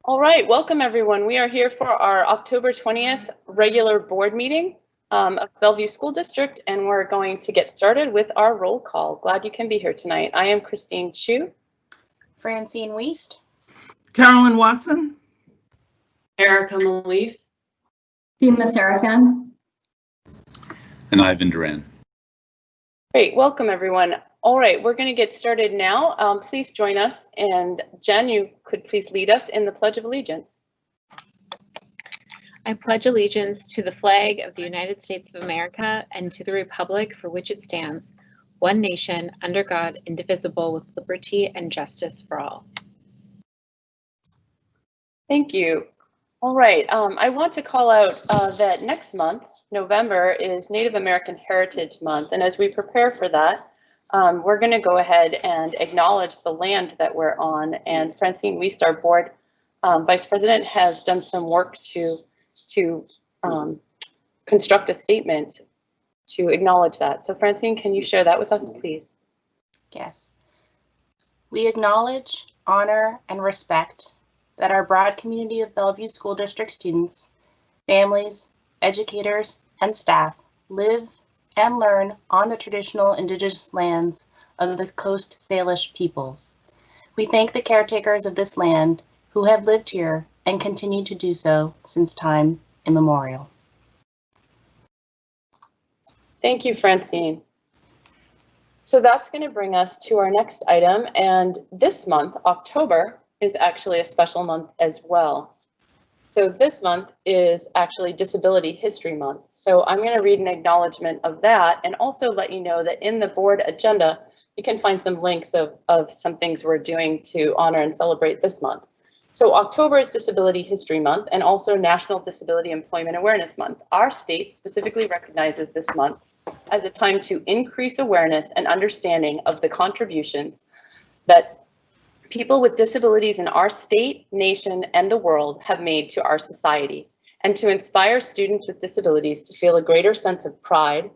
All right, welcome everyone. We are here for our October 20th regular board meeting of Bellevue School District, and we're going to get started with our roll call. Glad you can be here tonight. I am Christine Chu. Francine Wiest. Carolyn Watson. Erica Malif. Seema Serafan. And Ivan Duran. Great, welcome everyone. All right, we're going to get started now. Please join us, and Jen, you could please lead us in the Pledge of Allegiance. I pledge allegiance to the flag of the United States of America and to the republic for which it stands, one nation, under God, indivisible, with liberty and justice for all. Thank you. All right, I want to call out that next month, November, is Native American Heritage Month, and as we prepare for that, we're going to go ahead and acknowledge the land that we're on. And Francine Wiest, our board vice president, has done some work to construct a statement to acknowledge that. So Francine, can you share that with us, please? Yes. We acknowledge, honor, and respect that our broad community of Bellevue School District students, families, educators, and staff live and learn on the traditional indigenous lands of the Coast Salish peoples. We thank the caretakers of this land who have lived here and continue to do so since time immemorial. Thank you, Francine. So that's going to bring us to our next item, and this month, October, is actually a special month as well. So this month is actually Disability History Month. So I'm going to read an acknowledgement of that and also let you know that in the board agenda, you can find some links of some things we're doing to honor and celebrate this month. So October is Disability History Month and also National Disability Employment Awareness Month. Our state specifically recognizes this month as a time to increase awareness and understanding of the contributions that people with disabilities in our state, nation, and the world have made to our society, and to inspire students with disabilities to feel a greater sense of pride,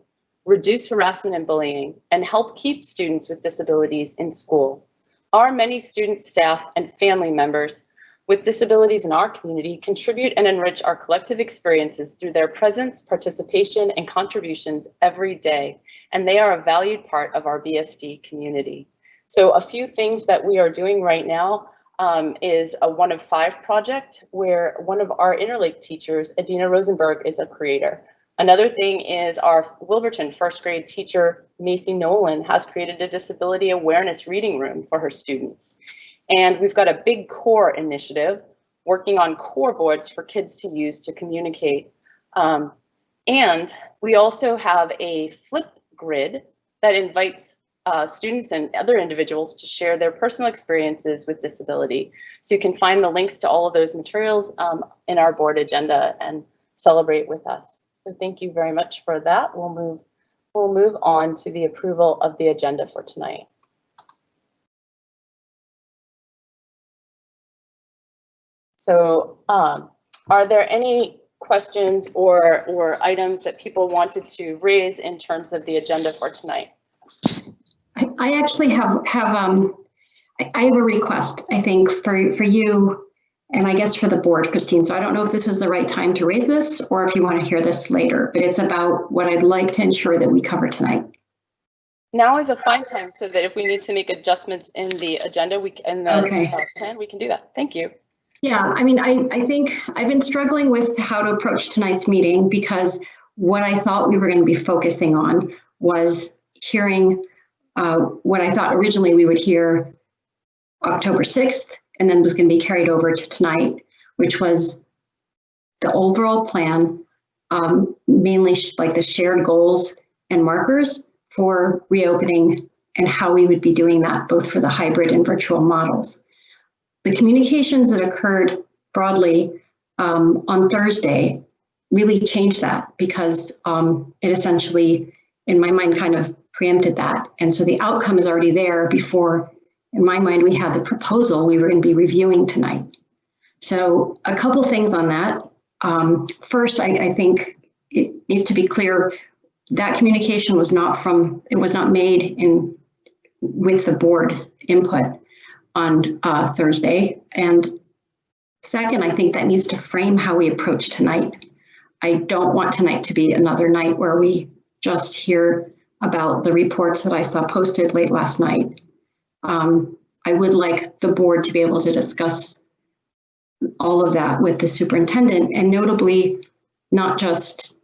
reduce harassment and bullying, and help keep students with disabilities in school. Our many students, staff, and family members with disabilities in our community contribute and enrich our collective experiences through their presence, participation, and contributions every day, and they are a valued part of our BSD community. So a few things that we are doing right now is a 1 of 5 project where one of our Interlake teachers, Adina Rosenberg, is a creator. Another thing is our Wilburton first grade teacher, Macy Nolan, has created a disability awareness reading room for her students. And we've got a big core initiative working on core boards for kids to use to communicate. And we also have a flip grid that invites students and other individuals to share their personal experiences with disability. So you can find the links to all of those materials in our board agenda and celebrate with us. So thank you very much for that. We'll move on to the approval of the agenda for tonight. So are there any questions or items that people wanted to raise in terms of the agenda for tonight? I actually have a request, I think, for you and I guess for the board, Christine. So I don't know if this is the right time to raise this or if you want to hear this later, but it's about what I'd like to ensure that we cover tonight. Now is a fine time so that if we need to make adjustments in the agenda, plan, we can do that. Thank you. Yeah, I mean, I think I've been struggling with how to approach tonight's meeting because what I thought we were going to be focusing on was hearing what I thought originally we would hear October 6th, and then was going to be carried over to tonight, which was the overall plan, mainly like the shared goals and markers for reopening and how we would be doing that, both for the hybrid and virtual models. The communications that occurred broadly on Thursday really changed that because it essentially, in my mind, kind of preempted that. And so the outcome is already there before, in my mind, we had the proposal we were going to be reviewing tonight. So a couple things on that. First, I think it needs to be clear that communication was not made with the board input on Thursday. And Second, I think that needs to frame how we approach tonight. I don't want tonight to be another night where we just hear about the reports that I saw posted late last night. I would like the board to be able to discuss all of that with the superintendent, and notably not just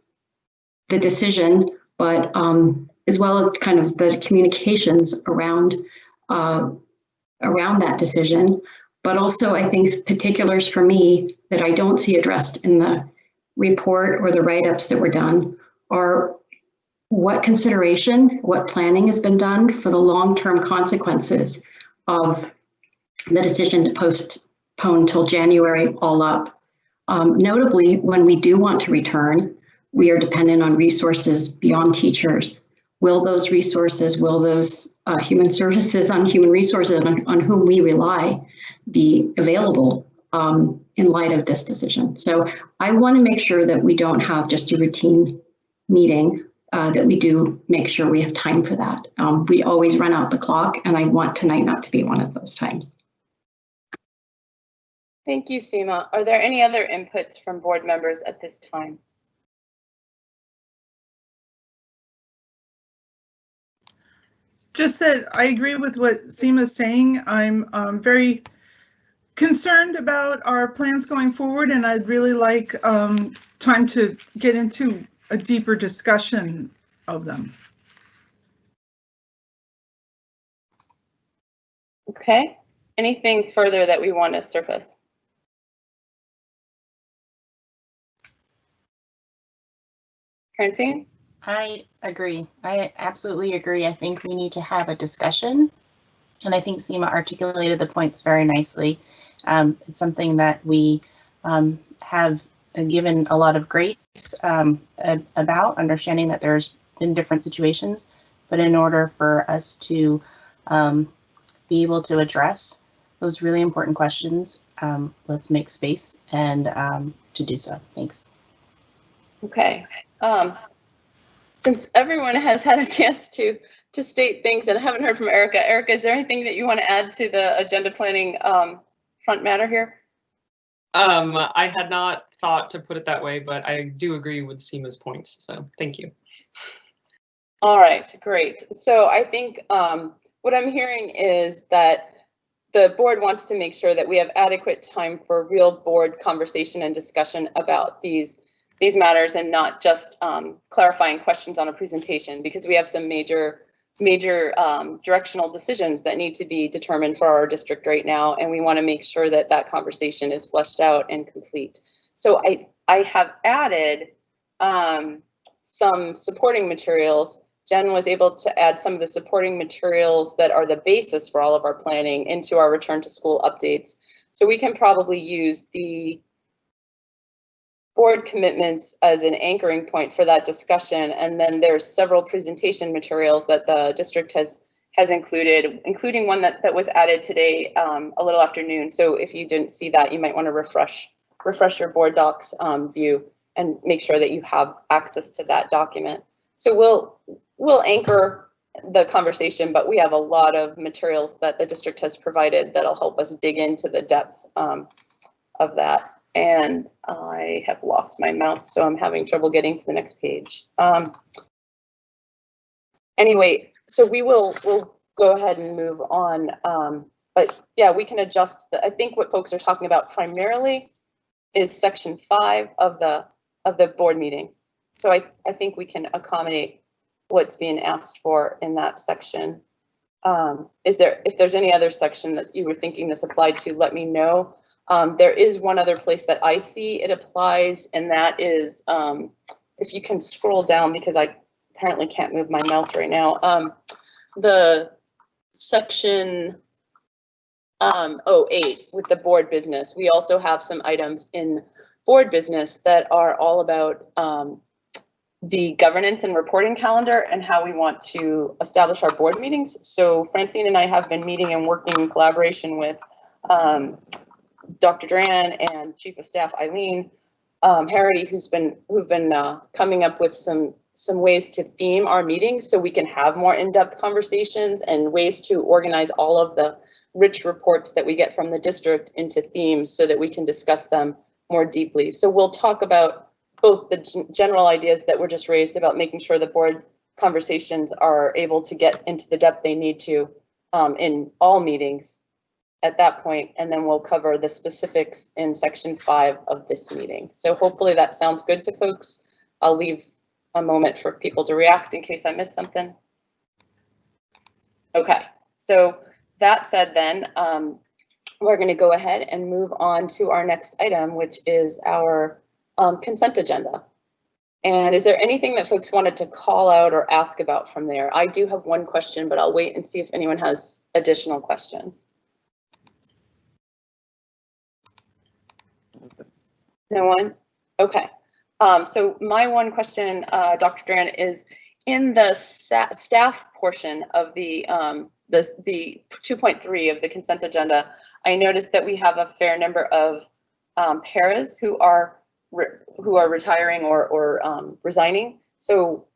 the decision, but as well as kind of the communications around that decision. But also, I think particulars for me that I don't see addressed in the report or the write-ups that were done are what consideration, what planning has been done for the long-term consequences of the decision to postpone till January all up. Notably, when we do want to return, we are dependent on resources beyond teachers. Will those resources, will those human services on human resources on whom we rely be available in light of this decision? So I want to make sure that we don't have just a routine meeting, that we do make sure we have time for that. We always run out the clock, and I want tonight not to be one of those times. Thank you, Seema. Are there any other inputs from board members at this time? Just that I agree with what Seema's saying. I'm very concerned about our plans going forward, and I'd really like time to get into a deeper discussion of them. Okay. Anything further that we want to surface? Francine? I agree. I absolutely agree. I think we need to have a discussion, and I think Seema articulated the points very nicely. It's something that we have given a lot of grace about, understanding that there's been different situations, but in order for us to be able to address those really important questions, let's make space and to do so. Thanks. Okay. Since everyone has had a chance to state things, and I haven't heard from Erica. Erica, is there anything that you want to add to the agenda planning front matter here? I had not thought to put it that way, but I do agree with Seema's points, so thank you. All right, great. So I think what I'm hearing is that the board wants to make sure that we have adequate time for real board conversation and discussion about these matters, and not just clarifying questions on a presentation, because we have some major directional decisions that need to be determined for our district right now, and we want to make sure that that conversation is fleshed out and complete. So I have added some supporting materials. Jen was able to add some of the supporting materials that are the basis for all of our planning into our return to school updates. So we can probably use the board commitments as an anchoring point for that discussion. And then there's several presentation materials that the district has included, including one that was added today a little afternoon. So if you didn't see that, you might want to refresh your board docs view and make sure that you have access to that document. So we'll anchor the conversation, but we have a lot of materials that the district has provided that'll help us dig into the depth of that. And I have lost my mouse, so I'm having trouble getting to the next page. Anyway, so we'll go ahead and move on. But yeah, we can adjust. I think what folks are talking about primarily is section 5 of the board meeting. So I think we can accommodate what's being asked for in that section. If there's any other section that you were thinking this applied to, let me know. There is one other place that I see it applies, and that is, if you can scroll down, because I apparently can't move my mouse right now, the section 8 with the board business. We also have some items in board business that are all about the governance and reporting calendar and how we want to establish our board meetings. So Francine and I have been meeting and working in collaboration with Dr. Duran and Chief of Staff Eileen Harity, who've been coming up with some some ways to theme our meetings so we can have more in-depth conversations, and ways to organize all of the rich reports that we get from the district into themes so that we can discuss them more deeply. So we'll talk about both the general ideas that were just raised about making sure the board conversations are able to get into the depth they need to in all meetings at that point, and then we'll cover the specifics in section 5 of this meeting. So hopefully that sounds good to folks. I'll leave a moment for people to react in case I missed something. Okay, so that said then, we're going to go ahead and move on to our next item, which is our consent agenda. And is there anything that folks wanted to call out or ask about from there? I do have one question, but I'll wait and see if anyone has additional questions. No one? Okay. So my one question, Dr. Duran, is in the staff portion of the 2.3 of the consent agenda, I noticed that we have a fair number of paras who are retiring or resigning. So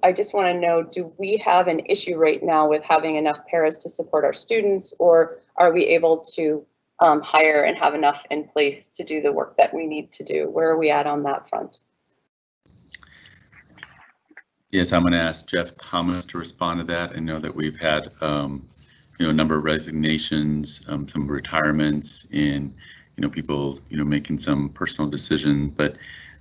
I just want to know, do we have an issue right now with having enough paras to support our students, or are we able to hire and have enough in place to do the work that we need to do? Where are we at on that front? Yes, I'm going to ask Jeff Thomas to respond to that. I know that we've had a number of resignations, some retirements, and people making some personal decisions. But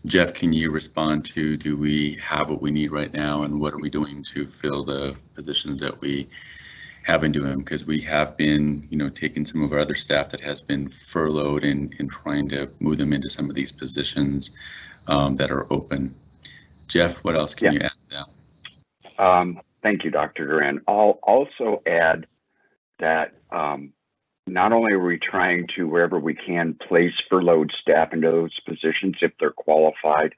Jeff, can you respond to, do we have what we need right now, and what are we doing to fill the positions that we have been doing? Because we have been taking some of our other staff that has been furloughed and trying to move them into some of these positions that are open. Jeff, what else can you add to that? Thank you, Dr. Duran. I'll also add that not only are we trying to, wherever we can, place furloughed staff into those positions if they're qualified,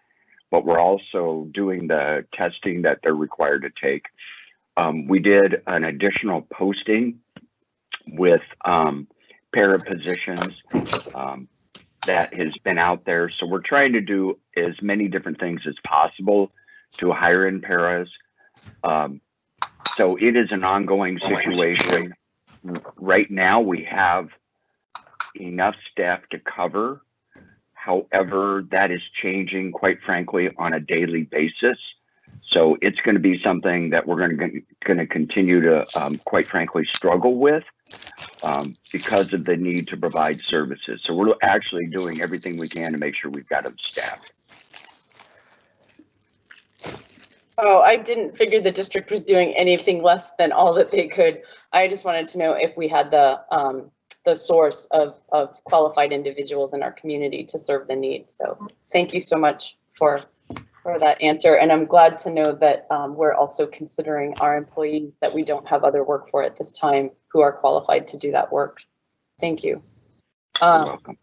but we're also doing the testing that they're required to take. We did an additional posting with para positions that has been out there. So we're trying to do as many different things as possible to hire in paras. So it is an ongoing situation. Right now we have enough staff to cover. However, that is changing, quite frankly, on a daily basis. So it's going to be something that we're going to continue to, quite frankly, struggle with because of the need to provide services. So we're actually doing everything we can to make sure we've got them staffed. Oh, I didn't figure the district was doing anything less than all that they could. I just wanted to know if we had the source of qualified individuals in our community to serve the need. So thank you so much for that answer. And I'm glad to know that we're also considering our employees that we don't have other work for at this time who are qualified to do that work. Thank you. You're welcome.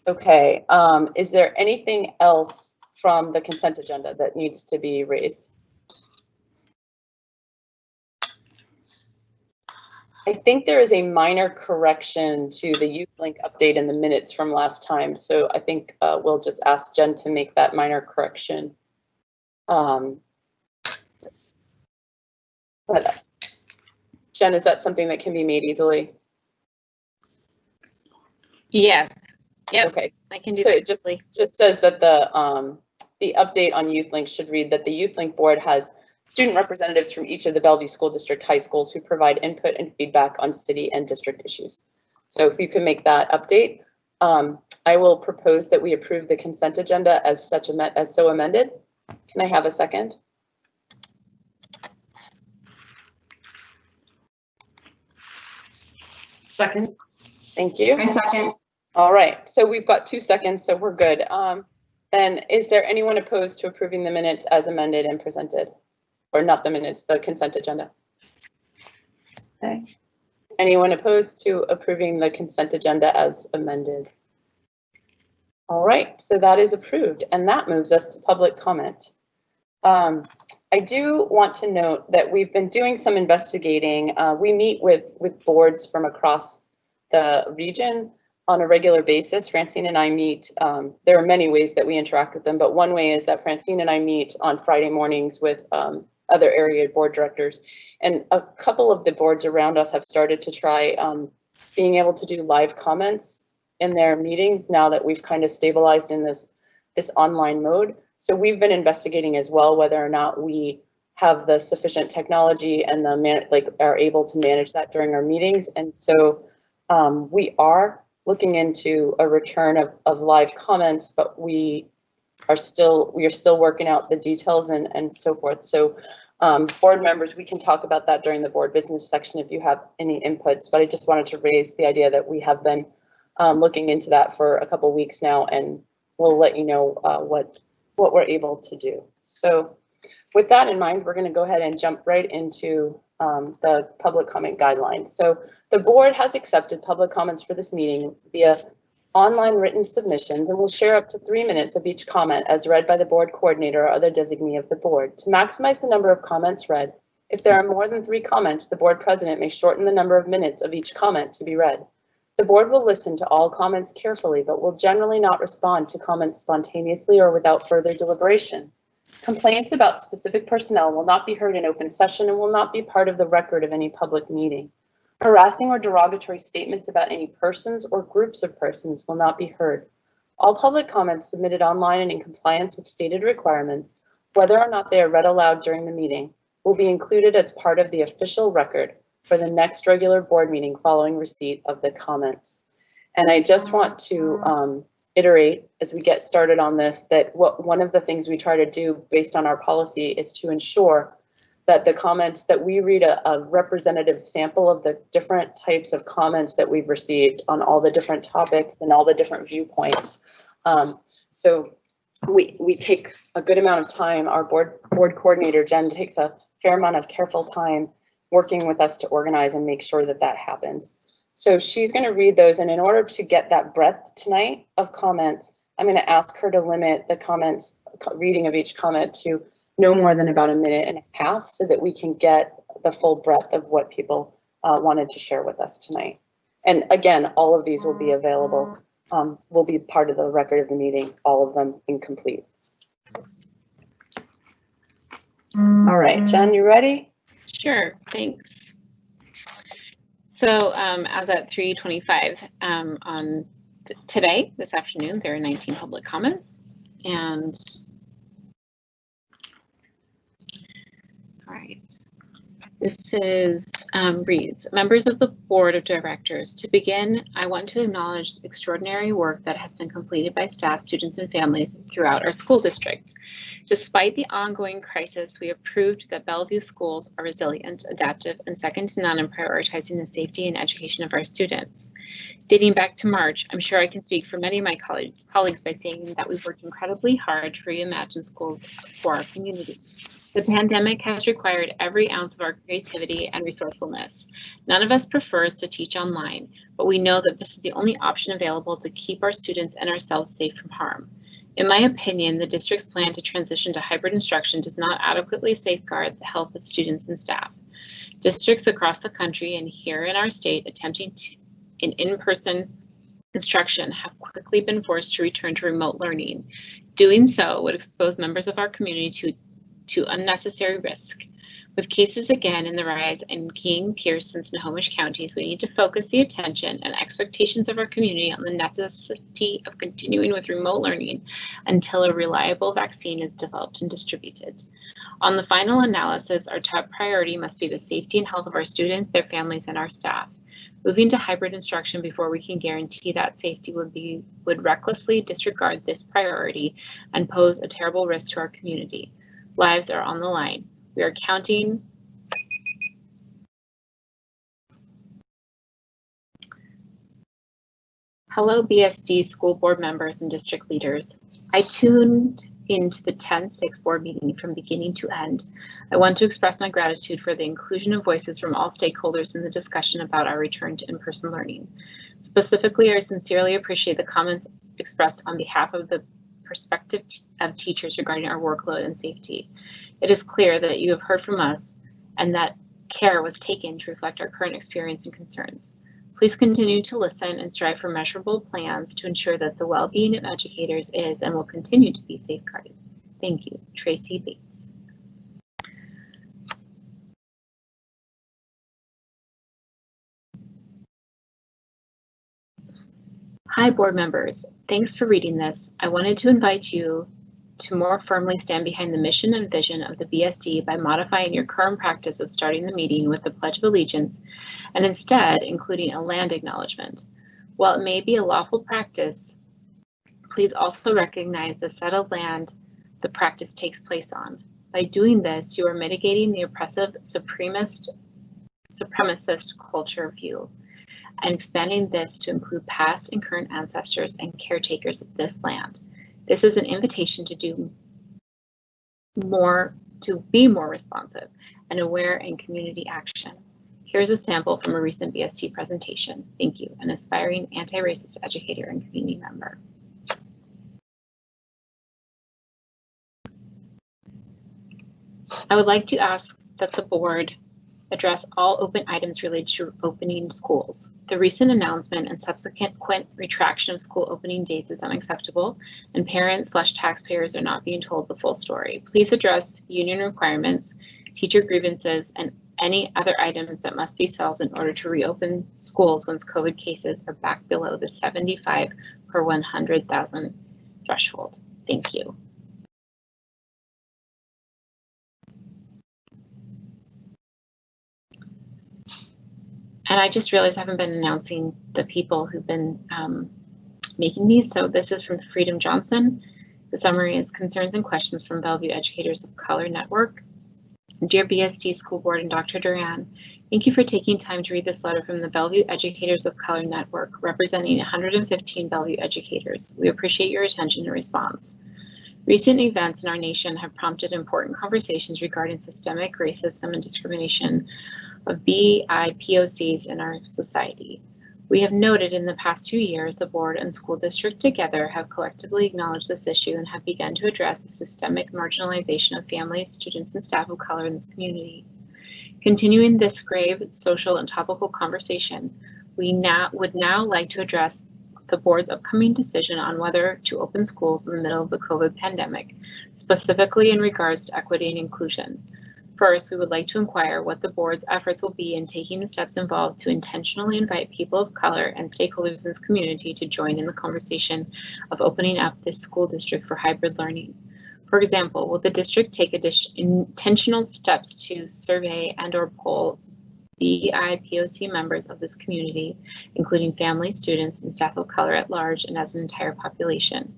Okay, is there anything else from the consent agenda that needs to be raised? I think there is a minor correction to the youth link update in the minutes from last time. So I think we'll just ask Jen to make that minor correction. But Jen, is that something that can be made easily? Yes. Yep. Okay. I can do so that. It just says that the update on youth link should read that the youth link board has student representatives from each of the Bellevue School District high schools who provide input and feedback on city and district issues. So if you can make that update, I will propose that we approve the consent agenda as so amended. Can I have a second? Second. Thank you. I second. All right, so we've got 2 seconds, so we're good. Then is there anyone opposed to approving the minutes as amended and presented? Or not the minutes, the consent agenda? Okay. Anyone opposed to approving the consent agenda as amended? All right, so that is approved, and that moves us to public comment. I do want to note that we've been doing some investigating. We meet with boards from across the region on a regular basis. Francine and I meet, there are many ways that we interact with them, but one way is that Francine and I meet on Friday mornings with other area board directors. And a couple of the boards around us have started to try being able to do live comments in their meetings now that we've kind of stabilized in this online mode. So we've been investigating as well whether or not we have the sufficient technology and are able to manage that during our meetings. And so we are looking into a return of live comments, but we are still working out the details and so forth. So board members, we can talk about that during the board business section if you have any inputs, but I just wanted to raise the idea that we have been looking into that for a couple weeks now, and we'll let you know what we're able to do. So with that in mind, we're going to go ahead and jump right into the public comment guidelines. So the board has accepted public comments for this meeting via online written submissions and will share up to 3 minutes of each comment as read by the board coordinator or other designee of the board. To maximize the number of comments read, if there are more than 3 comments, the board president may shorten the number of minutes of each comment to be read. The board will listen to all comments carefully, but will generally not respond to comments spontaneously or without further deliberation. Complaints about specific personnel will not be heard in open session and will not be part of the record of any public meeting. Harassing or derogatory statements about any persons or groups of persons will not be heard. All public comments submitted online and in compliance with stated requirements, whether or not they are read aloud during the meeting, will be included as part of the official record for the next regular board meeting following receipt of the comments. And I just want to iterate as we get started on this that one of the things we try to do based on our policy is to ensure that the comments that we read a representative sample of the different types of comments that we've received on all the different topics and all the different viewpoints. So we take a good amount of time. Our board coordinator, Jen, takes a fair amount of careful time working with us to organize and make sure that that happens. So she's going to read those, and in order to get that breadth tonight of comments, I'm going to ask her to limit the comments, reading of each comment to no more than about 1.5 minutes so that we can get the full breadth of what people wanted to share with us tonight. And again, all of these will be available, will be part of the record of the meeting, all of them incomplete. All right, Jen, you ready? Sure, thanks. So as at 3:25 on today, this afternoon, there are 19 public comments. And all right, this is reads, members of the board of directors. To begin, I want to acknowledge the extraordinary work that has been completed by staff, students, and families throughout our school district. Despite the ongoing crisis, we have proved that Bellevue schools are resilient, adaptive, and second to none in prioritizing the safety and education of our students. Dating back to March, I'm sure I can speak for many of my colleagues by saying that we've worked incredibly hard to reimagine schools for our community. The pandemic has required every ounce of our creativity and resourcefulness. None of us prefers to teach online, but we know that this is the only option available to keep our students and ourselves safe from harm. In my opinion, the district's plan to transition to hybrid instruction does not adequately safeguard the health of students and staff. Districts across the country and here in our state attempting in-person instruction have quickly been forced to return to remote learning. Doing so would expose members of our community to unnecessary risk. With cases again in the rise in King, Pierce, and Snohomish counties, we need to focus the attention and expectations of our community on the necessity of continuing with remote learning until a reliable vaccine is developed and distributed. On the final analysis, our top priority must be the safety and health of our students, their families, and our staff. Moving to hybrid instruction before we can guarantee that safety would recklessly disregard this priority and pose a terrible risk to our community. Lives are on the line. We are counting Hello, BSD school board members and district leaders. I tuned into the 10-6 board meeting from beginning to end. I want to express my gratitude for the inclusion of voices from all stakeholders in the discussion about our return to in-person learning. Specifically, I sincerely appreciate the comments expressed on behalf of the perspective of teachers regarding our workload and safety. It is clear that you have heard from us and that care was taken to reflect our current experience and concerns. Please continue to listen and strive for measurable plans to ensure that the well-being of educators is and will continue to be safeguarded. Thank you, Tracy Bates. Hi, board members. Thanks for reading this. I wanted to invite you to more firmly stand behind the mission and vision of the BSD by modifying your current practice of starting the meeting with the Pledge of Allegiance and instead including a land acknowledgement. While it may be a lawful practice, please also recognize the settled land the practice takes place on. By doing this, you are mitigating the oppressive supremacist culture view and expanding this to include past and current ancestors and caretakers of this land. This is an invitation to do more, to be more responsive and aware in community action. Here's a sample from a recent BST presentation. Thank you, an aspiring anti-racist educator and community member. I would like to ask that the board address all open items related to opening schools. The recent announcement and subsequent retraction of school opening dates is unacceptable, and parents/taxpayers are not being told the full story. Please address union requirements, teacher grievances, and any other items that must be solved in order to reopen schools once COVID cases are back below the 75 per 100,000 threshold. Thank you. And I just realized I haven't been announcing the people who've been making these. So this is from Freedom Johnson. The summary is concerns and questions from Bellevue Educators of Color Network. Dear BSD School Board and Dr. Duran, thank you for taking time to read this letter from the Bellevue Educators of Color Network, representing 115 Bellevue educators. We appreciate your attention and response. Recent events in our nation have prompted important conversations regarding systemic racism and discrimination of BIPOCs in our society. We have noted in the past few years, the board and school district together have collectively acknowledged this issue and have begun to address the systemic marginalization of families, students, and staff of color in this community. Continuing this grave social and topical conversation, we would now like to address the board's upcoming decision on whether to open schools in the middle of the COVID pandemic, specifically in regards to equity and inclusion. First, we would like to inquire what the board's efforts will be in taking the steps involved to intentionally invite people of color and stakeholders in this community to join in the conversation of opening up this school district for hybrid learning. For example, will the district take intentional steps to survey and/or poll BIPOC members of this community, including families, students, and staff of color at large and as an entire population?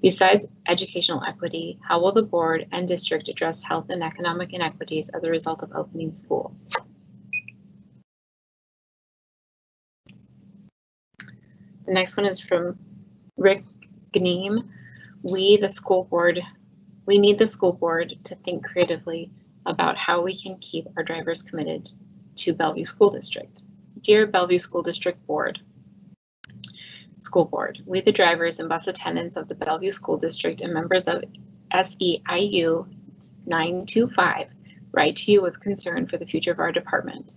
Besides educational equity, how will the board and district address health and economic inequities as a result of opening schools? The next one is from Rick Gneem. We need the school board to think creatively about how we can keep our drivers committed to Bellevue School District. Dear Bellevue School District Board, School Board, we the drivers and bus attendants of the Bellevue School District and members of SEIU 925 write to you with concern for the future of our department.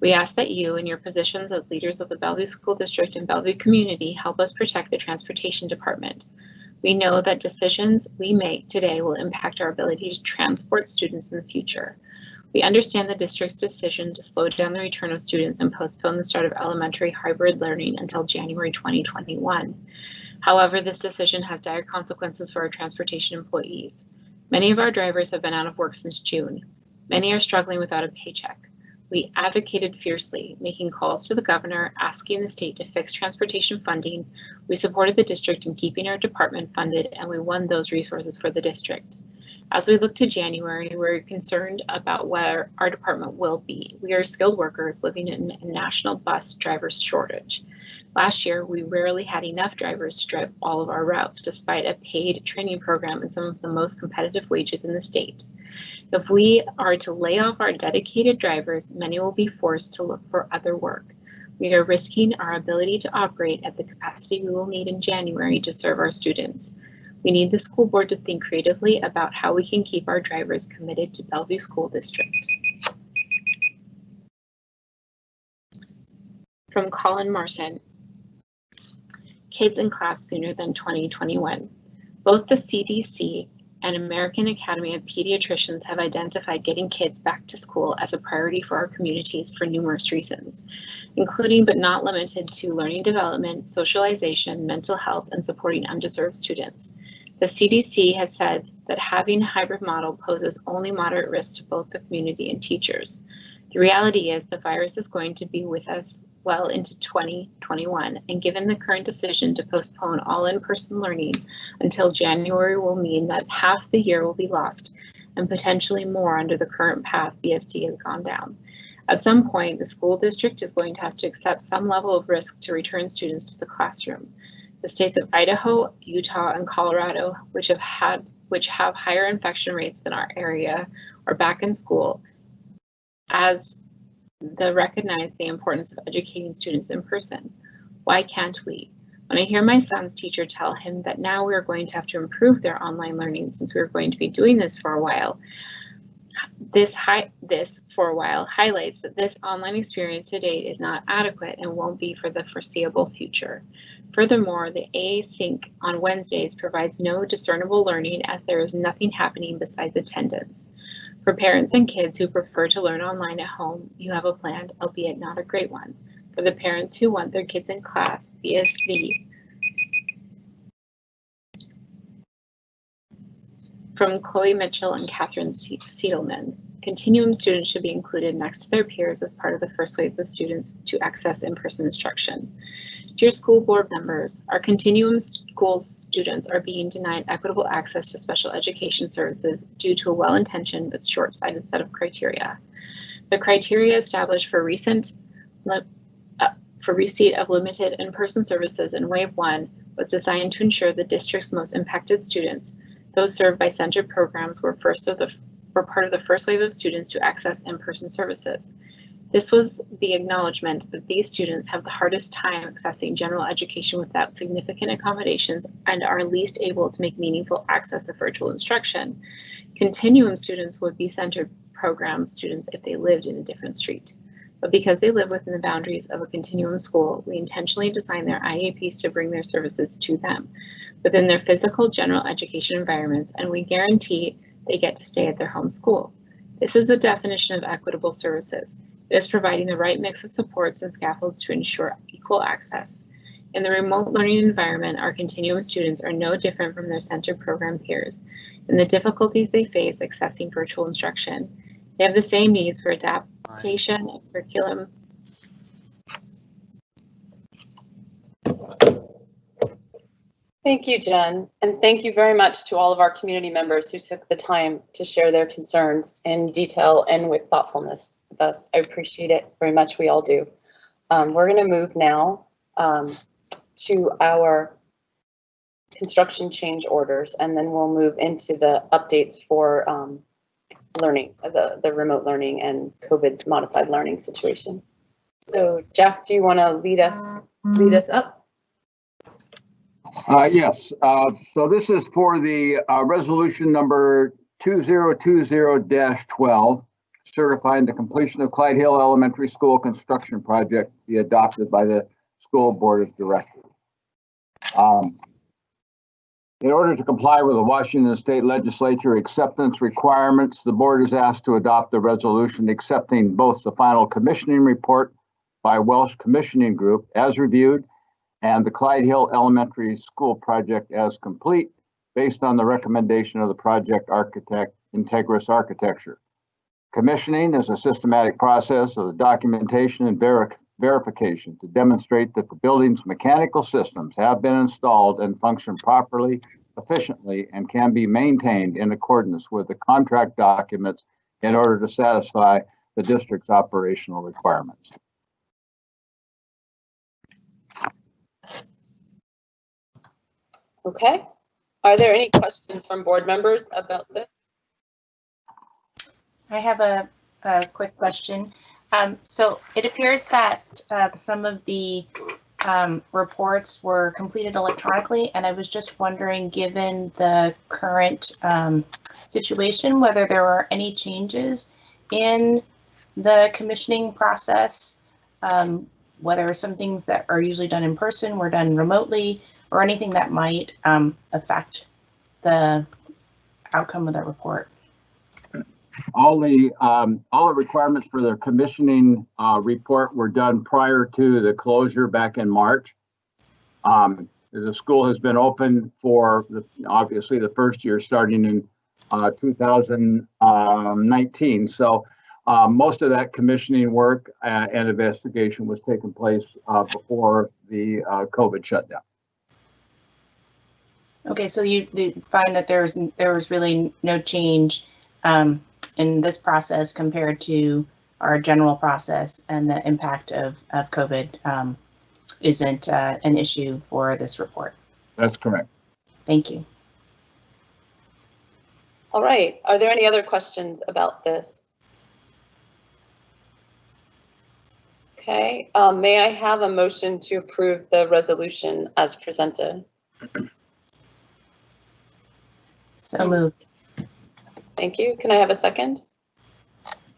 We ask that you, in your positions as leaders of the Bellevue School District and Bellevue community, help us protect the transportation department. We know that decisions we make today will impact our ability to transport students in the future. We understand the district's decision to slow down the return of students and postpone the start of elementary hybrid learning until January 2021. However, this decision has dire consequences for our transportation employees. Many of our drivers have been out of work since June. Many are struggling without a paycheck. We advocated fiercely, making calls to the governor, asking the state to fix transportation funding. We supported the district in keeping our department funded, and we won those resources for the district. As we look to January, we're concerned about where our department will be. We are skilled workers living in a national bus driver shortage. Last year, we rarely had enough drivers to drive all of our routes, despite a paid training program and some of the most competitive wages in the state. If we are to lay off our dedicated drivers, many will be forced to look for other work. We are risking our ability to operate at the capacity we will need in January to serve our students. We need the school board to think creatively about how we can keep our drivers committed to Bellevue School District. From Colin Martin, kids in class sooner than 2021. Both the CDC and American Academy of Pediatricians have identified getting kids back to school as a priority for our communities for numerous reasons, including but not limited to learning development, socialization, mental health, and supporting underserved students. The CDC has said that having a hybrid model poses only moderate risk to both the community and teachers. The reality is the virus is going to be with us well into 2021, and given the current decision to postpone all in-person learning until January will mean that half the year will be lost and potentially more under the current path BSD has gone down. At some point, the school district is going to have to accept some level of risk to return students to the classroom. The states of Idaho, Utah, and Colorado, which have higher infection rates than our area, are back in school as they recognize the importance of educating students in person. Why can't we? When I hear my son's teacher tell him that now we are going to have to improve their online learning since we're going to be doing this for a while, this for a while highlights that this online experience to date is not adequate and won't be for the foreseeable future. Furthermore, the async on Wednesdays provides no discernible learning as there is nothing happening besides attendance. For parents and kids who prefer to learn online at home, you have a plan, albeit not a great one. For the parents who want their kids in class, BSD. From Chloe Mitchell and Catherine Siedelman, continuum students should be included next to their peers as part of the first wave of students to access in-person instruction. Dear school board members, our continuum school students are being denied equitable access to special education services due to a well-intentioned but short-sighted set of criteria. The criteria established for receipt of limited in-person services in Wave 1 was designed to ensure the district's most impacted students, those served by centered programs, were part of the first wave of students to access in-person services. This was the acknowledgement that these students have the hardest time accessing general education without significant accommodations and are least able to make meaningful access to virtual instruction. Continuum students would be centered program students if they lived in a different street. But because they live within the boundaries of a continuum school, we intentionally designed their IEPs to bring their services to them within their physical general education environments, and we guarantee they get to stay at their home school. This is the definition of equitable services. It is providing the right mix of supports and scaffolds to ensure equal access. In the remote learning environment, our continuum students are no different from their centered program peers. In the difficulties they face accessing virtual instruction, they have the same needs for adaptation and curriculum. Thank you, Jen, and thank you very much to all of our community members who took the time to share their concerns in detail and with thoughtfulness with us. I appreciate it very much. We all do. We're going to move now to our construction change orders, and then we'll move into the updates for learning, the remote learning and COVID modified learning situation. So Jack, do you want to lead us up? Yes, so this is for the resolution number 2020-12, certifying the completion of Clyde Hill Elementary School construction project be adopted by the school board of directors. In order to comply with the Washington State Legislature acceptance requirements, the board is asked to adopt the resolution accepting both the final commissioning report by Welsh Commissioning Group as reviewed and the Clyde Hill Elementary School project as complete based on the recommendation of the project architect, Integris Architecture. Commissioning is a systematic process of the documentation and verification to demonstrate that the building's mechanical systems have been installed and function properly, efficiently, and can be maintained in accordance with the contract documents in order to satisfy the district's operational requirements. Okay. Are there any questions from board members about this? I have a quick question. So it appears that some of the reports were completed electronically, and I was just wondering, given the current situation, whether there were any changes in the commissioning process whether some things that are usually done in person were done remotely, or anything that might affect the outcome of that report. All the requirements for the commissioning report were done prior to the closure back in March. The school has been open for obviously the first year starting in 2019. So most of that commissioning work and investigation was taking place before the COVID shutdown. Okay, so you find that there was really no change in this process compared to our general process, and the impact of COVID isn't an issue for this report. That's correct. Thank you. All right, are there any other questions about this? Okay, may I have a motion to approve the resolution as presented? So moved. Thank you. Can I have a second?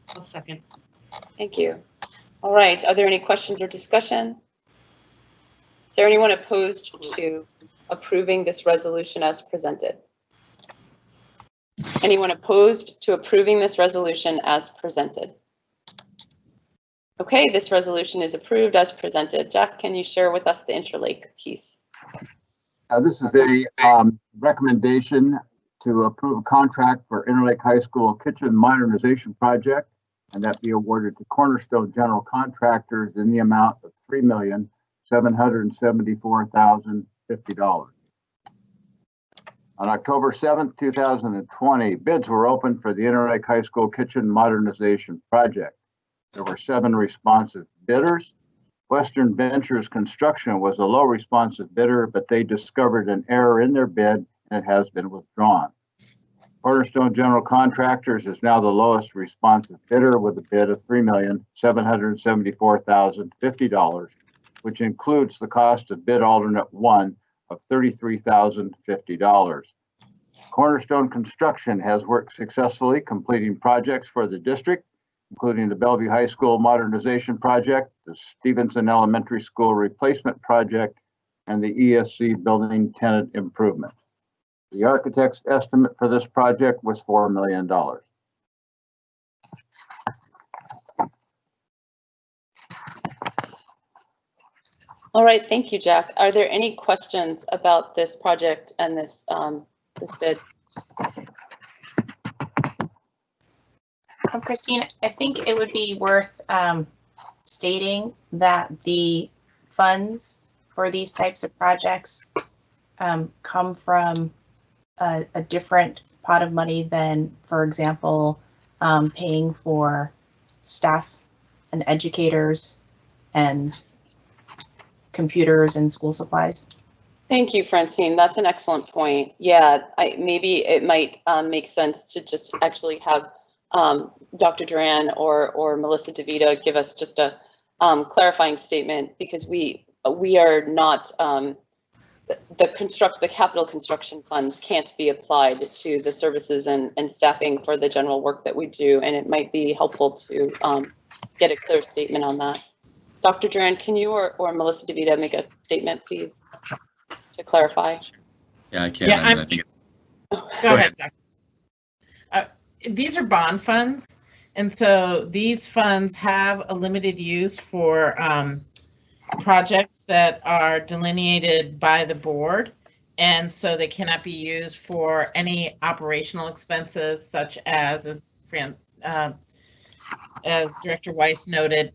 I'll second. Thank you. All right, are there any questions or discussion? Is there anyone opposed to approving this resolution as presented? Anyone opposed to approving this resolution as presented? Okay, this resolution is approved as presented. Jack, can you share with us the Interlake piece? This is a recommendation to approve a contract for Interlake High School kitchen modernization project, and that be awarded to Cornerstone General Contractors in the amount of $3,774,050. On October 7th, 2020, bids were opened for the Interlake High School kitchen modernization project. There were 7 responsive bidders. Western Ventures Construction was a low responsive bidder, but they discovered an error in their bid and it has been withdrawn. Cornerstone General Contractors is now the lowest responsive bidder with a bid of $3,774,050, which includes the cost of bid alternate 1 of $33,050. Cornerstone Construction has worked successfully completing projects for the district, including the Bellevue High School Modernization Project, the Stevenson Elementary School Replacement Project, and the ESC Building Tenant Improvement. The architect's estimate for this project was $4 million. All right, thank you, Jack. Are there any questions about this project and this bid? Christine, I think it would be worth stating that the funds for these types of projects come from a different pot of money than, for example, paying for staff and educators and computers and school supplies. Thank you, Francine. That's an excellent point. Yeah, maybe it might make sense to just actually have Dr. Duran or Melissa DeVita give us just a clarifying statement, because we are not the capital construction funds can't be applied to the services and staffing for the general work that we do, and it might be helpful to get a clear statement on that. Dr. Duran, can you or Melissa DeVita make a statement, please, to clarify? Yeah, I can. Yeah, I think go ahead, Dr. These are bond funds, and so these funds have a limited use for projects that are delineated by the board, and so they cannot be used for any operational expenses, such as Director Weiss noted,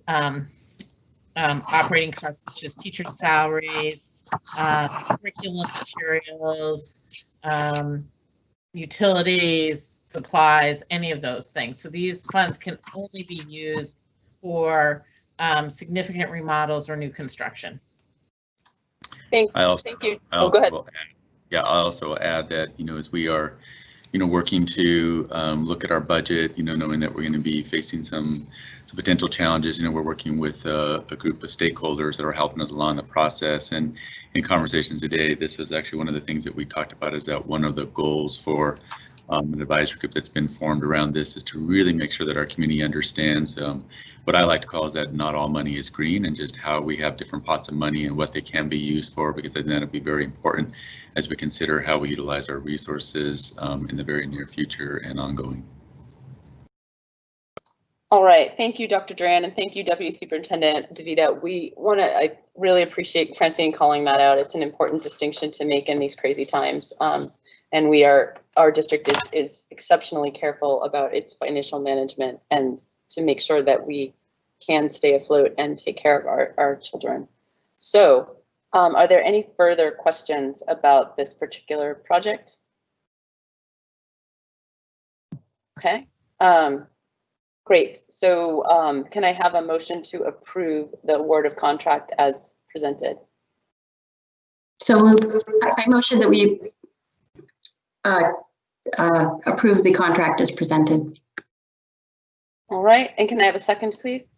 operating costs such as teacher salaries, curriculum materials, utilities, supplies, any of those things. So these funds can only be used for significant remodels or new construction. Thank you. Go ahead. I'll also add that, as we are, working to look at our budget, knowing that we're going to be facing some potential challenges, we're working with a group of stakeholders that are helping us along the process. And in conversations today, this is actually one of the things that we talked about, is that one of the goals for an advisory group that's been formed around this is to really make sure that our community understands what I like to call is that not all money is green, and just how we have different pots of money and what they can be used for, because I think that'll be very important as we consider how we utilize our resources in the very near future and ongoing. All right, thank you, Dr. Duran, and thank you, Deputy Superintendent DeVita. I really appreciate Francine calling that out. It's an important distinction to make in these crazy times. And our district is exceptionally careful about its financial management and to make sure that we can stay afloat and take care of our children. So are there any further questions about this particular project? Okay, great. So can I have a motion to approve the award of contract as presented? So I motion that we approve the contract as presented. All right, and can I have a second, please?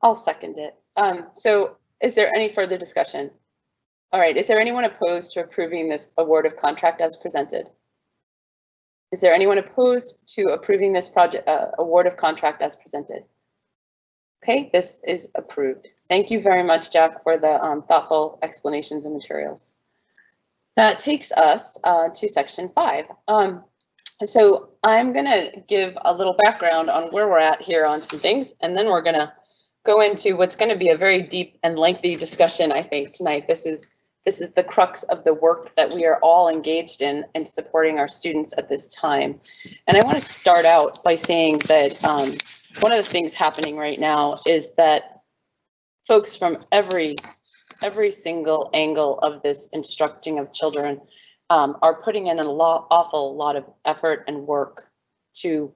I'll second it. So is there any further discussion? All right, is there anyone opposed to approving this award of contract as presented? Is there anyone opposed to approving this project award of contract as presented? Okay, this is approved. Thank you very much, Jack, for the thoughtful explanations and materials. That takes us to section 5. So I'm gonna give a little background on where we're at here on some things, and then we're gonna go into what's gonna be a very deep and lengthy discussion, I think, tonight. This is the crux of the work that we are all engaged in and supporting our students at this time. And I wanna start out by saying that one of the things happening right now is that folks from every single angle of this instructing of children are putting in an awful lot of effort and work to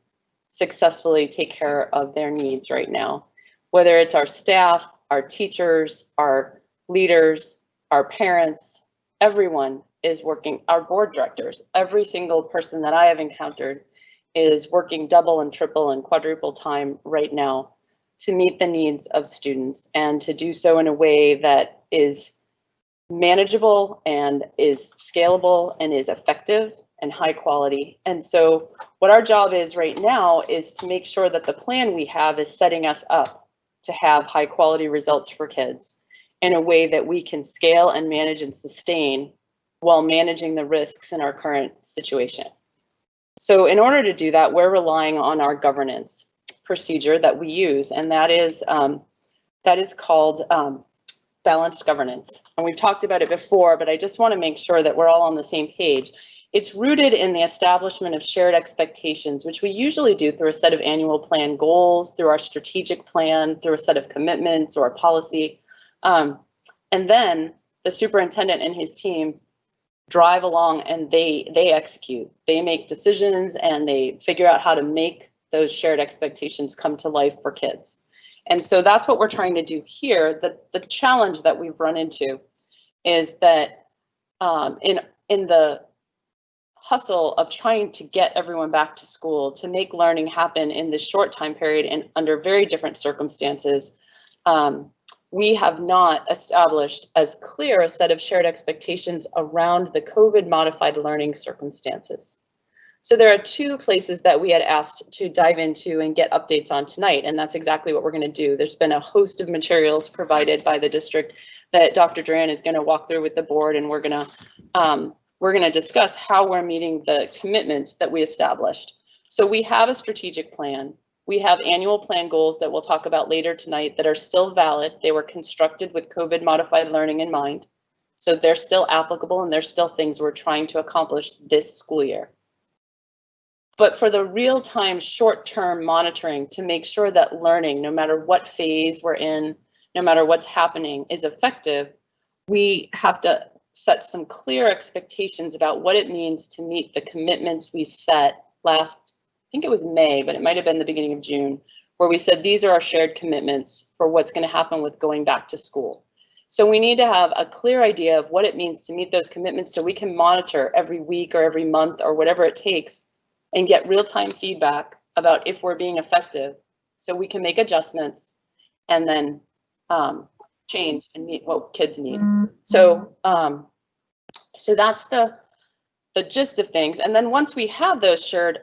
successfully take care of their needs right now. Whether it's our staff, our teachers, our leaders, our parents, everyone is working, our board directors, every single person that I have encountered is working double and triple and quadruple time right now to meet the needs of students, and to do so in a way that is manageable and is scalable and is effective and high quality. And so what our job is right now is to make sure that the plan we have is setting us up to have high quality results for kids in a way that we can scale and manage and sustain while managing the risks in our current situation. So in order to do that, we're relying on our governance procedure that we use, and that is called balanced governance. And we've talked about it before, but I just want to make sure that we're all on the same page. It's rooted in the establishment of shared expectations, which we usually do through a set of annual plan goals, through our strategic plan, through a set of commitments or a policy. And then the superintendent and his team drive along and they execute. They make decisions and they figure out how to make those shared expectations come to life for kids. And so that's what we're trying to do here. The challenge that we've run into is that in the hustle of trying to get everyone back to school, to make learning happen in this short time period and under very different circumstances, we have not established as clear a set of shared expectations around the COVID modified learning circumstances. So there are two places that we had asked to dive into and get updates on tonight, and that's exactly what we're going to do. There's been a host of materials provided by the district that Dr. Duran is going to walk through with the board, and we're going to discuss how we're meeting the commitments that we established. So we have a strategic plan. We have annual plan goals that we'll talk about later tonight that are still valid. They were constructed with COVID modified learning in mind. So they're still applicable and they're still things we're trying to accomplish this school year. But for the real-time short-term monitoring to make sure that learning, no matter what phase we're in, no matter what's happening, is effective, we have to set some clear expectations about what it means to meet the commitments we set last, I think it was May, but it might have been the beginning of June, where we said these are our shared commitments for what's going to happen with going back to school. So we need to have a clear idea of what it means to meet those commitments so we can monitor every week or every month or whatever it takes and get real-time feedback about if we're being effective so we can make adjustments and then change and meet what kids need. So, so that's the gist of things. And then once we have those shared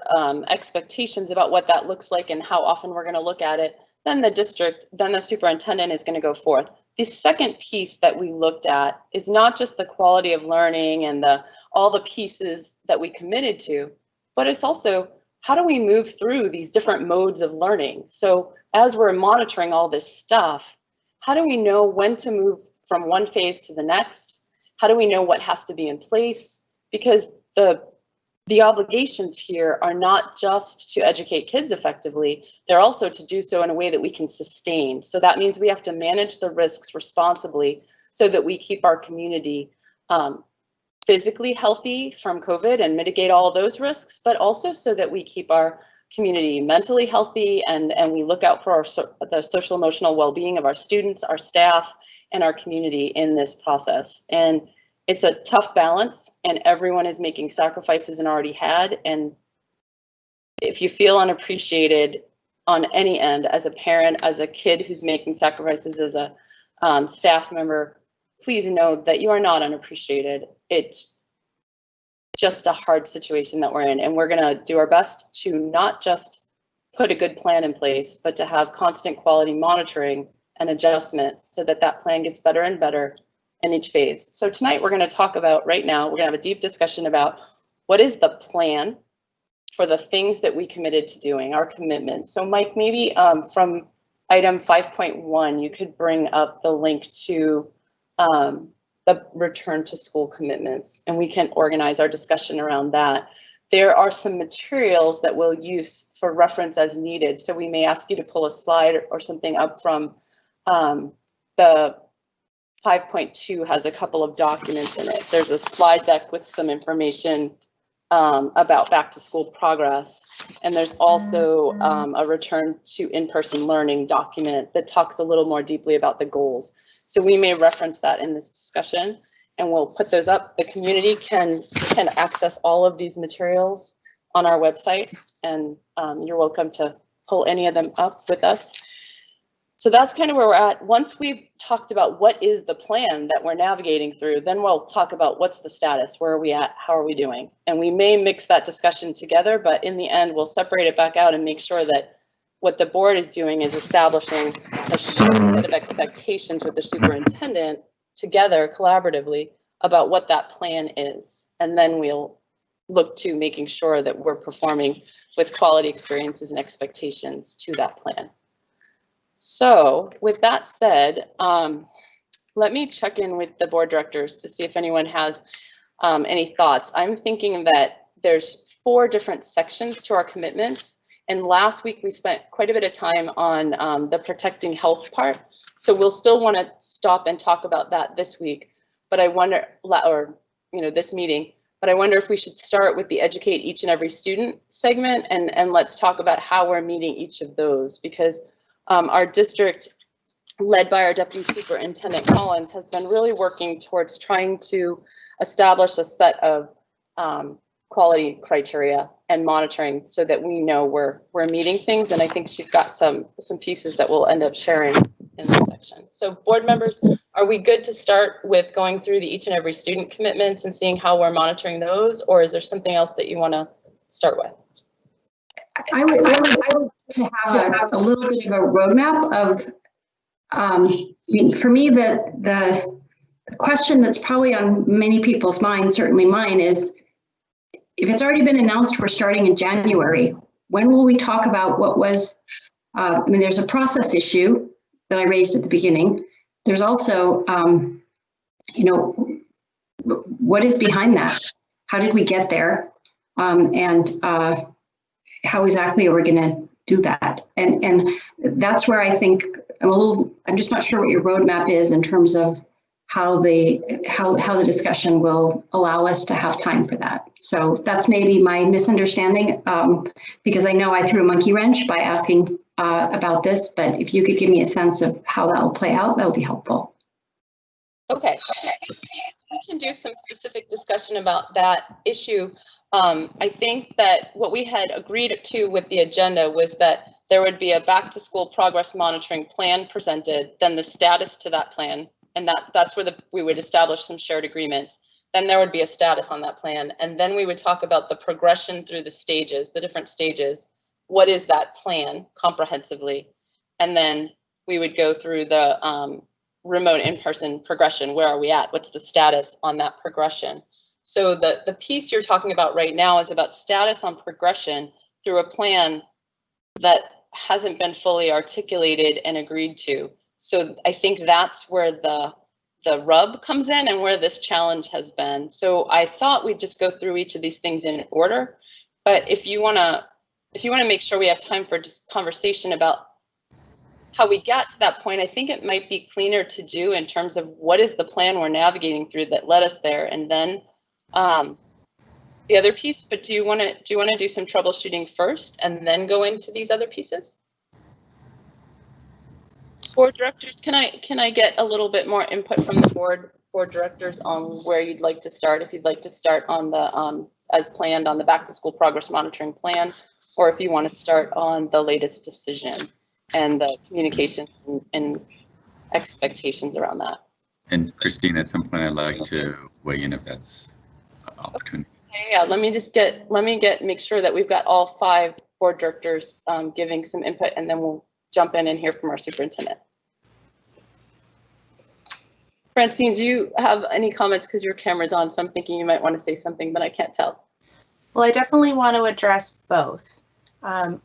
expectations about what that looks like and how often we're going to look at it, then the superintendent is going to go forth. The second piece that we looked at is not just the quality of learning and all the pieces that we committed to, but it's also how do we move through these different modes of learning? So as we're monitoring all this stuff, how do we know when to move from one phase to the next? How do we know what has to be in place? Because the obligations here are not just to educate kids effectively, they're also to do so in a way that we can sustain. So that means we have to manage the risks responsibly so that we keep our community physically healthy from COVID and mitigate all of those risks, but also so that we keep our community mentally healthy and we look out for the social emotional well-being of our students, our staff, and our community in this process. And it's a tough balance, and everyone is making sacrifices and already had. And if you feel unappreciated on any end, as a parent, as a kid who's making sacrifices, as a staff member, please know that you are not unappreciated. It's just a hard situation that we're in, and we're gonna do our best to not just put a good plan in place, but to have constant quality monitoring and adjustments so that that plan gets better and better in each phase. So tonight we're going to talk about, right now, we're going to have a deep discussion about what is the plan for the things that we committed to doing, our commitments. So Mike, maybe from item 5.1, you could bring up the link to the return to school commitments, and we can organize our discussion around that. There are some materials that we'll use for reference as needed. So we may ask you to pull a slide or something up from the 5.2 has a couple of documents in it. There's a slide deck with some information about back to school progress. And there's also a return to in-person learning document that talks a little more deeply about the goals. So we may reference that in this discussion, and we'll put those up. The community can access all of these materials on our website, and you're welcome to pull any of them up with us. So that's kind of where we're at. Once we've talked about what is the plan that we're navigating through, then we'll talk about what's the status, where are we at, how are we doing? And we may mix that discussion together, but in the end, we'll separate it back out and make sure that what the board is doing is establishing a shared set of expectations with the superintendent together collaboratively about what that plan is. And then we'll look to making sure that we're performing with quality experiences and expectations to that plan. So with that said, let me check in with the board directors to see if anyone has any thoughts. I'm thinking that there's 4 different sections to our commitments. And last week we spent quite a bit of time on the protecting health part. So we'll still want to stop and talk about that this week. But I wonder, or this meeting, but I wonder if we should start with the educate each and every student segment, and let's talk about how we're meeting each of those, because our district, led by our Deputy Superintendent Collins, has been really working towards trying to establish a set of quality criteria and monitoring so that we know we're meeting things. And I think she's got some pieces that we'll end up sharing in this section. So board members, are we good to start with going through the each and every student commitments and seeing how we're monitoring those, or is there something else that you want to start with? I would to have a little bit of a roadmap of, for me, the question that's probably on many people's minds, certainly mine, is if it's already been announced we're starting in January, when will we talk about what was, there's a process issue that I raised at the beginning. There's also, what is behind that? How did we get there? And how exactly are we going to do that? And that's where I think I'm just not sure what your roadmap is in terms of how the discussion will allow us to have time for that. So that's maybe my misunderstanding, because I know I threw a monkey wrench by asking about this, but if you could give me a sense of how that will play out, that would be helpful. Okay, we can do some specific discussion about that issue. I think that what we had agreed to with the agenda was that there would be a back to school progress monitoring plan presented, then the status to that plan, and that's where we would establish some shared agreements. Then there would be a status on that plan, and then we would talk about the progression through the stages, the different stages. What is that plan comprehensively? And then we would go through the remote in-person progression. Where are we at? What's the status on that progression? So the piece you're talking about right now is about status on progression through a plan that hasn't been fully articulated and agreed to. So I think that's where the rub comes in and where this challenge has been. So I thought we'd just go through each of these things in order, but if you wanna make sure we have time for just conversation about how we got to that point, I think it might be cleaner to do in terms of what is the plan we're navigating through that led us there, and then the other piece. But do you want to do some troubleshooting first and then go into these other pieces? Board directors, can I get a little bit more input from the board directors on where you'd like to start? If you'd like to start on the as planned on the back to school progress monitoring plan, or if you want to start on the latest decision and the communications and expectations around that. And Christine, at some point I'd like to weigh in if that's an opportunity. Okay, yeah, let me make sure that we've got all 5 board directors giving some input, and then we'll jump in and hear from our superintendent. Francine, do you have any comments? Because your camera's on, so I'm thinking you might want to say something, but I can't tell. Well, I definitely want to address both. I'm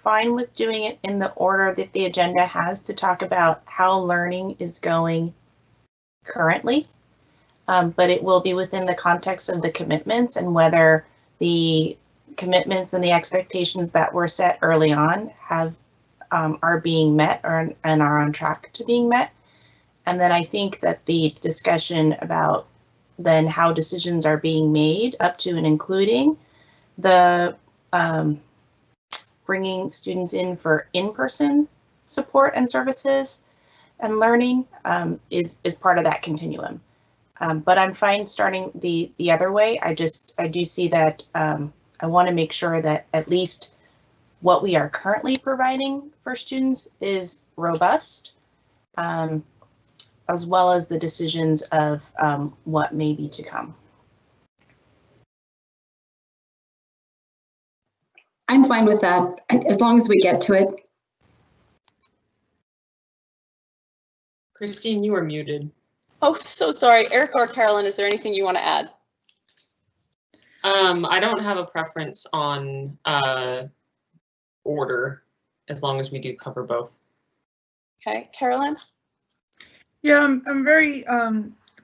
fine with doing it in the order that the agenda has to talk about how learning is going currently, but it will be within the context of the commitments and whether the commitments and the expectations that were set early on are being met and are on track to being met. And then I think that the discussion about then how decisions are being made up to and including the bringing students in for in-person support and services and learning is part of that continuum. But I'm fine starting the other way. I do see that I want to make sure that at least what we are currently providing for students is robust, as well as the decisions of what may be to come. I'm fine with that, as long as we get to it. Christine, you are muted. Oh, so sorry. Eric or Carolyn, is there anything you want to add? I don't have a preference on order, as long as we do cover both. Okay, Carolyn? Yeah, I'm very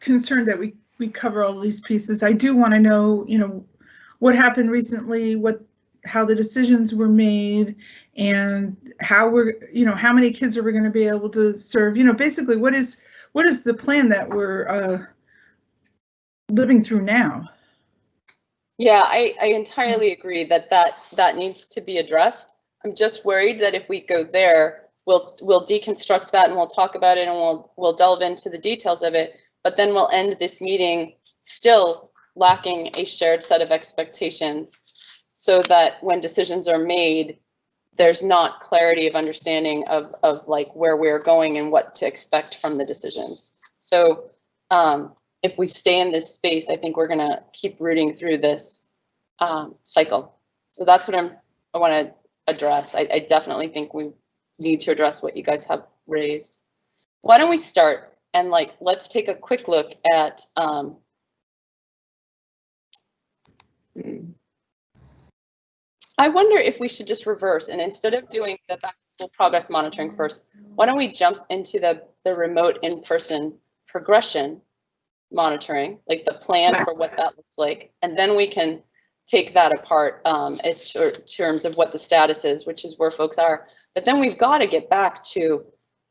concerned that we cover all these pieces. I do want to know, what happened recently, how the decisions were made, and how how many kids are we going to be able to serve? Basically, what is the plan that we're living through now? Yeah, I entirely agree that needs to be addressed. I'm just worried that if we go there, we'll deconstruct that and we'll talk about it and we'll delve into the details of it, but then we'll end this meeting still lacking a shared set of expectations, so that when decisions are made, there's not clarity of understanding of like where we're going and what to expect from the decisions. So if we stay in this space, I think we're gonna keep rooting through this cycle. So that's what I want to address. I definitely think we need to address what you guys have raised. Why don't we start and let's take a quick look at I wonder if we should just reverse, and instead of doing the back to school progress monitoring first, why don't we jump into the remote in-person progression monitoring, like the plan for what that looks like, and then we can take that apart as to terms of what the status is, which is where folks are. But then we've got to get back to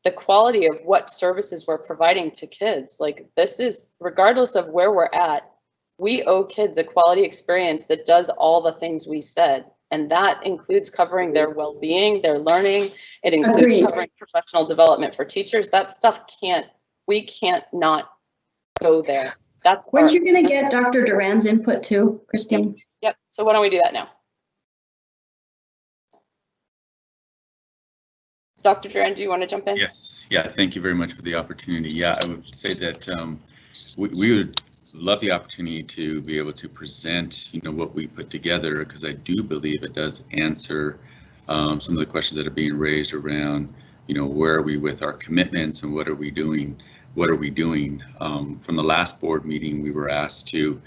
the quality of what services we're providing to kids. Like, this is, regardless of where we're at, we owe kids a quality experience that does all the things we said. And that includes covering their well-being, their learning. It includes covering professional development for teachers. That stuff we can't not go there. Weren't you going to get Dr. Duran's input too, Christine? Yep. So why don't we do that now? Dr. Duran, do you want to jump in? Yes, yeah, thank you very much for the opportunity. Yeah, I would say that we would love the opportunity to be able to present, what we put together, because I do believe it does answer some of the questions that are being raised around, where are we with our commitments and what are we doing? What are we doing? From the last board meeting, we were asked to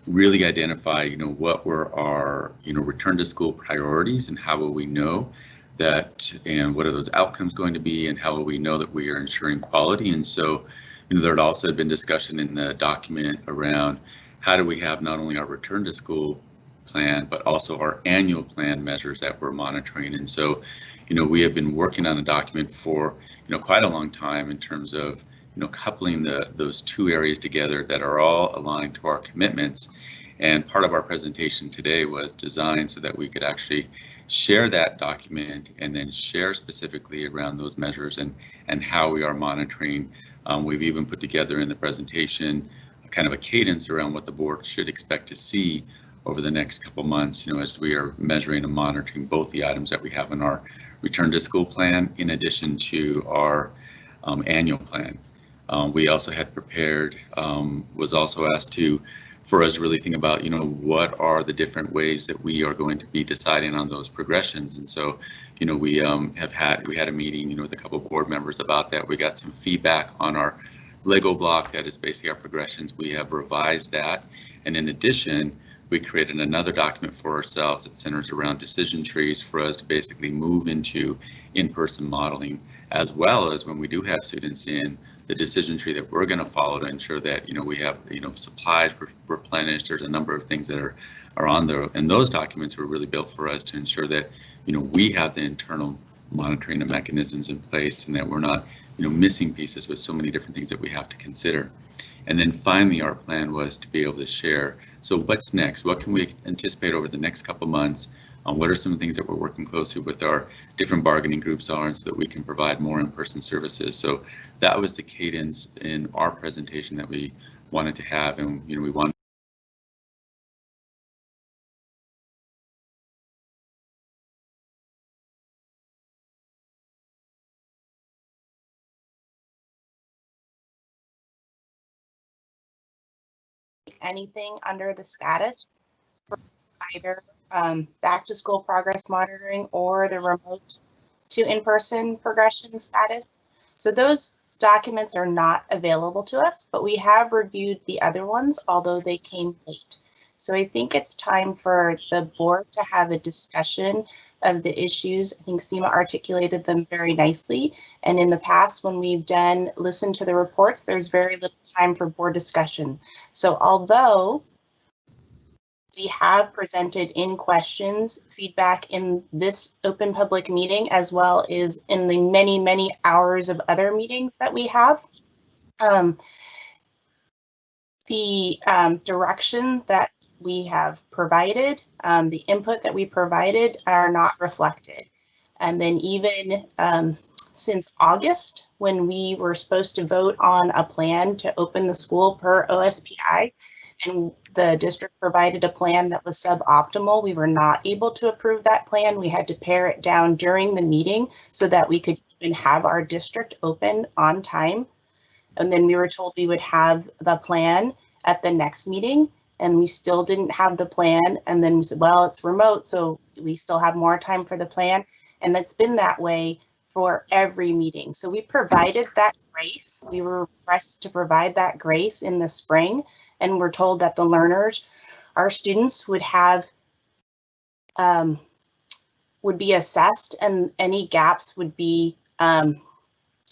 really identify, what were our, return to school priorities and how will we know that, and what are those outcomes going to be, and how will we know that we are ensuring quality? And so, there had also been discussion in the document around how do we have not only our return to school plan, but also our annual plan measures that we're monitoring. And so, we have been working on a document for, quite a long time in terms of, coupling those two areas together that are all aligned to our commitments. And part of our presentation today was designed so that we could actually share that document and then share specifically around those measures and how we are monitoring. We've even put together in the presentation kind of a cadence around what the board should expect to see over the next couple months, as we are measuring and monitoring both the items that we have in our return to school plan in addition to our annual plan. We also had prepared, was also asked for us to really think about, what are the different ways that we are going to be deciding on those progressions. And so, we had a meeting, with a couple of board members about that. We got some feedback on our Lego block that is basically our progressions. We have revised that. And in addition, we created another document for ourselves that centers around decision trees for us to basically move into in-person modeling, as well as when we do have students in, the decision tree that we're going to follow to ensure that, we have, supplies replenished. There's a number of things that are on there. And those documents were really built for us to ensure that, we have the internal monitoring and mechanisms in place and that we're not, missing pieces with so many different things that we have to consider. And then finally, our plan was to be able to share. So what's next? What can we anticipate over the next couple months? What are some of the things that we're working closely with our different bargaining groups on so that we can provide more in-person services? So that was the cadence in our presentation that we wanted to have, and we wanted anything under the status for either back to school progress monitoring or the remote to in-person progression status. So those documents are not available to us, but we have reviewed the other ones, although they came late. So I think it's time for the board to have a discussion of the issues. I think Seema articulated them very nicely. And in the past, when we've listened to the reports, there's very little time for board discussion. So although we have presented in questions feedback in this open public meeting, as well as in the many, many hours of other meetings that we have, the direction that we have provided, the input that we provided are not reflected. And then even since August, when we were supposed to vote on a plan to open the school per OSPI, and the district provided a plan that was suboptimal, we were not able to approve that plan. We had to pare it down during the meeting so that we could even have our district open on time. And then we were told we would have the plan at the next meeting, and we still didn't have the plan. And then we said, well, it's remote, so we still have more time for the plan. And it's been that way for every meeting. So we provided that grace. We were requested to provide that grace in the spring, and we're told that the learners, our students, would have would be assessed, and any gaps would be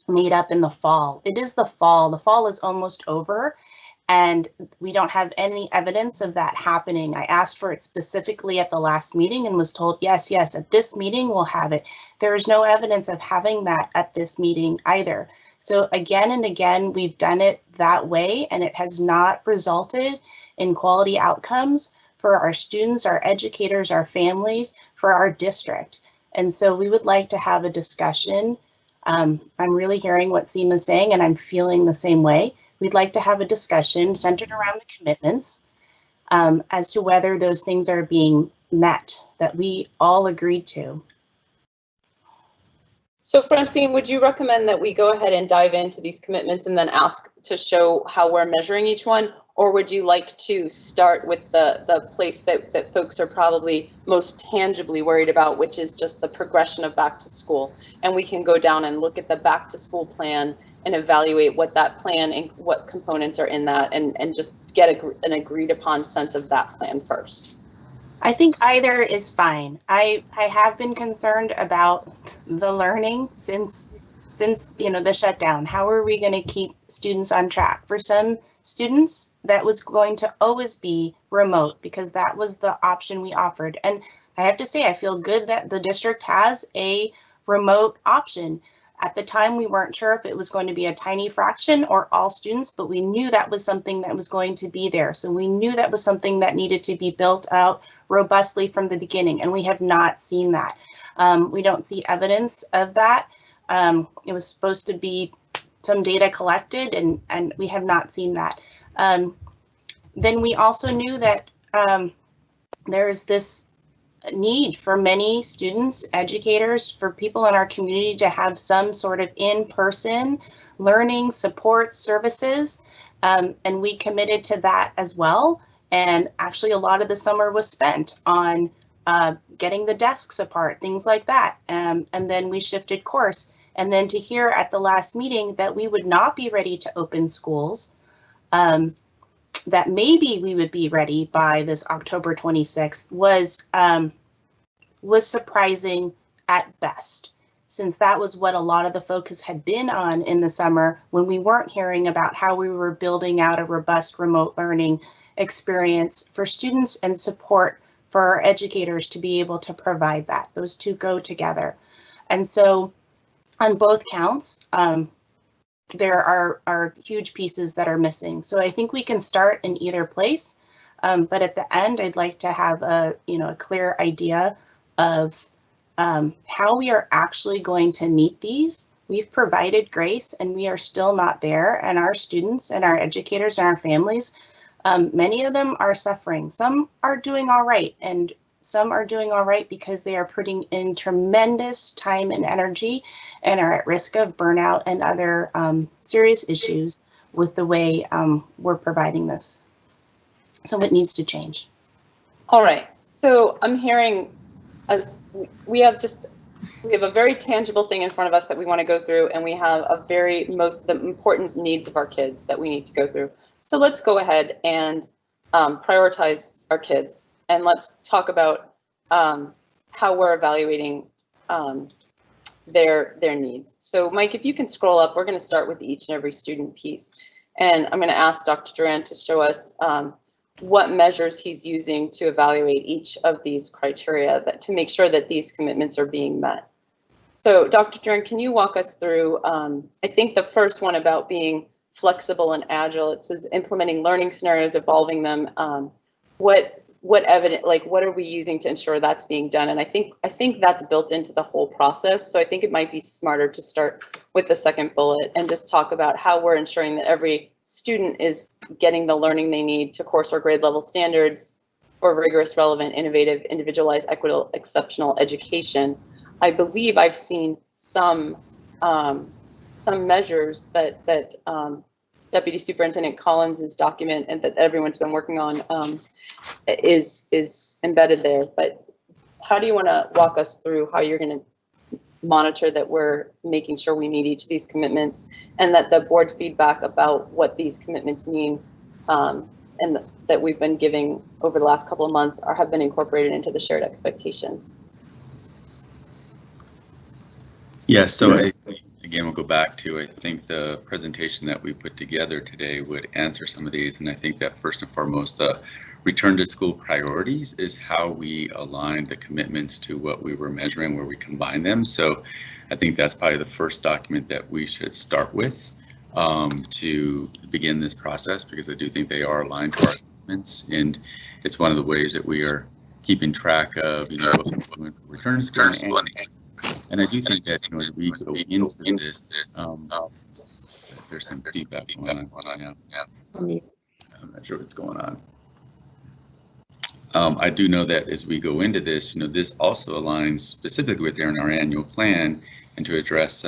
made up in the fall. It is the fall. The fall is almost over, and we don't have any evidence of that happening. I asked for it specifically at the last meeting and was told, yes, at this meeting we'll have it. There is no evidence of having that at this meeting either. So again and again, we've done it that way, and it has not resulted in quality outcomes for our students, our educators, our families, for our district. And so we would like to have a discussion. I'm really hearing what Seema is saying, and I'm feeling the same way. We'd like to have a discussion centered around the commitments as to whether those things are being met that we all agreed to. So Francine, would you recommend that we go ahead and dive into these commitments and then ask to show how we're measuring each one? Or would you like to start with the place that folks are probably most tangibly worried about, which is just the progression of back to school? And we can go down and look at the back to school plan and evaluate what that plan and what components are in that, and just get an agreed upon sense of that plan first. I think either is fine. I have been concerned about the learning since the shutdown. How are we going to keep students on track? For some students, that was going to always be remote because that was the option we offered. And I have to say, I feel good that the district has a remote option. At the time, we weren't sure if it was going to be a tiny fraction or all students, but we knew that was something that was going to be there. So we knew that was something that needed to be built out robustly from the beginning, and we have not seen that. We don't see evidence of that. It was supposed to be some data collected, and we have not seen that. Then we also knew that there's this need for many students, educators, for people in our community to have some sort of in-person learning support services, and we committed to that as well. And actually, a lot of the summer was spent on getting the desks apart, things like that. And then we shifted course. And then to hear at the last meeting that we would not be ready to open schools, that maybe we would be ready by this October 26th was surprising at best, since that was what a lot of the focus had been on in the summer when we weren't hearing about how we were building out a robust remote learning experience for students and support for our educators to be able to provide that. Those two go together. And so on both counts, there are huge pieces that are missing. So I think we can start in either place, but at the end, I'd like to have a clear idea of how we are actually going to meet these. We've provided grace and we are still not there, and our students and our educators and our families, many of them are suffering. Some are doing all right, and some are doing all right because they are putting in tremendous time and energy and are at risk of burnout and other serious issues with the way we're providing this. So it needs to change. All right, so I'm hearing we have a very tangible thing in front of us that we want to go through, and we have the important needs of our kids that we need to go through. So let's go ahead and prioritize our kids, and let's talk about how we're evaluating their needs. So Mike, if you can scroll up, we're going to start with each and every student piece, and I'm going to ask Dr. Durant to show us what measures he's using to evaluate each of these criteria to make sure that these commitments are being met. So Dr. Durant, can you walk us through, I think the first one about being flexible and agile, it says implementing learning scenarios, evolving them. What are we using to ensure that's being done? And I think that's built into the whole process. So I think it might be smarter to start with the second bullet and just talk about how we're ensuring that every student is getting the learning they need to course or grade level standards for rigorous, relevant, innovative, individualized, equitable, exceptional education. I believe I've seen some measures that Deputy Superintendent Collins's document and that everyone's been working on is embedded there. But how do you want to walk us through how you're going to monitor that we're making sure we meet each of these commitments, and that the board feedback about what these commitments mean and that we've been giving over the last couple of months have been incorporated into the shared expectations? Yeah, so again, we'll go back to, I think the presentation that we put together today would answer some of these. And I think that first and foremost, the return to school priorities is how we align the commitments to what we were measuring, where we combine them. So I think that's probably the first document that we should start with to begin this process, because I do think they are aligned to our commitments. And it's one of the ways that we are keeping track of, what we're doing for return to school. And I do think that, as we go into this, there's some feedback going on. Yeah. I'm not sure what's going on. I do know that as we go into this, this also aligns specifically with our annual plan, and to address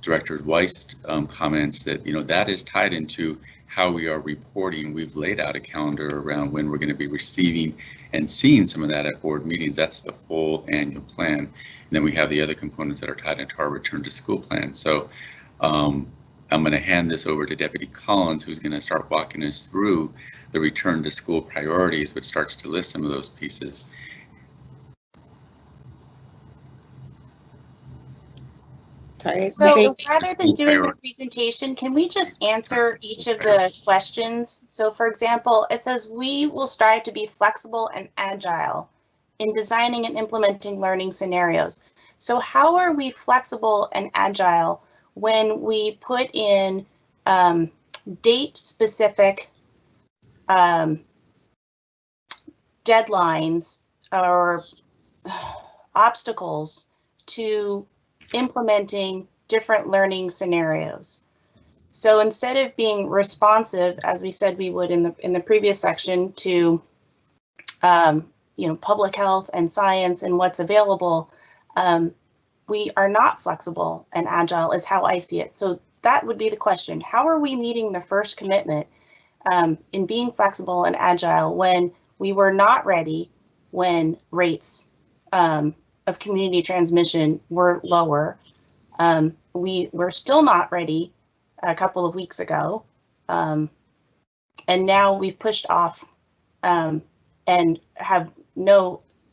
Director Weist's comments that, that is tied into how we are reporting. We've laid out a calendar around when we're going to be receiving and seeing some of that at board meetings. That's the full annual plan. And then we have the other components that are tied into our return to school plan. So I'm going to hand this over to Deputy Collins, who's going to start walking us through the return to school priorities, which starts to list some of those pieces. Sorry. So rather than doing the presentation, can we just answer each of the questions? So for example, it says we will strive to be flexible and agile in designing and implementing learning scenarios. So how are we flexible and agile when we put in date-specific deadlines or obstacles to implementing different learning scenarios? So instead of being responsive, as we said we would in the previous section, to public health and science and what's available, we are not flexible and agile, is how I see it. So that would be the question: how are we meeting the first commitment in being flexible and agile when we were not ready, when rates of community transmission were lower? We were still not ready a couple of weeks ago, and now we've pushed off and have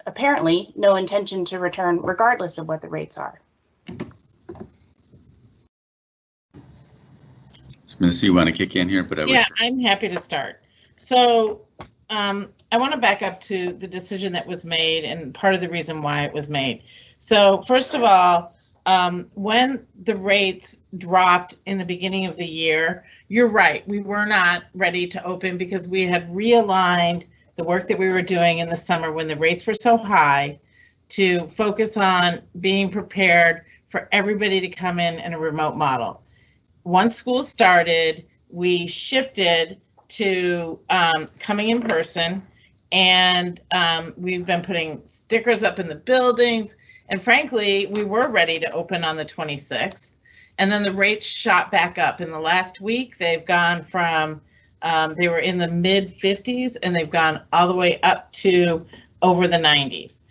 apparently no intention to return regardless of what the rates are. Melissa, you want to kick in here? But I'm happy to start. So I want to back up to the decision that was made and part of the reason why it was made. So first of all, when the rates dropped in the beginning of the year, you're right, we were not ready to open because we had realigned the work that we were doing in the summer when the rates were so high to focus on being prepared for everybody to come in a remote model. Once school started, we shifted to coming in person, and we've been putting stickers up in the buildings, and frankly, we were ready to open on the 26th, and then the rates shot back up. In the last week, they've gone from, they were in the mid 50s, and they've gone all the way up to over the 90s.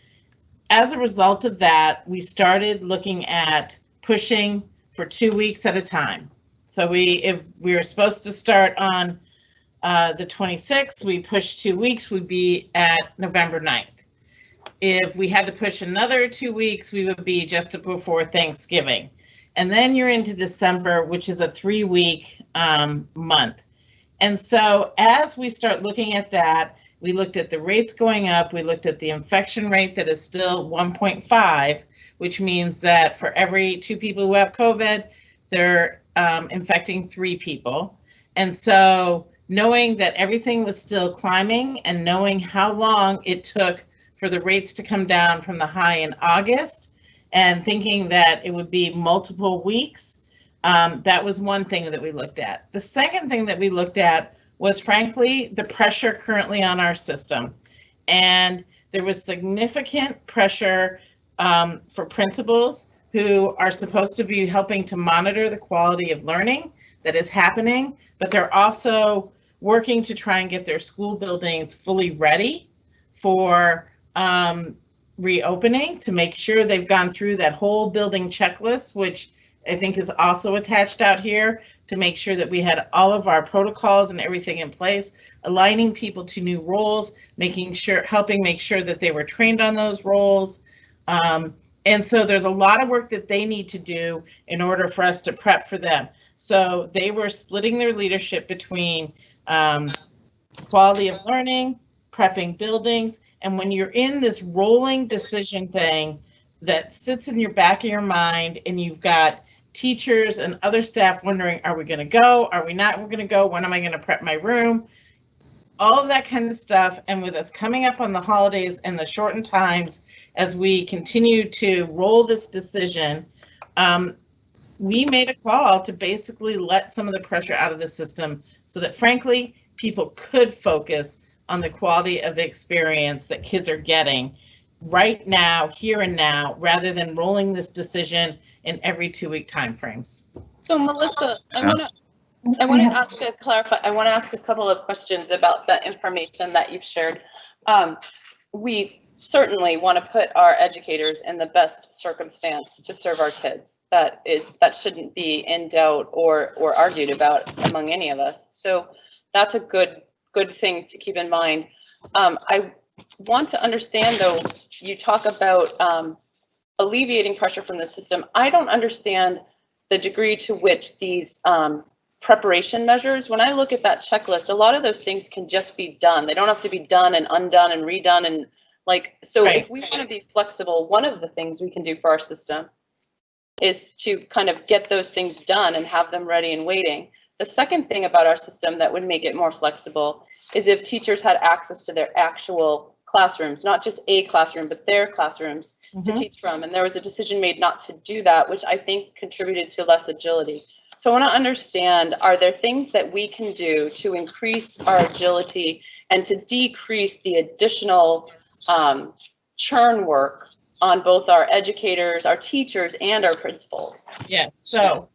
As a result of that, we started looking at pushing for 2 weeks at a time. So if we were supposed to start on the 26th, we pushed 2 weeks, we'd be at November 9th. If we had to push another 2 weeks, we would be just before Thanksgiving. And then you're into December, which is a 3-week month. And so as we start looking at that, we looked at the rates going up, we looked at the infection rate that is still 1.5, which means that for every 2 people who have COVID, they're infecting 3 people. And so knowing that everything was still climbing and knowing how long it took for the rates to come down from the high in August and thinking that it would be multiple weeks, that was one thing that we looked at. The second thing that we looked at was, frankly, the pressure currently on our system. And there was significant pressure for principals who are supposed to be helping to monitor the quality of learning that is happening, but they're also working to try and get their school buildings fully ready for reopening, to make sure they've gone through that whole building checklist, which I think is also attached out here, to make sure that we had all of our protocols and everything in place, aligning people to new roles, helping make sure that they were trained on those roles. And so there's a lot of work that they need to do in order for us to prep for them. So they were splitting their leadership between quality of learning, prepping buildings, and when you're in this rolling decision thing that sits in your back of your mind and you've got teachers and other staff wondering, are we going to go? Are we not going to go? When am I going to prep my room? All of that kind of stuff. And with us coming up on the holidays and the shortened times as we continue to roll this decision, we made a call to basically let some of the pressure out of the system so that, frankly, people could focus on the quality of the experience that kids are getting right now, here and now, rather than rolling this decision in every 2-week timeframes. So Melissa, I want to ask a couple of questions about the information that you've shared. We certainly want to put our educators in the best circumstance to serve our kids. That shouldn't be in doubt or argued about among any of us. So that's a good thing to keep in mind. I want to understand, though, you talk about alleviating pressure from the system. I don't understand the degree to which these preparation measures, when I look at that checklist, a lot of those things can just be done. They don't have to be done and undone and redone. And so right. If we want to be flexible, one of the things we can do for our system is to kind of get those things done and have them ready and waiting. The second thing about our system that would make it more flexible is if teachers had access to their actual classrooms, not just a classroom, but their classrooms to teach from. And there was a decision made not to do that, which I think contributed to less agility. So I want to understand, are there things that we can do to increase our agility and to decrease the additional churn work on both our educators, our teachers, and our principals? Yes. So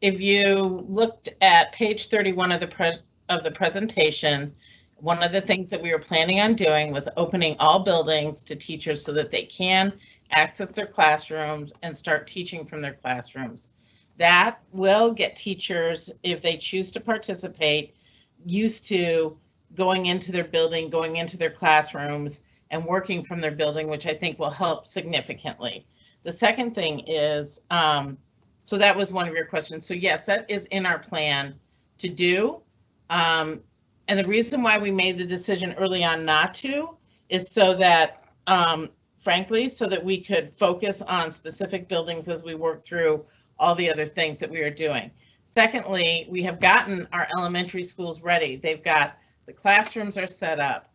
if you looked at page 31 of the presentation, one of the things that we were planning on doing was opening all buildings to teachers so that they can access their classrooms and start teaching from their classrooms. That will get teachers, if they choose to participate, used to going into their building, going into their classrooms, and working from their building, which I think will help significantly. The second thing is, so that was one of your questions. So yes, that is in our plan to do. And the reason why we made the decision early on not to is so that, frankly, so that we could focus on specific buildings as we work through all the other things that we are doing. Secondly, we have gotten our elementary schools ready. They've got, the classrooms are set up,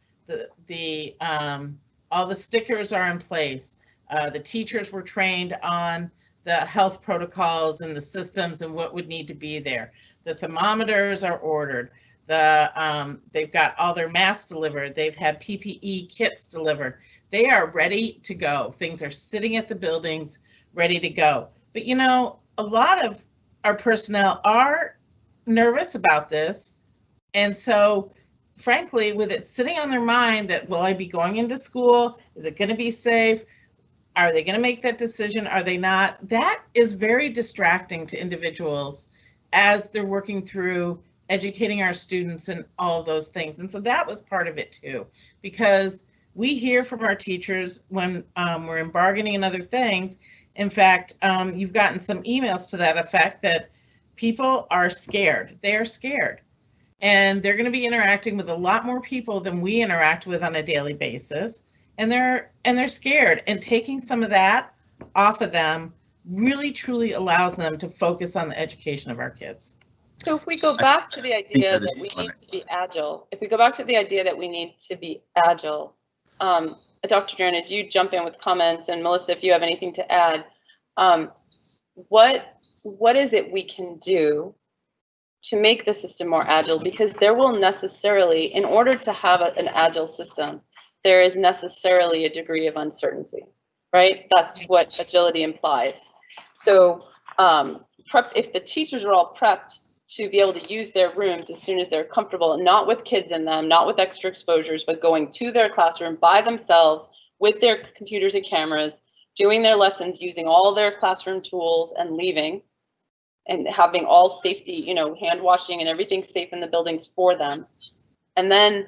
all the stickers are in place. The teachers were trained on the health protocols and the systems and what would need to be there. The thermometers are ordered. They've got all their masks delivered. They've had PPE kits delivered. They are ready to go. Things are sitting at the buildings, ready to go. But you know, a lot of our personnel are nervous about this. And so, frankly, with it sitting on their mind that, will I be going into school? Is it going to be safe? Are they going to make that decision? Are they not? That is very distracting to individuals as they're working through educating our students and all of those things. And so that was part of it too, because we hear from our teachers when we're in bargaining and other things. In fact, you've gotten some emails to that effect that people are scared. They are scared. And they're going to be interacting with a lot more people than we interact with on a daily basis. And they're scared, and taking some of that off of them really truly allows them to focus on the education of our kids. So if we go back to the idea that we need to be agile, Dr. Duran, as you jump in with comments, and Melissa, if you have anything to add, what is it we can do to make the system more agile? Because there will necessarily, in order to have an agile system, there is necessarily a degree of uncertainty, right? That's what agility implies. So if the teachers are all prepped to be able to use their rooms as soon as they're comfortable, not with kids in them, not with extra exposures, but going to their classroom by themselves with their computers and cameras, doing their lessons, using all their classroom tools and leaving, and having all safety, you know, hand washing and everything safe in the buildings for them. And then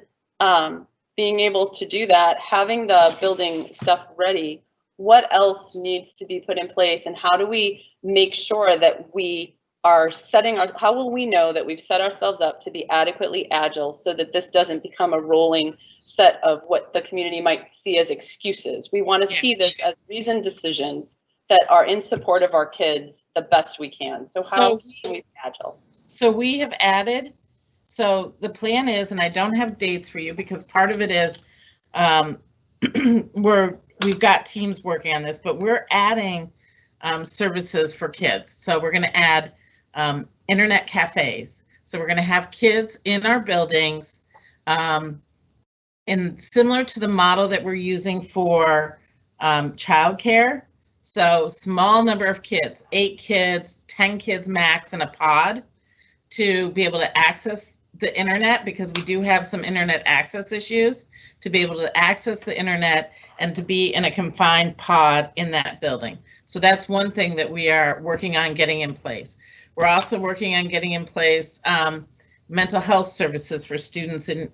being able to do that, having the building stuff ready, what else needs to be put in place, and how do we make sure that we are how will we know that we've set ourselves up to be adequately agile so that this doesn't become a rolling set of what the community might see as excuses? We want to see this as reasoned decisions that are in support of our kids the best we can. So how can we be agile? So we have added, so the plan is, and I don't have dates for you because part of it is we've got teams working on this, but we're adding services for kids. So we're going to add internet cafes. So we're going to have kids in our buildings And similar to the model that we're using for childcare. So small number of kids, 8 kids, 10 kids max in a pod, to be able to access the internet, because we do have some internet access issues, to be able to access the internet and to be in a confined pod in that building. So that's one thing that we are working on getting in place. We're also working on getting in place mental health services for students who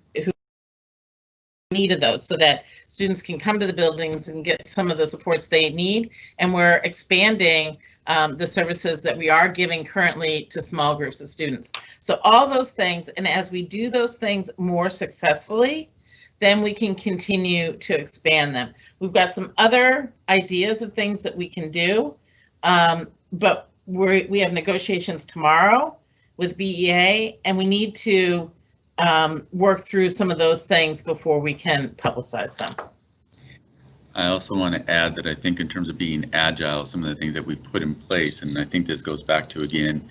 needed those, so that students can come to the buildings and get some of the supports they need. And we're expanding the services that we are giving currently to small groups of students. So all those things, and as we do those things more successfully, then we can continue to expand them. We've got some other ideas of things that we can do, but we have negotiations tomorrow with BEA, and we need to work through some of those things before we can publicize them. I also want to add that I think in terms of being agile, some of the things that we've put in place, and I think this goes back to, again,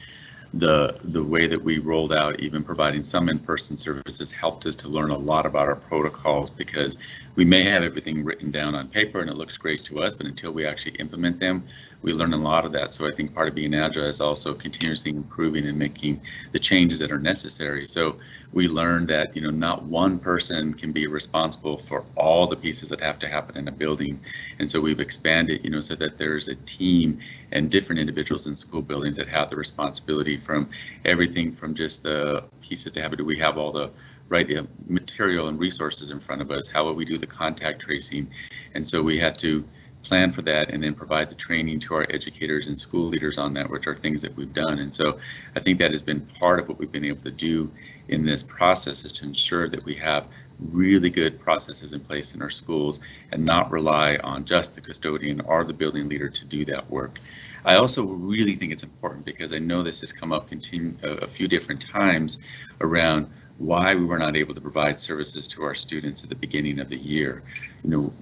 the way that we rolled out, even providing some in-person services, helped us to learn a lot about our protocols, because we may have everything written down on paper and it looks great to us, but until we actually implement them, we learn a lot of that. So I think part of being agile is also continuously improving and making the changes that are necessary. So we learned that, not one person can be responsible for all the pieces that have to happen in a building. And so we've expanded, so that there's a team and different individuals in school buildings that have the responsibility from everything from just the pieces to have, do we have all the right material and resources in front of us? How will we do the contact tracing? And so we had to plan for that and then provide the training to our educators and school leaders on that, which are things that we've done. And so I think that has been part of what we've been able to do in this process, is to ensure that we have really good processes in place in our schools and not rely on just the custodian or the building leader to do that work. I also really think it's important, because I know this has come up a few different times around why we were not able to provide services to our students at the beginning of the year.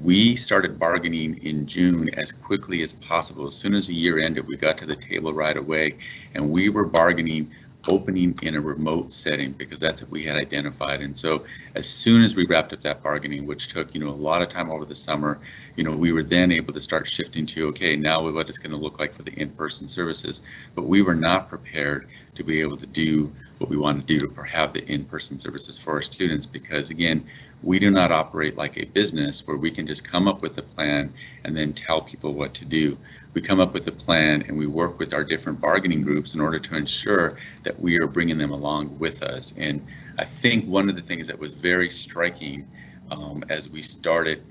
We started bargaining in June as quickly as possible. As soon as the year ended, we got to the table right away, and we were bargaining opening in a remote setting, because that's what we had identified. And so as soon as we wrapped up that bargaining, which took a lot of time over the summer, we were then able to start shifting to, okay, now what it's going to look like for the in-person services. But we were not prepared to be able to do what we want to do to have the in-person services for our students, because again, we do not operate like a business where we can just come up with a plan and then tell people what to do. We come up with a plan and we work with our different bargaining groups in order to ensure that we are bringing them along with us. And I think one of the things that was very striking as we started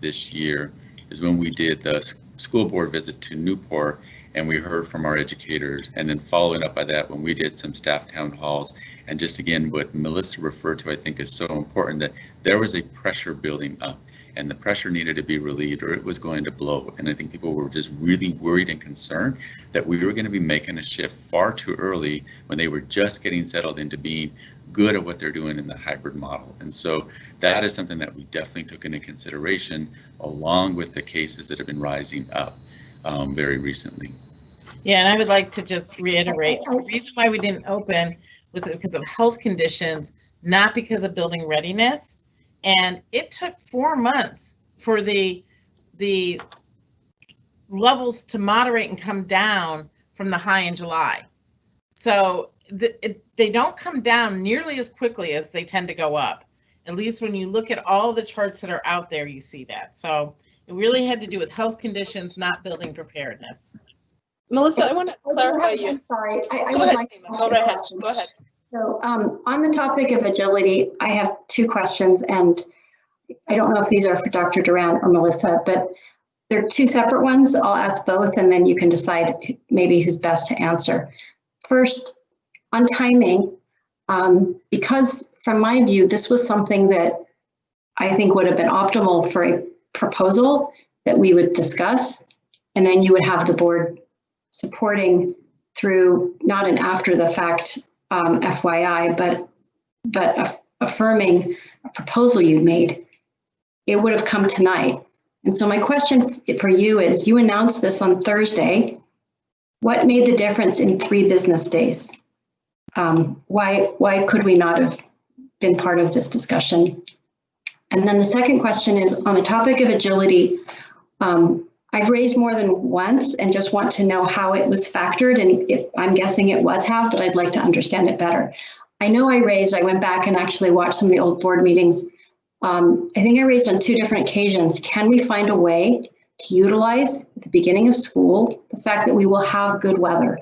this year is when we did the school board visit to Newport, and we heard from our educators, and then following up by that when we did some staff town halls. And just again, what Melissa referred to, I think is so important, that there was a pressure building up, and the pressure needed to be relieved or it was going to blow. And I think people were just really worried and concerned that we were going to be making a shift far too early when they were just getting settled into being good at what they're doing in the hybrid model. And so that is something that we definitely took into consideration, along with the cases that have been rising up very recently. Yeah, and I would like to just reiterate, the reason why we didn't open was because of health conditions, not because of building readiness. And it took 4 months for the levels to moderate and come down from the high in July. So they don't come down nearly as quickly as they tend to go up. At least when you look at all the charts that are out there, you see that. So it really had to do with health conditions, not building preparedness. Melissa, I want to clarify you. I'm sorry. I would like to ask Go a ahead. question. Go ahead. So on the topic of agility, I have 2 questions, and I don't know if these are for Dr. Durant or Melissa, but they're 2 separate ones. I'll ask both, and then you can decide maybe who's best to answer. First, on timing, because from my view, this was something that I think would have been optimal for a proposal that we would discuss, and then you would have the board supporting through not an after the fact FYI, but affirming a proposal you made. It would have come tonight. And so my question for you is, you announced this on Thursday. What made the difference in 3 business days? Why could we not have been part of this discussion. And then the second question is on the topic of agility. I've raised more than once and just want to know how it was factored, and I'm guessing it was half, but I'd like to understand it better. I know I went back and actually watched some of the old board meetings. I think I raised on 2 different occasions. Can we find a way to utilize at the beginning of school the fact that we will have good weather?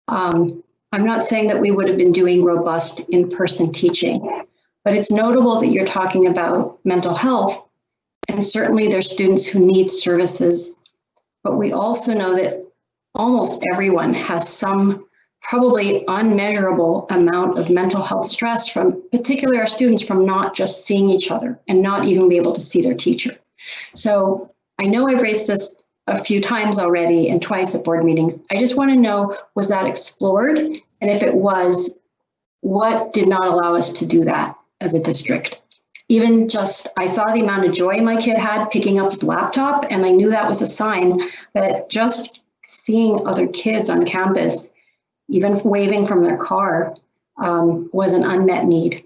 I'm not saying that we would have been doing robust in-person teaching, but it's notable that you're talking about mental health, and certainly there's students who need services, but we also know that almost everyone has some probably unmeasurable amount of mental health stress from particularly our students from not just seeing each other and not even be able to see their teacher. So I know I've raised this a few times already and twice at board meetings. I just want to know, was that explored? And if it was, what did not allow us to do that as a district? Even just, I saw the amount of joy my kid had picking up his laptop, and I knew that was a sign that just seeing other kids on campus, even waving from their car, was an unmet need.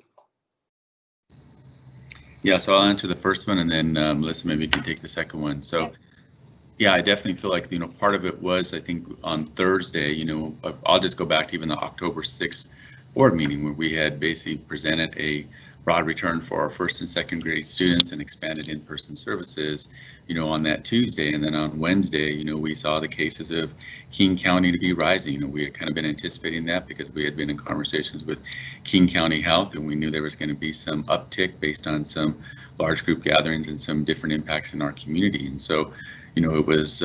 Yeah, so I'll answer the first one, and then Melissa, maybe you can take the second one. So yeah, I definitely feel like, part of it was, I think on Thursday, I'll just go back to even the October 6th board meeting where we had basically presented a broad return for our 1st and 2nd grade students and expanded in-person services, on that Tuesday. And then on Wednesday, we saw the cases of King County to be rising. We had kind of been anticipating that because we had been in conversations with King County Health, and we knew there was going to be some uptick based on some large group gatherings and some different impacts in our community. And so, it was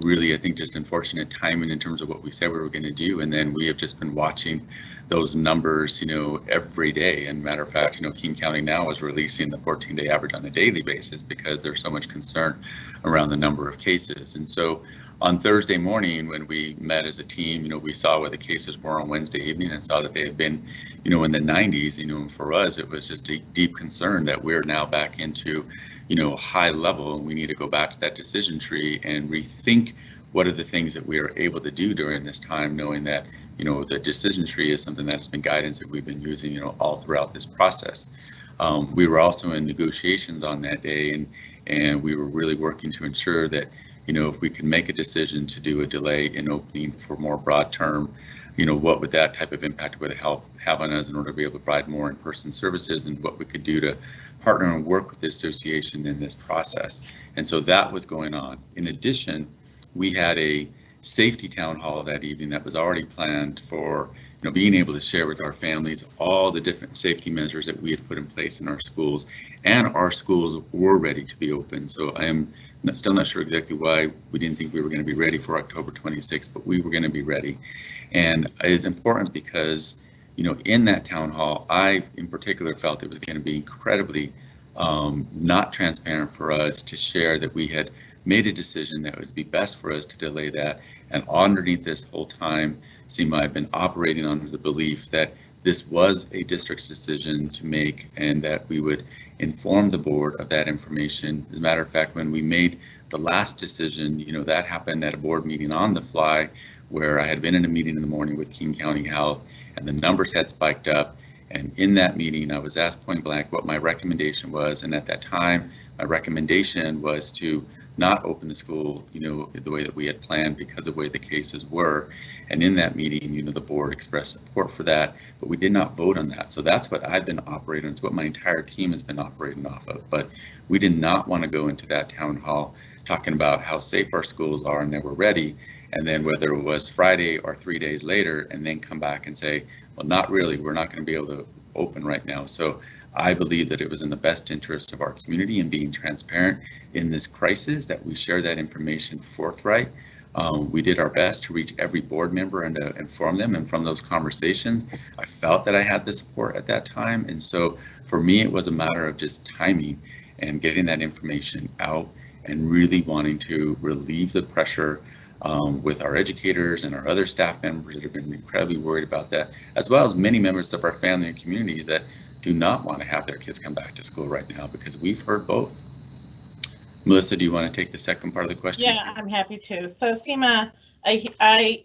really, I think, just unfortunate timing in terms of what we said we were going to do. And then we have just been watching those numbers, every day. And matter of fact, King County now is releasing the 14-day average on a daily basis because there's so much concern around the number of cases. And so on Thursday morning, when we met as a team, we saw where the cases were on Wednesday evening and saw that they had been, in the 90s, and for us, it was just a deep concern that we're now back into, high level, and we need to go back to that decision tree and rethink what are the things that we are able to do during this time, knowing that, the decision tree is something that's been guidance that we've been using, all throughout this process. We were also in negotiations on that day, and we were really working to ensure that, if we could make a decision to do a delay in opening for more broad term, what would that type of impact would have on us in order to be able to provide more in-person services, and what we could do to partner and work with the association in this process. And so that was going on. In addition, we had a safety town hall that evening that was already planned for, being able to share with our families all the different safety measures that we had put in place in our schools, and our schools were ready to be open. So I am still not sure exactly why we didn't think we were going to be ready for October 26th, but we were going to be ready. And it's important because, in that town hall, I in particular felt it was going to be incredibly not transparent for us to share that we had made a decision that would be best for us to delay that. And underneath this whole time, SEMA, I've been operating under the belief that this was a district's decision to make, and that we would inform the board of that information. As a matter of fact, when we made the last decision, that happened at a board meeting on the fly, where I had been in a meeting in the morning with King County Health, and the numbers had spiked up. And in that meeting, I was asked point blank what my recommendation was. And at that time, my recommendation was to not open the school, the way that we had planned because of the way the cases were. And in that meeting, the board expressed support for that, but we did not vote on that. So that's what I've been operating. It's what my entire team has been operating off of. But we did not want to go into that town hall talking about how safe our schools are and that we're ready. And then whether it was Friday or 3 days later, and then come back and say, well, not really, we're not going to be able to open right now. So I believe that it was in the best interest of our community and being transparent in this crisis that we share that information forthright. We did our best to reach every board member and to inform them. And from those conversations, I felt that I had the support at that time. And so for me, it was a matter of just timing and getting that information out and really wanting to relieve the pressure with our educators and our other staff members that have been incredibly worried about that, as well as many members of our family and community that do not want to have their kids come back to school right now, because we've heard both. Melissa, do you want to take the second part of the question? Yeah, I'm happy to. So Seema, I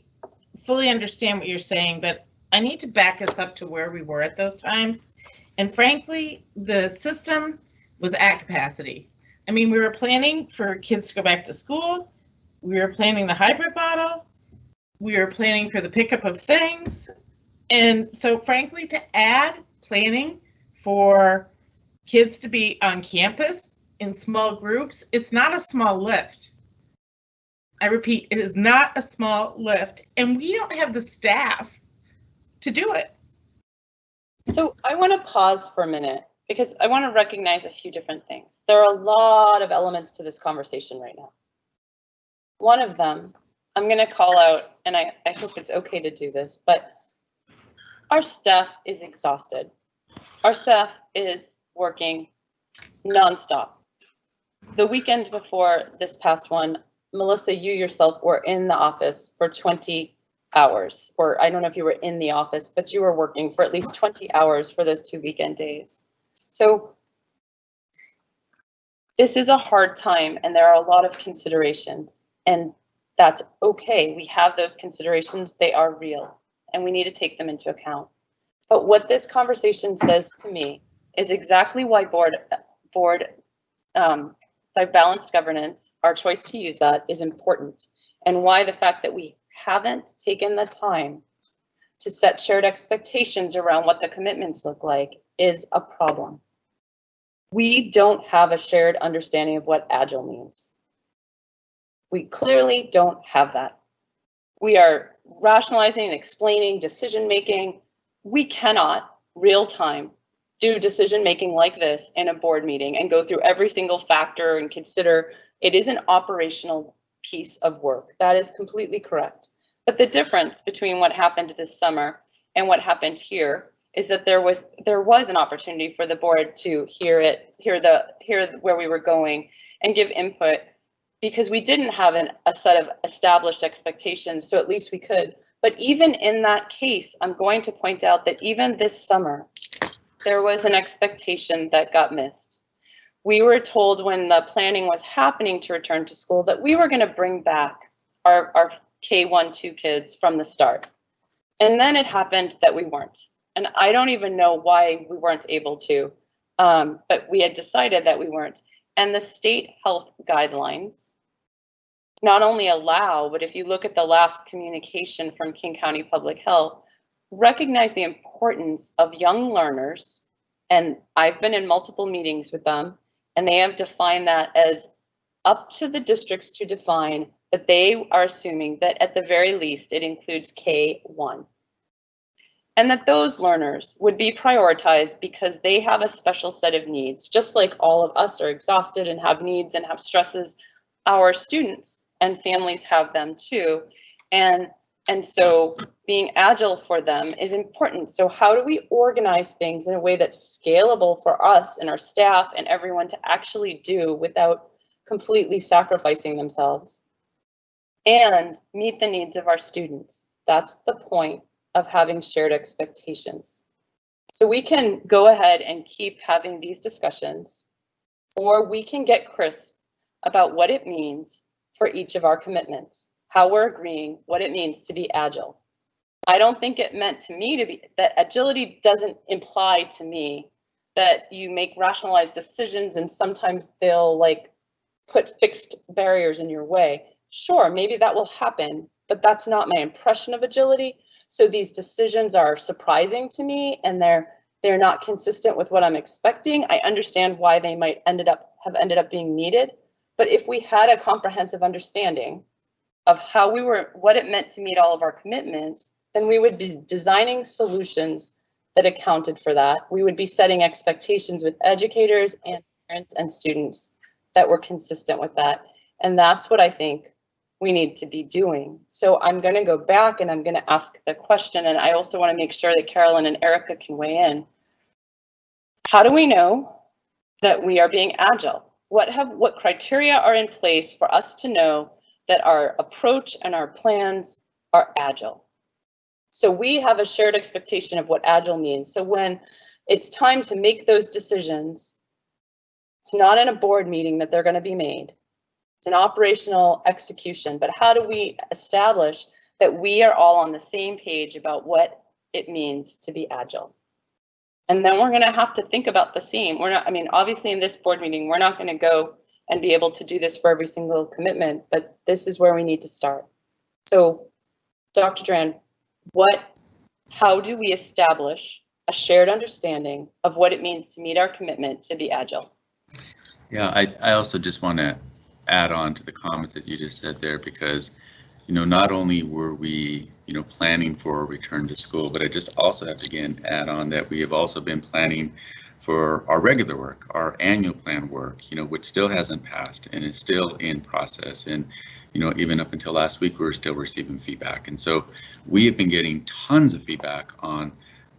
fully understand what you're saying, but I need to back us up to where we were at those times And frankly, the system was at capacity. I mean, we were planning for kids to go back to school. We were planning the hybrid model. We were planning for the pickup of things. And so frankly, to add planning for kids to be on campus in small groups, it's not a small lift. I repeat, it is not a small lift, and we don't have the staff to do it. So I want to pause for a minute because I want to recognize a few different things. There are a lot of elements to this conversation right now. One of them, I'm going to call out, and I hope it's okay to do this, but our staff is exhausted. Our staff is working nonstop. The weekend before this past one, Melissa, you yourself were in the office for 20 hours, or I don't know if you were in the office, but you were working for at least 20 hours for those 2 weekend days. So this is a hard time, and there are a lot of considerations, and that's okay. We have those considerations, they are real, and we need to take them into account. But what this conversation says to me is exactly why by balanced governance, our choice to use that is important, and why the fact that we haven't taken the time to set shared expectations around what the commitments look like is a problem. We don't have a shared understanding of what Agile means. We clearly don't have that. We are rationalizing and explaining decision-making. We cannot real time do decision making like this in a board meeting and go through every single factor and consider it is an operational piece of work. That is completely correct. But the difference between what happened this summer and what happened here is that there was an opportunity for the board to hear where we were going and give input, because we didn't have a set of established expectations, so at least we could. But even in that case, I'm going to point out that even this summer, there was an expectation that got missed. We were told when the planning was happening to return to school that we were going to bring back our K-1-2 kids from the start. And then it happened that we weren't. And I don't even know why we weren't able to, but we had decided that we weren't. And the state health guidelines not only allow, but if you look at the last communication from King County Public Health, recognize the importance of young learners. And I've been in multiple meetings with them, and they have defined that as up to the districts to define, but they are assuming that at the very least it includes K-1. And that those learners would be prioritized because they have a special set of needs. Just like all of us are exhausted and have needs and have stresses, our students and families have them too. And so being agile for them is important. So how do we organize things in a way that's scalable for us and our staff and everyone to actually do without completely sacrificing themselves and meet the needs of our students? That's the point of having shared expectations. So we can go ahead and keep having these discussions, or we can get crisp about what it means for each of our commitments, how we're agreeing, what it means to be agile. I don't think it meant to me to be that agility doesn't imply to me that you make rationalized decisions and sometimes they'll like put fixed barriers in your way. Sure, maybe that will happen, but that's not my impression of agility. So these decisions are surprising to me, and they're not consistent with what I'm expecting. I understand why they might have ended up being needed, but if we had a comprehensive understanding of what it meant to meet all of our commitments, then we would be designing solutions that accounted for that. We would be setting expectations with educators and parents and students that were consistent with that. And that's what I think we need to be doing. So I'm going to go back and I'm going to ask the question, and I also want to make sure that Carolyn and Erica can weigh in. How do we know that we are being agile? What criteria are in place for us to know that our approach and our plans are agile? So we have a shared expectation of what agile means. So when it's time to make those decisions, it's not in a board meeting that they're going to be made. It's an operational execution, but how do we establish that we are all on the same page about what it means to be agile? And then we're going to have to think about the same. We're not, I mean, obviously in this board meeting, we're not going to go and be able to do this for every single commitment, but this is where we need to start. So Dr. Duran, how do we establish a shared understanding of what it means to meet our commitment to be agile? Yeah, I also just want to add on to the comments that you just said there, because, you know, not only were we, you know, planning for a return to school, but I just also have to again add on that we have also been planning for our regular work, our annual plan work, you know, which still hasn't passed and is still in process. And, you know, even up until last week, we were still receiving feedback. And so we have been getting tons of feedback on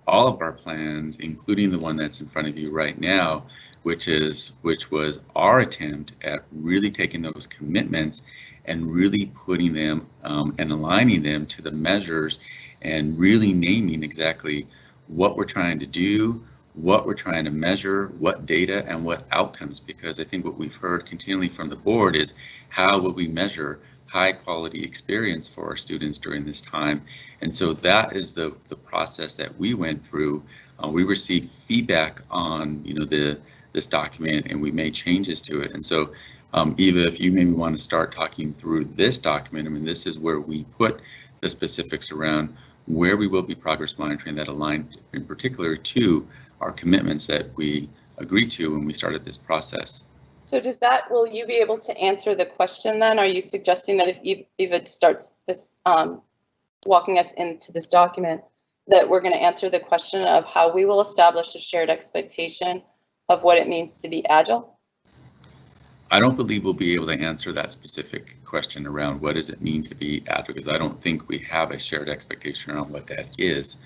all of our plans, including the one that's in front of you right now, which was our attempt at really taking those commitments and really putting them and aligning them to the measures and really naming exactly what we're trying to do, what we're trying to measure, what data and what outcomes, because I think what we've heard continually from the board is how will we measure high quality experience for our students during this time. And so that is the process that we went through. We received feedback on, you know, this document, and we made changes to it. And so Eva, if you maybe want to start talking through this document, I mean, this is where we put the specifics around where we will be progress monitoring that aligned in particular to our commitments that we agreed to when we started this process. So will you be able to answer the question then? Are you suggesting that if Eva starts this, walking us into this document, that we're going to answer the question of how we will establish a shared expectation of what it means to be agile? I don't believe we'll be able to answer that specific question around what does it mean to be agile, because I don't think we have a shared expectation around what that is.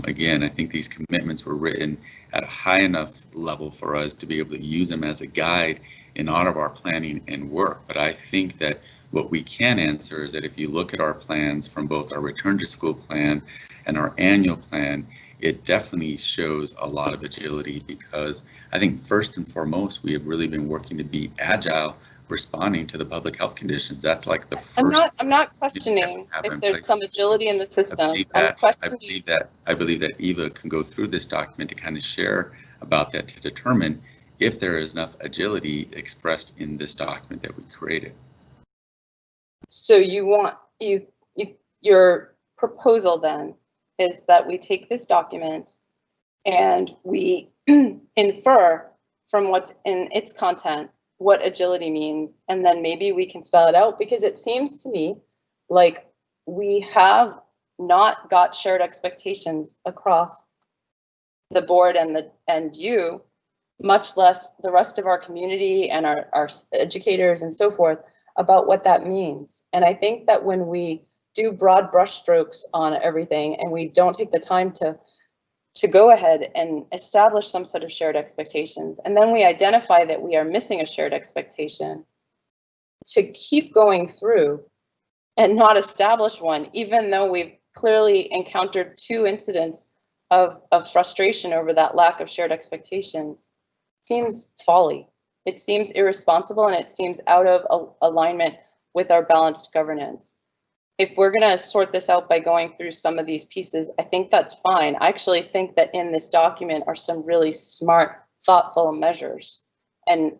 Again, I think these commitments were written at a high enough level for us to be able to use them as a guide in all of our planning and work. But I think that what we can answer is that if you look at our plans from both our return to school plan and our annual plan, it definitely shows a lot of agility, because I think first and foremost, we have really been working to be agile, responding to the public health conditions. That's like the first. I'm not questioning if there's some agility in the system. I believe that Eva can go through this document to kind of share about that to determine if there is enough agility expressed in this document that we created. So your proposal then is that we take this document and we infer from what's in its content what agility means, and then maybe we can spell it out, because it seems to me like we have not got shared expectations across the board and you, much less the rest of our community and our educators and so forth, about what that means. And I think that when we do broad brushstrokes on everything and we don't take the time to go ahead and establish some sort of shared expectations, and then we identify that we are missing a shared expectation, to keep going through and not establish one, even though we've clearly encountered 2 incidents of frustration over that lack of shared expectations, seems folly. It seems irresponsible, and it seems out of alignment with our balanced governance. If we're going to sort this out by going through some of these pieces, I think that's fine. I actually think that in this document are some really smart, thoughtful measures. And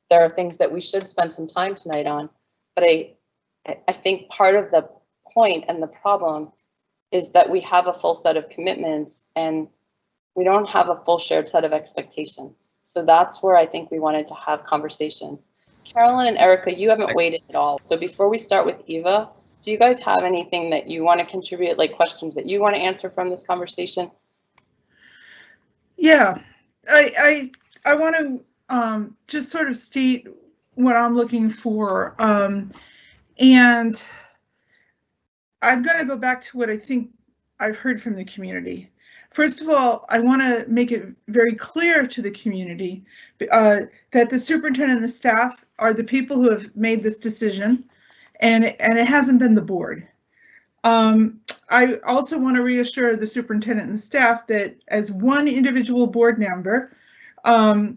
there are things that we should spend some time tonight on. But I think part of the point and the problem is that we have a full set of commitments and we don't have a full shared set of expectations. So that's where I think we wanted to have conversations. Carolyn and Erica, you haven't waited at all. So before we start with Eva, do you guys have anything that you want to contribute, like questions that you want to answer from this conversation? Yeah, I want to just sort of state what I'm looking for. And I'm going to go back to what I think I've heard from the community. First of all, I want to make it very clear to the community that the superintendent and the staff are the people who have made this decision. And it hasn't been the board. I also want to reassure the superintendent and the staff that as one individual board member, I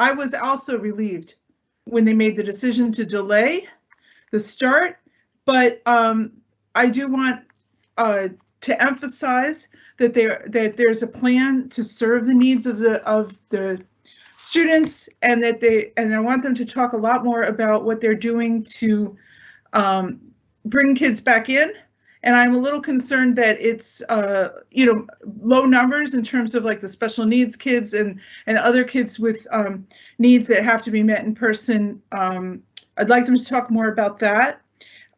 was also relieved when they made the decision to delay the start, but I do want to emphasize that there's a plan to serve the needs of the students, and I want them to talk a lot more about what they're doing to bring kids back in. And I'm a little concerned that it's low numbers in terms of like the special needs kids and other kids with needs that have to be met in person. I'd like them to talk more about that.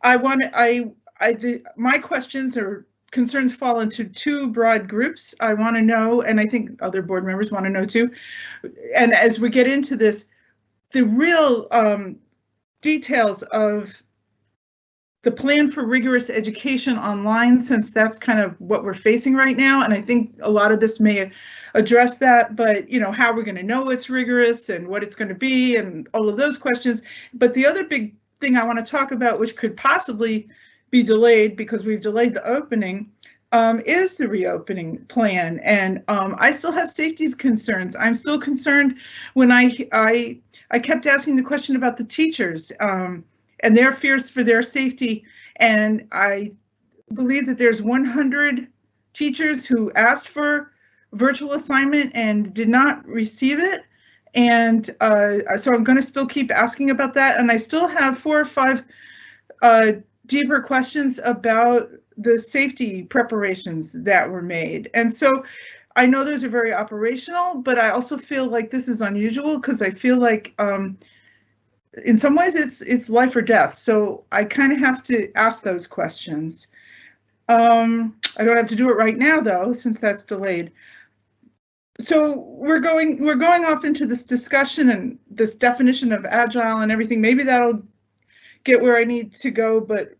My questions or concerns fall into two broad groups. I want to know, and I think other board members want to know too, and as we get into this, the real details of the plan for rigorous education online, since that's kind of what we're facing right now. And I think a lot of this may address that, but how we're going to know it's rigorous and what it's going to be and all of those questions. But the other big thing I want to talk about, which could possibly be delayed because we've delayed the opening, is the reopening plan. And I still have safety concerns. I'm still concerned when I kept asking the question about the teachers and their fears for their safety. And I believe that there's 100 teachers who asked for virtual assignment and did not receive it. And so I'm going to still keep asking about that. And I still have 4 or 5 deeper questions about the safety preparations that were made. And so I know those are very operational, but I also feel like this is unusual because I feel like in some ways it's life or death. So I kind of have to ask those questions. I don't have to do it right now though, since that's delayed. So we're going off into this discussion and this definition of agile and everything. Maybe that'll get where I need to go, but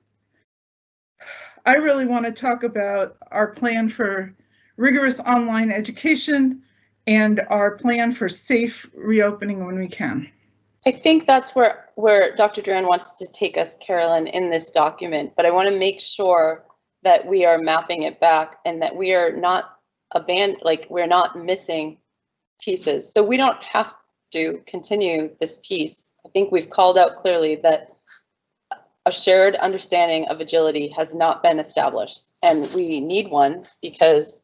I really want to talk about our plan for rigorous online education and our plan for safe reopening when we can. I think that's where Dr. Duran wants to take us, Carolyn, in this document, but I want to make sure that we are mapping it back and that we are not we're not missing pieces. So we don't have to continue this piece. I think we've called out clearly that a shared understanding of agility has not been established, and we need one because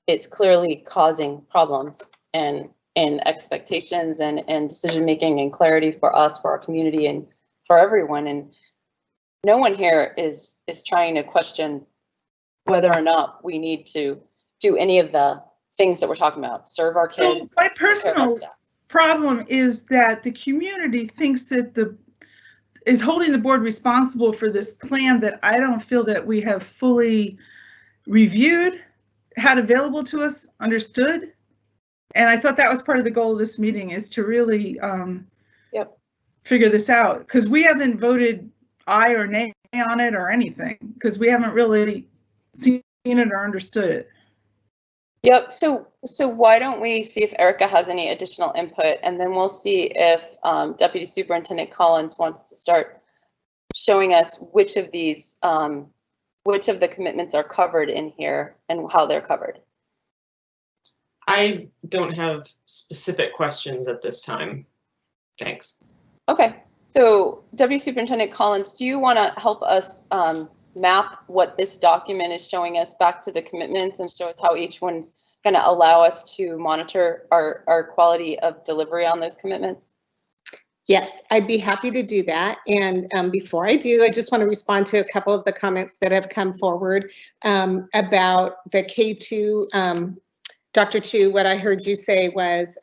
it's clearly causing problems and expectations and decision making and clarity for us, for our community, and for everyone. And no one here is trying to question whether or not we need to do any of the things that we're talking about, serve our kids. So my personal problem is that the community thinks that is holding the board responsible for this plan that I don't feel that we have fully reviewed, had available to us, understood. And I thought that was part of the goal of this meeting, is to really figure this out, because we haven't voted aye or nay on it or anything, because we haven't really seen it or understood it. Yep. So why don't we see if Erica has any additional input, and then we'll see if Deputy Superintendent Collins wants to start showing us which of these, which of the commitments are covered in here and how they're covered. I don't have specific questions at this time. Thanks. Okay. So Deputy Superintendent Collins, do you want to help us map what this document is showing us back to the commitments and show us how each one's going to allow us to monitor our quality of delivery on those commitments? Yes, I'd be happy to do that. And before I do, I just want to respond to a couple of the comments that have come forward about the K2. Dr. Chu, what I heard you say was,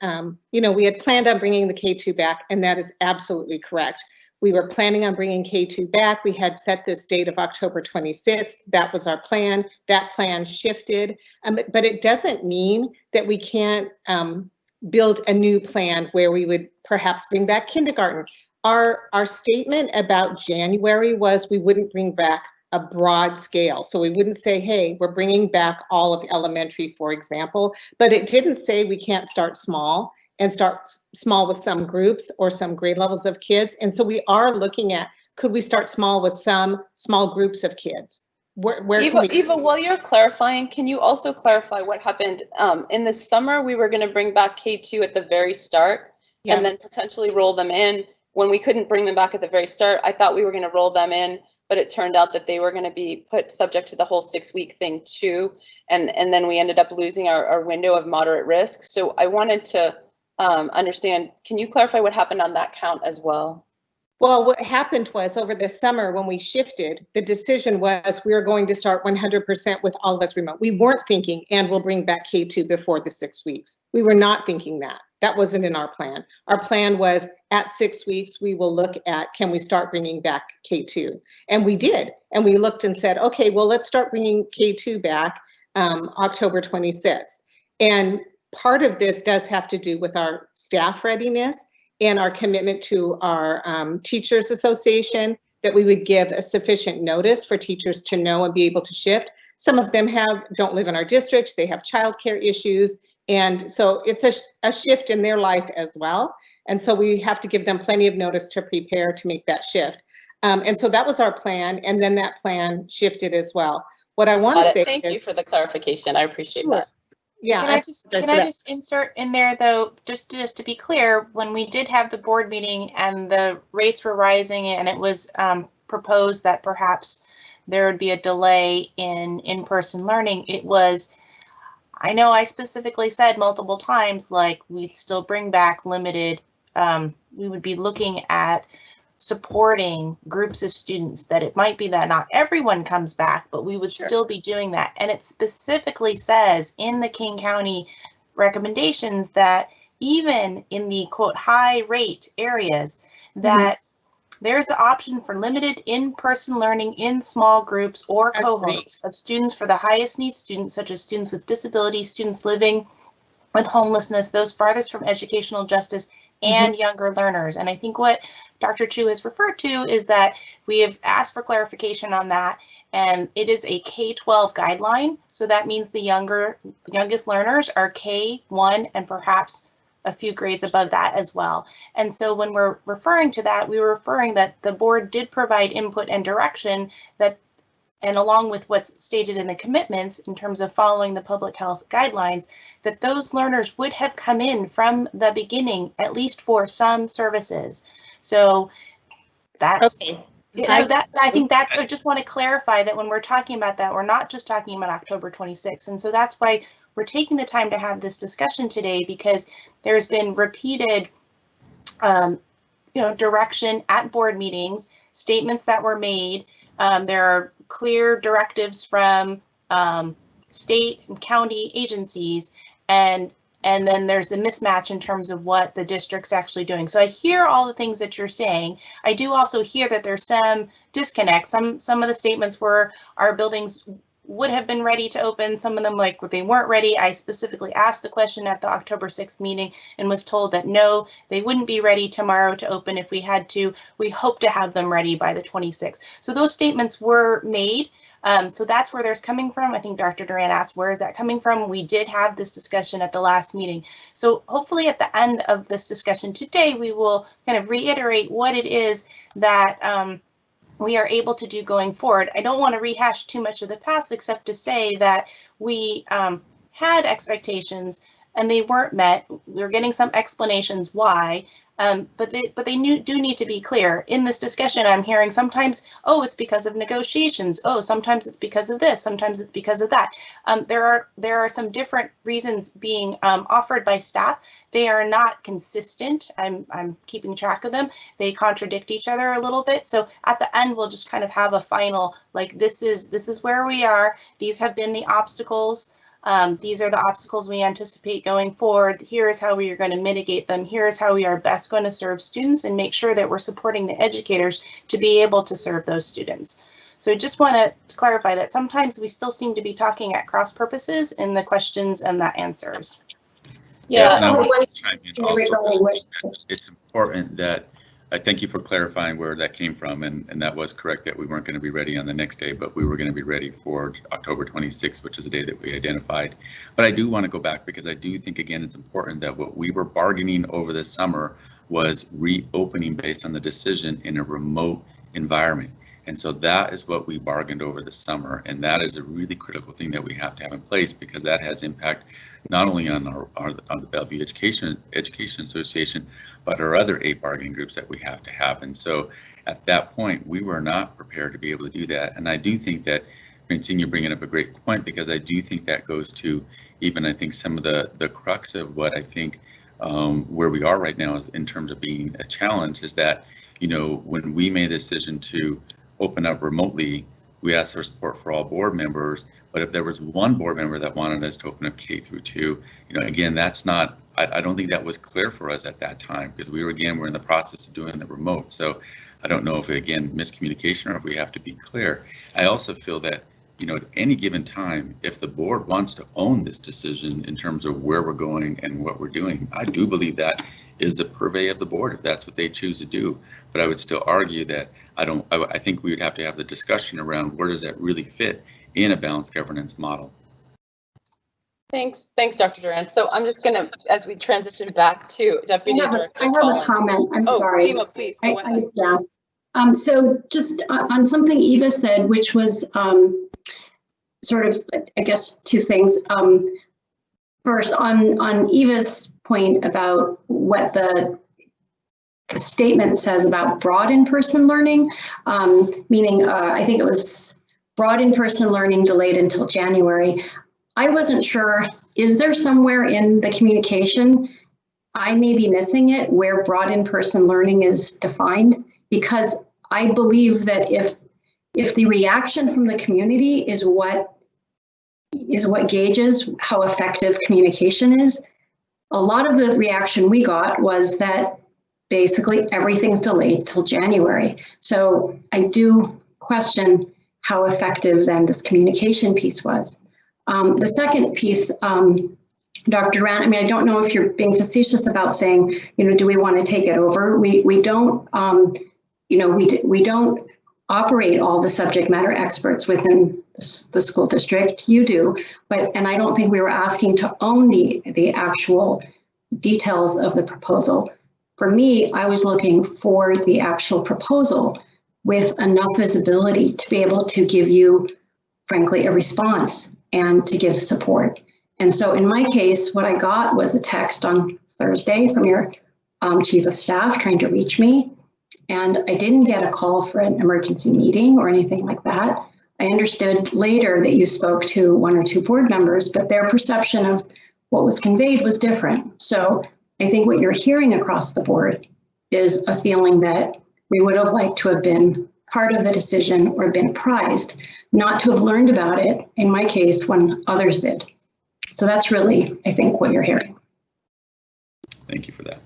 we had planned on bringing the K2 back, and that is absolutely correct. We were planning on bringing K2 back. We had set this date of October 26th. That was our plan. That plan shifted, but it doesn't mean that we can't build a new plan where we would perhaps bring back kindergarten. Our statement about January was we wouldn't bring back a broad scale. So we wouldn't say, hey, we're bringing back all of elementary, for example, but it didn't say we can't start small and start small with some groups or some grade levels of kids. And so we are looking at, could we start small with some small groups of kids? Eva, while you're clarifying, can you also clarify what happened in the summer? We were going to bring back K2 at the very start and then potentially roll them in. When we couldn't bring them back at the very start, I thought we were going to roll them in but it turned out that they were going to be put subject to the whole 6-week thing too. And then we ended up losing our window of moderate risk. So I wanted to understand, can you clarify what happened on that count as well? Well, what happened was over the summer when we shifted, the decision was we were going to start 100% with all of us remote. We weren't thinking, and we'll bring back K2 before the 6 weeks. We were not thinking that. That wasn't in our plan. Our plan was at 6 weeks, we will look at, can we start bringing back K2? And we did. And we looked and said, okay, well, let's start bringing K2 back October 26th. And part of this does have to do with our staff readiness and our commitment to our Teachers Association, that we would give a sufficient notice for teachers to know and be able to shift. Some of them don't live in our district, they have childcare issues, and so it's a shift in their life as well. And so we have to give them plenty of notice to prepare to make that shift. And so that was our plan, and then that plan shifted as well. What I want to say Thank you for the clarification. I appreciate that. Yeah. Can I just insert in there though, just to be clear, when we did have the board meeting and the rates were rising and it was proposed that perhaps there would be a delay in in-person learning, it was, I know I specifically said multiple times, like we'd still bring back limited, we would be looking at supporting groups of students, that it might be that not everyone comes back, but we would still be doing that. And it specifically says in the King County recommendations that even in the quote high rate areas, that there's the option for limited in-person learning in small groups or cohorts of students for the highest needs students, such as students with disabilities, students living with homelessness, those farthest from educational justice, and younger learners. And I think what Dr. Chu has referred to is that we have asked for clarification on that, and it is a K-12 guideline. So that means the youngest learners are K-1 and perhaps a few grades above that as well. And so when we're referring to that, we were referring that the board did provide input and direction that, and along with what's stated in the commitments in terms of following the public health guidelines, that those learners would have come in from the beginning, at least for some services. So that's okay. So that I think that's, I just want to clarify that when we're talking about that, we're not just talking about October 26th. And so that's why we're taking the time to have this discussion today, because there's been repeated direction at board meetings, statements that were made. There are clear directives from state and county agencies, and then there's a mismatch in terms of what the district's actually doing. So I hear all the things that you're saying. I do also hear that there's some disconnect. Some of the statements were our buildings would have been ready to open. Some of them, like, they weren't ready. I specifically asked the question at the October 6th meeting and was told that no, they wouldn't be ready tomorrow to open if we had to. We hope to have them ready by the 26th. So those statements were made. So that's where there's coming from. I think Dr. Duran asked, where is that coming from? We did have this discussion at the last meeting. So hopefully at the end of this discussion today, we will kind of reiterate what it is that we are able to do going forward. I don't want to rehash too much of the past, except to say that we had expectations and they weren't met. We're getting some explanations why. But they do need to be clear. In this discussion, I'm hearing sometimes, oh, it's because of negotiations. Oh, sometimes it's because of this. Sometimes it's because of that. There are some different reasons being offered by staff. They are not consistent. I'm keeping track of them. They contradict each other a little bit. So at the end, we'll just kind of have a final, like, this is where we are. These have been the obstacles. These are the obstacles we anticipate going forward. Here is how we are going to mitigate them. Here is how we are best going to serve students and make sure that we're supporting the educators to be able to serve those students. So I just want to clarify that sometimes we still seem to be talking at cross purposes in the questions and the answers. Yeah, and I want to chime in also. It's important that I thank you for clarifying where that came from, and that was correct that we weren't going to be ready on the next day, but we were going to be ready for October 26th, which is the day that we identified. But I do want to go back because I do think, again, it's important that what we were bargaining over this summer was reopening based on the decision in a remote environment. And so that is what we bargained over the summer, and that is a really critical thing that we have to have in place, because that has impact not only on on the Bellevue Education Association, but our other 8 bargaining groups that we have to have. And so at that point, we were not prepared to be able to do that. And I do think that, Francine, you're bringing up a great point, because I do think that goes to even, I think, some of the crux of what I think where we are right now in terms of being a challenge is that, you know, when we made the decision to open up remotely, we asked for support for all board members, but if there was one board member that wanted us to open up K through 2, you know, again, that's not, I don't think that was clear for us at that time, because we're in the process of doing the remote. So I don't know if, again, miscommunication or if we have to be clear. I also feel that, you know, at any given time, if the board wants to own this decision in terms of where we're going and what we're doing, I do believe that is the purvey of the board if that's what they choose to do. But I would still argue that I think we would have to have the discussion around where does that really fit in a balanced governance model. Thanks, Dr. Duran. So I'm just going to, as we transition back to Deputy Director Collins. I have a comment. I'm sorry. Seema, please go ahead. So just on something Eva said, which was sort of, I guess, 2 things. First, on Eva's point about what the statement says about broad in-person learning, meaning I think it was broad in-person learning delayed until January. I wasn't sure, is there somewhere in the communication, I may be missing it, where broad in-person learning is defined? Because I believe that if the reaction from the community is what gauges how effective communication is, a lot of the reaction we got was that basically everything's delayed till January. So I do question how effective then this communication piece was. The second piece, Dr. Duran, I mean, I don't know if you're being facetious about saying, you know, do we want to take it over? We don't, you know, we don't operate all the subject matter experts within the school district. You do, and I don't think we were asking to own the actual details of the proposal. For me, I was looking for the actual proposal with enough visibility to be able to give you, frankly, a response and to give support. And so in my case, what I got was a text on Thursday from your chief of staff trying to reach me. And I didn't get a call for an emergency meeting or anything like that. I understood later that you spoke to 1 or 2 board members, but their perception of what was conveyed was different. So I think what you're hearing across the board is a feeling that we would have liked to have been part of the decision or been apprised, not to have learned about it, in my case, when others did. So that's really, I think, what you're hearing. Thank you for that.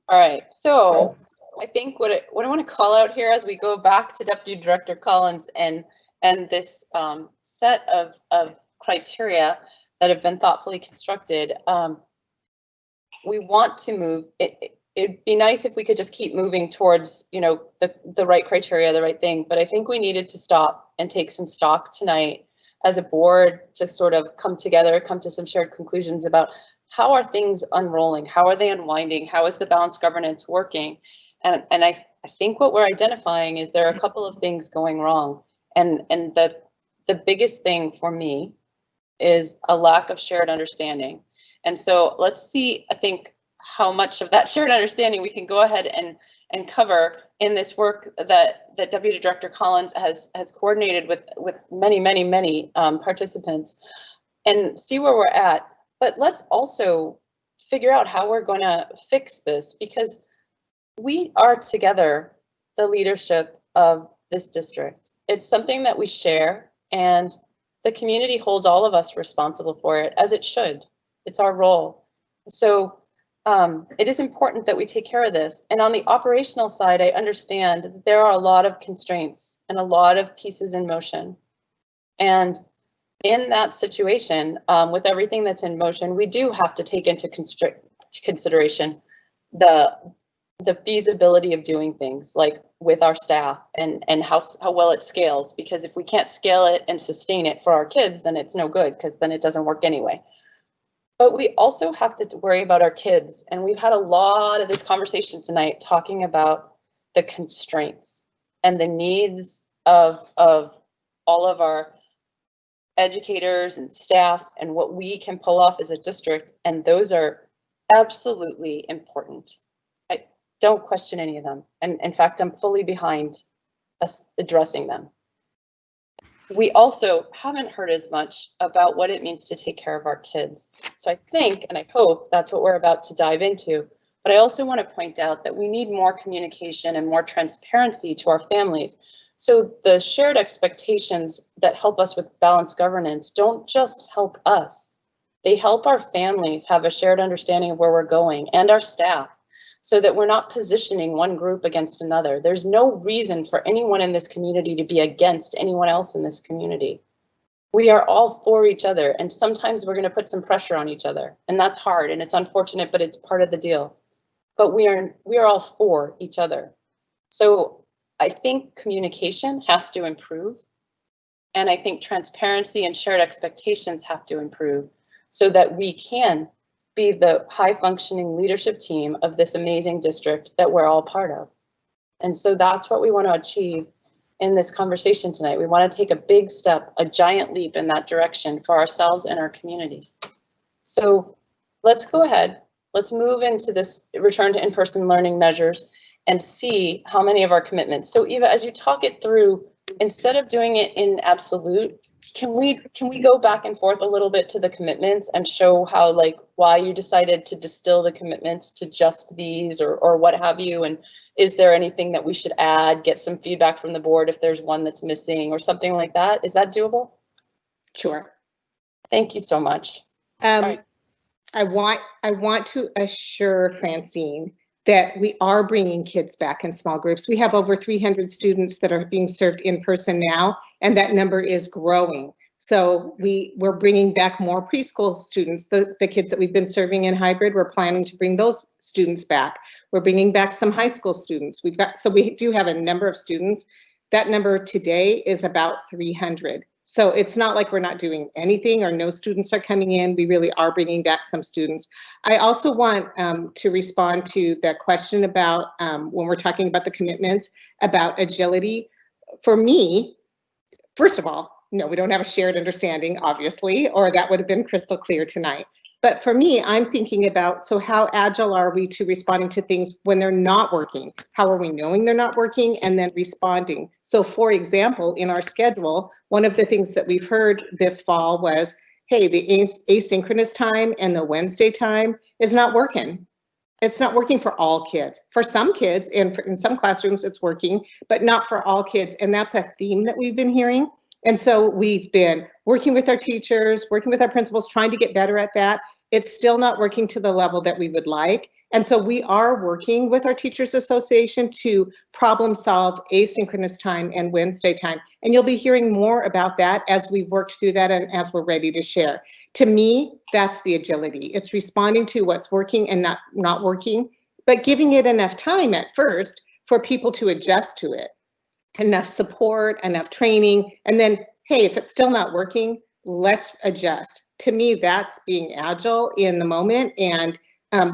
All right, so I think what I want to call out here as we go back to Deputy Director Collins and this set of criteria that have been thoughtfully constructed, we want to move. It'd be nice if we could just keep moving towards, you know, the right criteria, the right thing. But I think we needed to stop and take some stock tonight as a board to sort of come together, come to some shared conclusions about how are things unrolling, how are they unwinding, how is the balanced governance working, and I think what we're identifying is there are a couple of things going wrong, and the biggest thing for me is a lack of shared understanding. And so let's see, I think, how much of that shared understanding we can go ahead and cover in this work that Deputy Director Collins has coordinated with many participants, and see where we're at. But let's also figure out how we're going to fix this, because we are together the leadership of this district. It's something that we share, and the community holds all of us responsible for it, as it should. It's our role. So it is important that we take care of this. And on the operational side, I understand that there are a lot of constraints and a lot of pieces in motion. And in that situation, with everything that's in motion, we do have to take into consideration the feasibility of doing things, like with our staff, and how well it scales. Because if we can't scale it and sustain it for our kids, then it's no good, because then it doesn't work anyway. But we also have to worry about our kids. And we've had a lot of this conversation tonight talking about the constraints and the needs of all of our educators and staff and what we can pull off as a district, and those are absolutely important. I don't question any of them, and in fact, I'm fully behind us addressing them. We also haven't heard as much about what it means to take care of our kids. So I think, and I hope that's what we're about to dive into, but I also want to point out that we need more communication and more transparency to our families. So the shared expectations that help us with balanced governance don't just help us. They help our families have a shared understanding of where we're going, and our staff, so that we're not positioning one group against another. There's no reason for anyone in this community to be against anyone else in this community. We are all for each other, and sometimes we're going to put some pressure on each other, and that's hard and it's unfortunate, but it's part of the deal. But we are all for each other. So I think communication has to improve, and I think transparency and shared expectations have to improve so that we can be the high functioning leadership team of this amazing district that we're all part of. And so that's what we want to achieve in this conversation tonight. We want to take a big step, a giant leap in that direction for ourselves and our community. So let's go ahead. Let's move into this return to in-person learning measures and see how many of our commitments. So Eva, as you talk it through, instead of doing it in absolute, can we go back and forth a little bit to the commitments and show how, like, why you decided to distill the commitments to just these or what have you? And is there anything that we should add, get some feedback from the board if there's one that's missing or something like that? Is that doable? Sure. Thank you so much. Right. I want to assure Francine that we are bringing kids back in small groups. We have over 300 students that are being served in person now, and that number is growing. So we're bringing back more preschool students, the kids that we've been serving in hybrid. We're planning to bring those students back. We're bringing back some high school students. So we do have a number of students. That number today is about 300. So it's not like we're not doing anything or no students are coming in. We really are bringing back some students. I also want to respond to the question about when we're talking about the commitments about agility. For me, first of all, no, we don't have a shared understanding, obviously, or that would have been crystal clear tonight. But for me, I'm thinking about, so how agile are we to responding to things when they're not working? How are we knowing they're not working and then responding? So for example, in our schedule, one of the things that we've heard this fall was, hey, the asynchronous time and the Wednesday time is not working. It's not working for all kids. For some kids and in some classrooms it's working, but not for all kids. And that's a theme that we've been hearing. And so we've been working with our teachers, working with our principals, trying to get better at that. It's still not working to the level that we would like. And so we are working with our Teachers Association to problem solve asynchronous time and Wednesday time. And you'll be hearing more about that as we've worked through that and as we're ready to share. To me, that's the agility. It's responding to what's working and not working, but giving it enough time at first for people to adjust to it. Enough support, enough training, and then, hey, if it's still not working, let's adjust. To me, that's being agile in the moment, and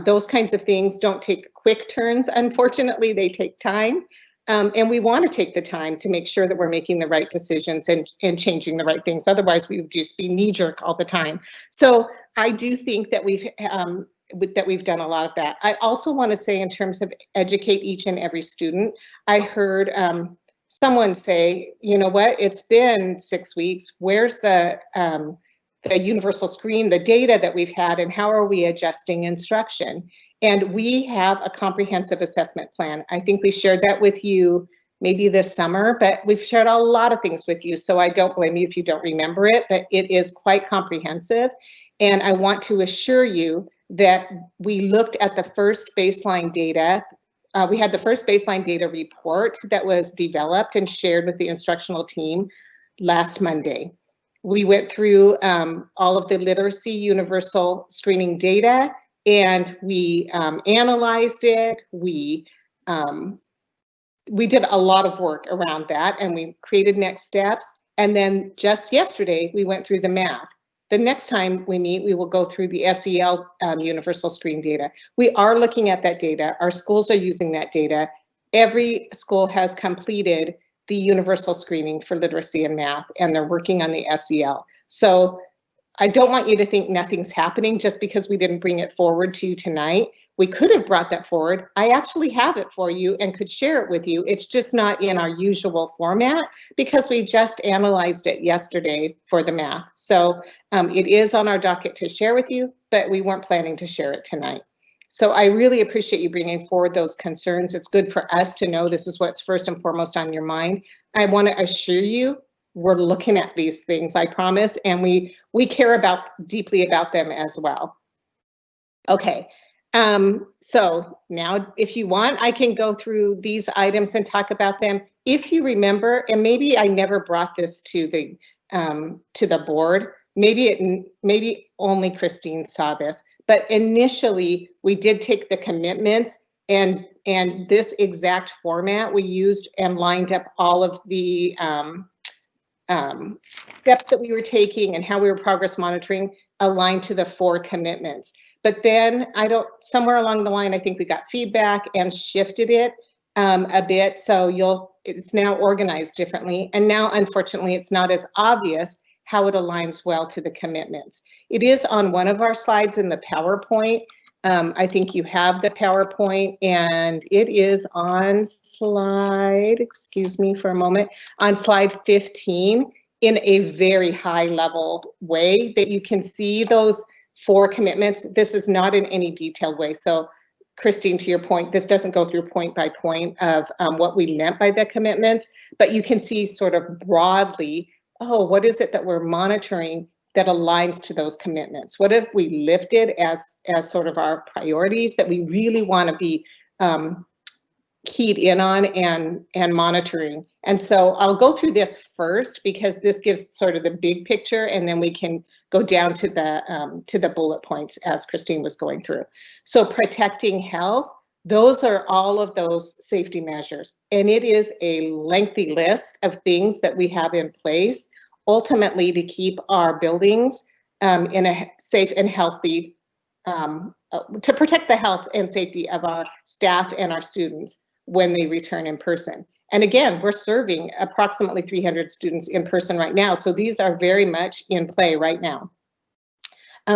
those kinds of things don't take quick turns. Unfortunately, they take time, and we want to take the time to make sure that we're making the right decisions and changing the right things. Otherwise, we would just be knee-jerk all the time. So I do think that we've done a lot of that. I also want to say, in terms of educate each and every student, I heard someone say, you know what, it's been 6 weeks. Where's the universal screen, the data that we've had, and how are we adjusting instruction? And we have a comprehensive assessment plan. I think we shared that with you maybe this summer, but we've shared a lot of things with you. So I don't blame you if you don't remember it, but it is quite comprehensive. And I want to assure you that we looked at the first baseline data. We had the first baseline data report that was developed and shared with the instructional team last Monday. We went through all of the literacy universal screening data, and we analyzed it. We did a lot of work around that, and we created next steps. And then just yesterday, we went through the math. The next time we meet, we will go through the SEL universal screen data. We are looking at that data. Our schools are using that data. Every school has completed the universal screening for literacy and math, and they're working on the SEL. So I don't want you to think nothing's happening just because we didn't bring it forward to you tonight. We could have brought that forward. I actually have it for you and could share it with you. It's just not in our usual format because we just analyzed it yesterday for the math. So it is on our docket to share with you, but we weren't planning to share it tonight. So I really appreciate you bringing forward those concerns. It's good for us to know this is what's first and foremost on your mind. I want to assure you we're looking at these things, I promise, and we care deeply about them as well. Okay, so now if you want, I can go through these items and talk about them. If you remember, and maybe I never brought this to the board, maybe only Christine saw this, but initially we did take the commitments and this exact format we used and lined up all of the steps that we were taking and how we were progress monitoring aligned to the 4 commitments. But then somewhere along the line, I think we got feedback and shifted it a bit. So it's now organized differently. And now, unfortunately, it's not as obvious how it aligns well to the commitments. It is on one of our slides in the PowerPoint. I think you have the PowerPoint, and it is on slide, excuse me for a moment, on slide 15 in a very high level way that you can see those 4 commitments. This is not in any detailed way. So Christine, to your point, this doesn't go through point by point of what we meant by the commitments, but you can see sort of broadly, oh, what is it that we're monitoring that aligns to those commitments? What have we lifted as sort of our priorities that we really want to be keyed in on and monitoring? And so I'll go through this first because this gives sort of the big picture, and then we can go down to the bullet points as Christine was going through. So protecting health, those are all of those safety measures, and it is a lengthy list of things that we have in place ultimately to keep our buildings in a safe and healthy, to protect the health and safety of our staff and our students when they return in person. And again, we're serving approximately 300 students in person right now, so these are very much in play right now.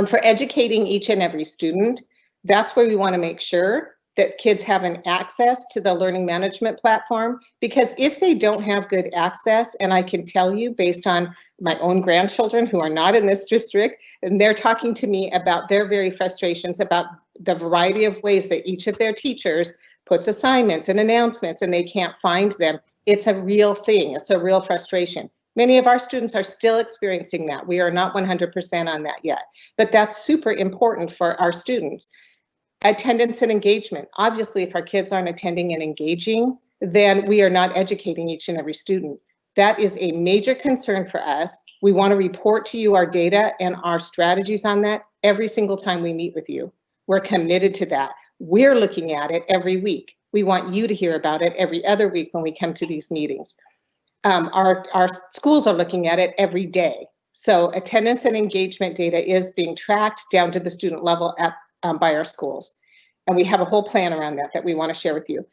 For educating each and every student, that's where we want to make sure that kids have an access to the learning management platform, because if they don't have good access, and I can tell you based on my own grandchildren who are not in this district, and they're talking to me about their very frustrations about the variety of ways that each of their teachers puts assignments and announcements and they can't find them. It's a real thing. It's a real frustration. Many of our students are still experiencing that. We are not 100% on that yet, but that's super important for our students. Attendance and engagement. Obviously, if our kids aren't attending and engaging, then we are not educating each and every student. That is a major concern for us. We want to report to you our data and our strategies on that every single time we meet with you. We're committed to that. We're looking at it every week. We want you to hear about it every other week when we come to these meetings. Our schools are looking at it every day. So attendance and engagement data is being tracked down to the student level by our schools. And we have a whole plan around that we want to share with you.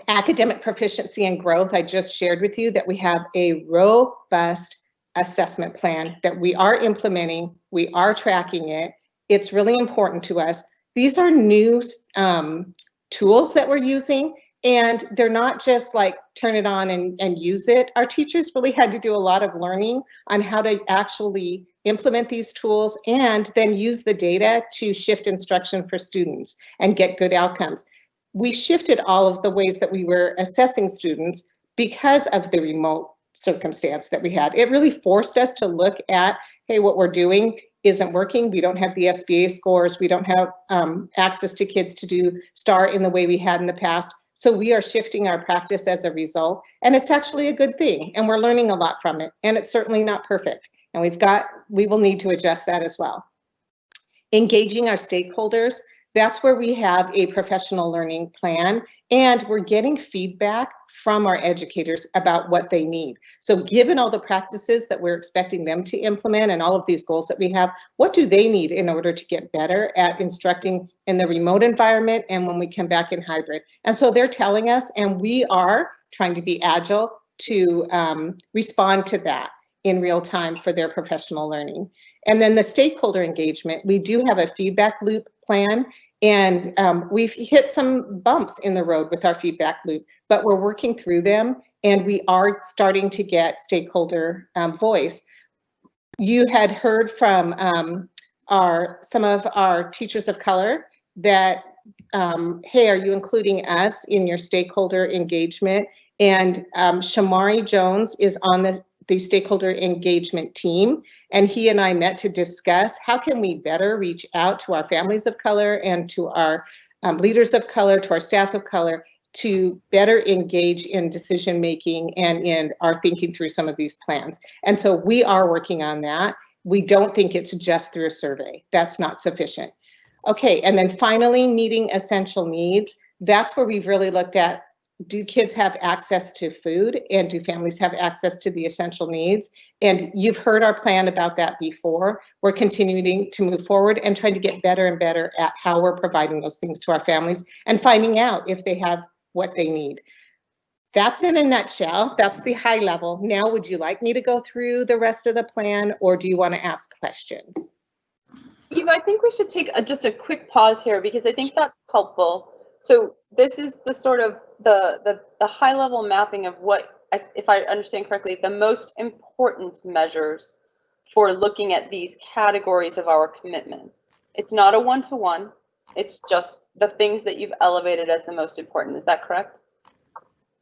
Academic proficiency and growth, I just shared with you that we have a robust assessment plan that we are implementing. We are tracking it. It's really important to us. These are new tools that we're using, and they're not just like turn it on and use it. Our teachers really had to do a lot of learning on how to actually implement these tools and then use the data to shift instruction for students and get good outcomes. We shifted all of the ways that we were assessing students because of the remote circumstance that we had. It really forced us to look at, hey, what we're doing isn't working. We don't have the SBA scores. We don't have access to kids to do STAR in the way we had in the past. So we are shifting our practice as a result, and it's actually a good thing, and we're learning a lot from it, and it's certainly not perfect, and we will need to adjust that as well. Engaging our stakeholders, that's where we have a professional learning plan, and we're getting feedback from our educators about what they need. So given all the practices that we're expecting them to implement and all of these goals that we have, what do they need in order to get better at instructing in the remote environment and when we come back in hybrid? And so they're telling us, and we are trying to be agile to respond to that in real time for their professional learning. And then the stakeholder engagement, we do have a feedback loop plan, and we've hit some bumps in the road with our feedback loop, but we're working through them, and we are starting to get stakeholder voice. You had heard from some of our teachers of color that, hey, are you including us in your stakeholder engagement? And Shamari Jones is on the stakeholder engagement team, and he and I met to discuss how can we better reach out to our families of color and to our leaders of color, to our staff of color, to better engage in decision making and in our thinking through some of these plans. And so we are working on that. We don't think it's just through a survey. That's not sufficient. Okay, and then finally, meeting essential needs. That's where we've really looked at, do kids have access to food, and do families have access to the essential needs? And you've heard our plan about that before. We're continuing to move forward and trying to get better and better at how we're providing those things to our families and finding out if they have what they need. That's in a nutshell. That's the high level. Now, would you like me to go through the rest of the plan, or do you want to ask questions? Eva, I think we should take just a quick pause here, because I think that's helpful. So this is the sort of the high level mapping of what, if I understand correctly, the most important measures for looking at these categories of our commitments. It's not a one-to-one. It's just the things that you've elevated as the most important. Is that correct?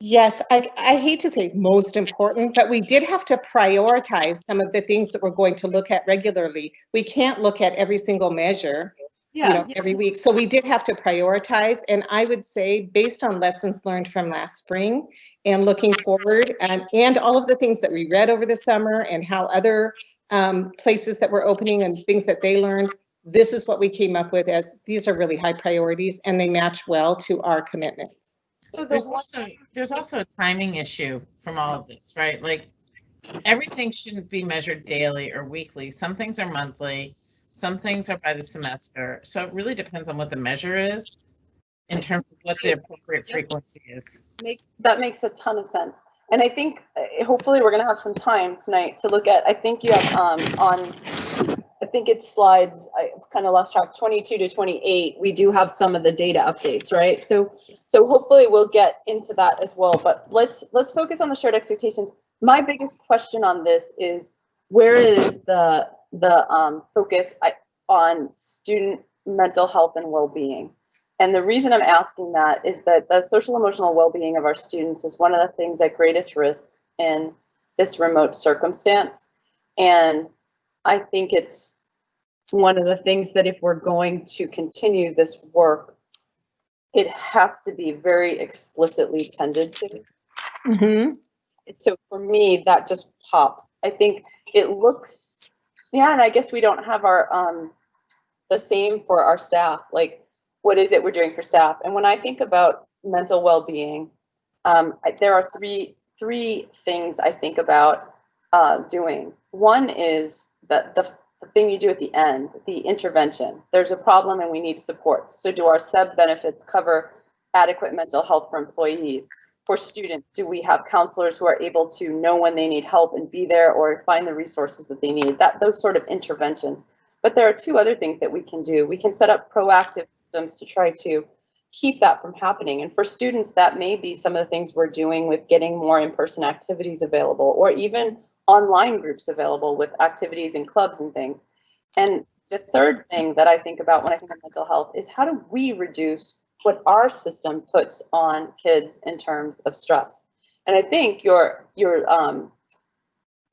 Yes, I hate to say most important, but we did have to prioritize some of the things that we're going to look at regularly. We can't look at every single measure, every week. So we did have to prioritize. And I would say, based on lessons learned from last spring and looking forward, and all of the things that we read over the summer and how other places that were opening and things that they learned, this is what we came up with as these are really high priorities, and they match well to our commitments. So there's also a timing issue from all of this, right? Like, everything shouldn't be measured daily or weekly. Some things are monthly, some things are by the semester. So it really depends on what the measure is in terms of what the appropriate frequency is. That makes a ton of sense. And I think hopefully we're going to have some time tonight to look at, I think you have I think it's slides, it's kind of lost track, 22 to 28, we do have some of the data updates, right? So hopefully we'll get into that as well, but let's focus on the shared expectations. My biggest question on this is, where is the focus on student mental health and well-being? And the reason I'm asking that is that the social emotional well-being of our students is one of the things at greatest risk in this remote circumstance. And I think it's one of the things that if we're going to continue this work, it has to be very explicitly tended to. Mm-hmm. So for me, that just pops. I think it looks, yeah, and I guess we don't have our the same for our staff. Like, what is it we're doing for staff? And when I think about mental well-being, there are three things I think about doing. One is that the thing you do at the end, the intervention. There's a problem and we need support. So do our SEB benefits cover adequate mental health for employees? For students, do we have counselors who are able to know when they need help and be there, or find the resources that they need? Those sort of interventions. But there are two other things that we can do. We can set up proactive systems to try to keep that from happening. And for students, that may be some of the things we're doing with getting more in-person activities available, or even online groups available with activities and clubs and things. And the third thing that I think about when I think of mental health is, how do we reduce what our system puts on kids in terms of stress? And I think your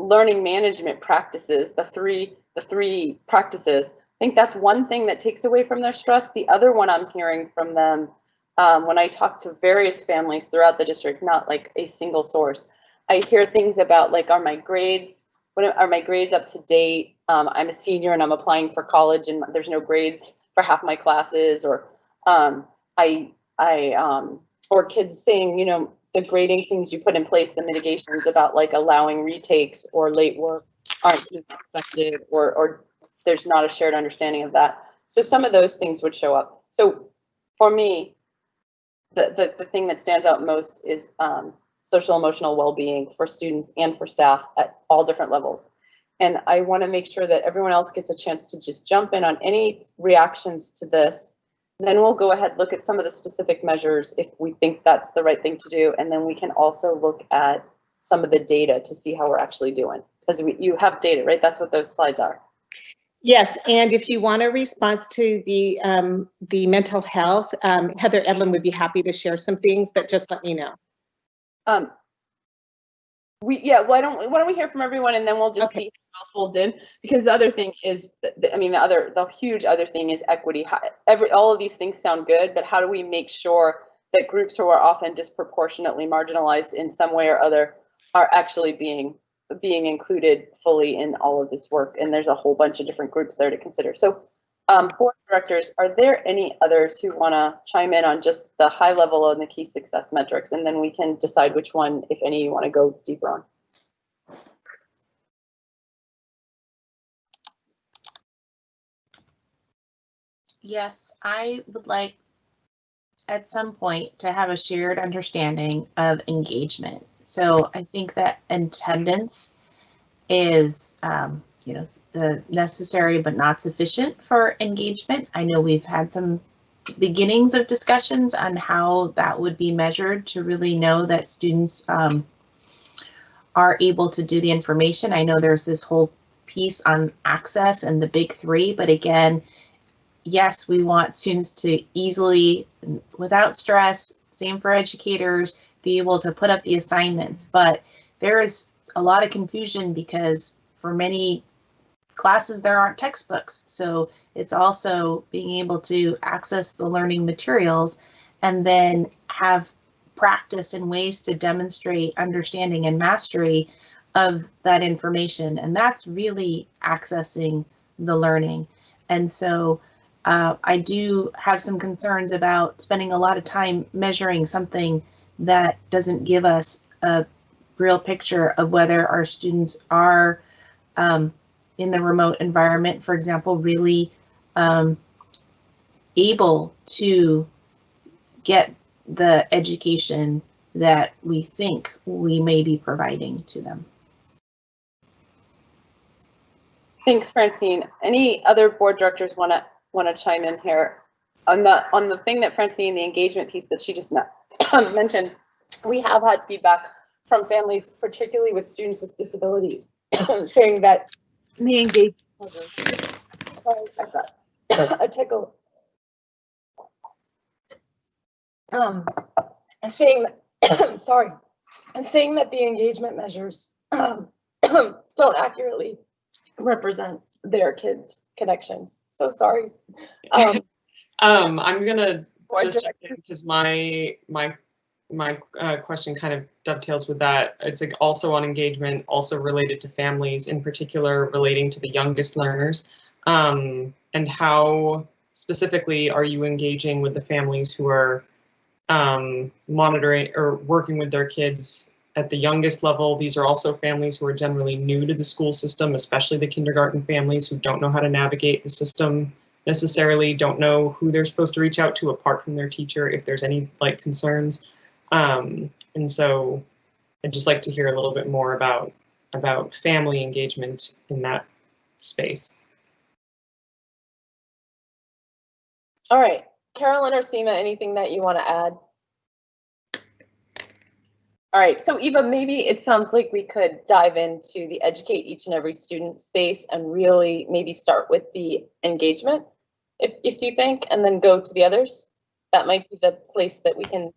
learning management practices, the three practices, I think that's one thing that takes away from their stress. The other one I'm hearing from them when I talk to various families throughout the district, not like a single source, I hear things about, like, are my grades up to date? I'm a senior and I'm applying for college and there's no grades for half my classes, or or kids saying, you know, the grading things you put in place, the mitigations about like allowing retakes or late work aren't being expected, or there's not a shared understanding of that. So some of those things would show up. So for me, the thing that stands out most is social emotional well-being for students and for staff at all different levels. And I want to make sure that everyone else gets a chance to just jump in on any reactions to this. Then we'll go ahead, look at some of the specific measures if we think that's the right thing to do. And then we can also look at some of the data to see how we're actually doing. Because you have data, right? That's what those slides are. Yes, and if you want a response to the mental health, Heather Edlin would be happy to share some things, but just let me know. Why don't we hear from everyone, and then we'll just see how it folds in. Because the other thing is, the huge other thing is equity. All of these things sound good, but how do we make sure that groups who are often disproportionately marginalized in some way or other are actually being included fully in all of this work? And there's a whole bunch of different groups there to consider. So, board directors, are there any others who want to chime in on just the high level on the key success metrics, and then we can decide which one, if any, you want to go deeper on? Yes, I would like at some point to have a shared understanding of engagement. So I think that attendance is, it's necessary but not sufficient for engagement. I know we've had some beginnings of discussions on how that would be measured to really know that students are able to do the information. I know there's this whole piece on access and the big three, but again, yes, we want students to easily, without stress, same for educators, be able to put up the assignments. But there is a lot of confusion because for many classes there aren't textbooks. So it's also being able to access the learning materials and then have practice and ways to demonstrate understanding and mastery of that information. And that's really accessing the learning. And so I do have some concerns about spending a lot of time measuring something that doesn't give us a real picture of whether our students are in the remote environment, for example, really able to get the education that we think we may be providing to them. Thanks, Francine. Any other board directors want to chime in here on the thing that Francine, the engagement piece that she just mentioned? We have had feedback from families, particularly with students with disabilities, saying that the engagement. Sorry, I've got a tickle. Saying that the engagement measures don't accurately represent their kids' connections. So sorry. I'm gonna just because my question kind of dovetails with that. It's like also on engagement, also related to families, in particular relating to the youngest learners, and how specifically are you engaging with the families who are monitoring or working with their kids at the youngest level? These are also families who are generally new to the school system, especially the kindergarten families who don't know how to navigate the system necessarily, don't know who they're supposed to reach out to apart from their teacher if there's any concerns. And so I'd just like to hear a little bit more about family engagement in that space. All right, Carolyn or Seema, anything that you want to add? All right, so Eva, maybe it sounds like we could dive into the educate each and every student space and really maybe start with the engagement, if you think, and then go to the others. That might be the place that we can,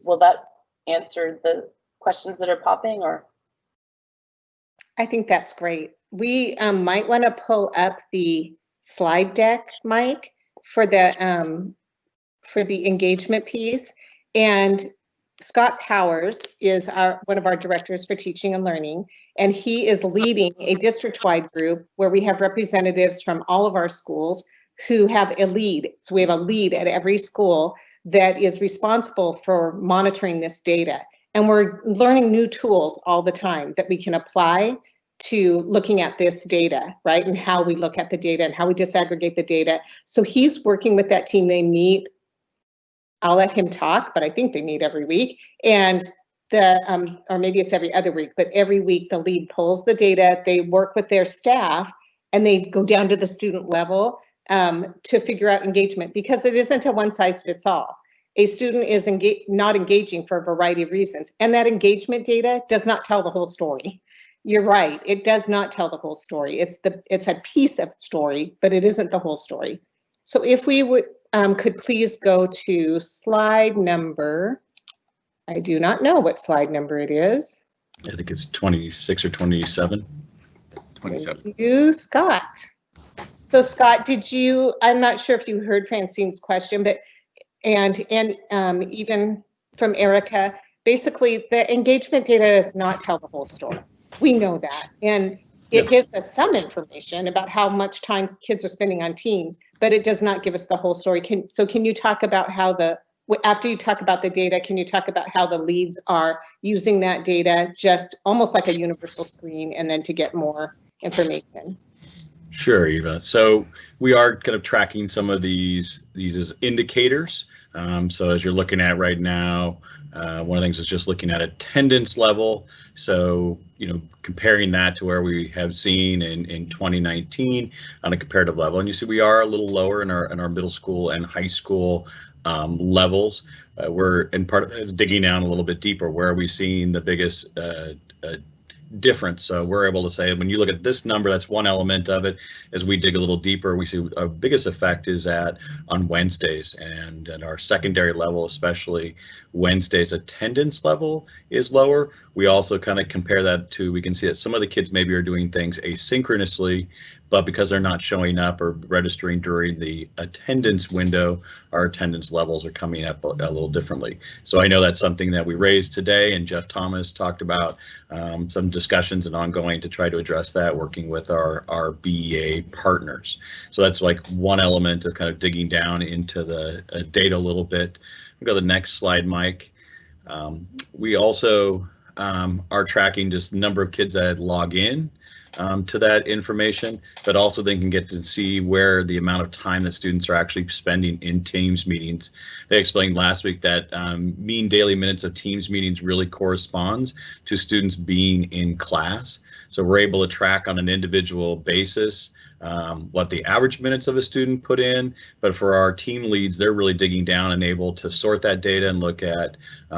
will that answer the questions that are popping, or? I think that's great. We might want to pull up the slide deck, Mike, for the engagement piece. And Scott Powers is one of our directors for teaching and learning, and he is leading a district-wide group where we have representatives from all of our schools who have a lead. So we have a lead at every school that is responsible for monitoring this data. And we're learning new tools all the time that we can apply to looking at this data, right? And how we look at the data and how we disaggregate the data. So he's working with that team. They meet, I'll let him talk, but I think they meet every week. And or maybe it's every other week, but every week the lead pulls the data, they work with their staff, and they go down to the student level to figure out engagement, because it isn't a one size fits all. A student is not engaging for a variety of reasons, and that engagement data does not tell the whole story. You're right, it does not tell the whole story. It's a piece of story, but it isn't the whole story. So if we would could please go to slide number, I do not know what slide number it is. I think it's 26 or 27. 27. Thank you, Scott. So Scott, I'm not sure if you heard Francine's question, but and even from Erica, basically the engagement data does not tell the whole story. We know that, and it gives us some information about how much time kids are spending on teams, but it does not give us the whole story. Can you talk about how after you talk about the data, can you talk about how the leads are using that data, just almost like a universal screen, and then to get more information? Sure, Eva. So we are kind of tracking some of these as indicators. So as you're looking at right now, one of the things is just looking at attendance level. So, comparing that to where we have seen in 2019 on a comparative level. And you see we are a little lower in our middle school and high school levels. And part of that is digging down a little bit deeper. Where are we seeing the biggest difference? So we're able to say, when you look at this number, that's one element of it. As we dig a little deeper, we see our biggest effect is on Wednesdays, and at our secondary level, especially Wednesdays attendance level is lower. We also kind of compare that to, we can see that some of the kids maybe are doing things asynchronously, but because they're not showing up or registering during the attendance window, our attendance levels are coming up a little differently. So I know that's something that we raised today, and Jeff Thomas talked about some discussions and ongoing to try to address that, working with our BEA partners. So that's like one element of kind of digging down into the data a little bit. We'll go to the next slide, Mike. We also are tracking just the number of kids that log in to that information, but also they can get to see where the amount of time that students are actually spending in Teams meetings. They explained last week that mean daily minutes of Teams meetings really corresponds to students being in class. So we're able to track on an individual basis what the average minutes of a student put in, but for our team leads, they're really digging down and able to sort that data and look at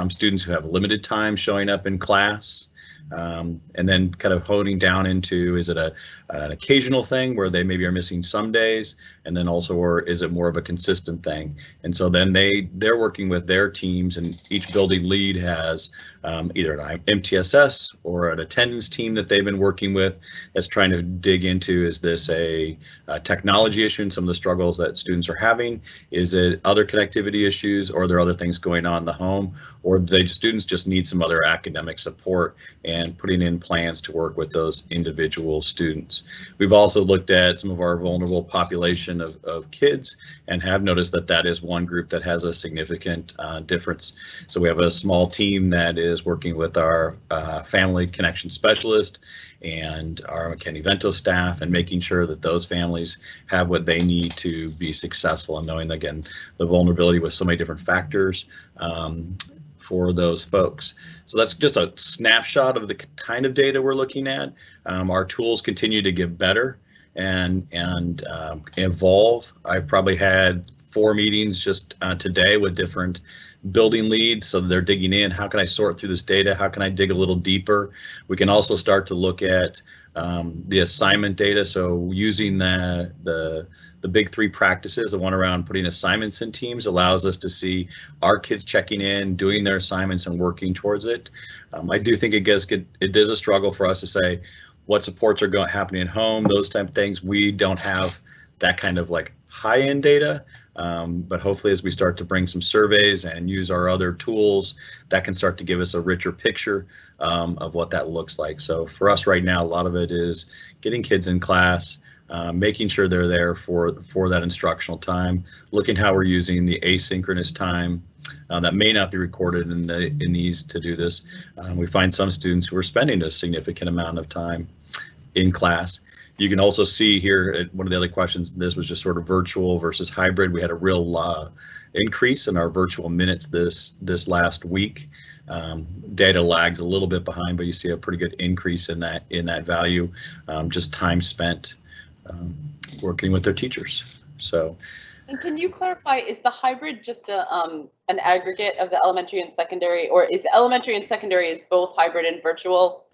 students who have limited time showing up in class. And then kind of honing down into, is it an occasional thing where they maybe are missing some days, and then also, or is it more of a consistent thing? And so then they're working with their teams, and each building lead has either an MTSS or an attendance team that they've been working with that's trying to dig into, is this a technology issue and some of the struggles that students are having? Is it other connectivity issues, or are there other things going on in the home, or do students just need some other academic support, and putting in plans to work with those individual students. We've also looked at some of our vulnerable population of kids, and have noticed that that is one group that has a significant difference. So we have a small team that is working with our family connection specialist and our McKinney-Vento staff, and making sure that those families have what they need to be successful, and knowing, again, the vulnerability with so many different factors for those folks. So that's just a snapshot of the kind of data we're looking at. Our tools continue to get better and evolve. I've probably had 4 meetings just today with different building leads, so they're digging in. How can I sort through this data? How can I dig a little deeper? We can also start to look at the assignment data. So using the big 3 practices, the one around putting assignments in teams, allows us to see our kids checking in, doing their assignments, and working towards it. I do think it is a struggle for us to say what supports are happening at home, those type of things. We don't have that kind of like high-end data, but hopefully as we start to bring some surveys and use our other tools, that can start to give us a richer picture of what that looks like. So for us right now, a lot of it is getting kids in class, making sure they're there for that instructional time, looking how we're using the asynchronous time that may not be recorded in these to do this. We find some students who are spending a significant amount of time in class. You can also see here, one of the other questions, this was just sort of virtual versus hybrid. We had a real increase in our virtual minutes this last week. Data lags a little bit behind, but you see a pretty good increase in that value, just time spent working with their teachers. So. And can you clarify, is the hybrid just an aggregate of the elementary and secondary, or is the elementary and secondary is both hybrid and virtual?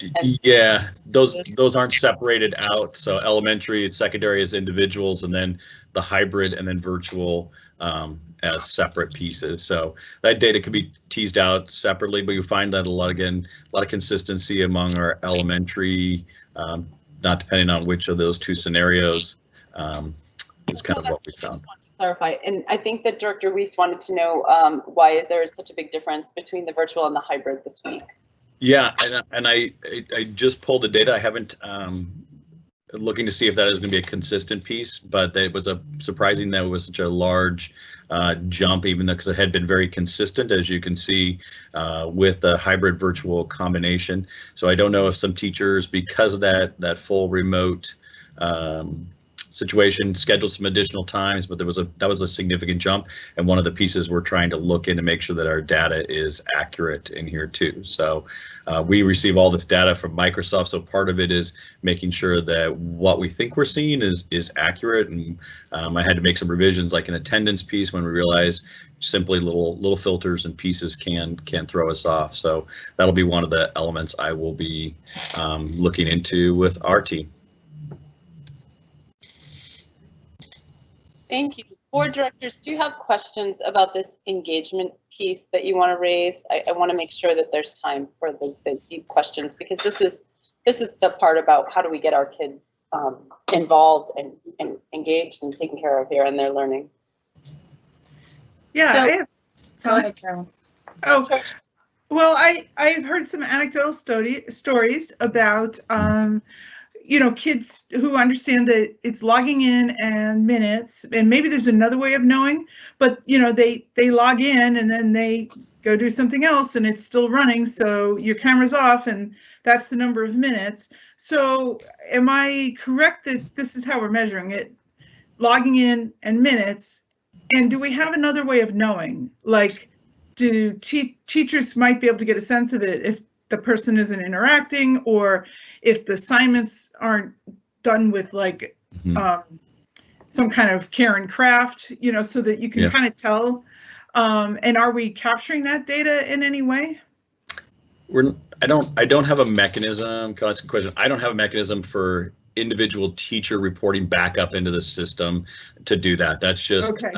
Yeah, those aren't separated out. So elementary and secondary as individuals, and then the hybrid and then virtual as separate pieces. So that data could be teased out separately, but you find that a lot of consistency among our elementary, not depending on which of those two scenarios, is kind of what we found. Clarify, and I think that Director Weiss wanted to know why there is such a big difference between the virtual and the hybrid this week. Yeah, and I just pulled the data. I haven't looking to see if that is going to be a consistent piece, but it was surprising that it was such a large jump, even though because it had been very consistent, as you can see with the hybrid virtual combination. So I don't know if some teachers, because of that full remote situation, scheduled some additional times, but that was a significant jump, and one of the pieces we're trying to look in to make sure that our data is accurate in here too. So we receive all this data from Microsoft, so part of it is making sure that what we think we're seeing is accurate, and I had to make some revisions, like an attendance piece, when we realized simply little filters and pieces can throw us off. So that'll be one of the elements I will be looking into with our team. Thank you. Board directors, do you have questions about this engagement piece that you want to raise? I want to make sure that there's time for the deep questions, because this is the part about how do we get our kids involved and engaged and taken care of here in their learning. Yeah. Go ahead, Carolyn. Oh, well, I've heard some anecdotal stories about kids who understand that it's logging in and minutes, and maybe there's another way of knowing, but they log in and then they go do something else and it's still running, so your camera's off and that's the number of minutes. So am I correct that this is how we're measuring it, logging in and minutes? And do we have another way of knowing, like do teachers might be able to get a sense of it if the person isn't interacting, or if the assignments aren't done with like some kind of care and craft, so that you can kind of tell. And are we capturing that data in any way? I don't have a mechanism. That's a good question. I don't have a mechanism for individual teacher reporting back up into the system to do that. That's just okay.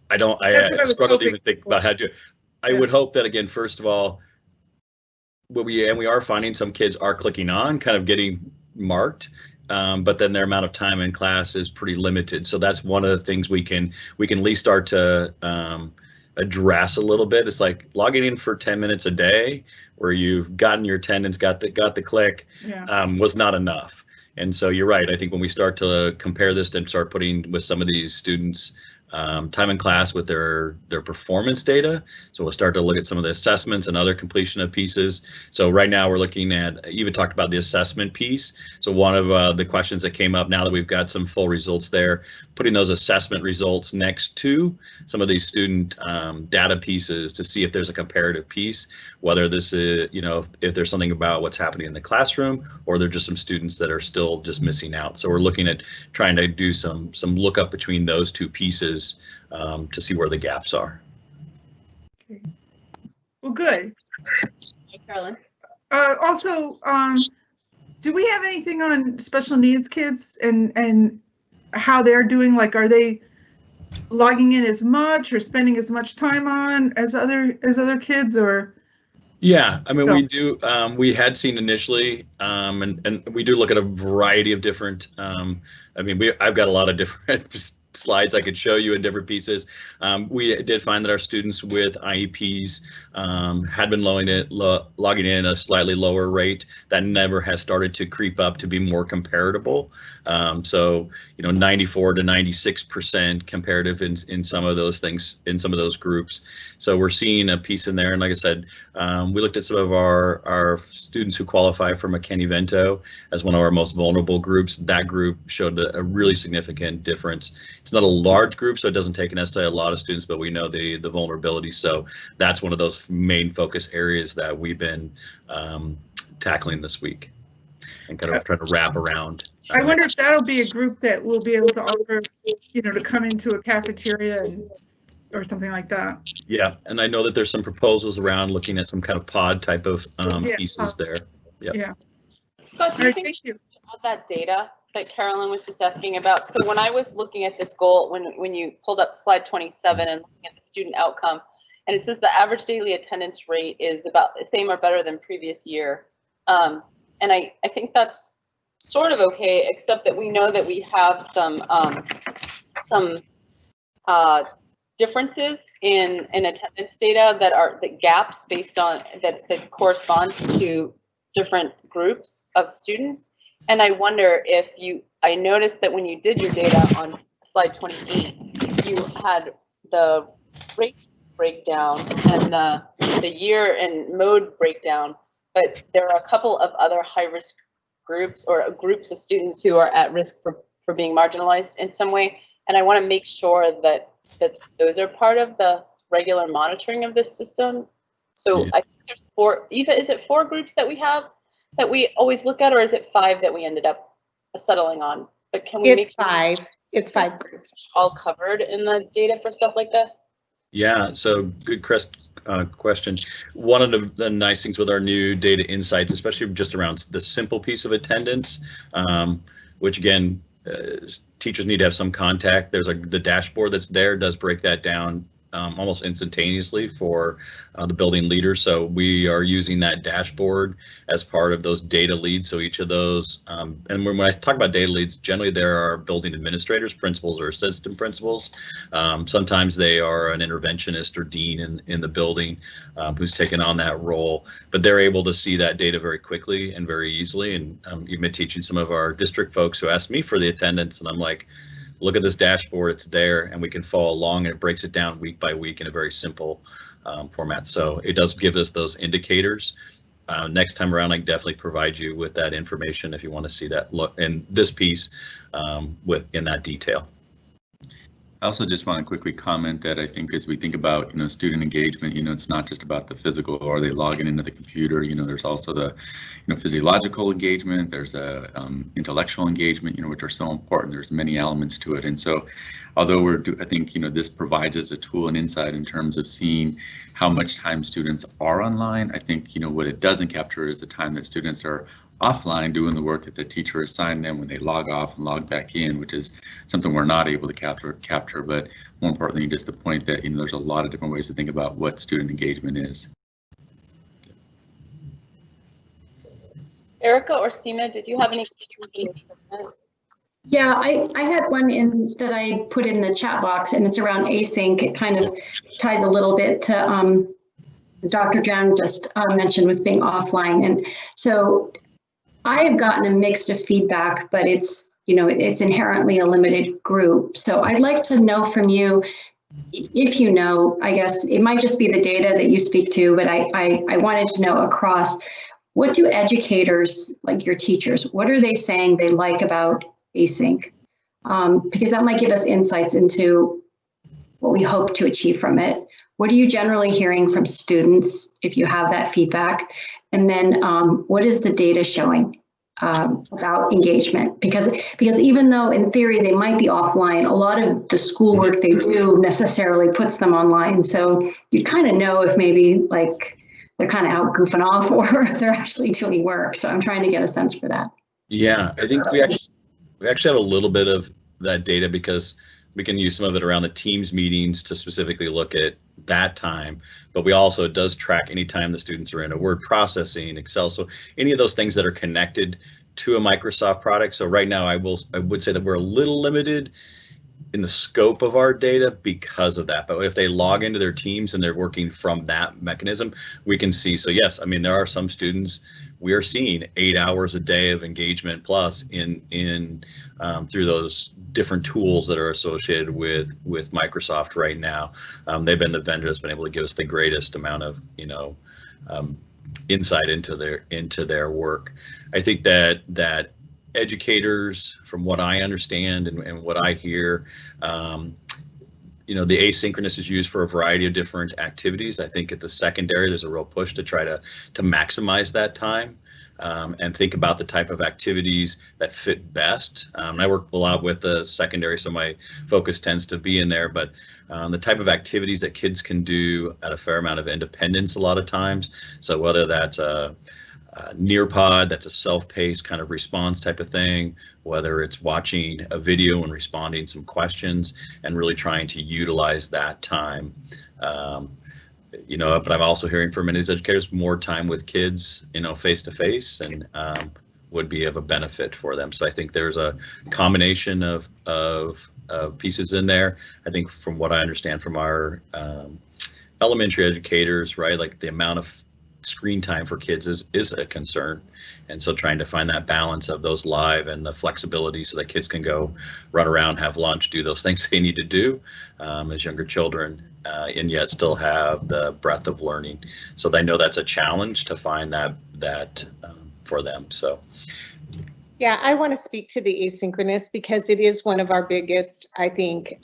I struggle to even think about how to. I would hope that, again, first of all, we are finding some kids are clicking on, kind of getting marked, but then their amount of time in class is pretty limited. So that's one of the things we can at least start to address a little bit. It's like logging in for 10 minutes a day, where you've gotten your attendance, got the click, was not enough. And so you're right. I think when we start to compare this and start putting with some of these students time in class with their performance data. So we'll start to look at some of the assessments and other completion of pieces. So right now we're looking at, even talked about the assessment piece. So one of the questions that came up, now that we've got some full results there, putting those assessment results next to some of these student data pieces to see if there's a comparative piece, whether this is, if there's something about what's happening in the classroom, or they're just some students that are still just missing out. So we're looking at trying to do some lookup between those two pieces to see where the gaps are. Okay. Well, good. Hey, Carolyn. Also, do we have anything on special needs kids and how they're doing? Like, are they logging in as much or spending as much time on as other kids, or? Yeah, I mean, we do. We had seen initially, and we do look at a variety of different. I've got a lot of different slides I could show you in different pieces. We did find that our students with IEPs had been logging in at a slightly lower rate. That never has started to creep up to be more comparable. So 94 to 96% comparative in some of those things, in some of those groups. So we're seeing a piece in there. And like I said, we looked at some of our students who qualify for McKinney-Vento as one of our most vulnerable groups. That group showed a really significant difference it's not a large group, so it doesn't take necessarily a lot of students, but we know the vulnerability. So that's one of those main focus areas that we've been tackling this week and kind of trying to wrap around. I wonder if that'll be a group that will be able to offer, to come into a cafeteria or something like that. Yeah, and I know that there's some proposals around looking at some kind of pod type of pieces there. Yep. Yeah. Scott, do you think you have that data that Carolyn was just asking about? So when I was looking at this goal, when you pulled up slide 27 and looking at the student outcome, and it says the average daily attendance rate is about the same or better than previous year. And I think that's sort of okay, except that we know that we have some differences in attendance data that are the gaps based on that correspond to different groups of students. And I wonder if I noticed that when you did your data on slide 28, you had the rate breakdown and the year and mode breakdown, but there are a couple of other high risk groups or groups of students who are at risk for being marginalized in some way. And I want to make sure that those are part of the regular monitoring of this system. So I think there's 4, Eva, is it 4 groups that we have that we always look at, or is it 5 that we ended up settling on? But can we It's 5. It's 5 groups. All covered in the data for stuff like this? Yeah, so good question. One of the nice things with our new data insights, especially just around the simple piece of attendance, which again, teachers need to have some contact. There's the dashboard that's there does break that down almost instantaneously for the building leaders. So we are using that dashboard as part of those data leads. So each of those, and when I talk about data leads, generally there are building administrators, principals, or assistant principals. Sometimes they are an interventionist or dean in the building who's taken on that role, but they're able to see that data very quickly and very easily. And you've been teaching some of our district folks who ask me for the attendance, and I'm like, look at this dashboard, it's there, and we can follow along, and it breaks it down week by week in a very simple format. So it does give us those indicators. Next time around, I can definitely provide you with that information if you want to see that look in this piece in that detail. I also just want to quickly comment that I think as we think about, student engagement, it's not just about the physical or they logging into the computer, there's also the, physiological engagement, there's a intellectual engagement, which are so important. There's many elements to it. And so although I think, this provides us a tool and insight in terms of seeing how much time students are online. I think, what it doesn't capture is the time that students are offline doing the work that the teacher assigned them when they log off and log back in, which is something we're not able to capture. But more importantly, just the point that there's a lot of different ways to think about what student engagement is. Erica or Seema, did you have any questions? Yeah, I had one that I put in the chat box, and it's around async. It kind of ties a little bit to Dr. Jan just mentioned with being offline. And so I have gotten a mix of feedback, but it's inherently a limited group. So I'd like to know from you, if I guess it might just be the data that you speak to, but I wanted to know across, what do educators, like your teachers, what are they saying they like about async? Because that might give us insights into what we hope to achieve from it. What are you generally hearing from students if you have that feedback? And then what is the data showing about engagement? Because even though in theory they might be offline, a lot of the schoolwork they do necessarily puts them online. So you kind of know if maybe like they're kind of out goofing off or if they're actually doing work. So I'm trying to get a sense for that. Yeah, I think we actually have a little bit of that data because we can use some of it around the Teams meetings to specifically look at that time, but it does track any time the students are in a word processing, Excel, so any of those things that are connected to a Microsoft product. So right now I would say that we're a little limited in the scope of our data because of that, but if they log into their Teams and they're working from that mechanism, we can see. So yes, I mean, there are some students we are seeing 8 hours a day of engagement plus in through those different tools that are associated with Microsoft right now. They've been the vendor that's been able to give us the greatest amount of insight into their work. I think that educators, from what I understand and what I hear, you know, the asynchronous is used for a variety of different activities. I think at the secondary, there's a real push to try to maximize that time. And think about the type of activities that fit best. I work a lot with the secondary, so my focus tends to be in there, but the type of activities that kids can do at a fair amount of independence a lot of times. So whether that's a Nearpod, that's a self-paced kind of response type of thing, whether it's watching a video and responding some questions and really trying to utilize that time. You know, but I'm also hearing from many of these educators more time with kids, you know, face to face, and would be of a benefit for them. So I think there's a combination of pieces in there. I think from what I understand from our elementary educators, right, like the amount of screen time for kids is a concern, and so trying to find that balance of those live and the flexibility so that kids can go run around, have lunch, do those things they need to do as younger children, and yet still have the breadth of learning. So I know that's a challenge to find that for them. So yeah, I want to speak to the asynchronous because it is one of our biggest, I think,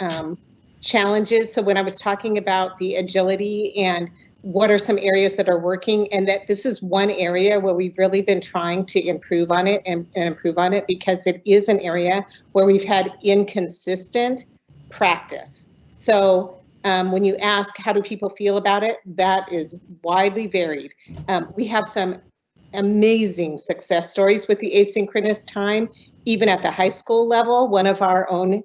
challenges. So when I was talking about the agility and what are some areas that are working, and that this is one area where we've really been trying to improve on it and improve on it, because it is an area where we've had inconsistent practice. So when you ask how do people feel about it, that is widely varied. We have some amazing success stories with the asynchronous time, even at the high school level. One of our own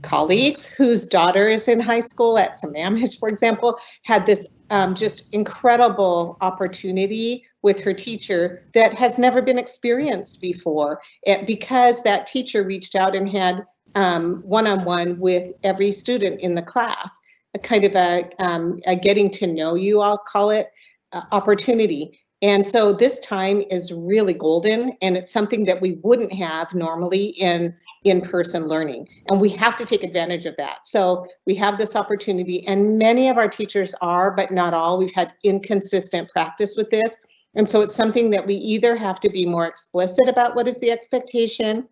colleagues whose daughter is in high school at Sammamish, for example, had this just incredible opportunity with her teacher that has never been experienced before, because that teacher reached out and had one-on-one with every student in the class, a kind of a getting to know you, I'll call it, opportunity. And so this time is really golden, and it's something that we wouldn't have normally in-person learning, and we have to take advantage of that. So we have this opportunity, and many of our teachers are, but not all. We've had inconsistent practice with this, and so it's something that we either have to be more explicit about what is the expectation,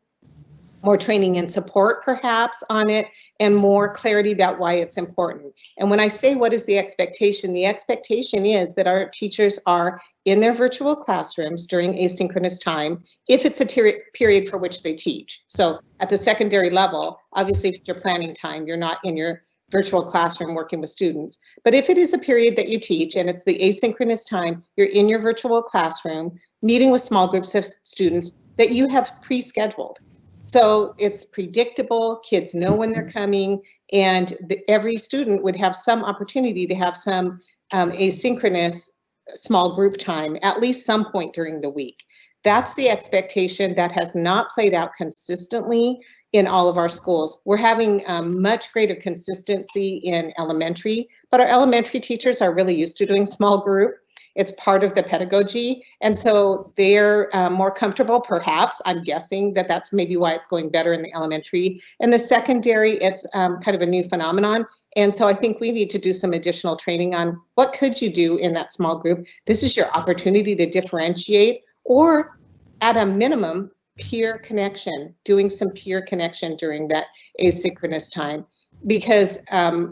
more training and support perhaps on it, and more clarity about why it's important. And when I say what is the expectation is that our teachers are in their virtual classrooms during asynchronous time, if it's a period for which they teach. So at the secondary level, obviously if you're planning time, you're not in your virtual classroom working with students. But if it is a period that you teach and it's the asynchronous time, you're in your virtual classroom, meeting with small groups of students that you have pre-scheduled. So it's predictable, kids know when they're coming, and every student would have some opportunity to have some asynchronous small group time at least some point during the week. That's the expectation that has not played out consistently in all of our schools. We're having much greater consistency in elementary, but our elementary teachers are really used to doing small group. It's part of the pedagogy, and so they're more comfortable, perhaps. I'm guessing that that's maybe why it's going better in the elementary. In the secondary, it's kind of a new phenomenon, and so I think we need to do some additional training on what could you do in that small group. This is your opportunity to differentiate, or at a minimum, peer connection, doing some peer connection during that asynchronous time. Because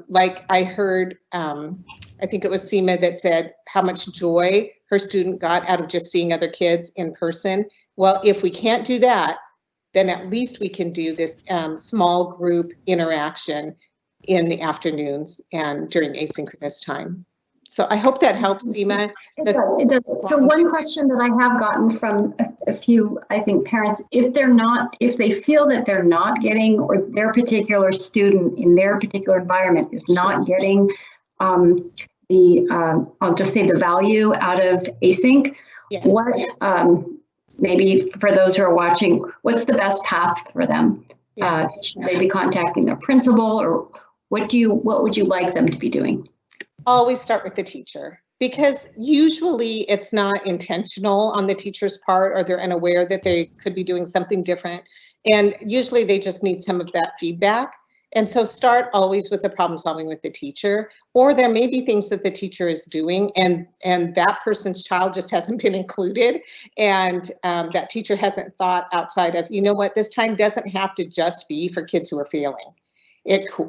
like I heard, I think it was Seema that said how much joy her student got out of just seeing other kids in person. Well, if we can't do that, then at least we can do this small group interaction in the afternoons and during asynchronous time. So I hope that helps, Seema. It does. So one question that I have gotten from a few, I think, parents, if they feel that they're not getting, or their particular student in their particular environment is not getting I'll just say the value out of async, yeah. What, maybe for those who are watching, what's the best path for them? Yeah. Should they be contacting their principal, or what would you like them to be doing? Always start with the teacher, because usually it's not intentional on the teacher's part, or they're unaware that they could be doing something different. And usually they just need some of that feedback. And so start always with the problem solving with the teacher, or there may be things that the teacher is doing and that person's child just hasn't been included, and that teacher hasn't thought outside of, you know what, this time doesn't have to just be for kids who are failing.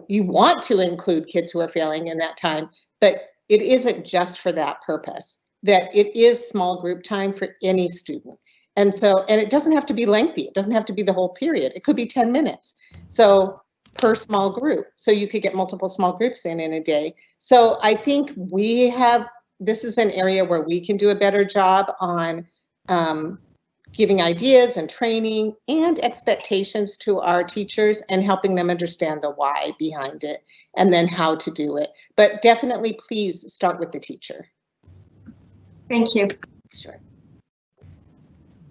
You want to include kids who are failing in that time, but it isn't just for that purpose, that it is small group time for any student. And it doesn't have to be lengthy. It doesn't have to be the whole period. It could be 10 minutes. So per small group. So you could get multiple small groups in a day. So I think this is an area where we can do a better job on giving ideas and training and expectations to our teachers and helping them understand the why behind it and then how to do it. But definitely, please start with the teacher. Thank you. Sure.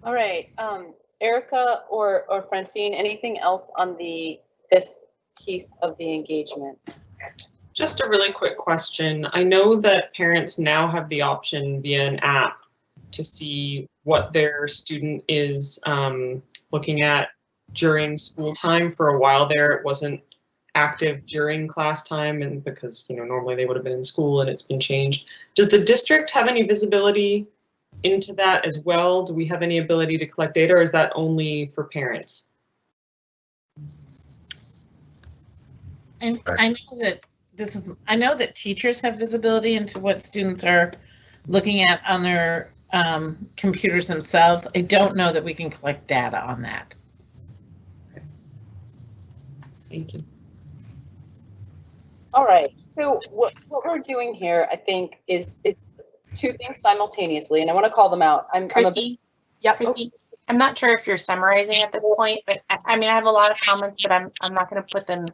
All right, Erica or Francine, anything else on this piece of the engagement? Just a really quick question. I know that parents now have the option via an app to see what their student is looking at during school time. For a while there, it wasn't active during class time, and because normally they would have been in school, and it's been changed. Does the district have any visibility into that as well? Do we have any ability to collect data, or is that only for parents? And I know that teachers have visibility into what students are looking at on their computers themselves. I don't know that we can collect data on that. Thank you. All right, so what we're doing here, I think, is two things simultaneously, and I want to call them out. Christy, Christy, I'm not sure if you're summarizing at this point, but I mean, I have a lot of comments, but I'm not going to put them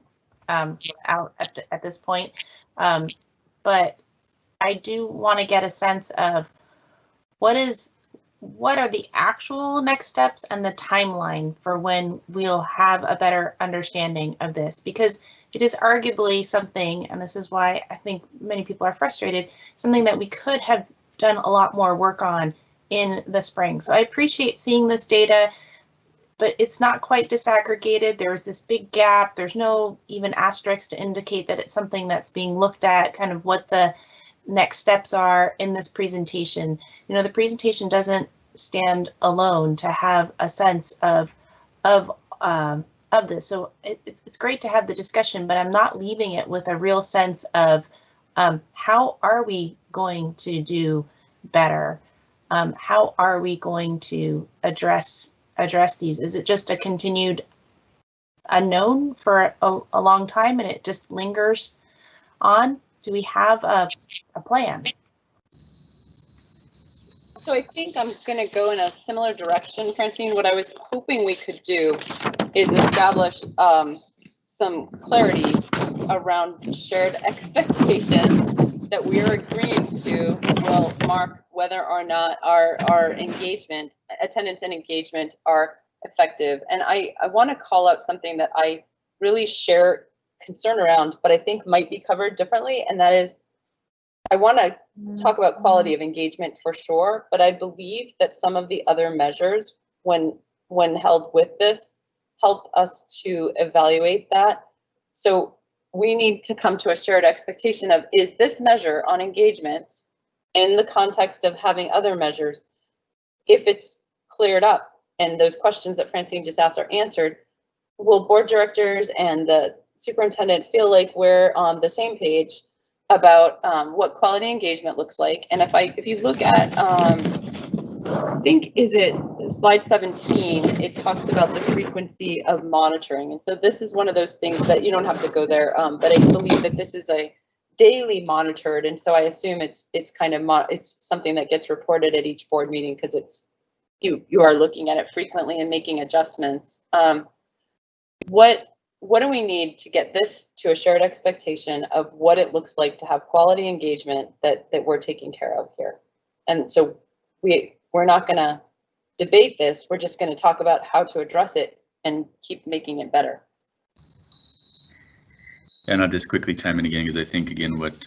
out at this point. But I do want to get a sense of what are the actual next steps and the timeline for when we'll have a better understanding of this, because it is arguably something, and this is why I think many people are frustrated, something that we could have done a lot more work on in the spring. So I appreciate seeing this data, but it's not quite disaggregated. There's this big gap. There's no even asterisks to indicate that it's something that's being looked at, kind of what the next steps are in this presentation. The presentation doesn't stand alone to have a sense of this. So it's great to have the discussion, but I'm not leaving it with a real sense of how are we going to do better? How are we going to address these? Is it just a continued unknown for a long time and it just lingers on? Do we have a plan? So I think I'm going to go in a similar direction, Francine. What I was hoping we could do is establish some clarity around shared expectation that we are agreeing to will mark whether or not our attendance and engagement are effective. And I want to call out something that I really share concern around, but I think might be covered differently, and that is, I want to talk about quality of engagement for sure, but I believe that some of the other measures, when held with this, help us to evaluate that. So we need to come to a shared expectation of, is this measure on engagement in the context of having other measures, if it's cleared up and those questions that Francine just asked are answered, will board directors and the superintendent feel like we're on the same page about what quality engagement looks like? And if you look at, I think, is it slide 17, it talks about the frequency of monitoring. And so this is one of those things that you don't have to go there, but I believe that this is a daily monitored. And so I assume it's kind of, it's something that gets reported at each board meeting, because it's, you are looking at it frequently and making adjustments. What do we need to get this to a shared expectation of what it looks like to have quality engagement that we're taking care of here? And so we're not going to debate this. We're just going to talk about how to address it and keep making it better. And I'll just quickly chime in again, because I think, again, what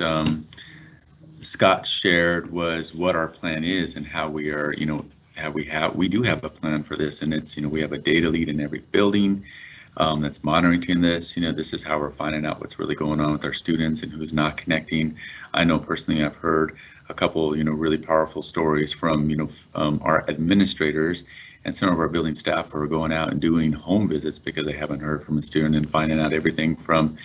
Scott shared was what our plan is and how we are, we do have a plan for this, and it's, we have a data lead in every building. that's monitoring this. This is how we're finding out what's really going on with our students and who's not connecting. I know personally I've heard a couple, really powerful stories from, our administrators and some of our building staff who are going out and doing home visits because they haven't heard from a student and finding out everything from,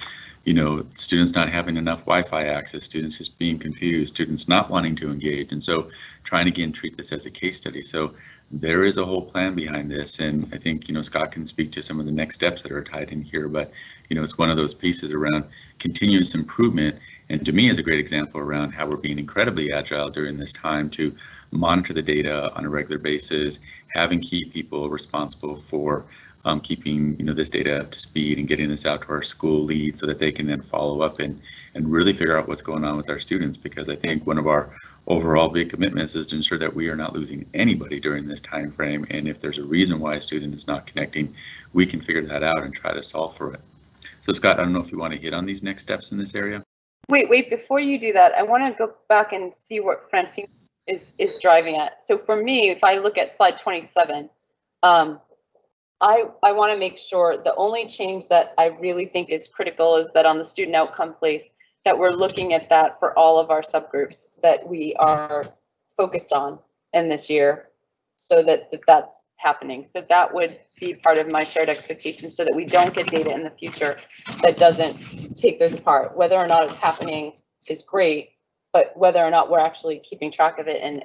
students not having enough Wi-Fi access, students just being confused, students not wanting to engage. And so trying again, treat this as a case study. So there is a whole plan behind this. And I think, Scott can speak to some of the next steps that are tied in here, but, it's one of those pieces around continuous improvement. And to me is a great example around how we're being incredibly agile during this time to monitor the data on a regular basis, having key people responsible for keeping this data up to speed and getting this out to our school leads so that they can then follow up and really figure out what's going on with our students. Because I think one of our overall big commitments is to ensure that we are not losing anybody during this time frame. And if there's a reason why a student is not connecting, we can figure that out and try to solve for it. So Scott, I don't know if you want to hit on these next steps in this area. Wait, before you do that, I want to go back and see what Francine is driving at. So for me, if I look at slide 27, I want to make sure the only change that I really think is critical is that on the student outcome place, that we're looking at that for all of our subgroups that we are focused on in this year, so that's happening. So that would be part of my shared expectation, so that we don't get data in the future that doesn't take those apart. Whether or not it's happening is great, but whether or not we're actually keeping track of it and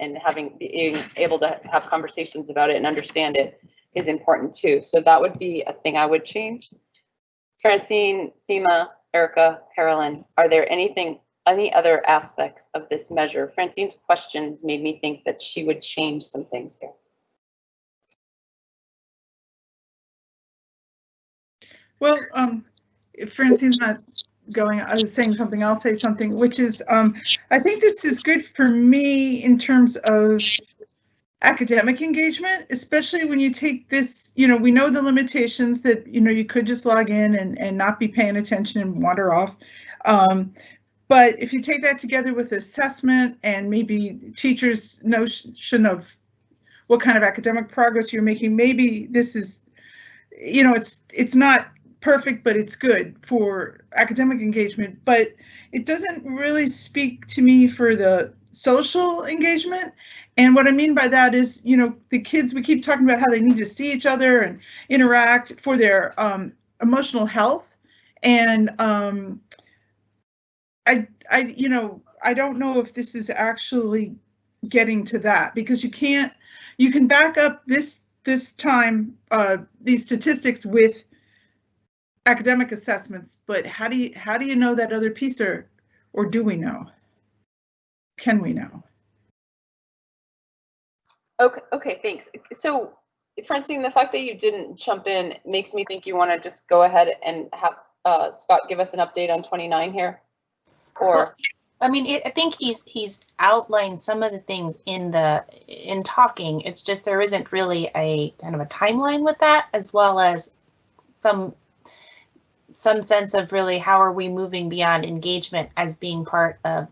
being able to have conversations about it and understand it is important too. So that would be a thing I would change. Francine, Seema, Erica, Carolyn, are there any other aspects of this measure? Francine's questions made me think that she would change some things here. Well, if Francine's not going, I was saying something, I'll say something, which is, I think this is good for me in terms of academic engagement, especially when you take this, we know the limitations that, you could just log in and not be paying attention and wander off. But if you take that together with assessment and maybe teachers' notion of what kind of academic progress you're making, maybe this is, it's not perfect, but it's good for academic engagement, but it doesn't really speak to me for the social engagement. And what I mean by that is, the kids, we keep talking about how they need to see each other and interact for their emotional health. And I don't know if this is actually getting to that, because you can back up this time, these statistics with academic assessments, but how do you know that other piece, or do we know? Can we know? Okay, thanks. So Francine, the fact that you didn't jump in makes me think you want to just go ahead and have Scott give us an update on 29 here. Or well, I mean, I think he's outlined some of the things in talking. It's just there isn't really a kind of a timeline with that, as well as some sense of really how are we moving beyond engagement as being part of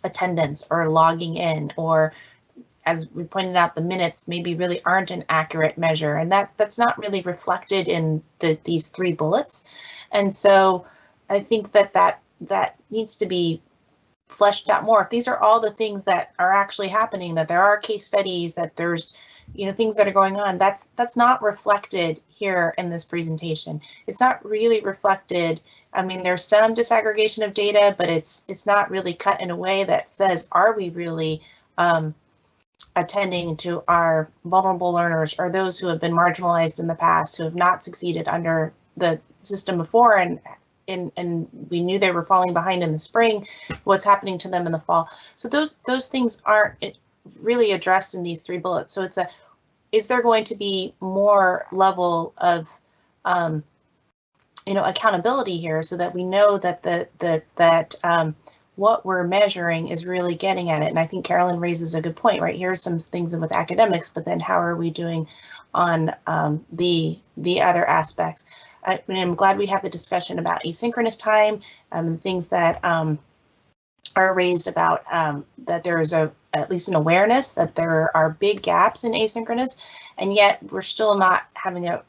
attendance or logging in, or as we pointed out, the minutes maybe really aren't an accurate measure, and that's not really reflected in these 3 bullets. And so I think that needs to be fleshed out more. If these are all the things that are actually happening, that there are case studies, that there's things that are going on, that's not reflected here in this presentation. It's not really reflected. I mean, there's some disaggregation of data, but it's not really cut in a way that says, are we really attending to our vulnerable learners, or those who have been marginalized in the past, who have not succeeded under the system before, and we knew they were falling behind in the spring, what's happening to them in the fall. So those things aren't really addressed in these 3 bullets. So is there going to be more level of accountability here, so that we know that what we're measuring is really getting at it? And I think Carolyn raises a good point, right? Here's some things with academics, but then how are we doing on the other aspects? I'm glad we had the discussion about asynchronous time, things that are raised about that there is at least an awareness that there are big gaps in asynchronous, and yet we're still not having a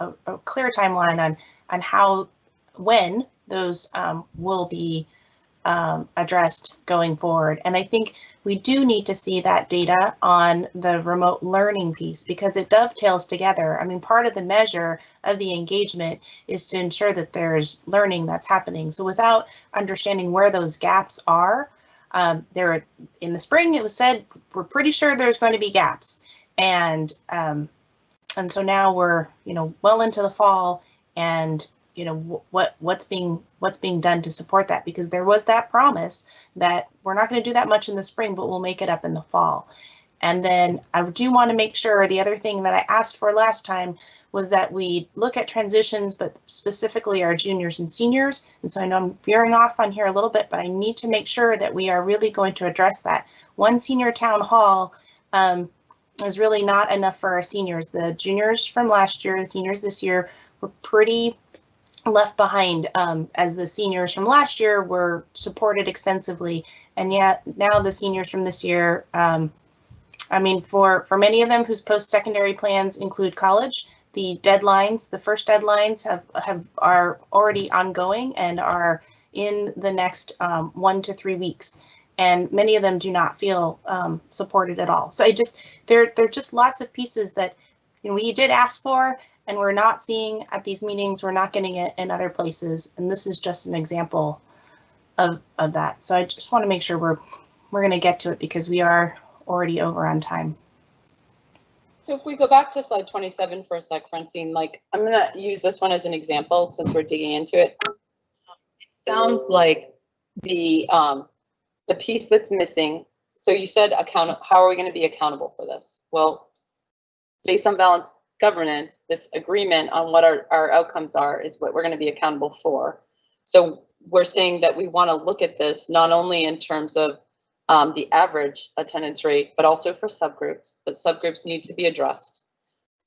clear timeline on how, when those will be addressed going forward. And I think we do need to see that data on the remote learning piece, because it dovetails together. I mean, part of the measure of the engagement is to ensure that there's learning that's happening. So without understanding where those gaps are, there in the spring it was said we're pretty sure there's going to be gaps, and so now we're, you know, well into the fall, and you know, what's being done to support that, because there was that promise that we're not going to do that much in the spring, but we'll make it up in the fall. And then I do want to make sure, the other thing that I asked for last time was that we look at transitions, but specifically our juniors and seniors. And so I know I'm veering off on here a little bit, but I need to make sure that we are really going to address that. One senior town hall is really not enough for our seniors. The juniors from last year, the seniors this year were pretty left behind, as the seniors from last year were supported extensively, and yet now the seniors from this year, I mean, for many of them whose post-secondary plans include college, the deadlines, the first deadlines are already ongoing and are in the next 1 to 3 weeks, and many of them do not feel supported at all. So there are just lots of pieces that, you know, we did ask for, and we're not seeing at these meetings, we're not getting it in other places. And this is just an example of that. So I just want to make sure we're going to get to it, because we are already over on time. So if we go back to slide 27 for a sec, Francine, like I'm going to use this one as an example since we're digging into it. It sounds like the piece that's missing. So you said how are we going to be accountable for this? Well, based on balanced governance, this agreement on what our outcomes are is what we're going to be accountable for. So we're saying that we want to look at this not only in terms of the average attendance rate, but also for subgroups, that subgroups need to be addressed.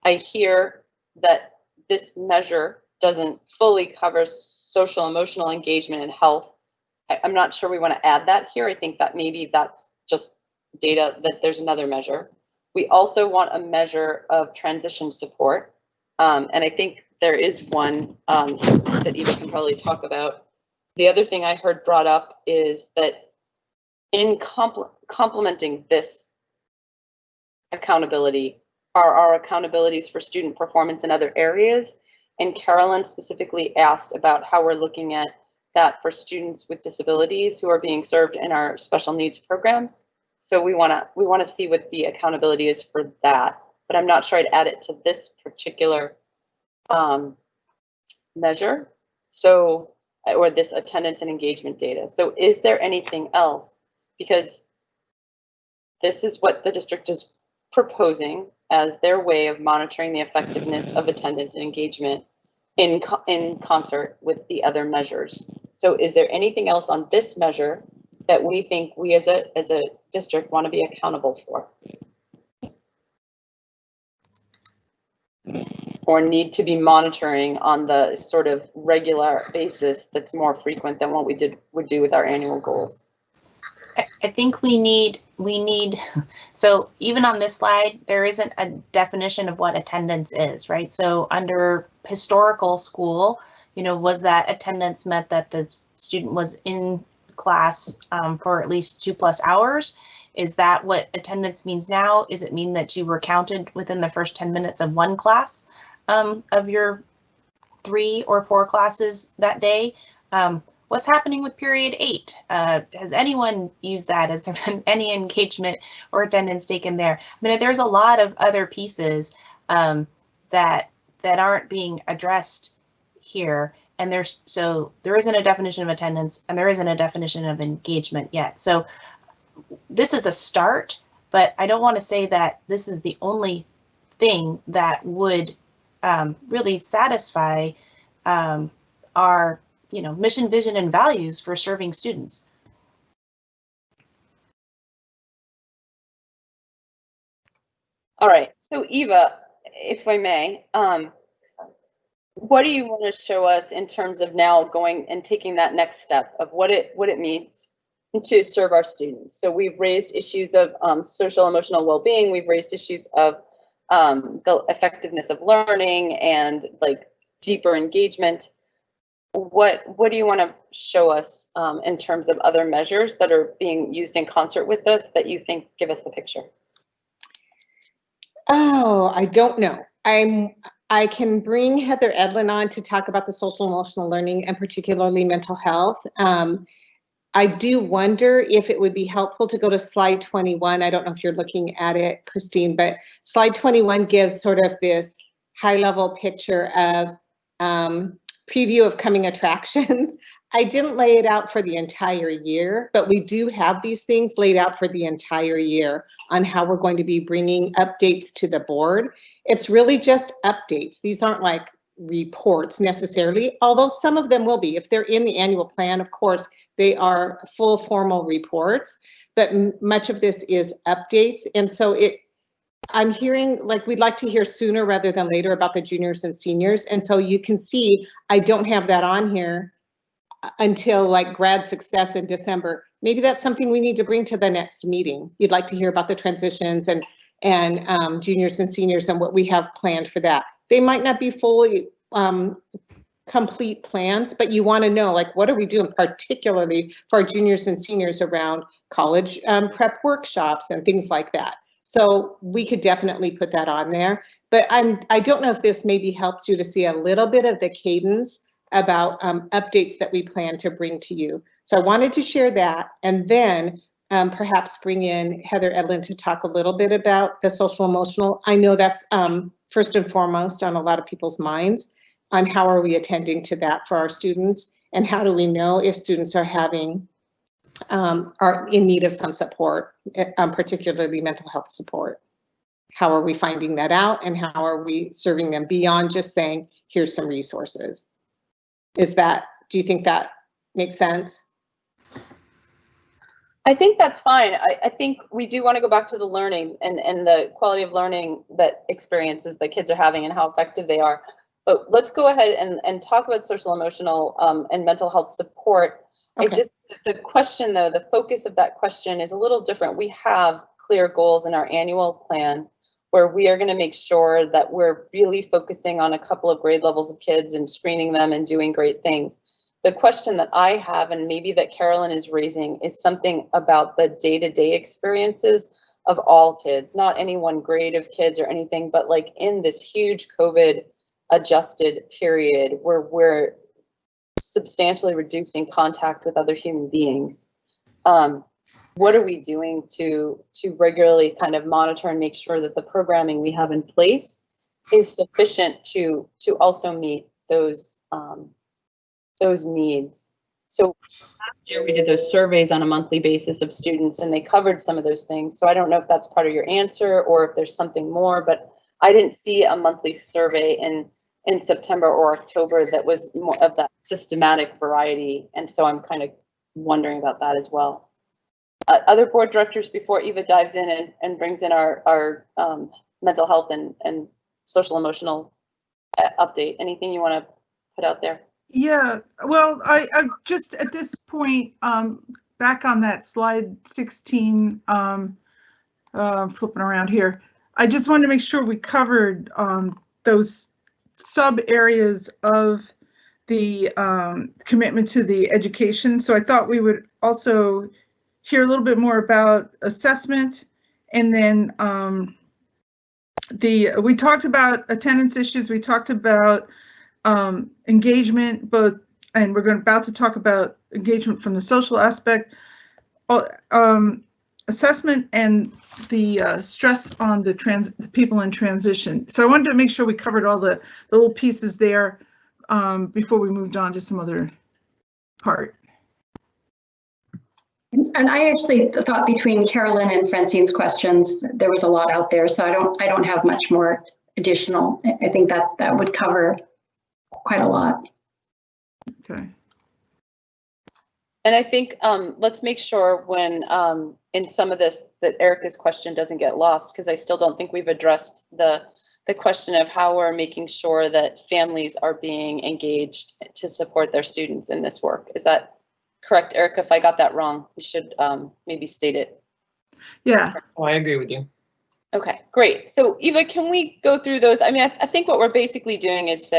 I hear that this measure doesn't fully cover social emotional engagement and health. I'm not sure we want to add that here. I think that maybe that's just data, that there's another measure. We also want a measure of transition support. And I think there is one that Eva can probably talk about. The other thing I heard brought up is that in complementing this accountability are our accountabilities for student performance in other areas. And Carolyn specifically asked about how we're looking at that for students with disabilities who are being served in our special needs programs. So we want to see what the accountability is for that, but I'm not sure I'd add it to this particular measure. So, or this attendance and engagement data. So is there anything else? Because this is what the district is proposing as their way of monitoring the effectiveness of attendance and engagement in concert with the other measures. So is there anything else on this measure that we think we as a district want to be accountable for? Or need to be monitoring on the sort of regular basis that's more frequent than what we would do with our annual goals? I think we need, so even on this slide, there isn't a definition of what attendance is, right? So under historical school, you know, was that attendance meant that the student was in class for at least 2+ hours? Is that what attendance means now? Does it mean that you were counted within the first 10 minutes of one class of your 3 or 4 classes that day? What's happening with period 8? Has anyone used that? Has there been any engagement or attendance taken there? I mean, there's a lot of other pieces that aren't being addressed here. And there isn't a definition of attendance, and there isn't a definition of engagement yet. So this is a start, but I don't want to say that this is the only thing that would really satisfy our mission, vision, and values for serving students. All right, so Eva, if I may, what do you want to show us in terms of now going and taking that next step of what it means to serve our students? So we've raised issues of social emotional well-being. We've raised issues of the effectiveness of learning and like deeper engagement. What do you want to show us in terms of other measures that are being used in concert with this that you think give us the picture? Oh, I don't know. I can bring Heather Edlin on to talk about the social emotional learning and particularly mental health. I do wonder if it would be helpful to go to slide 21. I don't know if you're looking at it, Christine, but slide 21 gives sort of this high level picture of preview of coming attractions. I didn't lay it out for the entire year, but we do have these things laid out for the entire year on how we're going to be bringing updates to the board. It's really just updates. These aren't like reports necessarily, although some of them will be. If they're in the annual plan, of course, they are full formal reports, but much of this is updates. And so I'm hearing like we'd like to hear sooner rather than later about the juniors and seniors. And so you can see I don't have that on here until like grad success in December. Maybe that's something we need to bring to the next meeting. You'd like to hear about the transitions and juniors and seniors and what we have planned for that. They might not be fully complete plans, but you want to know like what are we doing particularly for our juniors and seniors around college prep workshops and things like that. So we could definitely put that on there, but I don't know if this maybe helps you to see a little bit of the cadence about updates that we plan to bring to you. So I wanted to share that, and then perhaps bring in Heather Edlin to talk a little bit about the social emotional. I know that's first and foremost on a lot of people's minds on how are we attending to that for our students, and how do we know if students are having are in need of some support, particularly mental health support. How are we finding that out, and how are we serving them beyond just saying, here's some resources? Do you think that makes sense? I think that's fine. I think we do want to go back to the learning and the quality of learning that experiences that kids are having and how effective they are. But let's go ahead and talk about social, emotional, and mental health support. Okay. The question though, the focus of that question is a little different. We have clear goals in our annual plan where we are going to make sure that we're really focusing on a couple of grade levels of kids and screening them and doing great things. The question that I have, and maybe that Carolyn is raising, is something about the day-to-day experiences of all kids, not any one grade of kids or anything, but like in this huge COVID adjusted period where we're substantially reducing contact with other human beings. What are we doing to regularly kind of monitor and make sure that the programming we have in place is sufficient to also meet those needs? So last year we did those surveys on a monthly basis of students, and they covered some of those things. So I don't know if that's part of your answer or if there's something more, but I didn't see a monthly survey in September or October that was more of that systematic variety, and so I'm kind of wondering about that as well. Other board directors, before Eva dives in and brings in our mental health and social emotional update, anything you want to put out there? Yeah, well, I just at this point, back on that slide 16, flipping around here, I just wanted to make sure we covered those sub areas of the commitment to the education. So I thought we would also hear a little bit more about assessment, and then we talked about attendance issues, we talked about engagement, both, and we're about to talk about engagement from the social aspect, assessment, and the stress on the people in transition. So I wanted to make sure we covered all the little pieces there before we moved on to some other part. And I actually thought between Carolyn and Francine's questions, there was a lot out there, so I don't have much more additional. I think that would cover quite a lot. Okay. And I think let's make sure when in some of this that Erica's question doesn't get lost, because I still don't think we've addressed the question of how we're making sure that families are being engaged to support their students in this work. Is that correct, Erica? If I got that wrong, you should maybe state it. Yeah. Oh, I agree with you. Okay, great. So Eva, can we go through those? I mean, I think what we're basically doing is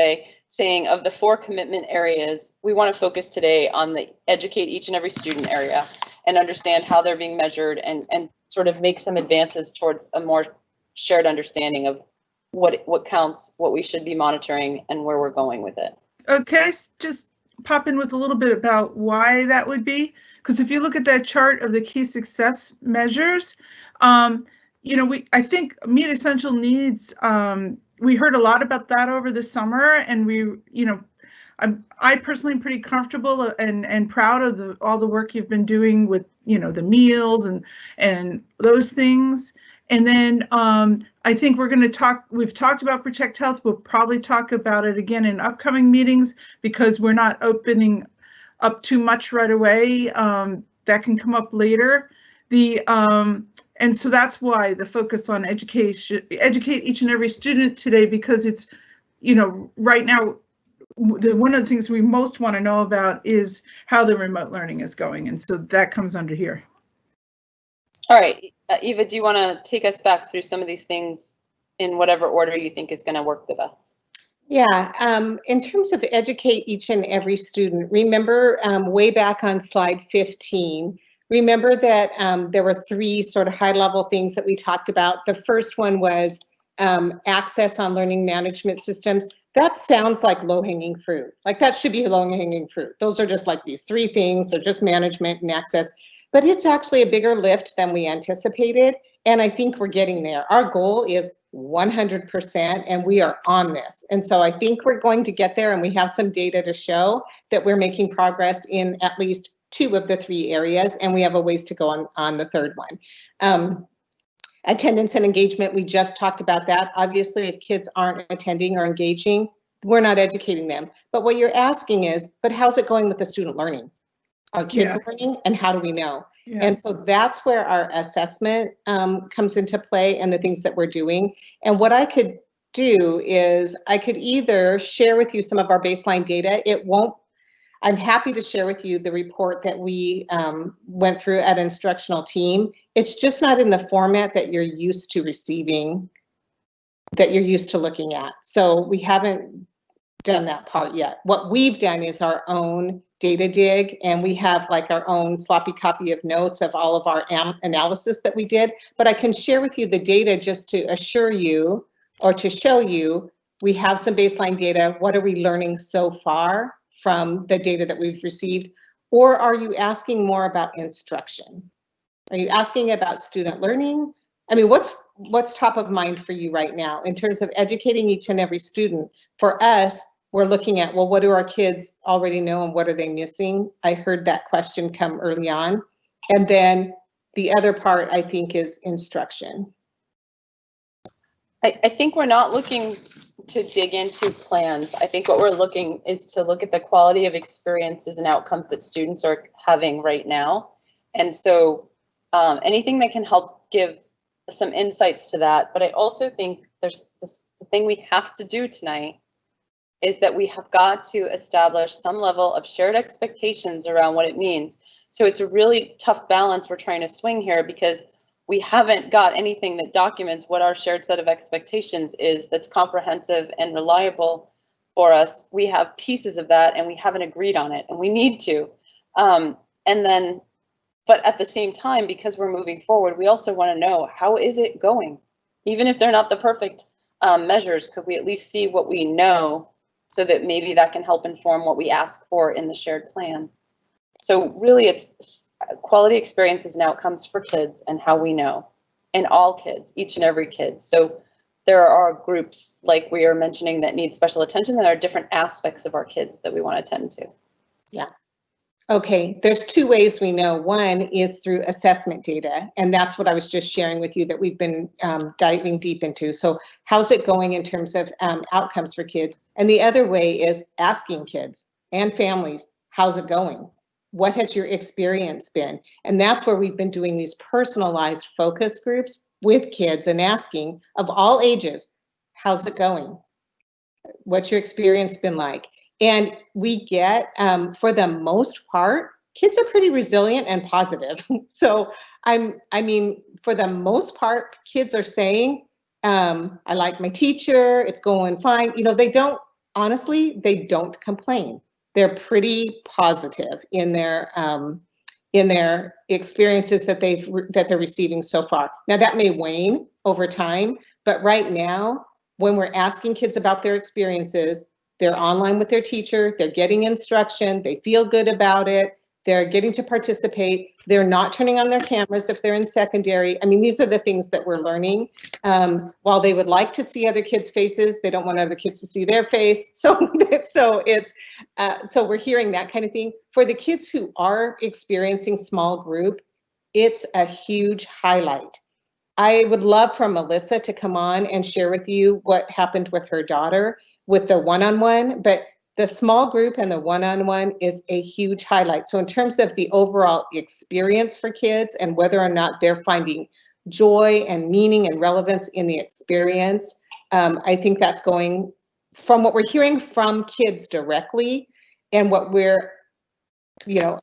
saying of the 4 commitment areas, we want to focus today on the educate each and every student area and understand how they're being measured and sort of make some advances towards a more shared understanding of what counts, what we should be monitoring, and where we're going with it. Okay, just pop in with a little bit about why that would be. Because if you look at that chart of the key success measures, you know, I think meet essential needs, we heard a lot about that over the summer, and we, you know, I personally am pretty comfortable and proud of all the work you've been doing with, you know, the meals and those things. And then I think we're going to we've talked about Protect Health. We'll probably talk about it again in upcoming meetings because we're not opening up too much right away. That can come up later. And so that's why the focus on educate each and every student today, because it's, you know, right now, one of the things we most want to know about is how the remote learning is going. And so that comes under here. All right, Eva, do you want to take us back through some of these things in whatever order you think is going to work the best? Yeah, in terms of educate each and every student, remember way back on slide 15, remember that there were 3 sort of high-level things that we talked about. The first one was access on learning management systems. That sounds like low-hanging fruit. Like that should be low-hanging fruit. Those are just like these 3 things. They're just management and access. But it's actually a bigger lift than we anticipated. And I think we're getting there. Our goal is 100%, and we are on this. And so I think we're going to get there, and we have some data to show that we're making progress in at least 2 of the 3 areas, and we have a ways to go on the 3rd one. Attendance and engagement, we just talked about that. Obviously, if kids aren't attending or engaging, we're not educating them. But what you're asking is, but how's it going with the student learning? Are kids learning, and how do we know? Yeah. And so that's where our assessment comes into play and the things that we're doing. And what I could do is I could either share with you some of our baseline data. I'm happy to share with you the report that we went through at instructional team. It's just not in the format that you're used to receiving, that you're used to looking at. So we haven't done that part yet. What we've done is our own data dig, and we have like our own sloppy copy of notes of all of our analysis that we did. But I can share with you the data just to assure you or to show you we have some baseline data. What are we learning so far from the data that we've received? Or are you asking more about instruction? Are you asking about student learning? I mean, what's top of mind for you right now in terms of educating each and every student? For us, we're looking at, well, what do our kids already know and what are they missing? I heard that question come early on. And then the other part, I think, is instruction. I think we're not looking to dig into plans. I think what we're looking is to look at the quality of experiences and outcomes that students are having right now. And so anything that can help give some insights to that. But I also think there's this thing we have to do tonight is that we have got to establish some level of shared expectations around what it means. So it's a really tough balance we're trying to swing here because we haven't got anything that documents what our shared set of expectations is that's comprehensive and reliable for us. We have pieces of that and we haven't agreed on it, and we need to. But at the same time, because we're moving forward, we also want to know, how is it going? Even if they're not the perfect measures, could we at least see what we know so that maybe that can help inform what we ask for in the shared plan? So really it's quality experiences and outcomes for kids and how we know, and all kids, each and every kid. So there are groups like we are mentioning that need special attention, and there are different aspects of our kids that we want to tend to. Yeah. Okay, there's 2 ways we know. One is through assessment data, and that's what I was just sharing with you that we've been diving deep into. So how's it going in terms of outcomes for kids? And the other way is asking kids and families, how's it going? What has your experience been? And that's where we've been doing these personalized focus groups with kids and asking of all ages, how's it going? What's your experience been like? And we get, for the most part, kids are pretty resilient and positive. So I mean, for the most part, kids are saying, I like my teacher, it's going fine. You know, they don't, honestly, they don't complain. They're pretty positive in their experiences that they're receiving so far. Now that may wane over time, but right now, when we're asking kids about their experiences, they're online with their teacher, they're getting instruction, they feel good about it, they're getting to participate, they're not turning on their cameras if they're in secondary. I mean, these are the things that we're learning. While they would like to see other kids' faces, they don't want other kids to see their face. So we're hearing that kind of thing. For the kids who are experiencing small group, it's a huge highlight. I would love for Melissa to come on and share with you what happened with her daughter with the one-on-one, but the small group and the one-on-one is a huge highlight. So in terms of the overall experience for kids and whether or not they're finding joy and meaning and relevance in the experience, I think that's going, from what we're hearing from kids directly and what we're, you know,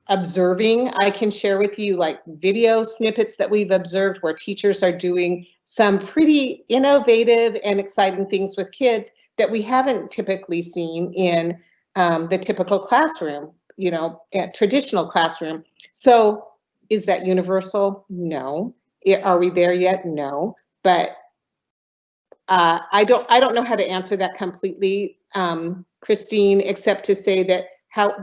observing. I can share with you like video snippets that we've observed where teachers are doing some pretty innovative and exciting things with kids that we haven't typically seen in the typical classroom, you know, traditional classroom. So is that universal? No. Are we there yet? No. But I don't know how to answer that completely, Christine, except to say that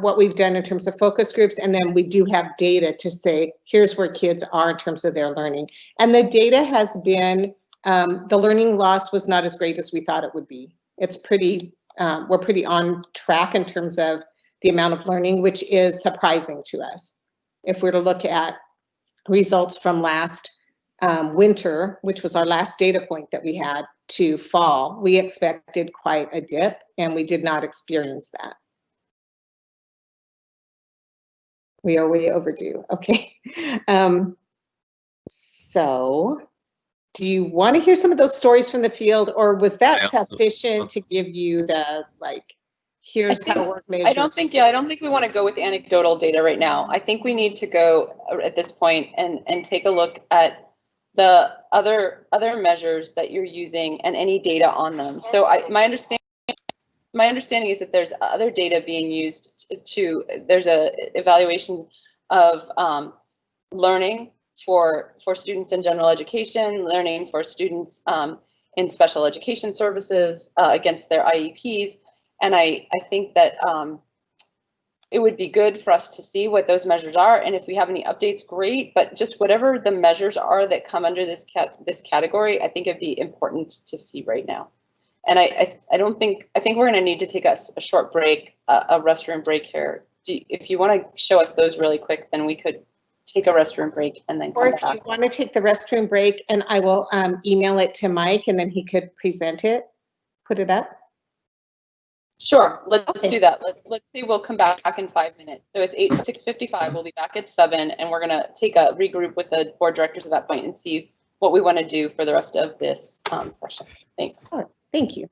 what we've done in terms of focus groups, and then we do have data to say, here's where kids are in terms of their learning. And the data has been, the learning loss was not as great as we thought it would be. It's pretty, we're pretty on track in terms of the amount of learning, which is surprising to us. If we're to look at results from last winter, which was our last data point that we had, to fall, we expected quite a dip and we did not experience that. We are way overdue. Okay. So do you want to hear some of those stories from the field, or was that sufficient to give you the, like, here's how work measures? I don't think we want to go with anecdotal data right now. I think we need to go at this point and take a look at the other measures that you're using and any data on them. So my understanding is that there's other data being used there's a evaluation of learning for students in general education, learning for students in special education services against their IEPs. And I think that it would be good for us to see what those measures are. And if we have any updates, great, but just whatever the measures are that come under this category, I think it'd be important to see right now. And I think we're gonna need to take a short break, a restroom break here. If you wanna show us those really quick, then we could take a restroom break and then come back. Or if you wanna take the restroom break, and I will email it to Mike and then he could present it, put it up. Sure, let's do that. Let's see, we'll come back in 5 minutes. So it's 6:55, we'll be back at 7, and we're gonna take a regroup with the board directors at that point and see what we wanna do for the rest of this session. Thanks. Oh, thank you.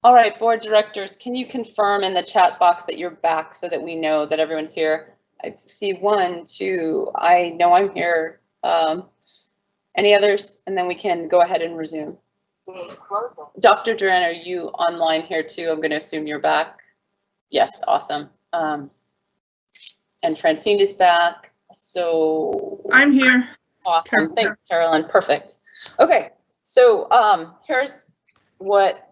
All right, board directors, can you confirm in the chat box that you're back so that we know that everyone's here? I see 1, 2, I know I'm here. Any others? And then we can go ahead and resume. Dr. Duran, are you online here too? I'm going to assume you're back. Yes, awesome. And Francine is back. So I'm here. Awesome. Thanks, Carolyn. Perfect. Okay, so here's what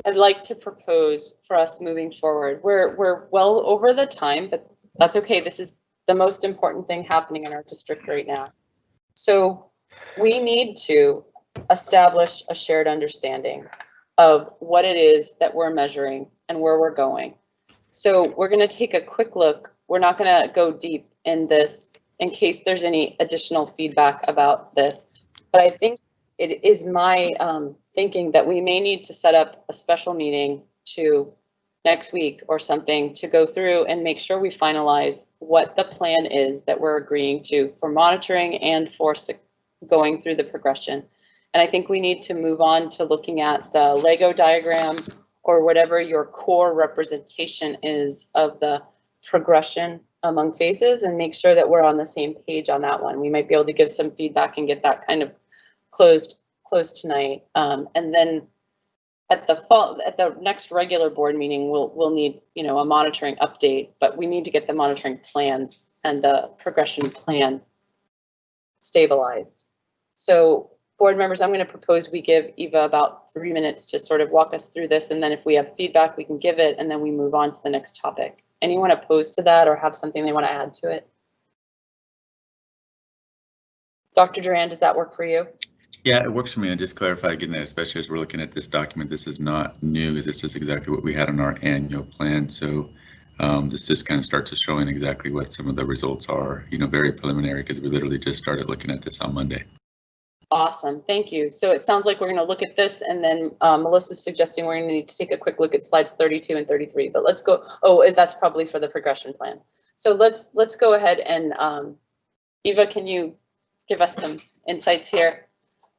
I'd like to propose for us moving forward. We're well over the time, but that's okay. This is the most important thing happening in our district right now. So we need to establish a shared understanding of what it is that we're measuring and where we're going. So we're going to take a quick look. We're not going to go deep in this in case there's any additional feedback about this, but I think it is my thinking that we may need to set up a special meeting to next week or something to go through and make sure we finalize what the plan is that we're agreeing to for monitoring and for going through the progression. And I think we need to move on to looking at the Lego diagram or whatever your core representation is of the progression among phases and make sure that we're on the same page on that one. We might be able to give some feedback and get that kind of closed tonight. And then at the next regular board meeting, we'll need, you know, a monitoring update, but we need to get the monitoring plan and the progression plan stabilized. So board members, I'm going to propose we give Eva about 3 minutes to sort of walk us through this. And then if we have feedback, we can give it, and then we move on to the next topic. Anyone opposed to that or have something they want to add to it? Dr. Duran, does that work for you? Yeah, it works for me. And just clarify again that especially as we're looking at this document, this is not new. This is exactly what we had on our annual plan. So this just kind of starts showing exactly what some of the results are, you know, very preliminary because we literally just started looking at this on Monday. Awesome, thank you. So it sounds like we're going to look at this, and then Melissa's suggesting we're going to need to take a quick look at slides 32 and 33. But let's go. Oh, that's probably for the progression plan. So let's go ahead and Eva, can you give us some insights here?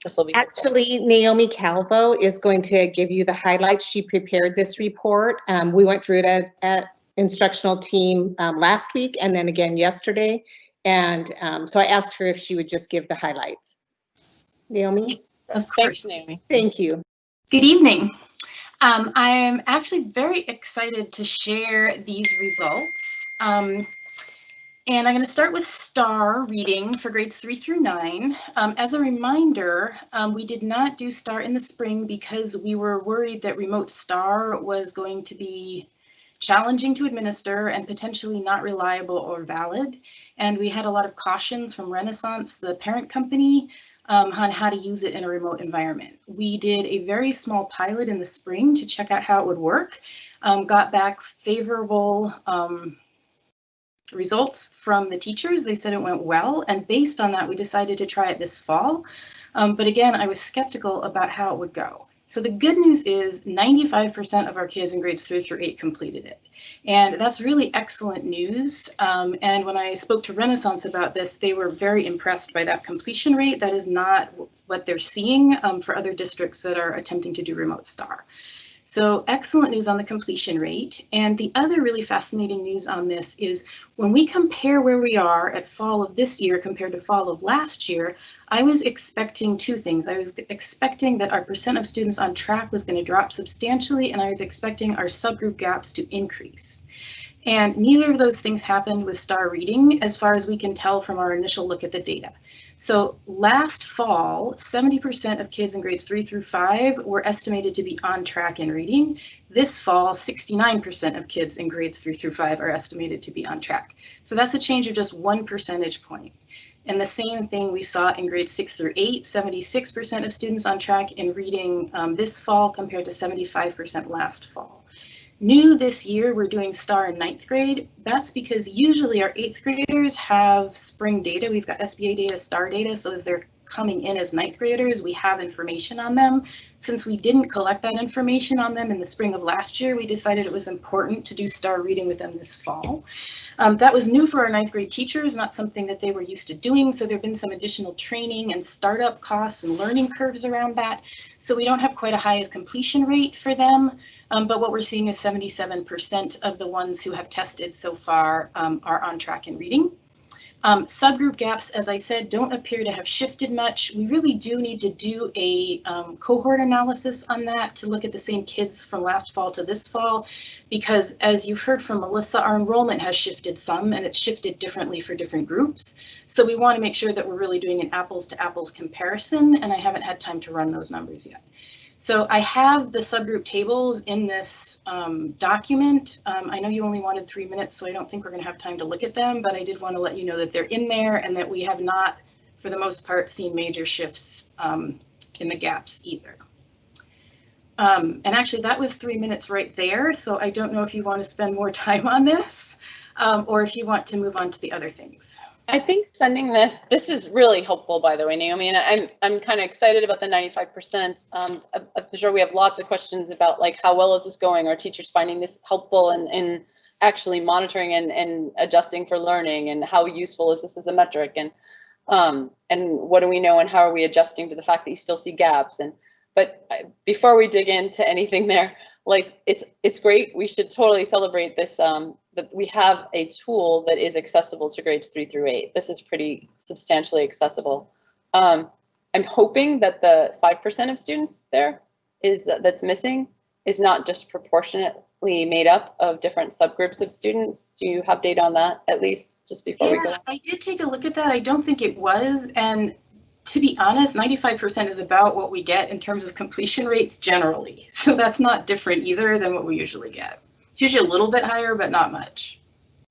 This will be actually Naomi Calvo is going to give you the highlights. She prepared this report. We went through it at instructional team last week and then again yesterday. And so I asked her if she would just give the highlights. Naomi? Yes, of course. Thanks, Naomi. Thank you. Good evening. I am actually very excited to share these results. And I'm going to start with STAR reading for grades 3 through 9. As a reminder, we did not do STAR in the spring because we were worried that remote STAR was going to be challenging to administer and potentially not reliable or valid. And we had a lot of cautions from Renaissance, the parent company, on how to use it in a remote environment. We did a very small pilot in the spring to check out how it would work, got back favorable results from the teachers. They said it went well, and based on that, we decided to try it this fall. But again, I was skeptical about how it would go. So the good news is 95% of our kids in grades 3 through 8 completed it. And that's really excellent news. And when I spoke to Renaissance about this, they were very impressed by that completion rate. That is not what they're seeing for other districts that are attempting to do remote STAR. So excellent news on the completion rate. And the other really fascinating news on this is when we compare where we are at fall of this year compared to fall of last year, I was expecting two things. I was expecting that our percent of students on track was going to drop substantially, and I was expecting our subgroup gaps to increase. And neither of those things happened with STAR reading as far as we can tell from our initial look at the data. So last fall, 70% of kids in grades 3 through 5 were estimated to be on track in reading. This fall, 69% of kids in grades 3 through 5 are estimated to be on track. So that's a change of just 1 percentage point. And the same thing we saw in grades 6 through 8, 76% of students on track in reading this fall compared to 75% last fall. New this year, we're doing STAR in 9th grade. That's because usually our 8th graders have spring data. We've got SBA data, STAR data, so as they're coming in as 9th graders, we have information on them. Since we didn't collect that information on them in the spring of last year, we decided it was important to do STAR reading with them this fall. That was new for our 9th grade teachers, not something that they were used to doing. So there have been some additional training and startup costs and learning curves around that. So we don't have quite a high completion rate for them. But what we're seeing is 77% of the ones who have tested so far are on track in reading. Subgroup gaps, as I said, don't appear to have shifted much. We really do need to do a cohort analysis on that to look at the same kids from last fall to this fall, because as you've heard from Melissa, our enrollment has shifted some and it's shifted differently for different groups. So we want to make sure that we're really doing an apples to apples comparison, and I haven't had time to run those numbers yet. So I have the subgroup tables in this document. I know you only wanted 3 minutes, so I don't think we're going to have time to look at them, but I did want to let you know that they're in there and that we have not, for the most part, seen major shifts in the gaps either. And actually, that was 3 minutes right there, so I don't know if you want to spend more time on this or if you want to move on to the other things. I think sending this is really helpful, by the way, Naomi, and I'm kind of excited about the 95%. I'm sure we have lots of questions about like how well is this going? Are teachers finding this helpful in actually monitoring and adjusting for learning, and how useful is this as a metric, and what do we know and how are we adjusting to the fact that you still see gaps? But before we dig into anything there, like it's great. We should totally celebrate this. That we have a tool that is accessible to grades 3 through 8. This is pretty substantially accessible. I'm hoping that the 5% of students there that's missing is not disproportionately made up of different subgroups of students. Do you have data on that, at least, just before we go? I did take a look at that. I don't think it was, and to be honest, 95% is about what we get in terms of completion rates generally. So that's not different either than what we usually get. It's usually a little bit higher, but not much.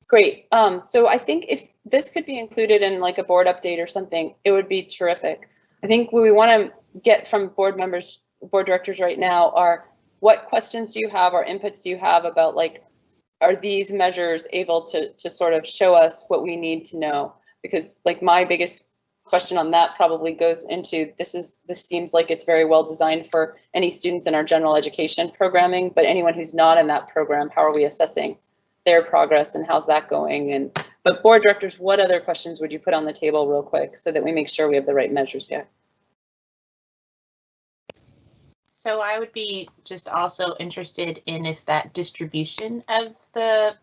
Great. So I think if this could be included in like a board update or something, it would be terrific. I think what we want to get from board members, board directors right now are, what questions do you have or inputs do you have about like, are these measures able to sort of show us what we need to know? Because like my biggest question on that probably goes into this seems like it's very well designed for any students in our general education programming, but anyone who's not in that program, how are we assessing their progress and how's that going? But board directors, what other questions would you put on the table real quick so that we make sure we have the right measures here? So I would be just also interested in if that distribution of the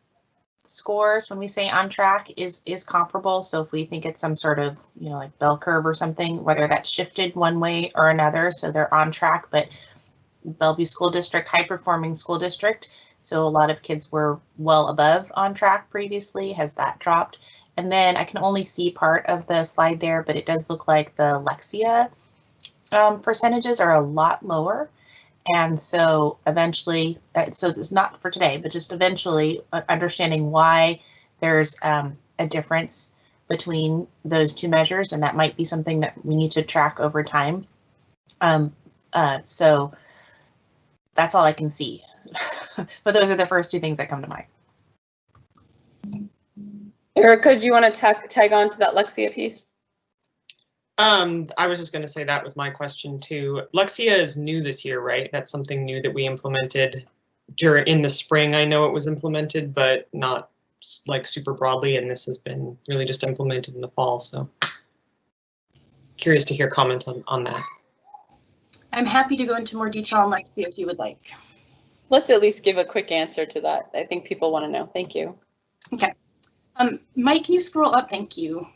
scores, when we say on track, is comparable. So if we think it's some sort of, like bell curve or something, whether that's shifted one way or another, so they're on track, but Bellevue School District, high performing school district. So a lot of kids were well above on track previously. Has that dropped? And then I can only see part of the slide there, but it does look like the Lexia percentages are a lot lower. And so eventually, so it's not for today, but just eventually understanding why there's a difference between those two measures, and that might be something that we need to track over time. So that's all I can see. But those are the first two things that come to mind. Erica, do you want to tag on to that Lexia piece? I was just going to say that was my question too. Lexia is new this year, right? That's something new that we implemented in the spring. I know it was implemented, but not like super broadly, and this has been really just implemented in the fall. So curious to hear comment on that. I'm happy to go into more detail on Lexia if you would like. Let's at least give a quick answer to that. I think people want to know. Thank you. Okay. Mike, can you scroll up? Thank you.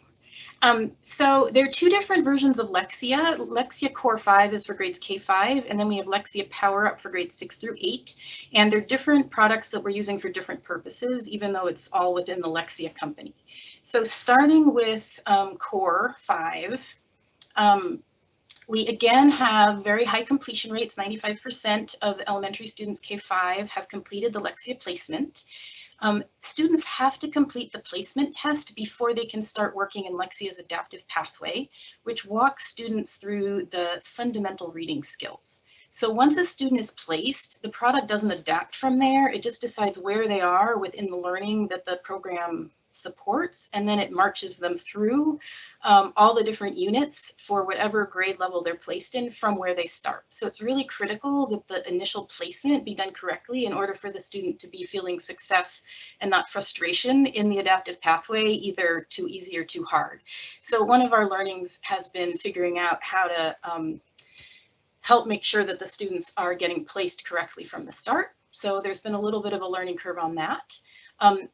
So there are two different versions of Lexia. Lexia Core 5 is for grades K5, and then we have Lexia Power Up for grades 6 through 8. And they're different products that we're using for different purposes, even though it's all within the Lexia company. So starting with Core 5, we again have very high completion rates. 95% of elementary students K5 have completed the Lexia placement. Students have to complete the placement test before they can start working in Lexia's adaptive pathway, which walks students through the fundamental reading skills. So once a student is placed, the product doesn't adapt from there. It just decides where they are within the learning that the program supports, and then it marches them through all the different units for whatever grade level they're placed in from where they start. So it's really critical that the initial placement be done correctly in order for the student to be feeling success and not frustration in the adaptive pathway, either too easy or too hard. So one of our learnings has been figuring out how to help make sure that the students are getting placed correctly from the start. So there's been a little bit of a learning curve on that.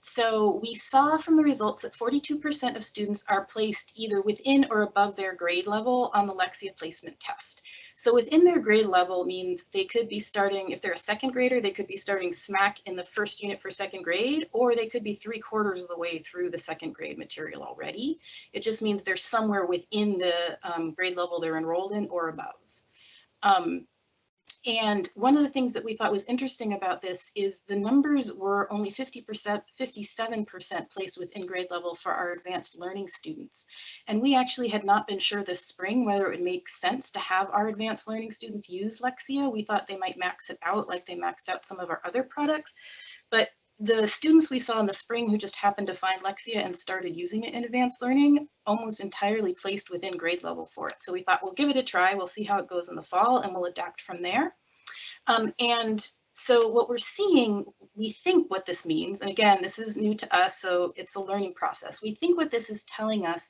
So we saw from the results that 42% of students are placed either within or above their grade level on the Lexia placement test. So within their grade level means they could be starting, if they're a second grader, they could be starting smack in the first unit for second grade, or they could be 3/4 of the way through the second grade material already. It just means they're somewhere within the grade level they're enrolled in or above. And one of the things that we thought was interesting about this is the numbers were only 57% placed within grade level for our advanced learning students. And we actually had not been sure this spring whether it would make sense to have our advanced learning students use Lexia. We thought they might max it out like they maxed out some of our other products. But the students we saw in the spring who just happened to find Lexia and started using it in advanced learning almost entirely placed within grade level for it. So we thought we'll give it a try, we'll see how it goes in the fall, and we'll adapt from there. And so what we're seeing, we think what this means, and again, this is new to us, so it's a learning process. We think what this is telling us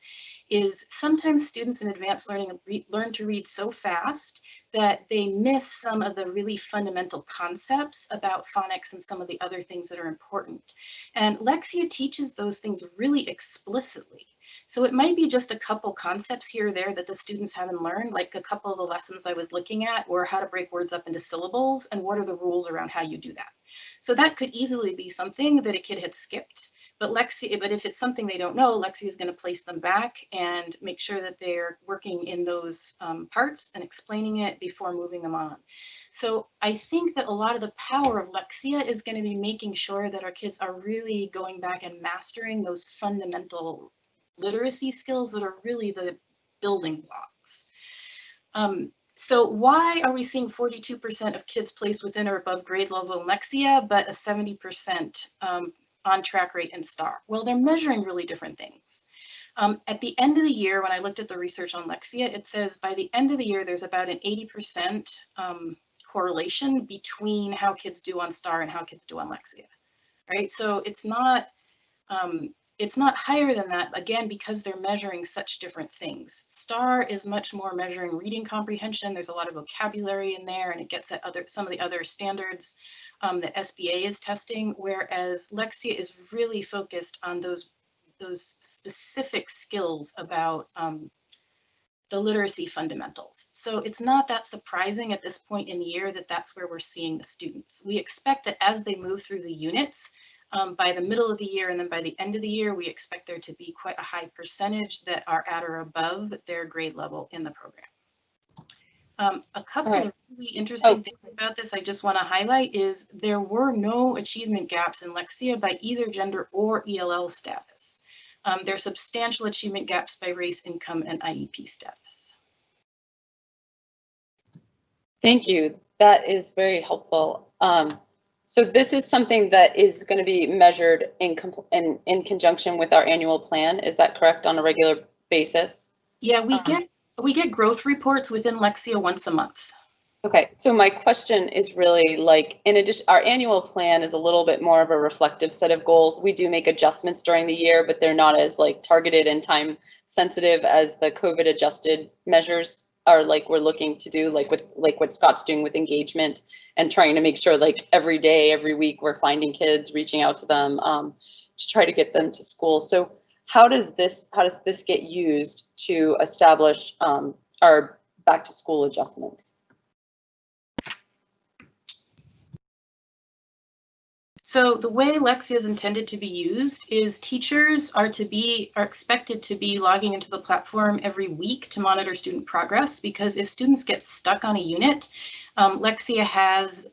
is sometimes students in advanced learning learn to read so fast that they miss some of the really fundamental concepts about phonics and some of the other things that are important. And Lexia teaches those things really explicitly. So it might be just a couple concepts here or there that the students haven't learned, like a couple of the lessons I was looking at were how to break words up into syllables and what are the rules around how you do that. So that could easily be something that a kid had skipped. But if it's something they don't know, Lexia is going to place them back and make sure that they're working in those parts and explaining it before moving them on. So I think that a lot of the power of Lexia is going to be making sure that our kids are really going back and mastering those fundamental literacy skills that are really the building blocks. So why are we seeing 42% of kids placed within or above grade level in Lexia, but a 70% on track rate in STAR? Well, they're measuring really different things. At the end of the year, when I looked at the research on Lexia, it says by the end of the year, there's about an 80% correlation between how kids do on STAR and how kids do on Lexia, right? So it's not higher than that, again, because they're measuring such different things. STAR is much more measuring reading comprehension. There's a lot of vocabulary in there, and it gets at some of the other standards that SBA is testing, whereas Lexia is really focused on those specific skills about the literacy fundamentals. So it's not that surprising at this point in the year that that's where we're seeing the students. We expect that as they move through the units, by the middle of the year and then by the end of the year, we expect there to be quite a high percentage that are at or above their grade level in the program. A couple of really interesting things about this I just want to highlight is there were no achievement gaps in Lexia by either gender or ELL status. There are substantial achievement gaps by race, income, and IEP status. Thank you. That is very helpful. So this is something that is going to be measured in conjunction with our annual plan. Is that correct, on a regular basis? Yeah, we get growth reports within Lexia once a month. Okay, so my question is really like, in addition, our annual plan is a little bit more of a reflective set of goals. We do make adjustments during the year, but they're not as like targeted and time sensitive as the COVID adjusted measures are, like we're looking to do, like what Scott's doing with engagement and trying to make sure like every day, every week we're finding kids, reaching out to them to try to get them to school. So how does this get used to establish our back to school adjustments? So the way Lexia is intended to be used is teachers are expected to be logging into the platform every week to monitor student progress, because if students get stuck on a unit, Lexia has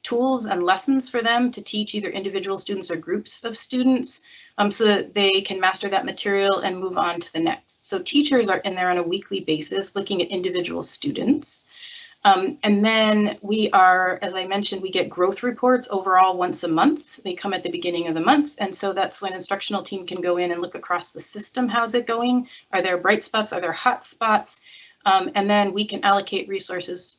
tools and lessons for them to teach either individual students or groups of students so that they can master that material and move on to the next. So teachers are in there on a weekly basis looking at individual students. And then we are, as I mentioned, we get growth reports overall once a month. They come at the beginning of the month. And so that's when instructional team can go in and look across the system. How's it going? Are there bright spots? Are there hot spots? And then we can allocate resources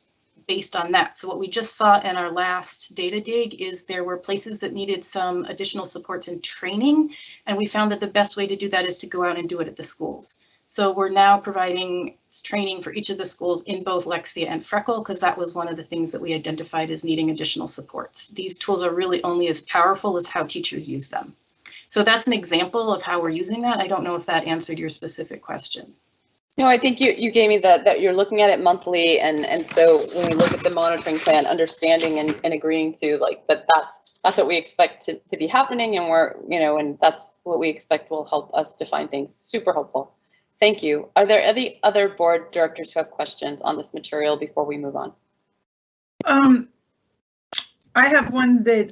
based on that. So what we just saw in our last data dig is there were places that needed some additional supports and training. And we found that the best way to do that is to go out and do it at the schools. So we're now providing training for each of the schools in both Lexia and Freckle, because that was one of the things that we identified as needing additional supports. These tools are really only as powerful as how teachers use them. So that's an example of how we're using that. I don't know if that answered your specific question. No, I think you gave me that you're looking at it monthly, and so when we look at the monitoring plan, understanding and agreeing to like that's what we expect to be happening, and we're and that's what we expect will help us define things. Super helpful. Thank you. Are there any other board directors who have questions on this material before we move on? I have one that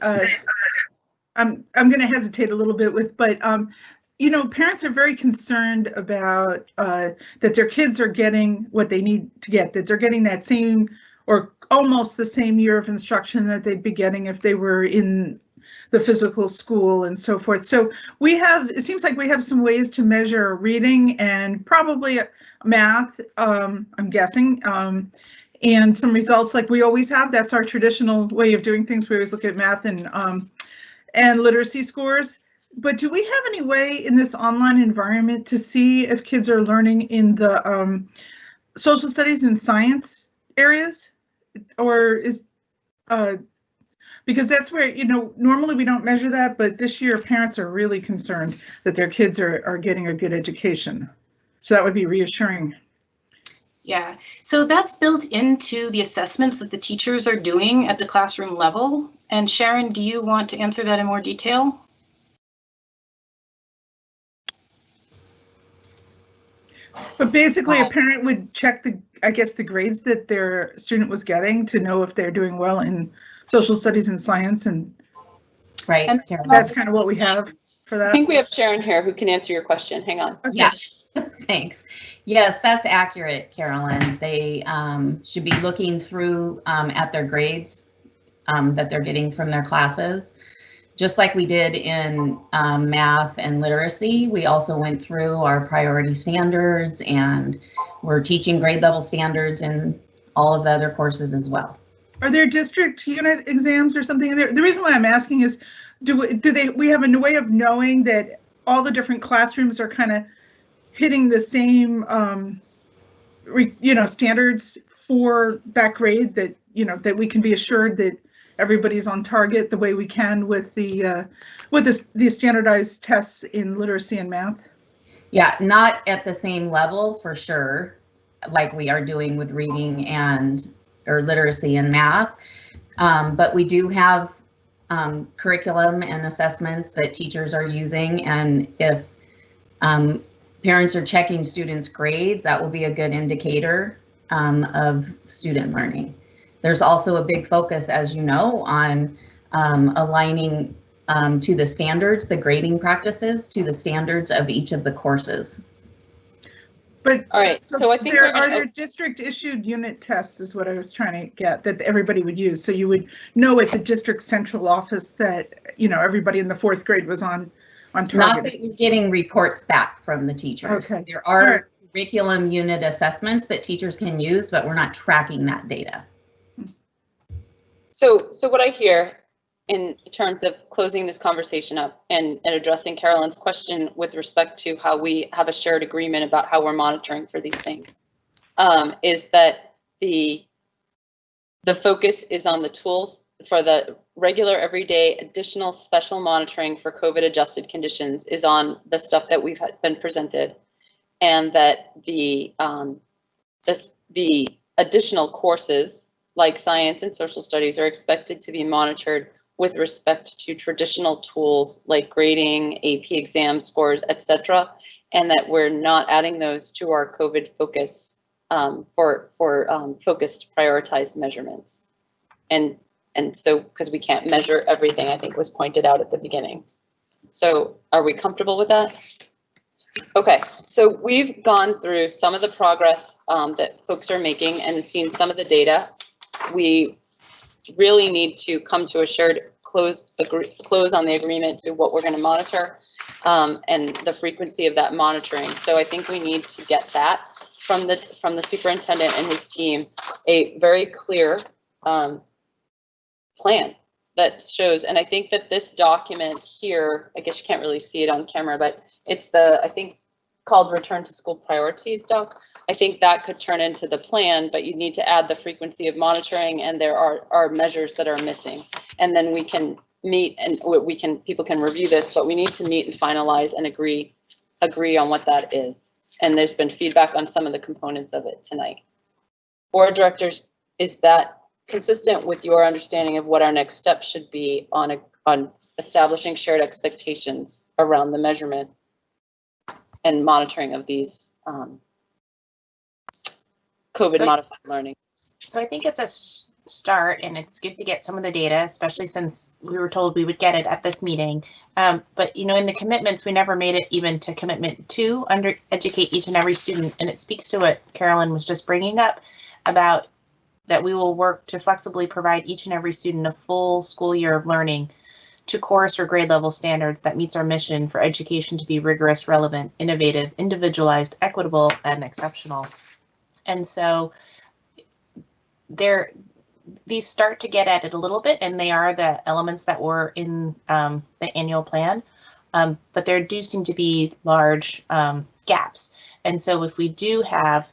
I'm going to hesitate a little bit with, but parents are very concerned about that their kids are getting what they need to get, that they're getting that same or almost the same year of instruction that they'd be getting if they were in the physical school and so forth. So it seems like we have some ways to measure reading and probably math, I'm guessing, and some results like we always have. That's our traditional way of doing things. We always look at math and literacy scores. But do we have any way in this online environment to see if kids are learning in the social studies and science areas? Or is, because that's where, normally we don't measure that, but this year parents are really concerned that their kids are getting a good education. So that would be reassuring. Yeah, so that's built into the assessments that the teachers are doing at the classroom level. And Sharon, do you want to answer that in more detail? But basically, a parent would check the grades that their student was getting to know if they're doing well in social studies and science, and right. And that's kind of what we have for that. I think we have Sharon here who can answer your question. Hang on. Okay. Yeah, thanks. Yes, that's accurate, Carolyn. They should be looking through at their grades that they're getting from their classes. Just like we did in math and literacy, we also went through our priority standards, and we're teaching grade level standards in all of the other courses as well. Are there district unit exams or something in there? The reason why I'm asking is, do we have a way of knowing that all the different classrooms are kind of hitting the same standards for that grade, that that we can be assured that everybody's on target the way we can with the standardized tests in literacy and math? Yeah, not at the same level for sure, like we are doing with reading or literacy and math, but we do have curriculum and assessments that teachers are using, and if parents are checking students' grades, that will be a good indicator of student learning. There's also a big focus, as you know, on aligning to the standards, the grading practices to the standards of each of the courses. But all right, so I think are there district issued unit tests is what I was trying to get, that everybody would use. So you would know at the district central office that, everybody in the 4th grade was on target. Not that you're getting reports back from the teachers. Okay. There are curriculum unit assessments that teachers can use, but we're not tracking that data. So what I hear in terms of closing this conversation up and addressing Carolyn's question with respect to how we have a shared agreement about how we're monitoring for these things, is that the focus is on the tools for the regular, everyday, additional special monitoring for COVID adjusted conditions is on the stuff that we've been presented, and that the additional courses like science and social studies are expected to be monitored with respect to traditional tools like grading, AP exam scores, etc., and that we're not adding those to our COVID focus for focused prioritized measurements. And so, because we can't measure everything, I think was pointed out at the beginning. So are we comfortable with that? Okay, so we've gone through some of the progress that folks are making and seen some of the data. we really need to come to a shared close on the agreement to what we're going to monitor and the frequency of that monitoring. So I think we need to get that from the superintendent and his team, a very clear plan that shows. And I think that this document here, I guess you can't really see it on camera, but it's the, I think, called Return to School Priorities doc. I think that could turn into the plan, but you need to add the frequency of monitoring, and there are measures that are missing. And then we can meet and people can review this, but we need to meet and finalize and agree on what that is. And there's been feedback on some of the components of it tonight. Board directors, is that consistent with your understanding of what our next steps should be on establishing shared expectations around the measurement and monitoring of these COVID modified learning? So I think it's a start, and it's good to get some of the data, especially since we were told we would get it at this meeting. But you know, in the commitments, we never made it even to commitment 2, educate each and every student. And it speaks to what Carolyn was just bringing up about that we will work to flexibly provide each and every student a full school year of learning to course or grade level standards that meets our mission for education to be rigorous, relevant, innovative, individualized, equitable, and exceptional. And so these start to get at it a little bit, and they are the elements that were in the annual plan, but there do seem to be large gaps. And so if we do have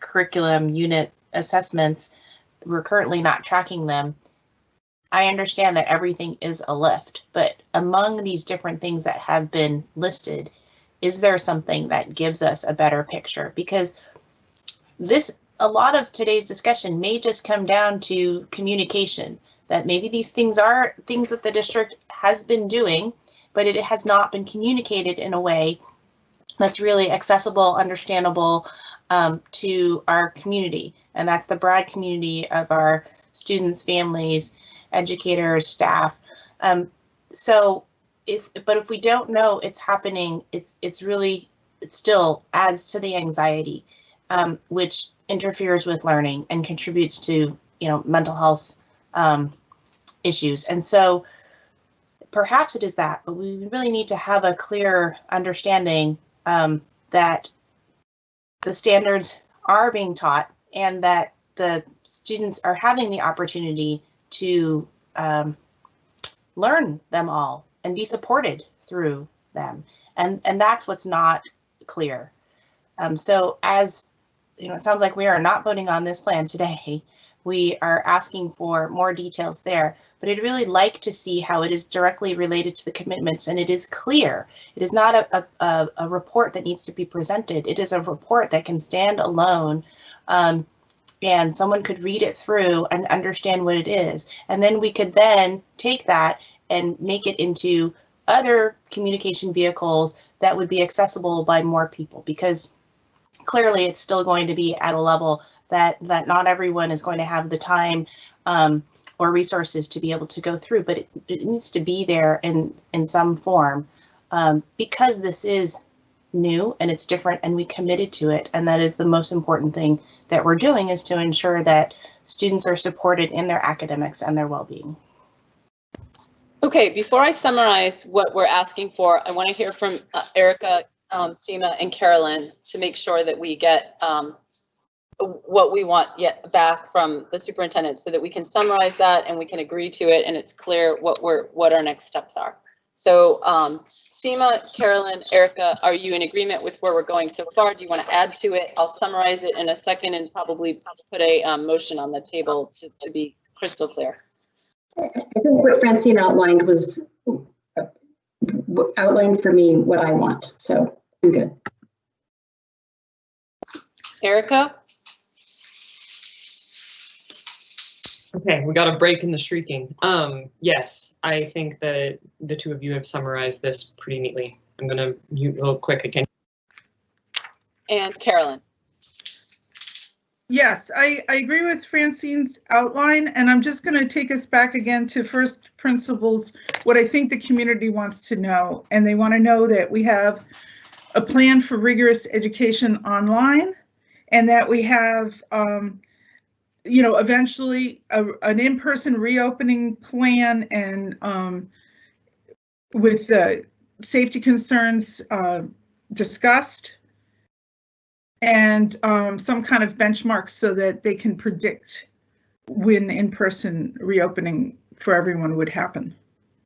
curriculum unit assessments, we're currently not tracking them. I understand that everything is a lift, but among these different things that have been listed, is there something that gives us a better picture? Because a lot of today's discussion may just come down to communication, that maybe these things are things that the district has been doing, but it has not been communicated in a way that's really accessible, understandable to our community. And that's the broad community of our students, families, educators, staff. So if we don't know it's happening, it still adds to the anxiety, which interferes with learning and contributes to, you know, mental health issues. And so perhaps it is that, but we really need to have a clear understanding that the standards are being taught and that the students are having the opportunity to learn them all and be supported through them. And that's what's not clear. So as you know, it sounds like we are not voting on this plan today. We are asking for more details there, but I'd really like to see how it is directly related to the commitments, and it is clear. It is not a report that needs to be presented. It is a report that can stand alone, and someone could read it through and understand what it is. And then we could then take that and make it into other communication vehicles that would be accessible by more people, because clearly it's still going to be at a level that not everyone is going to have the time or resources to be able to go through, but it needs to be there in some form, because this is new and it's different and we committed to it. And that is the most important thing that we're doing, is to ensure that students are supported in their academics and their well-being. Okay, before I summarize what we're asking for, I want to hear from Erica, Seema, and Carolyn to make sure that we get what we want back from the superintendent, so that we can summarize that and we can agree to it and it's clear what our next steps are. So Seema, Carolyn, Erica, are you in agreement with where we're going so far? Do you want to add to it? I'll summarize it in a second and probably put a motion on the table to be crystal clear. I think what Francine outlined outlined for me what I want, so I'm good. Erica? Okay, we got a break in the shrieking. Yes, I think that the two of you have summarized this pretty neatly. I'm gonna mute real quick again. And Carolyn? Yes, I agree with Francine's outline, and I'm just going to take us back again to first principles, what I think the community wants to know. And they want to know that we have a plan for rigorous education online, and that we have you know, eventually an in-person reopening plan and with safety concerns discussed, and some kind of benchmarks so that they can predict when in-person reopening for everyone would happen.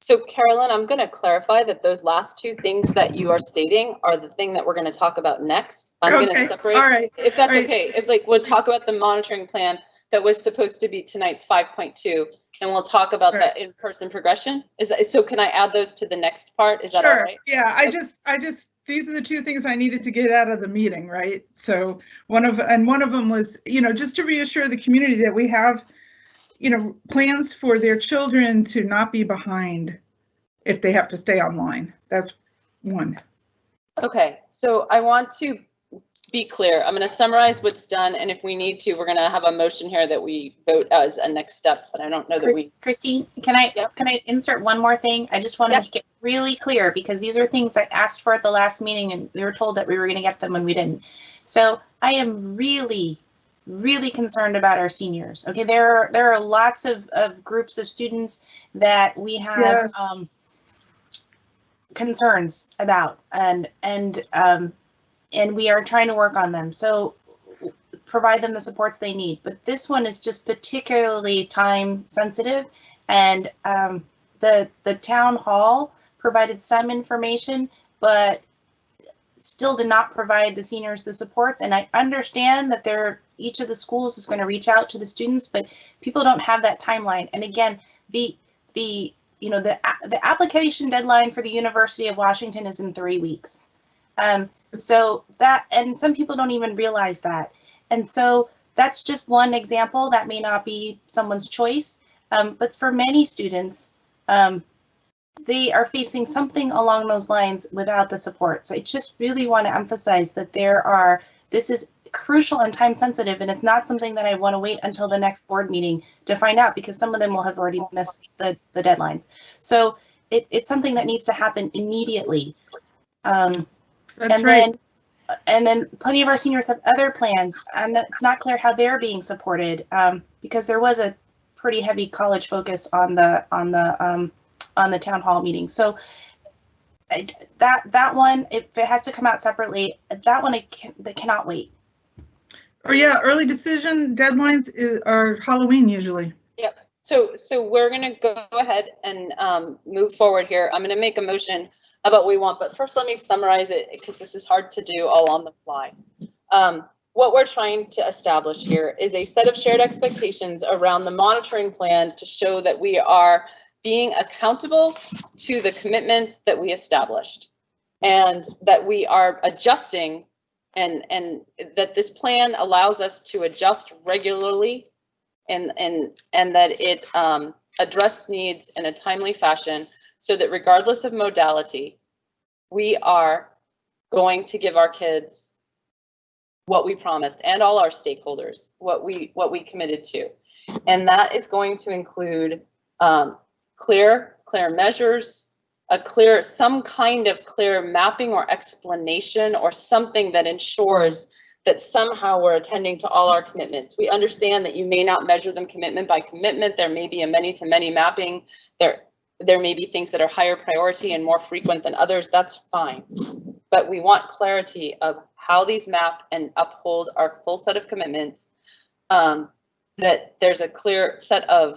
So Carolyn, I'm going to clarify that those last two things that you are stating are the thing that we're going to talk about next. I'm going to separate, all right, if that's okay. If like we'll talk about the monitoring plan that was supposed to be tonight's 5.2, and we'll talk about the in-person progression. Is that so? Can I add those to the next part? Is that all right? Yeah, I just these are the two things I needed to get out of the meeting, right? So one of them was, you know, just to reassure the community that we have, you know, plans for their children to not be behind if they have to stay online. That's one. Okay, so I want to be clear. I'm going to summarize what's done, and if we need to, we're going to have a motion here that we vote as a next step. But I don't know that we. Christine, can I insert one more thing? I just want to make it really clear, because these are things I asked for at the last meeting, and we were told that we were going to get them when we didn't. So I am really concerned about our seniors. Okay, there are lots of groups of students that we have concerns about, and we are trying to work on them. So provide them the supports they need. But this one is just particularly time sensitive, and the town hall provided some information, but still did not provide the seniors the supports. And I understand that each of the schools is going to reach out to the students, but people don't have that timeline. And again, the application deadline for the University of Washington is in 3 weeks. So that, and some people don't even realize that. And so that's just one example. That may not be someone's choice, but for many students, they are facing something along those lines without the support. So I just really want to emphasize that this is crucial and time sensitive, and it's not something that I want to wait until the next board meeting to find out, because some of them will have already missed the deadlines. So it's something that needs to happen immediately. That's right. And then plenty of our seniors have other plans, and it's not clear how they're being supported, because there was a pretty heavy college focus on the town hall meeting. So that one, if it has to come out separately, that one they cannot wait. Oh yeah, early decision deadlines are Halloween usually. Yep. So we're going to go ahead and move forward here. I'm going to make a motion about what we want, but first let me summarize it, because this is hard to do all on the fly. What we're trying to establish here is a set of shared expectations around the monitoring plan to show that we are being accountable to the commitments that we established, and that we are adjusting, and that this plan allows us to adjust regularly, and that it address needs in a timely fashion, so that regardless of modality, we are going to give our kids what we promised, and all our stakeholders what we committed to. And that is going to include clear measures, some kind of clear mapping or explanation, or something that ensures that somehow we're attending to all our commitments. We understand that you may not measure them commitment by commitment. There may be a many-to-many mapping. There may be things that are higher priority and more frequent than others. That's fine. But we want clarity of how these map and uphold our full set of commitments, that there's a clear set of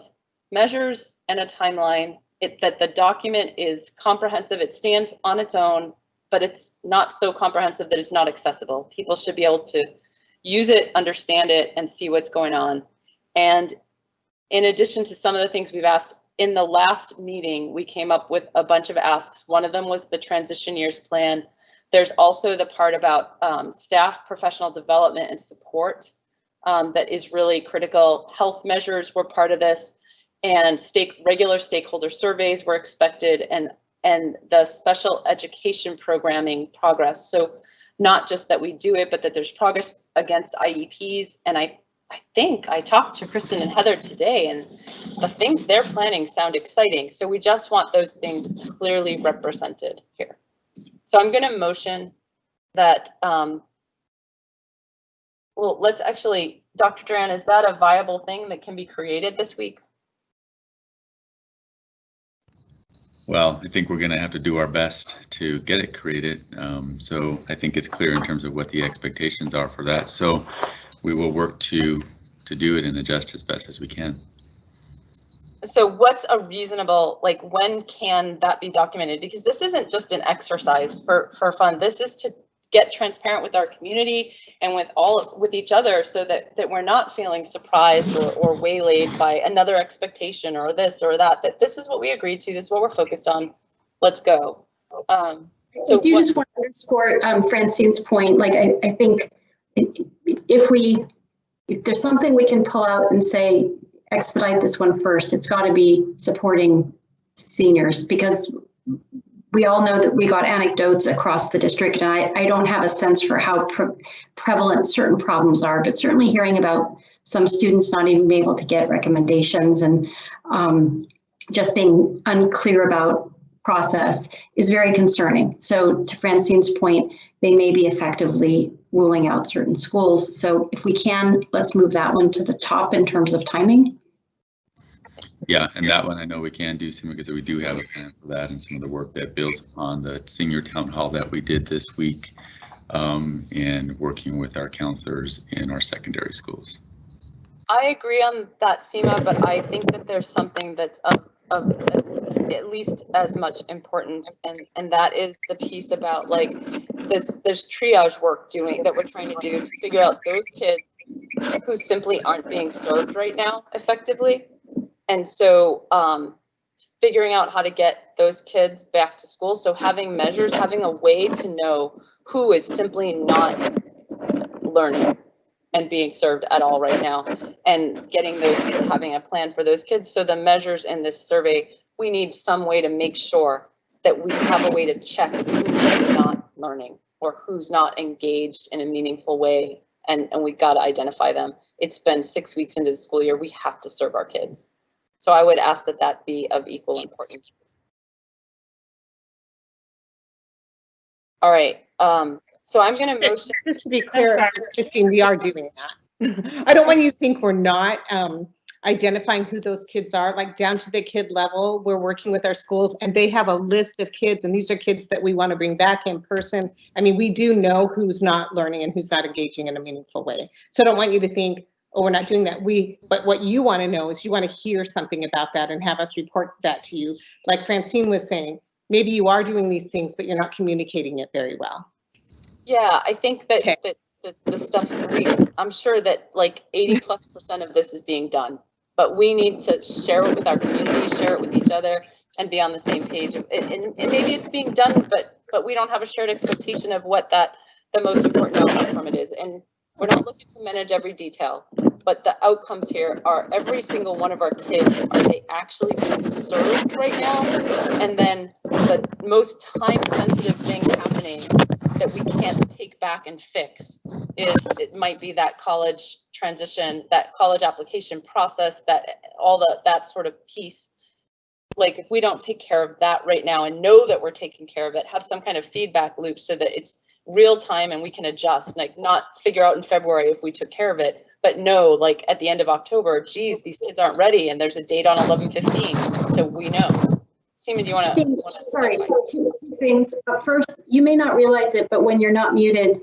measures and a timeline, that the document is comprehensive. It stands on its own, but it's not so comprehensive that it's not accessible. People should be able to use it, understand it, and see what's going on. And in addition to some of the things we've asked, in the last meeting, we came up with a bunch of asks. One of them was the transition years plan. There's also the part about staff professional development and support that is really critical. Health measures were part of this, and regular stakeholder surveys were expected, and the special education programming progress. So not just that we do it, but that there's progress against IEPs. And I think I talked to Kristen and Heather today, and the things they're planning sound exciting. So we just want those things clearly represented here. So I'm going to motion that, well, let's actually, Dr. Duran, is that a viable thing that can be created this week? Well, I think we're going to have to do our best to get it created. So I think it's clear in terms of what the expectations are for that. So we will work to do it and adjust as best as we can. So what's a reasonable, like, when can that be documented? Because this isn't just an exercise for fun. This is to get transparent with our community and with each other, so that we're not feeling surprised or waylaid by another expectation or this or that this is what we agreed to, this is what we're focused on, let's go. So I do just want to underscore Francine's point. Like, I think if there's something we can pull out and say, expedite this one first, it's got to be supporting seniors, because we all know that we got anecdotes across the district, and I don't have a sense for how prevalent certain problems are, but certainly hearing about some students not even being able to get recommendations and just being unclear about process is very concerning. So to Francine's point, they may be effectively ruling out certain schools. So if we can, let's move that one to the top in terms of timing. Yeah, and that one I know we can do some, because we do have a plan for that, and some of the work that builds upon the senior town hall that we did this week, and working with our counselors in our secondary schools. I agree on that, Seema, but I think that there's something that's of at least as much importance, and that is the piece about, like, there's triage work that we're trying to do to figure out those kids who simply aren't being served right now effectively. And so figuring out how to get those kids back to school. So having measures, having a way to know who is simply not learning and being served at all right now, and getting those kids, having a plan for those kids. So the measures in this survey, we need some way to make sure that we have a way to check who's not learning or who's not engaged in a meaningful way. And we got to identify them. It's been 6 weeks into the school year. We have to serve our kids. So I would ask that that be of equal importance. All right. So I'm going to motion. Just to be clear, Christine, we are doing that. I don't want you to think we're not identifying who those kids are, like down to the kid level. We're working with our schools, and they have a list of kids, and these are kids that we want to bring back in person. I mean, we do know who's not learning and who's not engaging in a meaningful way. So I don't want you to think, oh, we're not doing that. But what you want to know is you want to hear something about that and have us report that to you. Like Francine was saying, maybe you are doing these things, but you're not communicating it very well. Yeah, I think that, okay. that the stuff, I'm sure that like 80+% of this is being done, but we need to share it with our community, share it with each other, and be on the same page. And maybe it's being done, but we don't have a shared expectation of what the most important outcome from it is. And we're not looking to manage every detail, but the outcomes here are every single one of our kids, are they actually being served right now? And then the most time-sensitive thing happening that we can't take back and fix is, it might be that college transition, that college application process, that all that sort of piece. Like, if we don't take care of that right now and know that we're taking care of it, have some kind of feedback loop so that it's real time and we can adjust, like not figure out in February if we took care of it, but know, like at the end of October, geez, these kids aren't ready and there's a date on 11/15, so we know. Seema, do you want to? Sorry, two things. First, you may not realize it, but when you're not muted,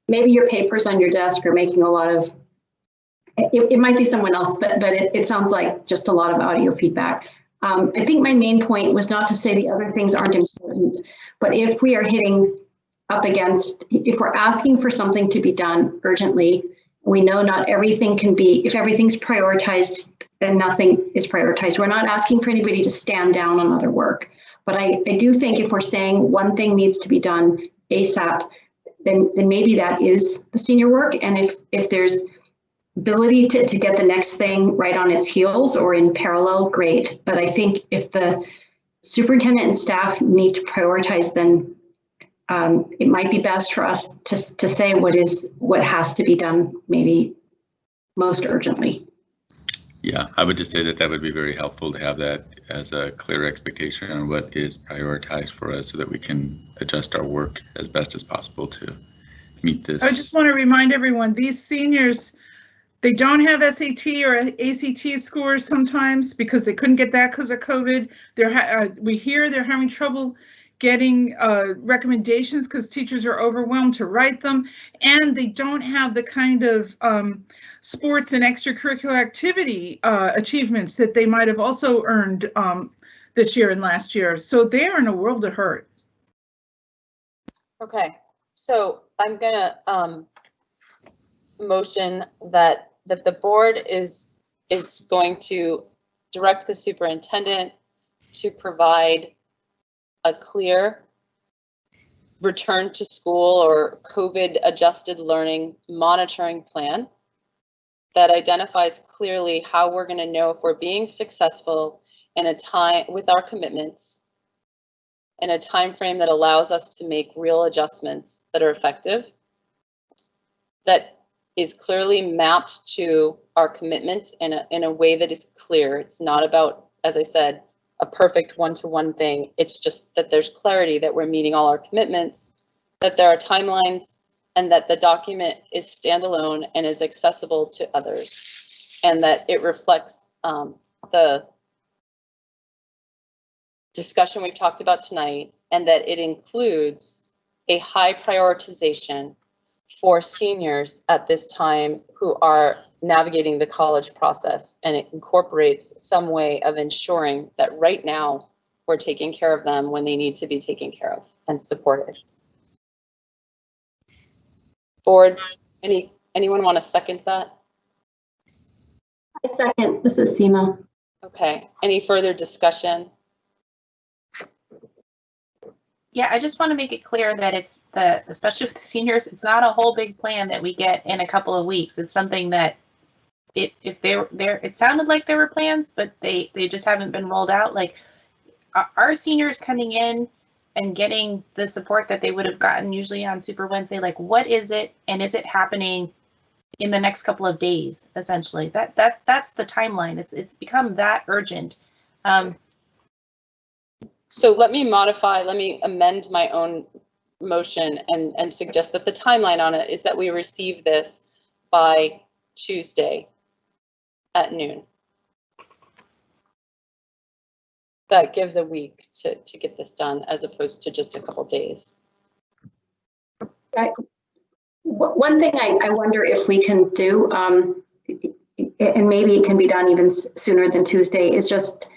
maybe your paper's on your desk or making a lot of, it might be someone else, but it sounds like just a lot of audio feedback. I think my main point was not to say the other things aren't important, but if we are hitting up against, if we're asking for something to be done urgently, we know not everything can be, if everything's prioritized, then nothing is prioritized. We're not asking for anybody to stand down on other work. But I do think if we're saying one thing needs to be done ASAP, then maybe that is the senior work. And if there's ability to get the next thing right on its heels or in parallel, great. But I think if the superintendent and staff need to prioritize, then it might be best for us to say what has to be done maybe most urgently. Yeah, I would just say that would be very helpful to have that as a clear expectation on what is prioritized for us so that we can adjust our work as best as possible to meet this. I just want to remind everyone, these seniors They don't have SAT or ACT scores sometimes because they couldn't get that because of COVID. We hear they're having trouble getting recommendations because teachers are overwhelmed to write them, and they don't have the kind of sports and extracurricular activity achievements that they might have also earned this year and last year. So they are in a world of hurt. Okay, so I'm gonna motion that the board is going to direct the superintendent to provide a clear return to school or COVID adjusted learning monitoring plan that identifies clearly how we're going to know if we're being successful in a time with our commitments in a time frame that allows us to make real adjustments that are effective, that is clearly mapped to our commitments in a way that is clear. It's not about, as I said, a perfect one-to-one thing. It's just that there's clarity that we're meeting all our commitments, that there are timelines, and that the document is standalone and is accessible to others, and that it reflects the discussion we've talked about tonight, and that it includes a high prioritization for seniors at this time who are navigating the college process, and it incorporates some way of ensuring that right now we're taking care of them when they need to be taken care of and supported. Board, anyone want to second that? I second. This is Seema. Okay, any further discussion? Yeah, I just want to make it clear that it's especially with the seniors, it's not a whole big plan that we get in a couple of weeks. It's something that if they're it sounded like there were plans, but they just haven't been rolled out. Like, our seniors coming in and getting the support that they would have gotten usually on Super Wednesday, like, what is it, and is it happening in the next couple of days? Essentially, that's the timeline. It's become that urgent. So let me amend my own motion and suggest that the timeline on it is that we receive this by Tuesday at noon. That gives a week to get this done as opposed to just a couple days. One thing I wonder if we can do, and maybe it can be done even sooner than Tuesday, is just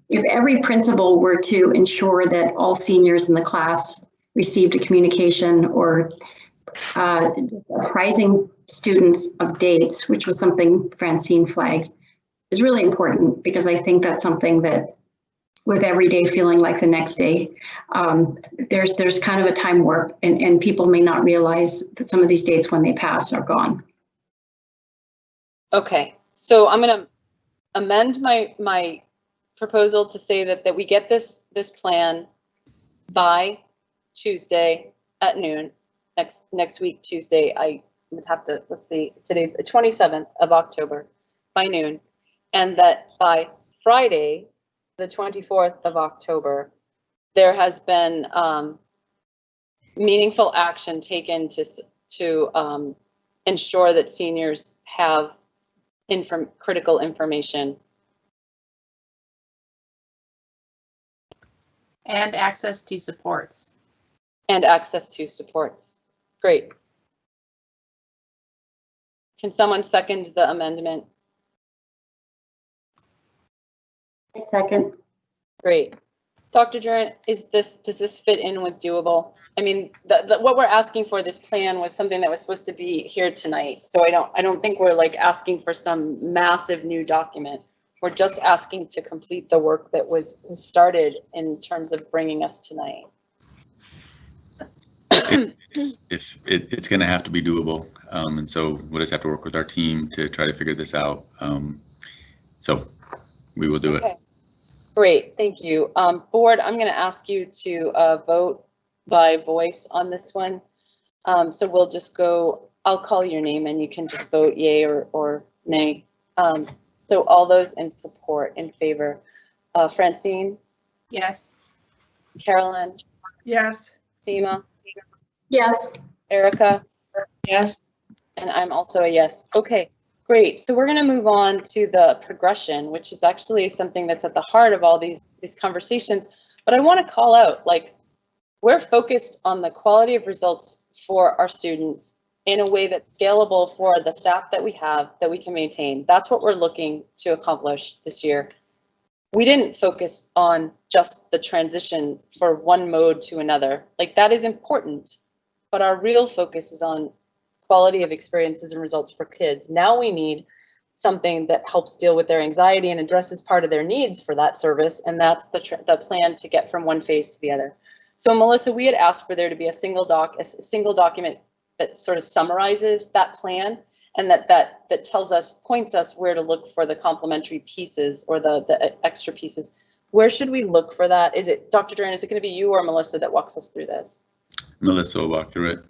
if every principal were to ensure that all seniors in the class received a communication or apprising students of dates, which was something Francine flagged, is really important, because I think that's something that, with every day feeling like the next day, there's kind of a time warp, and people may not realize that some of these dates, when they pass, are gone. Okay, so I'm going to amend my proposal to say that we get this plan by Tuesday at noon. Next week, Tuesday, I would have to, let's see, today's the 27th of October by noon, and that by Friday, the 24th of October, there has been meaningful action taken to ensure that seniors have critical information. And access to supports. And access to supports. Great. Can someone second the amendment? I second. Great. Dr. Durant, does this fit in with doable? I mean, what we're asking for, this plan, was something that was supposed to be here tonight. So I don't think we're like asking for some massive new document. We're just asking to complete the work that was started in terms of bringing us tonight. It's going to have to be doable, and so we'll just have to work with our team to try to figure this out. So we will do it. Great, thank you. Board, I'm going to ask you to vote by voice on this one. So we'll just go, I'll call your name and you can just vote yay or nay. So all those in support, in favor. Francine? Yes. Carolyn? Yes. Seema? Yes. Erica? Yes. And I'm also a yes. Okay, Great. So we're going to move on to the progression, which is actually something that's at the heart of all these conversations. But I want to call out, like, we're focused on the quality of results for our students in a way that's scalable for the staff that we have, that we can maintain. That's what we're looking to accomplish this year. We didn't focus on just the transition for one mode to another. Like, that is important, but our real focus is on quality of experiences and results for kids. Now we need something that helps deal with their anxiety and addresses part of their needs for that service, and that's the plan to get from one phase to the other. So Melissa, we had asked for there to be a single document that sort of summarizes that plan, and that tells us, points us where to look for the complementary pieces or the extra pieces. Where should we look for that? Is it, Dr. Duran, is it going to be you or Melissa that walks us through this? Melissa will walk through it.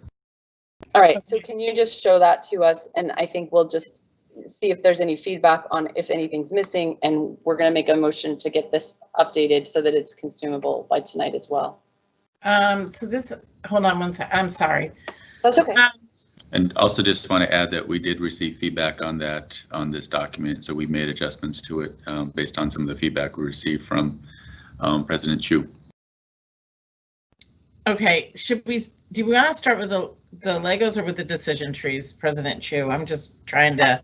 All right, so can you just show that to us? And I think we'll just see if there's any feedback on if anything's missing, and we're going to make a motion to get this updated so that it's consumable by tonight as well. So this, hold on one second, I'm sorry. That's okay. And also just want to add that we did receive feedback on that, on this document, so we made adjustments to it based on some of the feedback we received from President Chu. Okay, do we want to start with the Legos or with the decision trees, President Chu? I'm just trying to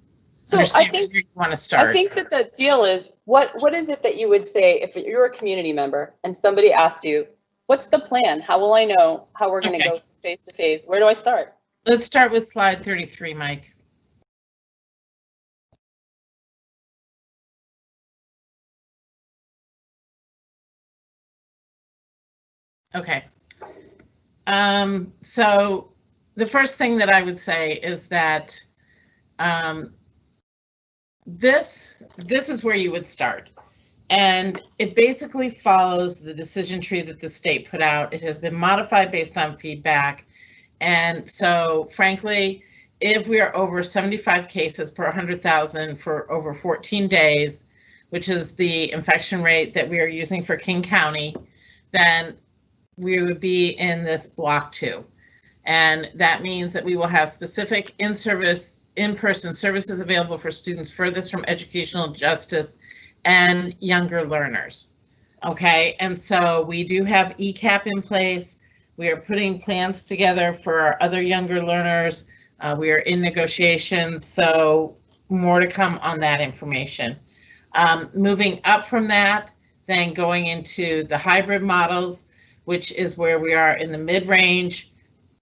understand where you want to start. I think that the deal is, what is it that you would say if you're a community member and somebody asked you, what's the plan? How will I know how we're going to go phase to phase? Where do I start? Let's start with slide 33, Mike. Okay. So the first thing that I would say is that this is where you would start. And it basically follows the decision tree that the state put out. It has been modified based on feedback. And so, frankly, if we are over 75 cases per 100,000 for over 14 days, which is the infection rate that we are using for King County, then we would be in this block 2. And that means that we will have specific in-person services available for students furthest from educational justice and younger learners. Okay, and so we do have ECAP in place. We are putting plans together for our other younger learners. We are in negotiations, so more to come on that information. Moving up from that, then going into the hybrid models, which is where we are in the mid-range.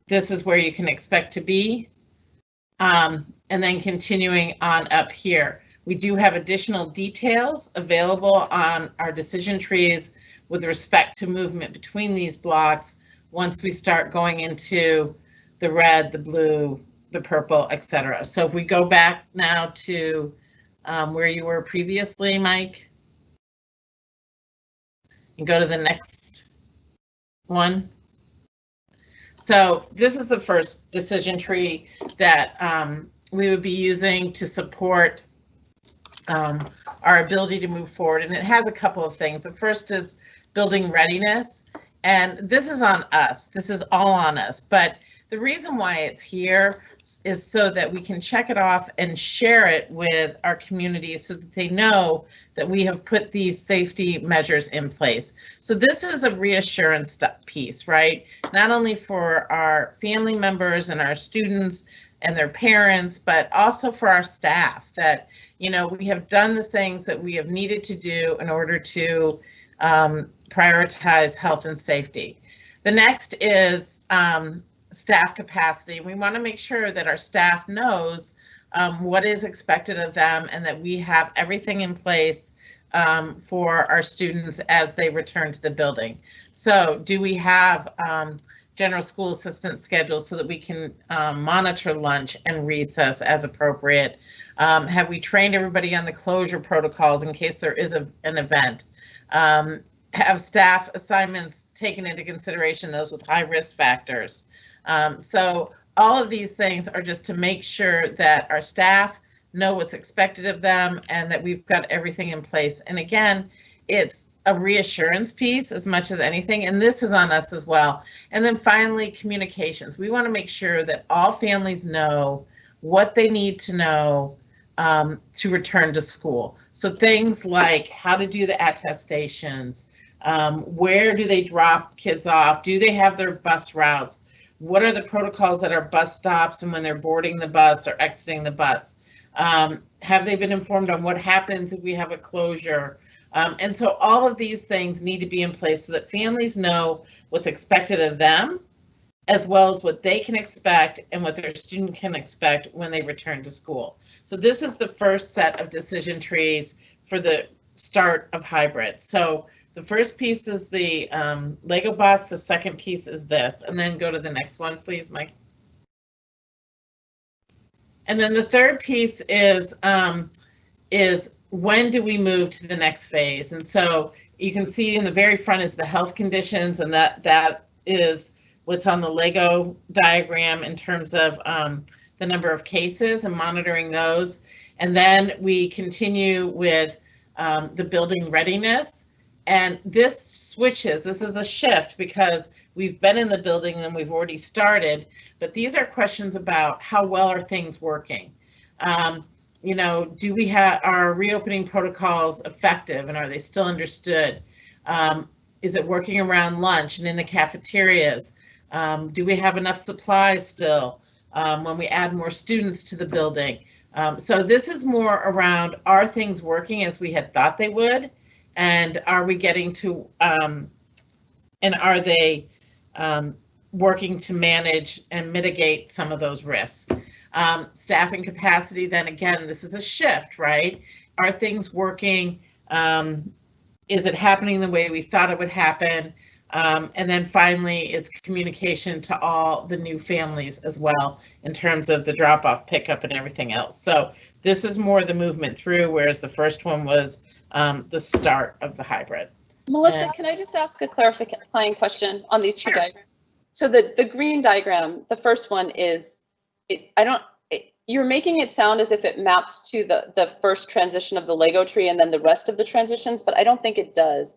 This is where you can expect to be. And then continuing on up here. We do have additional details available on our decision trees with respect to movement between these blocks once we start going into the red, the blue, the purple, etc. So if we go back now to where you were previously, Mike, and go to the next one. So this is the first decision tree that we would be using to support our ability to move forward. And it has a couple of things. The first is building readiness. And this is on us. This is all on us. But the reason why it's here is so that we can check it off and share it with our communities so that they know that we have put these safety measures in place. So this is a reassurance piece, right? Not only for our family members and our students and their parents, but also for our staff that, you know, we have done the things that we have needed to do in order to prioritize health and safety. The next is staff capacity. We want to make sure that our staff knows what is expected of them and that we have everything in place for our students as they return to the building. So do we have general school assistant schedules so that we can monitor lunch and recess as appropriate? Have we trained everybody on the closure protocols in case there is an event? Have staff assignments taken into consideration those with high risk factors? So all of these things are just to make sure that our staff know what's expected of them and that we've got everything in place. And again, it's a reassurance piece as much as anything, and this is on us as well. And then finally, communications. We want to make sure that all families know what they need to know to return to school. So things like how to do the attestations, where do they drop kids off? Do they have their bus routes? What are the protocols at our bus stops and when they're boarding the bus or exiting the bus? Have they been informed on what happens if we have a closure? And so all of these things need to be in place so that families know what's expected of them, as well as what they can expect and what their student can expect when they return to school. So this is the first set of decision trees for the start of hybrid. So the first piece is the Lego box, the second piece is this, and then go to the next one, please, Mike. And then the third piece is when do we move to the next phase? And so you can see in the very front is the health conditions, and that is what's on the Lego diagram in terms of the number of cases and monitoring those. And then we continue with the building readiness. And this switches, this is a shift because we've been in the building and we've already started, but these are questions about how well are things working? You know, do we have our reopening protocols effective and are they still understood? Is it working around lunch and in the cafeterias? Do we have enough supplies still when we add more students to the building? So this is more around, are things working as we had thought they would? And are we getting to, and are they working to manage and mitigate some of those risks? Staffing capacity, then again, this is a shift, right? Are things working? Is it happening the way we thought it would happen? And then finally, it's communication to all the new families as well in terms of the drop-off, pickup, and everything else. So this is more the movement through, whereas the first one was the start of the hybrid. Melissa, can I just ask a clarifying question on these two diagrams? So the green diagram, the first one is, you're making it sound as if it maps to the first transition of the Lego tree and then the rest of the transitions, but I don't think it does.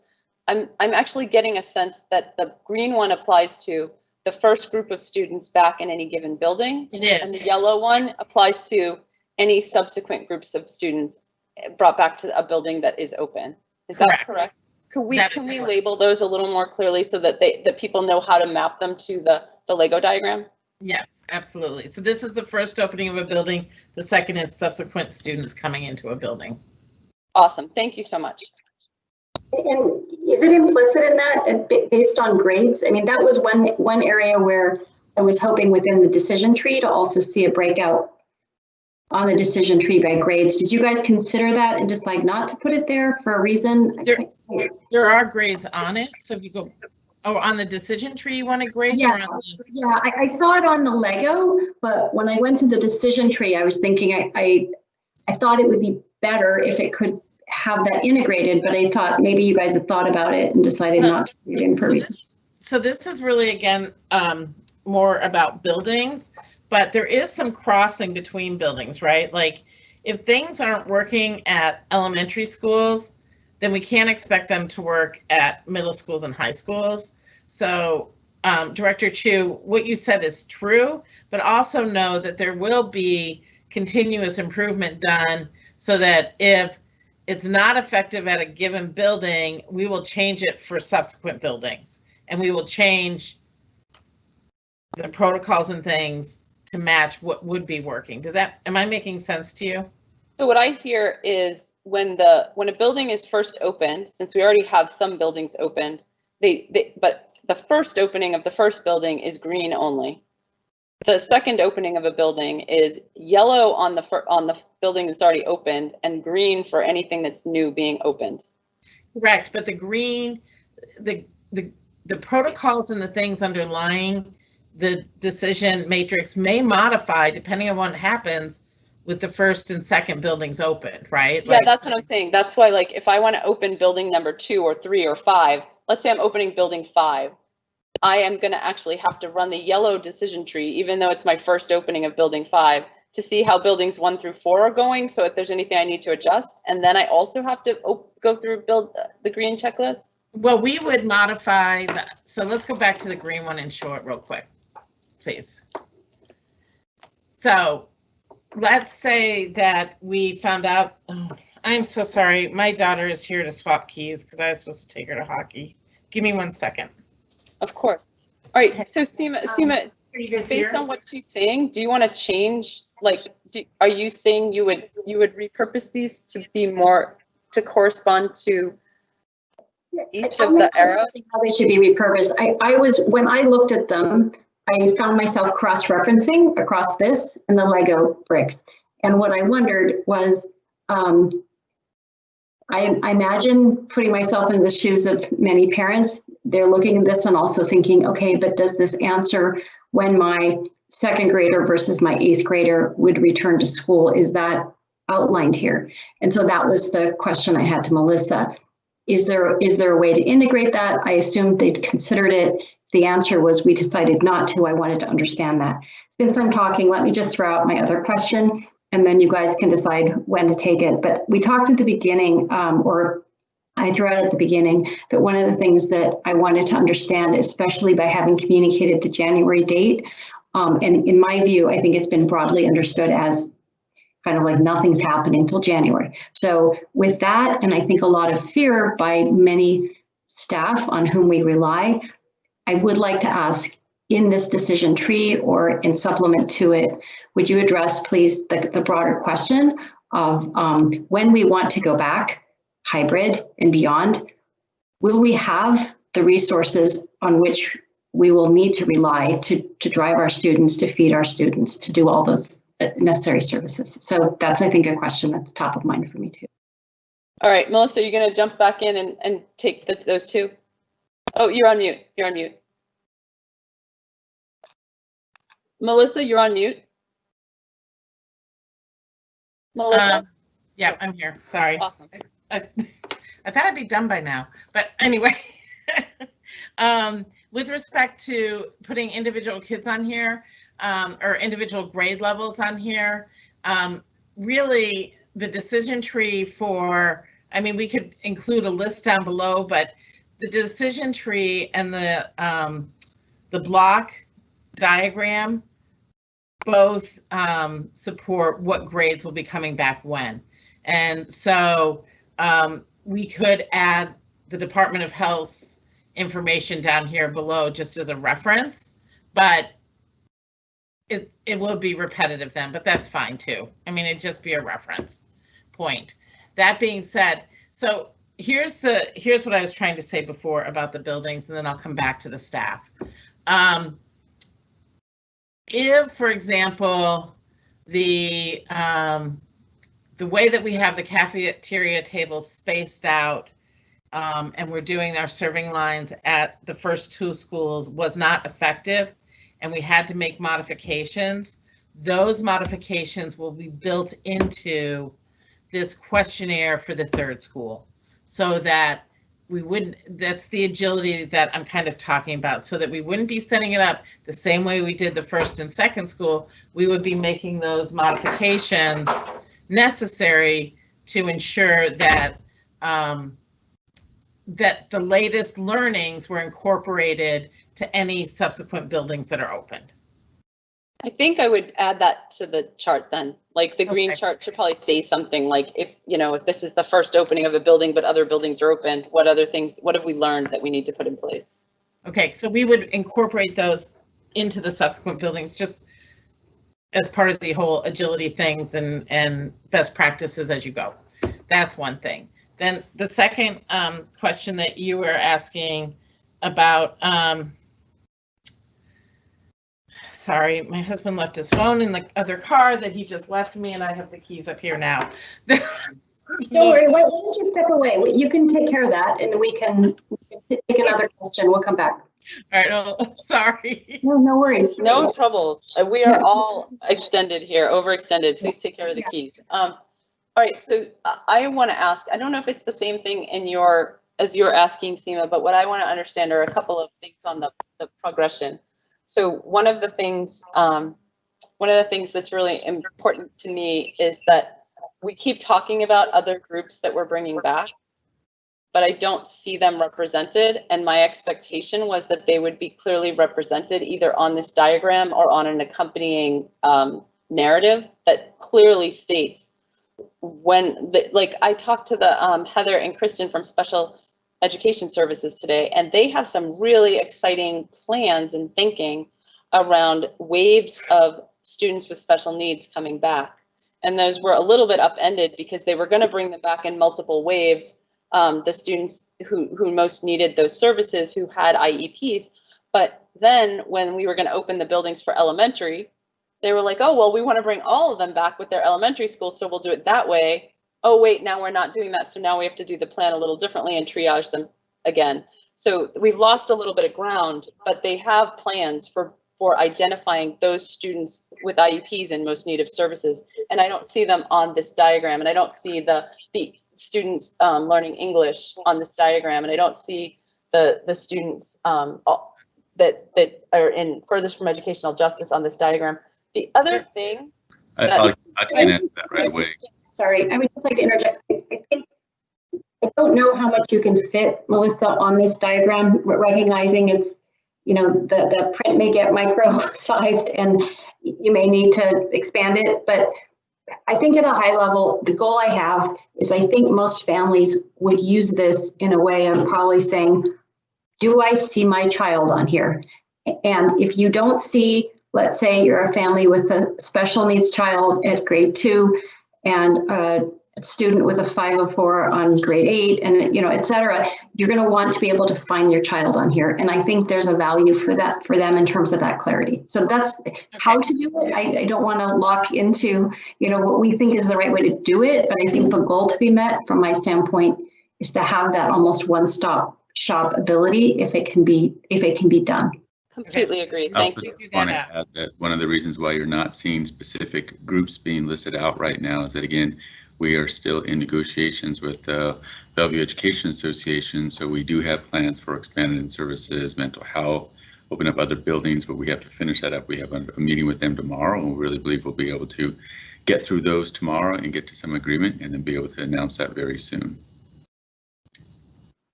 I'm actually getting a sense that the green one applies to the first group of students back in any given building. It is. And the yellow one applies to any subsequent groups of students brought back to a building that is open. Is that correct? Can we label those a little more clearly so that that people know how to map them to the Lego diagram? Yes, absolutely. So this is the first opening of a building. The second is subsequent students coming into a building. Awesome. Thank you so much. And is it implicit in that based on grades? I mean, that was one area where I was hoping within the decision tree to also see a breakout on the decision tree by grades. Did you guys consider that and decide not to put it there for a reason? There are grades on it. So if you go, on the decision tree, you wanted grades? Yeah, I saw it on the Lego, but when I went to the decision tree, I was thinking I thought it would be better if it could have that integrated, but I thought maybe you guys had thought about it and decided not to put it in for reasons. So this is really, again, more about buildings, but there is some crossing between buildings, right? Like if things aren't working at elementary schools, then we can't expect them to work at middle schools and high schools. So Director Chu, what you said is true, but also know that there will be continuous improvement done so that if it's not effective at a given building, we will change it for subsequent buildings, and we will change the protocols and things to match what would be working. Am I making sense to you? So what I hear is when a building is first opened, since we already have some buildings opened, but the first opening of the first building is green only. The second opening of a building is yellow on the building that's already opened and green for anything that's new being opened. Correct, but the green, the protocols and the things underlying the decision matrix may modify depending on what happens with the first and second buildings opened, right? Yeah, that's what I'm saying. That's why, like, if I want to open building number 2 or 3 or 5, let's say I'm opening building 5. I am going to actually have to run the yellow decision tree, even though it's my first opening of building 5, to see how buildings 1 through 4 are going. So if there's anything I need to adjust, and then I also have to go through the green checklist. Well, we would modify that. So let's go back to the green one and show it real quick, please. So let's say that we found out, oh, I'm so sorry, my daughter is here to swap keys because I was supposed to take her to hockey. Give me 1 second. Of course. All right, so Seema, based on what she's saying, do you want to change, like, are you saying you would repurpose these to be more, to correspond to each of the arrows? How they should be repurposed. When I looked at them, I found myself cross-referencing across this and the Lego bricks. And what I wondered was, I imagine putting myself in the shoes of many parents, they're looking at this and also thinking, okay, but does this answer when my second grader versus my 8th grader would return to school? Is that outlined here? And so that was the question I had to Melissa. Is there a way to integrate that? I assumed they'd considered it. The answer was we decided not to. I wanted to understand that. Since I'm talking, let me just throw out my other question, and then you guys can decide when to take it. But we talked at the beginning, or I threw out at the beginning, that one of the things that I wanted to understand, especially by having communicated the January date, and in my view, I think it's been broadly understood as kind of like nothing's happening until January. So with that, and I think a lot of fear by many staff on whom we rely, I would like to ask, in this decision tree or in supplement to it, would you address, please, the broader question of when we want to go back hybrid and beyond, will we have the resources on which we will need to rely to drive our students, to feed our students, to do all those necessary services? So that's, I think, a question that's top of mind for me too. All right, Melissa, you're going to jump back in and take those two? Oh, you're on mute. You're on mute. Melissa, you're on mute. Melissa? Yeah, I'm here. Sorry. Awesome. I thought I'd be done by now, but anyway. With respect to putting individual kids on here, or individual grade levels on here, really the decision tree for, I mean, we could include a list down below, but the decision tree and the block diagram both support what grades will be coming back when. And so we could add the Department of Health's information down here below just as a reference, but it will be repetitive then, but that's fine too. I mean, it'd just be a reference point. That being said, so here's what I was trying to say before about the buildings, and then I'll come back to the staff. If, for example, the way that we have the cafeteria tables spaced out, and we're doing our serving lines at the first 2 schools was not effective, and we had to make modifications, those modifications will be built into this questionnaire for the 3rd school, so that we wouldn't, that's the agility that I'm kind of talking about, so that we wouldn't be setting it up the same way we did the 1st and 2nd school. We would be making those modifications necessary to ensure that that the latest learnings were incorporated to any subsequent buildings that are opened. I think I would add that to the chart then. Like the green chart should probably say something like, if this is the first opening of a building, but other buildings are open, what have we learned that we need to put in place? Okay, so we would incorporate those into the subsequent buildings just as part of the whole agility things and best practices as you go. That's one thing. Then the second question that you were asking about, sorry, my husband left his phone in the other car that he just left me, and I have the keys up here now. Don't worry, why don't you step away? You can take care of that, and we can take another question. We'll come back. All right, oh, sorry. No worries. No troubles. We are all extended here, overextended. Please take care of the keys. All right, so I want to ask, I don't know if it's the same thing as you're asking, Seema, but what I want to understand are a couple of things on the progression. So one of the things that's really important to me is that we keep talking about other groups that we're bringing back, but I don't see them represented. And my expectation was that they would be clearly represented either on this diagram or on an accompanying narrative that clearly states when, like I talked to the Heather and Kristen from Special Education Services today, and they have some really exciting plans and thinking around waves of students with special needs coming back. And those were a little bit upended because they were going to bring them back in multiple waves, the students who most needed those services, who had IEPs. But then when we were going to open the buildings for elementary, they were like, oh, well, we want to bring all of them back with their elementary school, so we'll do it that way. Oh, wait, now we're not doing that. So now we have to do the plan a little differently and triage them again. So we've lost a little bit of ground, but they have plans for identifying those students with IEPs in most need of services. And I don't see them on this diagram, and I don't see the students learning English on this diagram, and I don't see the students that are in furthest from educational justice on this diagram. The other thing, I can answer that right away. Sorry, I would just like to interject. I don't know how much you can fit, Melissa, on this diagram, recognizing it's, you know, the print may get micro-sized and you may need to expand it, but I think at a high level, the goal I have is I think most families would use this in a way of probably saying, do I see my child on here? And if you don't see, let's say you're a family with a special needs child at grade 2 and a student with a 504 on grade 8 and, you know, et cetera, you're going to want to be able to find your child on here. And I think there's a value for that, for them in terms of that clarity. So that's how to do it. I don't want to lock into, you know, what we think is the right way to do it, but I think the goal to be met from my standpoint is to have that almost one-stop shop ability if it can be done. Completely agree. Thank you. I just want to add that one of the reasons why you're not seeing specific groups being listed out right now is that, again, we are still in negotiations with the Bellevue Education Association. So we do have plans for expanded services, mental health, open up other buildings, but we have to finish that up. We have a meeting with them tomorrow, and we really believe we'll be able to get through those tomorrow and get to some agreement and then be able to announce that very soon.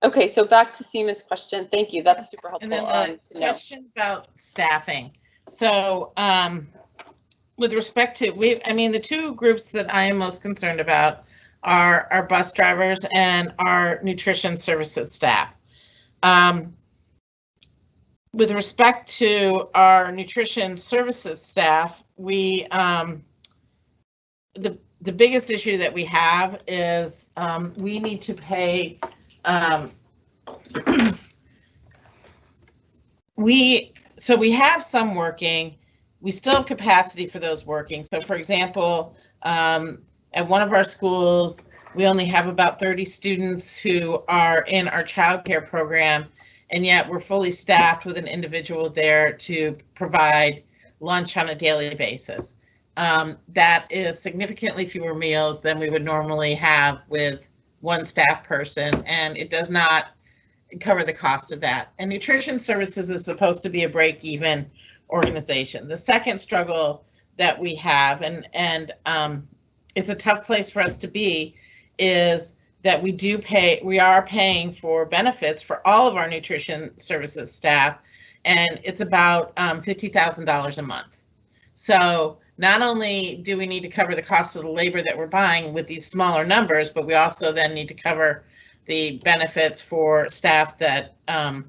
Okay, so back to Seema's question. Thank you. That's super helpful. And then the question about staffing. So with respect to, the two groups that I am most concerned about are our bus drivers and our nutrition services staff. With respect to our nutrition services staff, we the biggest issue that we have is we need to pay we have some working. We still have capacity for those working. So for example, at one of our schools, we only have about 30 students who are in our childcare program, and yet we're fully staffed with an individual there to provide lunch on a daily basis. That is significantly fewer meals than we would normally have with one staff person, and it does not cover the cost of that. And nutrition services is supposed to be a break-even organization. The second struggle that we have, and it's a tough place for us to be, is that we are paying for benefits for all of our nutrition services staff, and it's about $50,000 a month. So not only do we need to cover the cost of the labor that we're buying with these smaller numbers, but we also then need to cover the benefits for staff that are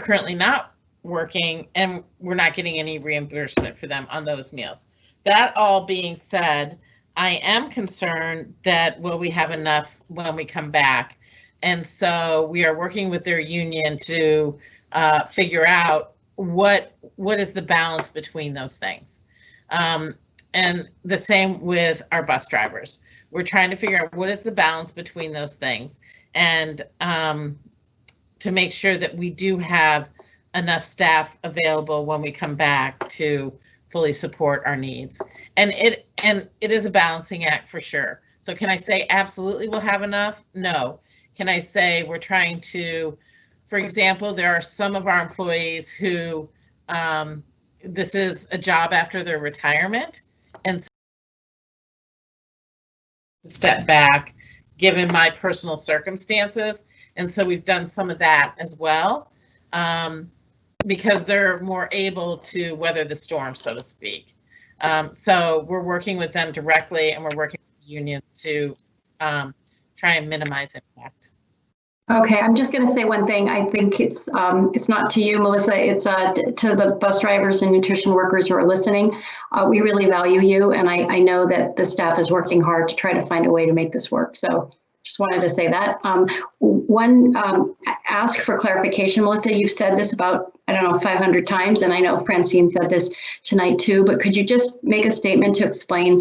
currently not working, and we're not getting any reimbursement for them on those meals. That all being said, I am concerned that will we have enough when we come back? And so we are working with their union to figure out what is the balance between those things. And the same with our bus drivers. We're trying to figure out what is the balance between those things, and to make sure that we do have enough staff available when we come back to fully support our needs. And it is a balancing act for sure. So can I say absolutely we'll have enough? No. Can I say we're trying to, for example, there are some of our employees who this is a job after their retirement, and so step back given my personal circumstances, and so we've done some of that as well, because they're more able to weather the storm, so to speak. So we're working with them directly, and we're working with the union to try and minimize impact. Okay, I'm just going to say one thing. I think it's not to you, Melissa. It's to the bus drivers and nutrition workers who are listening. We really value you, and I know that the staff is working hard to try to find a way to make this work. So just wanted to say that. Ask for clarification, Melissa. You've said this about, I don't know, 500 times, and I know Francine said this tonight too, but could you just make a statement to explain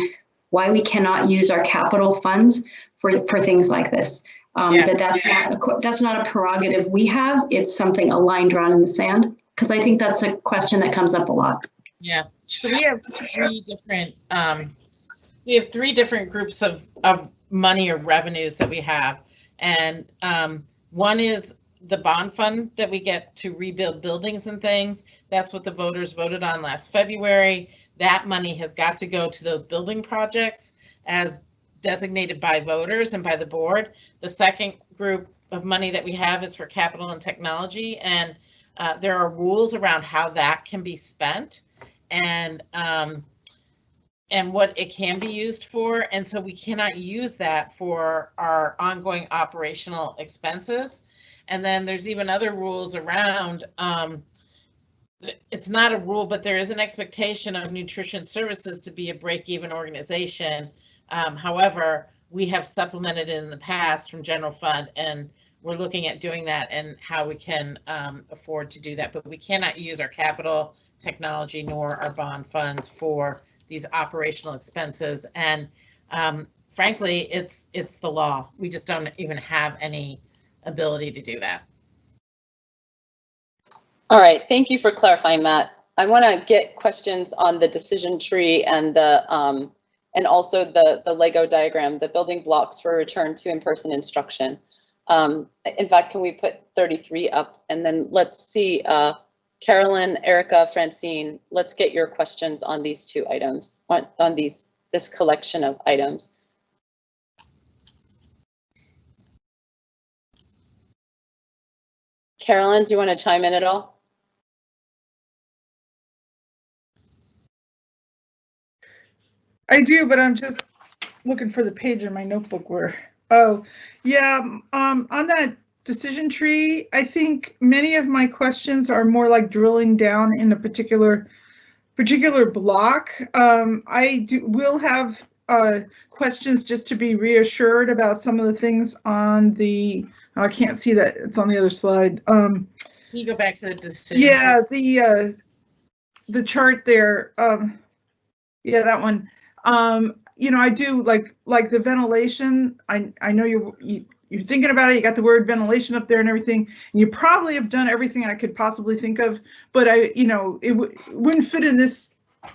why we cannot use our capital funds for things like this? That's not a prerogative we have. It's something, a line drawn in the sand, because I think that's a question that comes up a lot. Yeah. So we have three different groups of money or revenues that we have, and one is the bond fund that we get to rebuild buildings and things. That's what the voters voted on last February. That money has got to go to those building projects as designated by voters and by the board. The second group of money that we have is for capital and technology, and there are rules around how that can be spent and what it can be used for, and so we cannot use that for our ongoing operational expenses. And then there's even other rules around, it's not a rule, but there is an expectation of nutrition services to be a break-even organization. However, we have supplemented it in the past from general fund, and we're looking at doing that and how we can afford to do that. But we cannot use our capital, technology, nor our bond funds for these operational expenses. And frankly, it's the law. We just don't even have any ability to do that. All right, thank you for clarifying that. I want to get questions on the decision tree and the and also the Lego diagram, the building blocks for return to in-person instruction. In fact, can we put 33 up? And then let's see, Carolyn, Erica, Francine, let's get your questions on these two items, on this collection of items. Carolyn, do you want to chime in at all? I do, but I'm just looking for the page in my notebook where, oh, yeah, on that decision tree, I think many of my questions are more like drilling down in a particular block. I will have questions just to be reassured about some of the things on the, I can't see that, it's on the other slide. Can you go back to the decision? Yeah, the chart there. Yeah, that one. You know, I do like the ventilation. I know you're thinking about it. You got the word ventilation up there and everything. And you probably have done everything I could possibly think of, but you know, it wouldn't fit in this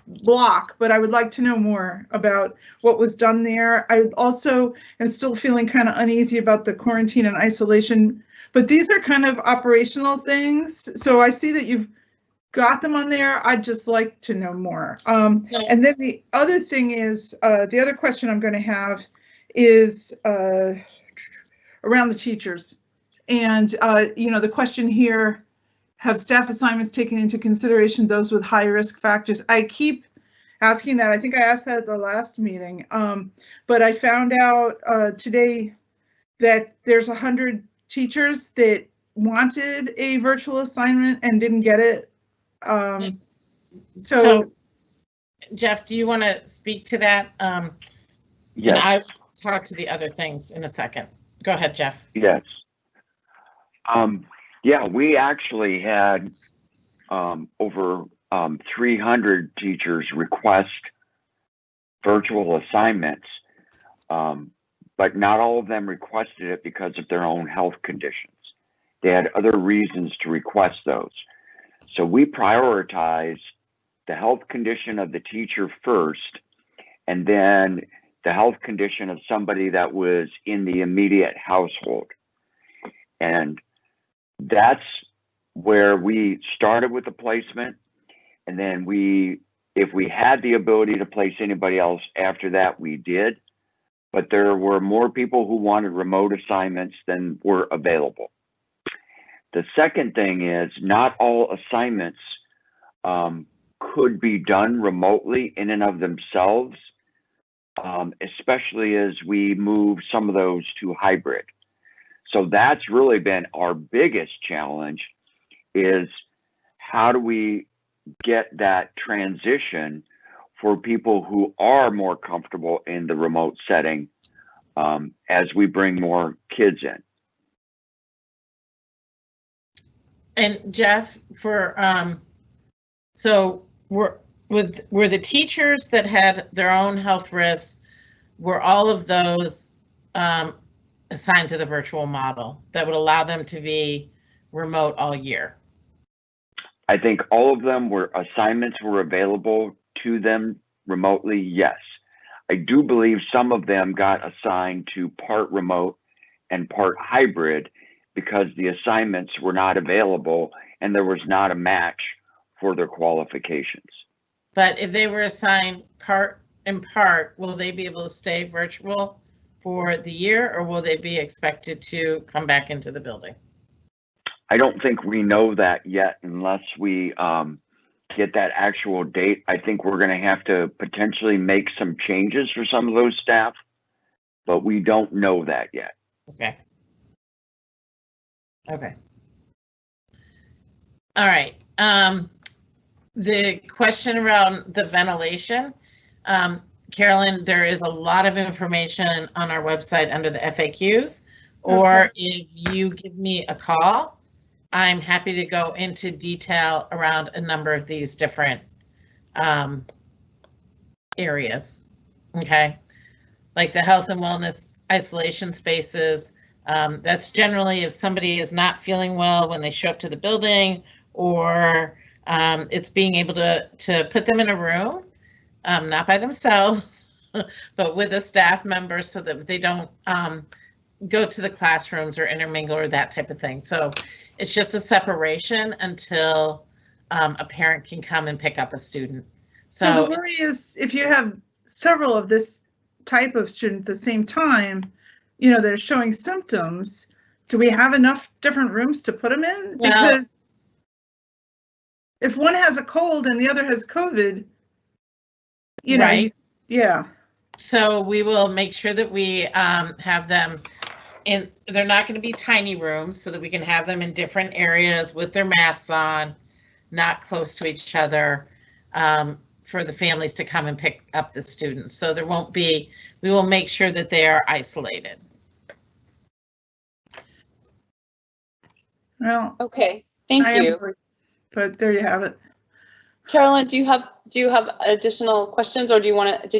block, but I would like to know more about what was done there. I also am still feeling kind of uneasy about the quarantine and isolation, but these are kind of operational things. So I see that you've got them on there. I'd just like to know more. And then the other thing is, the other question I'm going to have is around the teachers. And, you know, the question here, have staff assignments taken into consideration those with high risk factors? I keep asking that. I think I asked that at the last meeting, but I found out today that there's 100 teachers that wanted a virtual assignment and didn't get it. So Jeff, do you want to speak to that? Yes. And I'll talk to the other things in a second. Go ahead, Jeff. Yes. Yeah, we actually had over 300 teachers request virtual assignments, but not all of them requested it because of their own health conditions. They had other reasons to request those. So we prioritize the health condition of the teacher first, and then the health condition of somebody that was in the immediate household. And that's where we started with the placement. And then if we had the ability to place anybody else after that, we did. But there were more people who wanted remote assignments than were available. The second thing is not all assignments could be done remotely in and of themselves, especially as we move some of those to hybrid. So that's really been our biggest challenge, is how do we get that transition for people who are more comfortable in the remote setting as we bring more kids in. And Jeff, for so were the teachers that had their own health risks, were all of those assigned to the virtual model that would allow them to be remote all year? I think all of them were assignments were available to them remotely, yes. I do believe some of them got assigned to part remote and part hybrid because the assignments were not available and there was not a match for their qualifications. But if they were assigned part and part, will they be able to stay virtual for the year, or will they be expected to come back into the building? I don't think we know that yet unless we get that actual date. I think we're going to have to potentially make some changes for some of those staff, but we don't know that yet. Okay. Okay. All right. The question around the ventilation, Carolyn, there is a lot of information on our website under the FAQs, or okay, if you give me a call, I'm happy to go into detail around a number of these different areas, okay? Like the health and wellness isolation spaces, that's generally if somebody is not feeling well when they show up to the building, or it's being able to put them in a room, not by themselves, but with a staff member so that they don't go to the classrooms or intermingle or that type of thing. So it's just a separation until a parent can come and pick up a student. So the worry is if you have several of this type of student at the same time, you know, they're showing symptoms, do we have enough different rooms to put them in? Because if one has a cold and the other has COVID, you know, right. Yeah. So we will make sure that we have them in, they're not going to be tiny rooms, so that we can have them in different areas with their masks on, not close to each other, for the families to come and pick up the students. So there won't be, we will make sure that they are isolated. Well, okay, thank you. But there you have it. Carolyn, do you have additional questions, or did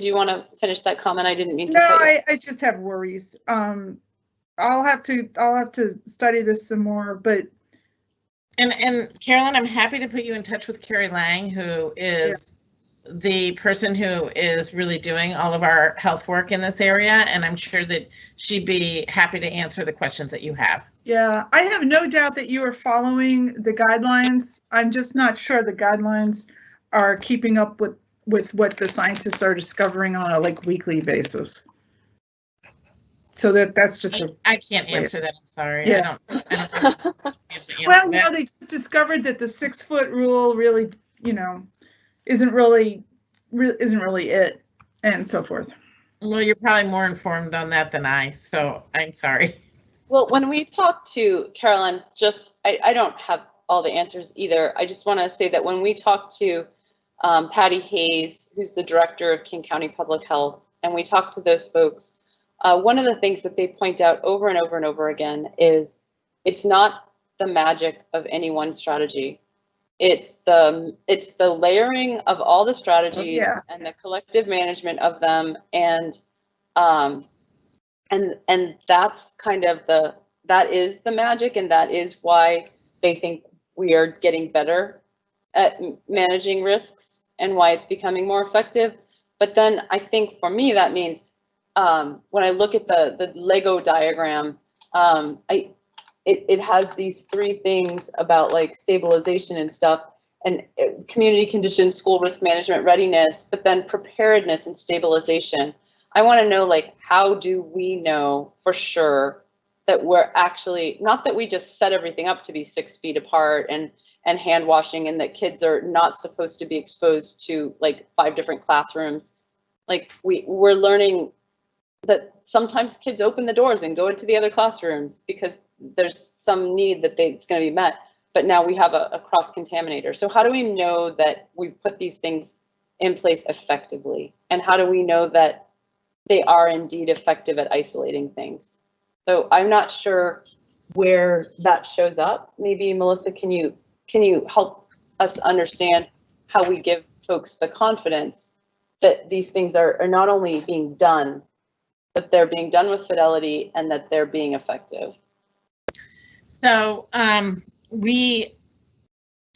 you want to finish that comment? I didn't mean to. No, I just have worries. I'll have to study this some more, but. And Carolyn, I'm happy to put you in touch with Carrie Lang, who is the person who is really doing all of our health work in this area, and I'm sure that she'd be happy to answer the questions that you have. Yeah, I have no doubt that you are following the guidelines. I'm just not sure the guidelines are keeping up with what the scientists are discovering on a weekly basis. So that's just I can't answer that. I'm sorry. Yeah. I don't well, no, they just discovered that the 6-foot rule really, you know, isn't really it, and so forth. Well, you're probably more informed on that than I, so I'm sorry. Well, when we talked to Carolyn, I don't have all the answers either. I just want to say that when we talked to Patty Hayes, who's the director of King County Public Health, and we talked to those folks, one of the things that they point out over and over and over again is it's not the magic of any one strategy. It's the layering of all the strategies and the collective management of them, and that's kind of that is the magic, and that is why they think we are getting better at managing risks and why it's becoming more effective. But then I think for me that means when I look at the Lego diagram, it has these 3 things about like stabilization and stuff, and community conditions, school risk management, readiness, but then preparedness and stabilization. I want to know, like, how do we know for sure that we're actually, not that we just set everything up to be 6 feet apart and and hand washing, and that kids are not supposed to be exposed to like 5 different classrooms. Like we're learning that sometimes kids open the doors and go into the other classrooms because there's some need that it's going to be met. But now we have a cross contaminator. So how do we know that we've put these things in place effectively? And how do we know that they are indeed effective at isolating things? So I'm not sure where that shows up. Maybe Melissa, can you help us understand how we give folks the confidence that these things are not only being done, but they're being done with fidelity and that they're being effective? So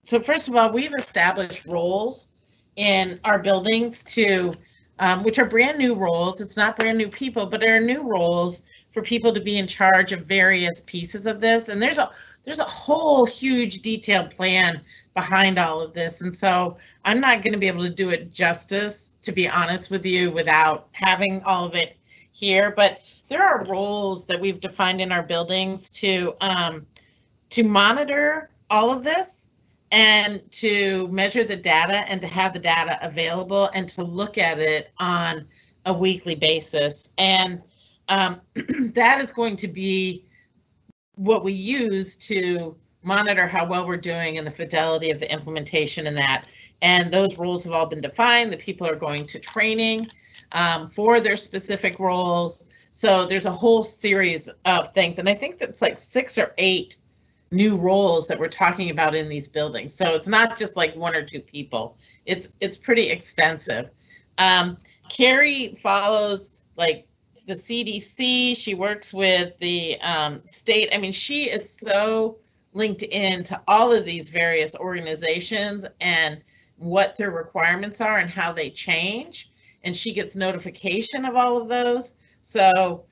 so first of all, we've established roles in our buildings to, which are brand new roles. It's not brand new people, but there are new roles for people to be in charge of various pieces of this. And there's a whole huge detailed plan behind all of this. And so I'm not going to be able to do it justice, to be honest with you, without having all of it here. But there are roles that we've defined in our buildings to monitor all of this and to measure the data and to have the data available and to look at it on a weekly basis. And that is going to be what we use to monitor how well we're doing and the fidelity of the implementation in that. And those roles have all been defined. The people are going to training for their specific roles. So there's a whole series of things. And I think that's like 6 or 8 new roles that we're talking about in these buildings. So it's not just like 1 or 2 people. It's pretty extensive. Carrie follows like the CDC. She works with the state. I mean, she is so linked into all of these various organizations and what their requirements are and how they change. And she gets notification of all of those. So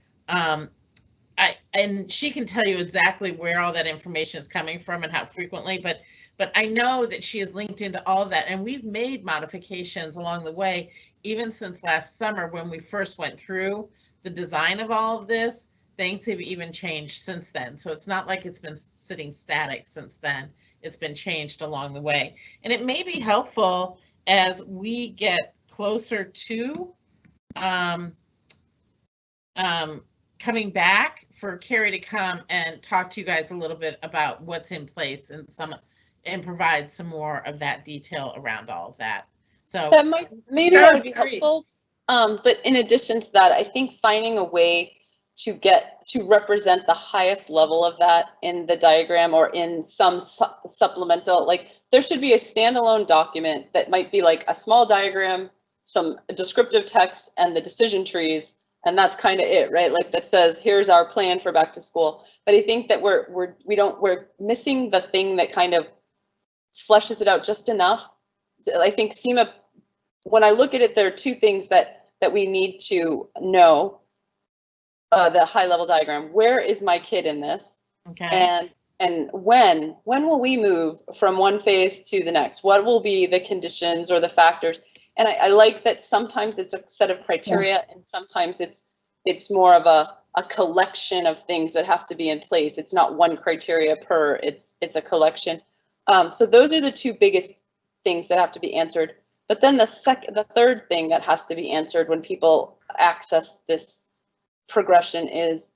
and she can tell you exactly where all that information is coming from and how frequently, but I know that she is linked into all of that. And we've made modifications along the way, even since last summer when we first went through the design of all of this. Things have even changed since then. So it's not like it's been sitting static since then. It's been changed along the way. And it may be helpful as we get closer to coming back for Carrie to come and talk to you guys a little bit about what's in place and provide some more of that detail around all of that. So that that would be helpful. But in addition to that, I think finding a way to represent the highest level of that in the diagram or in some supplemental, like there should be a standalone document that might be like a small diagram, some descriptive text, and the decision trees. And that's kind of it, right? Like that says, here's our plan for back to school. But I think that we're missing the thing that kind of fleshes it out just enough. I think Seema, when I look at it, there are 2 things that we need to know. The high level diagram. Where is my kid in this? Okay. And when will we move from one phase to the next? What will be the conditions or the factors? And I like that sometimes it's a set of criteria, and sometimes it's more of a collection of things that have to be in place. It's not one criteria per, it's a collection. So those are the 2 biggest things that have to be answered. But then the third thing that has to be answered when people access this progression is,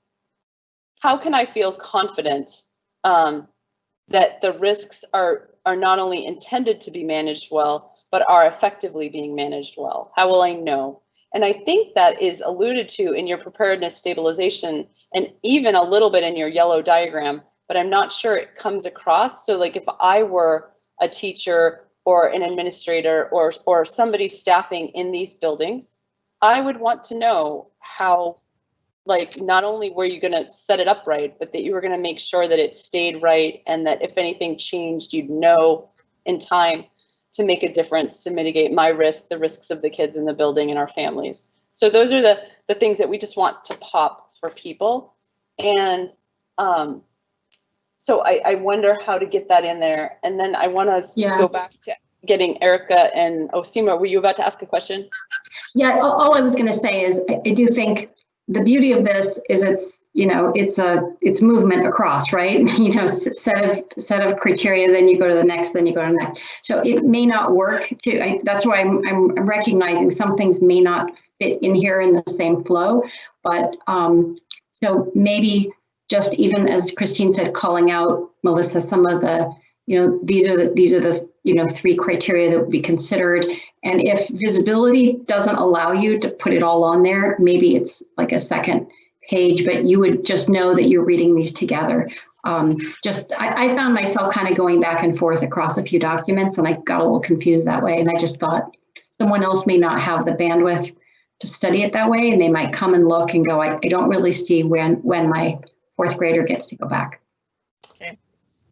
how can I feel confident that the risks are not only intended to be managed well, but are effectively being managed well? How will I know? And I think that is alluded to in your preparedness stabilization and even a little bit in your yellow diagram, but I'm not sure it comes across. So like if I were a teacher or an administrator or somebody staffing in these buildings, I would want to know how, like, not only were you going to set it up right, but that you were going to make sure that it stayed right, and that if anything changed, you'd know in time to make a difference, to mitigate my risk, the risks of the kids in the building and our families. So those are the things that we just want to pop for people. And so I wonder how to get that in there. And then I want to go back to getting Erica and Seema, were you about to ask a question? Yeah, all I was going to say is I do think the beauty of this is it's movement across, right? Set of criteria, then you go to the next, then you go to the next. So it may not work that's why I'm recognizing some things may not fit in here in the same flow, but so maybe just even as Christine said, calling out, Melissa, some of the, these are the 3 criteria that would be considered. And if visibility doesn't allow you to put it all on there, maybe it's like a second page, but you would just know that you're reading these together. I found myself kind of going back and forth across a few documents, and I got a little confused that way. And I just thought someone else may not have the bandwidth to study it that way, and they might come and look and go, I don't really see when my 4th grader gets to go back. Okay.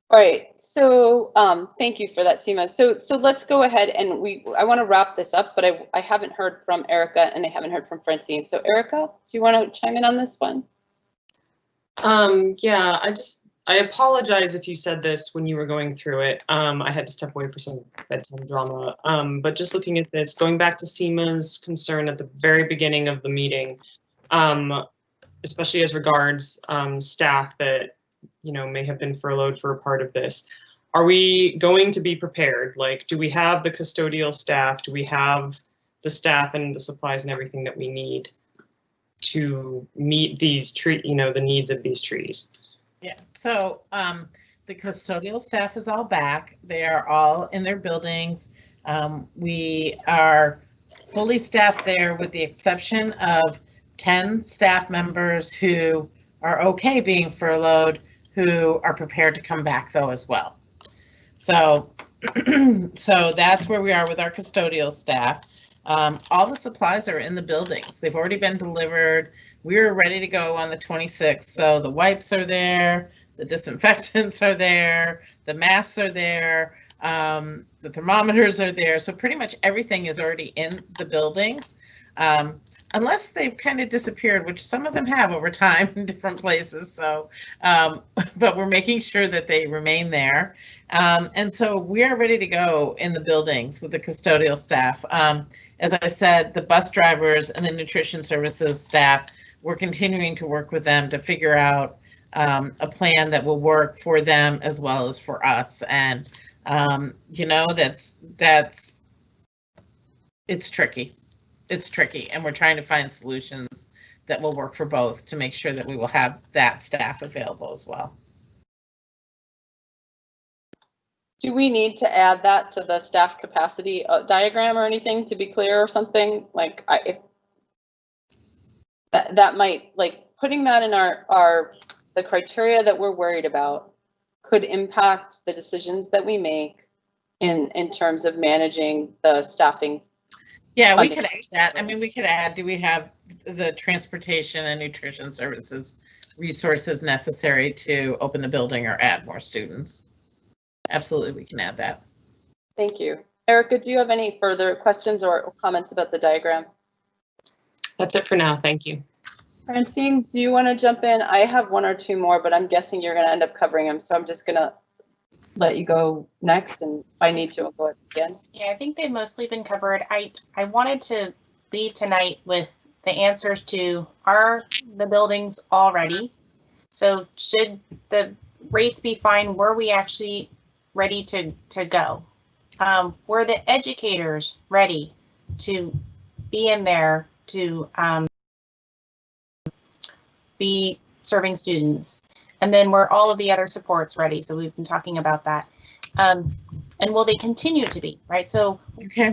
All right, so thank you for that, Seema. So let's go ahead and I want to wrap this up, but I haven't heard from Erica and I haven't heard from Francine. So Erica, do you want to chime in on this one? Yeah, I apologize if you said this when you were going through it. I had to step away for some bedtime drama. But just looking at this, going back to Seema's concern at the very beginning of the meeting, especially as regards staff that may have been furloughed for a part of this. Are we going to be prepared? Like, do we have the custodial staff? Do we have the staff and the supplies and everything that we need to meet these the needs of these trees? Yeah, so the custodial staff is all back. They are all in their buildings. We are fully staffed there with the exception of 10 staff members who are okay being furloughed, who are prepared to come back though as well. So, so that's where we are with our custodial staff. All the supplies are in the buildings. They've already been delivered. We're ready to go on the 26th. So the wipes are there, the disinfectants are there, the masks are there, the thermometers are there. So pretty much everything is already in the buildings. Unless they've kind of disappeared, which some of them have over time in different places. So, but we're making sure that they remain there. And so we are ready to go in the buildings with the custodial staff. As I said, the bus drivers and the nutrition services staff, we're continuing to work with them to figure out a plan that will work for them as well as for us. And, it's tricky. It's tricky, and we're trying to find solutions that will work for both to make sure that we will have that staff available as well. Do we need to add that to the staff capacity diagram or anything to be clear or something? Like if that might, like putting that in the criteria that we're worried about could impact the decisions that we make in terms of managing the staffing. Yeah, we could add that. I mean, we could add, do we have the transportation and nutrition services resources necessary to open the building or add more students? Absolutely, we can add that. Thank you. Erica, do you have any further questions or comments about the diagram? That's it for now. Thank you. Francine, do you want to jump in? I have 1 or 2 more, but I'm guessing you're going to end up covering them. So I'm just going to let you go next, and if I need to, I'll go again. Yeah, I think they've mostly been covered. I wanted to leave tonight with the answers to, are the buildings all ready? So should the rates be fine? Were we actually ready to go? Were the educators ready to be in there to be serving students? And then were all of the other supports ready? So we've been talking about that. And will they continue to be, right? So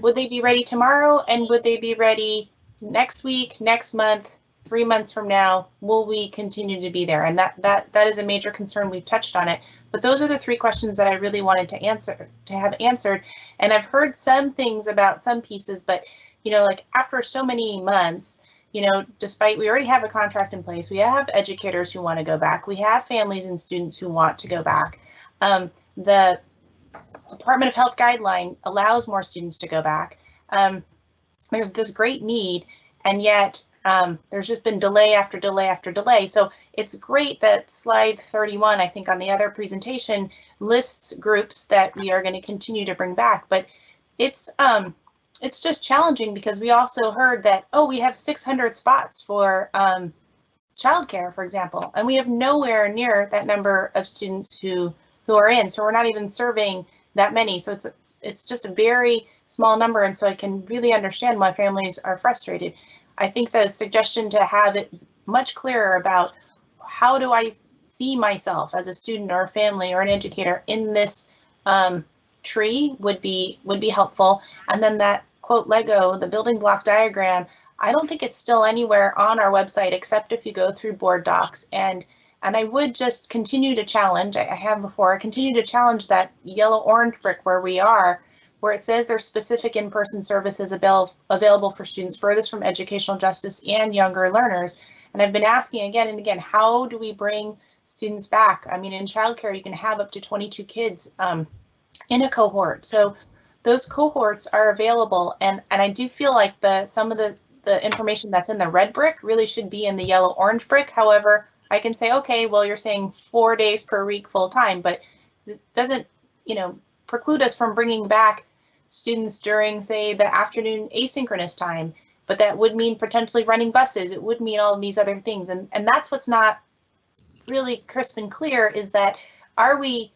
would they be ready tomorrow? And would they be ready next week, next month, 3 months from now? Will we continue to be there? And that is a major concern. We've touched on it. But those are the 3 questions that I really wanted to have answered. And I've heard some things about some pieces, but like after so many months, despite we already have a contract in place, we have educators who want to go back. We have families and students who want to go back. The Department of Health guideline allows more students to go back. There's this great need, and yet there's just been delay after delay after delay. So it's great that slide 31, I think on the other presentation, lists groups that we are going to continue to bring back. But it's just challenging because we also heard that, oh, we have 600 spots for childcare, for example, and we have nowhere near that number of students who are in. So we're not even serving that many. So it's just a very small number, and so I can really understand why families are frustrated. I think the suggestion to have it much clearer about how do I see myself as a student or a family or an educator in this tree would be helpful. And then that quote Lego, the building block diagram, I don't think it's still anywhere on our website except if you go through board docs. And I would just continue to challenge, I have before, continue to challenge that yellow-orange brick where we are, where it says there's specific in-person services available for students furthest from educational justice and younger learners. And I've been asking again and again, how do we bring students back? I mean, in childcare, you can have up to 22 kids in a cohort. So those cohorts are available. And I do feel like some of the information that's in the red brick really should be in the yellow-orange brick. However, I can say, okay, well, you're saying 4 days per week full time, but it doesn't, preclude us from bringing back students during, say, the afternoon asynchronous time. But that would mean potentially running buses. It would mean all of these other things. And that's what's not really crisp and clear, is that are we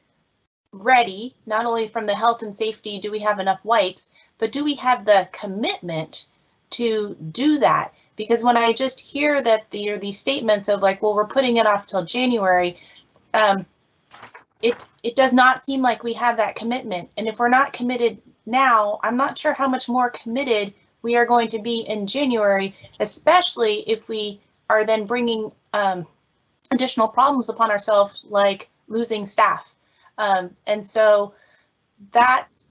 ready, not only from the health and safety, do we have enough wipes, but do we have the commitment to do that? Because when I just hear that these statements of like, well, we're putting it off till January, it does not seem like we have that commitment. And if we're not committed now, I'm not sure how much more committed we are going to be in January, especially if we are then bringing additional problems upon ourselves, like losing staff. And so that's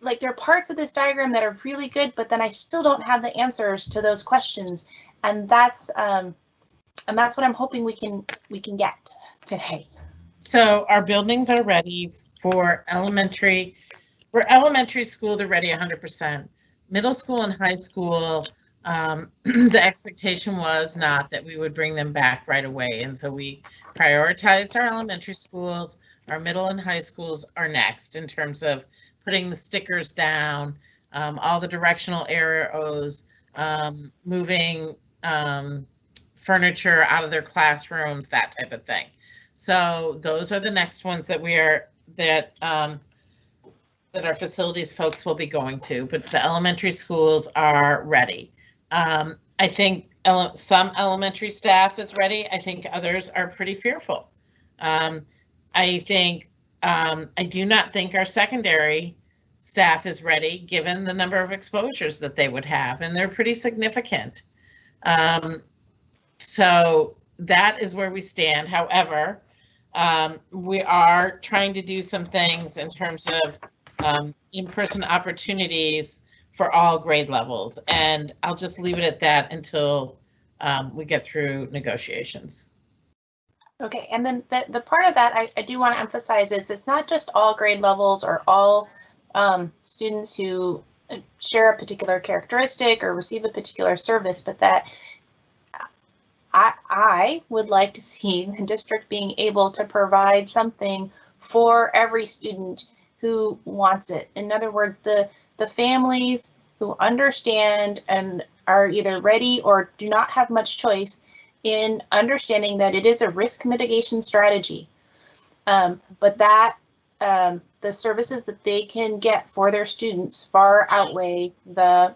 like, there are parts of this diagram that are really good, but then I still don't have the answers to those questions. And that's what I'm hoping we can get today. So our buildings are ready for elementary. For elementary school, they're ready 100%. Middle school and high school, the expectation was not that we would bring them back right away. And so we prioritized our elementary schools. Our middle and high schools are next in terms of putting the stickers down, all the directional arrows, moving furniture out of their classrooms, that type of thing. So those are the next ones that our facilities folks will be going to, but the elementary schools are ready. I think some elementary staff is ready. I think others are pretty fearful. I do not think our secondary staff is ready, given the number of exposures that they would have, and they're pretty significant. So that is where we stand. However, we are trying to do some things in terms of in-person opportunities for all grade levels, and I'll just leave it at that until we get through negotiations. Okay, and then the part of that I do want to emphasize is it's not just all grade levels or all students who share a particular characteristic or receive a particular service, but that I would like to see the district being able to provide something for every student who wants it. In other words, the families who understand and are either ready or do not have much choice in understanding that it is a risk mitigation strategy, but that the services that they can get for their students far outweigh the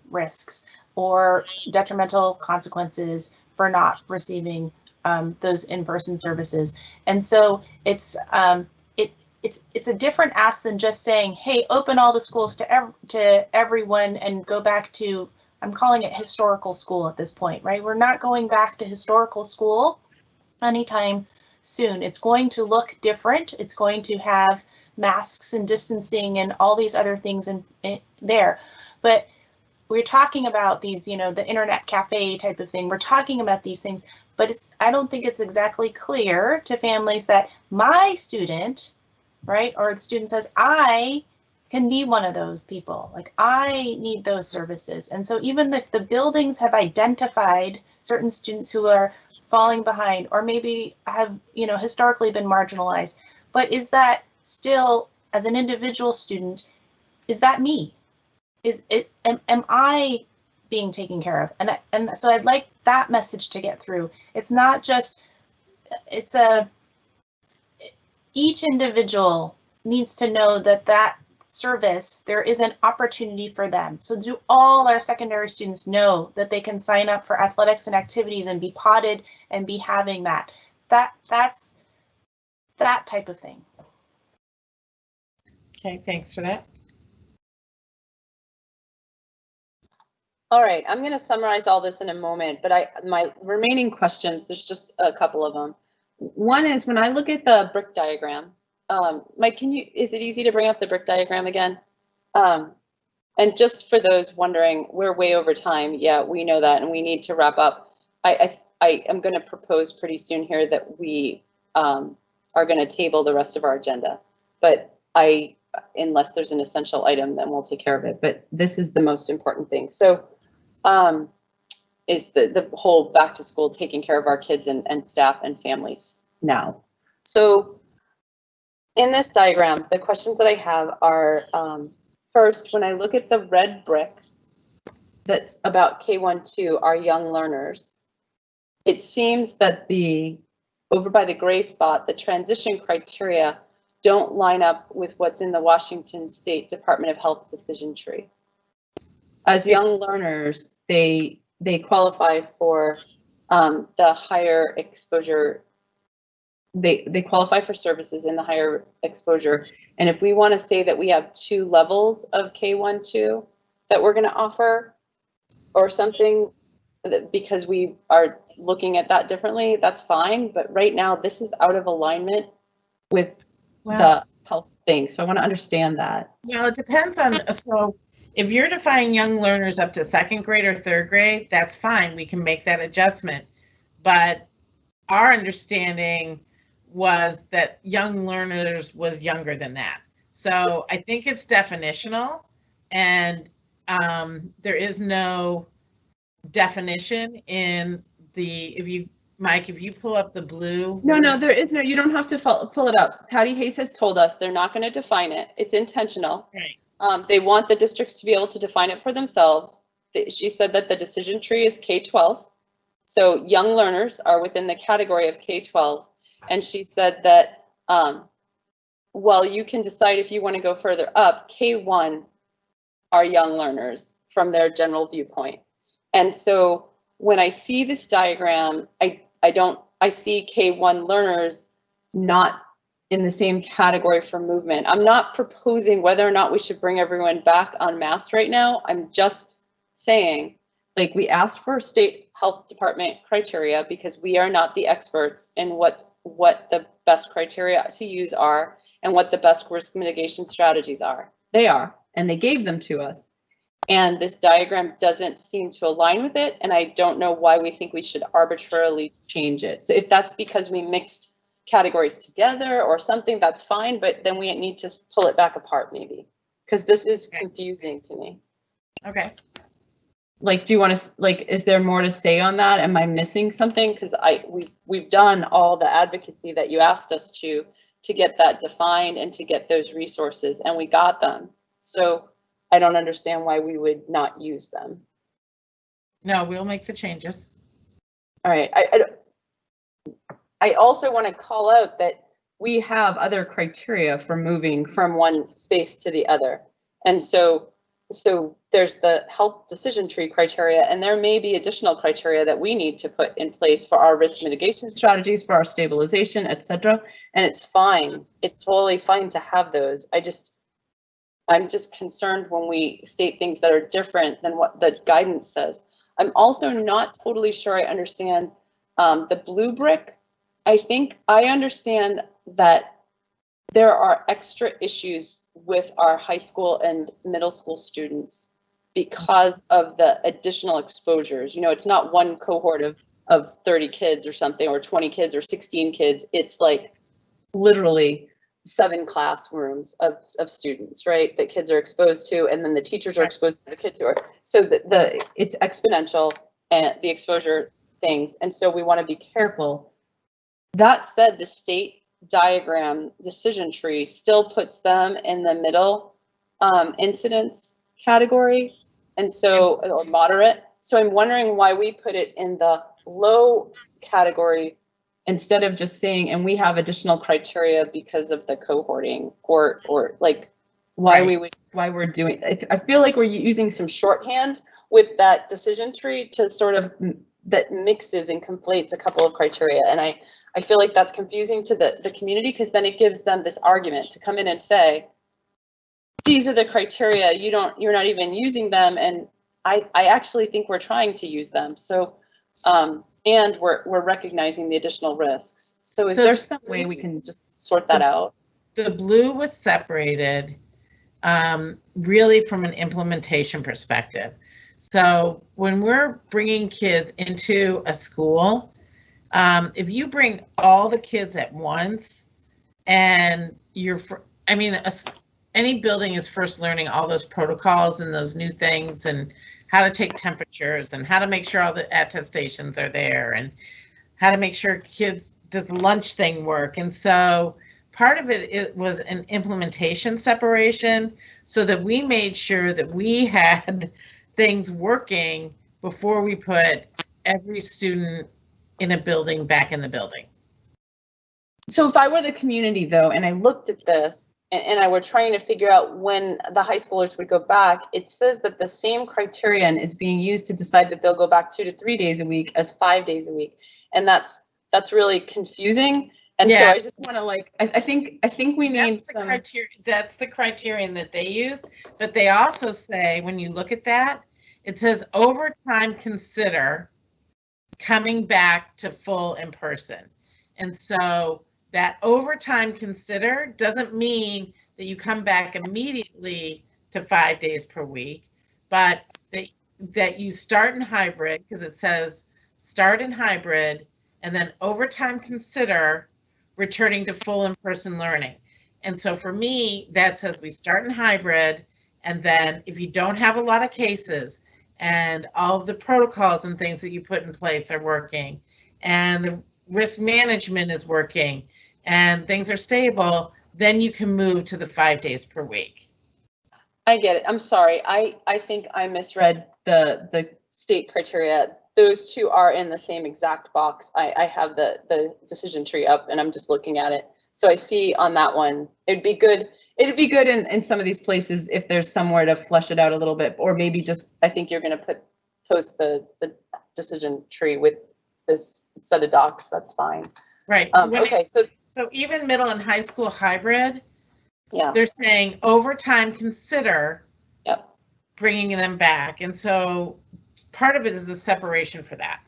risks or detrimental consequences for not receiving those in-person services. And so it's a different ask than just saying, hey, open all the schools to everyone and go back to, I'm calling it historical school at this point, right? We're not going back to historical school anytime soon. It's going to look different. It's going to have masks and distancing and all these other things in there. But we're talking about these, the internet cafe type of thing. We're talking about these things, but I don't think it's exactly clear to families that my student, right, or the student says, I can be one of those people. Like, I need those services. And so even if the buildings have identified certain students who are falling behind or maybe have, historically been marginalized, but is that still, as an individual student, is that me? Am I being taken care of? And so I'd like that message to get through. It's not just, each individual needs to know that service, there is an opportunity for them. So do all our secondary students know that they can sign up for athletics and activities and be potted and be having that? That's that type of thing. Okay, thanks for that. All right, I'm going to summarize all this in a moment, but my remaining questions, there's just a couple of them. One is when I look at the brick diagram, Mike, is it easy to bring up the brick diagram again? And just for those wondering, we're way over time. Yeah, we know that, and we need to wrap up. I am going to propose pretty soon here that we are going to table the rest of our agenda, but unless there's an essential item, then we'll take care of it. But this is the most important thing. So is the whole back to school, taking care of our kids and staff and families now. So in this diagram, the questions that I have are, first, when I look at the red brick that's about K1-2, our young learners, it seems that over by the gray spot, the transition criteria don't line up with what's in the Washington State Department of Health decision tree. As young learners, they qualify for the higher exposure. They qualify for services in the higher exposure. And if we want to say that we have 2 levels of K1-2 that we're going to offer or something, because we are looking at that differently, that's fine. But right now, this is out of alignment with the health thing. So I want to understand that. Well, it depends on, so if you're defining young learners up to 2nd grade or 3rd grade, that's fine. We can make that adjustment. But our understanding was that young learners was younger than that. So I think it's definitional, and there is no definition in the, Mike, if you pull up the blue. No, there is no, you don't have to pull it up. Patty Hayes has told us they're not going to define it. It's intentional. Right. They want the districts to be able to define it for themselves. She said that the decision tree is K-12. So young learners are within the category of K-12. And she said that while you can decide if you want to go further up, K-1 are young learners from their general viewpoint. And so when I see this diagram, I see K1 learners not in the same category for movement. I'm not proposing whether or not we should bring everyone back en masse right now. I'm just saying, like, we asked for state health department criteria because we are not the experts in what the best criteria to use are and what the best risk mitigation strategies are. They are, and they gave them to us. And this diagram doesn't seem to align with it, and I don't know why we think we should arbitrarily change it. So if that's because we mixed categories together or something, that's fine, but then we need to pull it back apart maybe, because this is confusing to me. Okay. Like, do you want to, like, is there more to say on that? Am I missing something? Because we've done all the advocacy that you asked us to get that defined and to get those resources, and we got them. So I don't understand why we would not use them. No, we'll make the changes. All right. I also want to call out that we have other criteria for moving from one space to the other. And so there's the health decision tree criteria, and there may be additional criteria that we need to put in place for our risk mitigation strategies, for our stabilization, et cetera. And it's fine. It's totally fine to have those. I'm just concerned when we state things that are different than what the guidance says. I'm also not totally sure I understand the blue brick. I think I understand that there are extra issues with our high school and middle school students because of the additional exposures. You know, it's not one cohort of 30 kids or something, or 20 kids or 16 kids. It's like literally 7 classrooms of students, right, that kids are exposed to, and then the teachers are exposed to the kids who are, so it's exponential, and the exposure things, and so we want to be careful. That said, the state diagram decision tree still puts them in the middle incidence category, and so, or moderate. So I'm wondering why we put it in the low category instead of just saying, and we have additional criteria because of the cohorting, or like why we're doing. I feel like we're using some shorthand with that decision tree to sort of that mixes and conflates a couple of criteria, and I feel like that's confusing to the community, because then it gives them this argument to come in and say, these are the criteria, you're not even using them, and I actually think we're trying to use them. So, and we're recognizing the additional risks. So is there some way we can just sort that out? The blue was separated really from an implementation perspective. So when we're bringing kids into a school, if you bring all the kids at once and any building is first learning all those protocols and those new things and how to take temperatures and how to make sure all the attestations are there and how to make sure does the lunch thing work. And so part of it was an implementation separation so that we made sure that we had things working before we put every student in a building back in the building. So if I were the community though, and I looked at this, and I were trying to figure out when the high schoolers would go back, it says that the same criterion is being used to decide that they'll go back 2 to 3 days a week as 5 days a week. And that's really confusing. And so I just want to I think we need that's the criterion that they used, but they also say, when you look at that, it says over time consider coming back to full in person. And so that overtime consider doesn't mean that you come back immediately to 5 days per week, but that you start in hybrid, because it says start in hybrid, and then overtime consider returning to full in-person learning. And so for me, that says we start in hybrid, and then if you don't have a lot of cases and all of the protocols and things that you put in place are working, and the risk management is working, and things are stable, then you can move to the 5 days per week. I get it. I'm sorry. I think I misread the state criteria. Those two are in the same exact box. I have the decision tree up and I'm just looking at it. So I see on that one, it'd be good in some of these places if there's somewhere to flesh it out a little bit, or maybe just, I think you're going to post the decision tree with this set of docs. That's fine. Right. So even middle and high school hybrid, they're saying overtime consider bringing them back. And so part of it is the separation for that.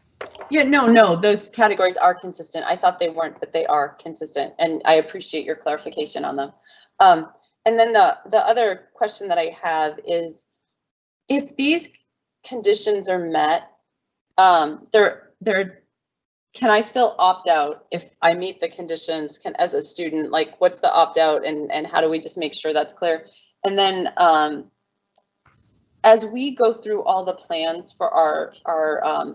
Yeah, no, those categories are consistent. I thought they weren't, but they are consistent. And I appreciate your clarification on them. And then the other question that I have is, if these conditions are met, can I still opt out if I meet the conditions? As a student, like, what's the opt out, and how do we just make sure that's clear? And then as we go through all the plans for our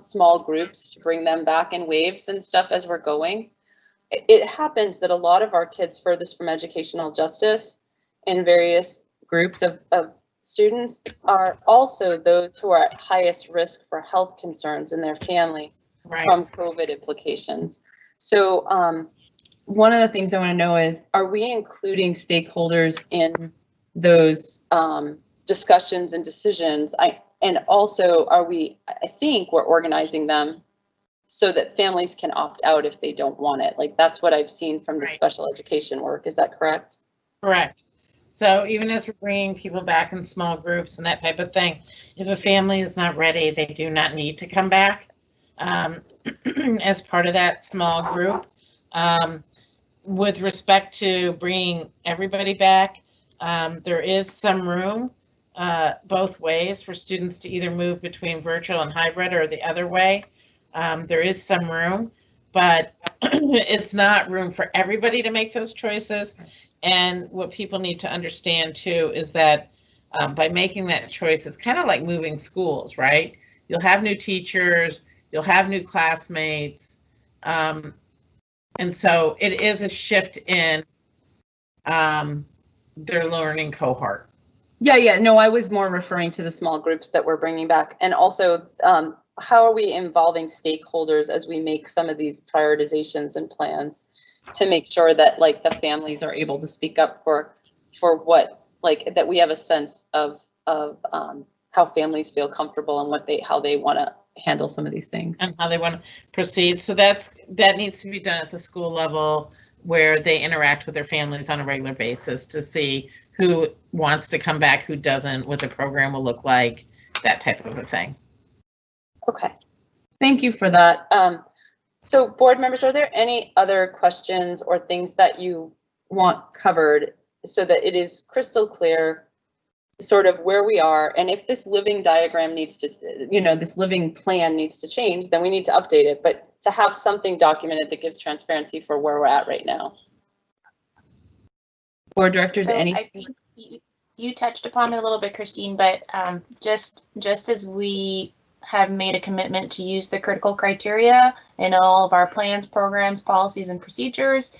small groups to bring them back in waves and stuff as we're going, it happens that a lot of our kids furthest from educational justice in various groups of students are also those who are at highest risk for health concerns in their family. Right. From COVID implications. So one of the things I want to know is, are we including stakeholders in those discussions and decisions? And also, I think we're organizing them so that families can opt out if they don't want it. Like, that's what I've seen from the special education work. Is that correct? Correct. So even as we're bringing people back in small groups and that type of thing, if a family is not ready, they do not need to come back as part of that small group. With respect to bringing everybody back, there is some room both ways for students to either move between virtual and hybrid or the other way. There is some room, but it's not room for everybody to make those choices. And what people need to understand too is that by making that choice, it's kind of like moving schools, right? You'll have new teachers, you'll have new classmates. And so it is a shift in their learning cohort. Yeah, no, I was more referring to the small groups that we're bringing back. And also, how are we involving stakeholders as we make some of these prioritizations and plans to make sure that like the families are able to speak up for what, like, that we have a sense of how families feel comfortable and how they want to handle some of these things and how they want to proceed. So that needs to be done at the school level, where they interact with their families on a regular basis to see who wants to come back, who doesn't, what the program will look like, that type of a thing. Okay, thank you for that. So board members, are there any other questions or things that you want covered so that it is crystal clear sort of where we are? And if this living diagram needs to, this living plan needs to change, then we need to update it, but to have something documented that gives transparency for where we're at right now. Board directors, So any? I think you touched upon it a little bit, Christine, but just as we have made a commitment to use the critical criteria in all of our plans, programs, policies, and procedures,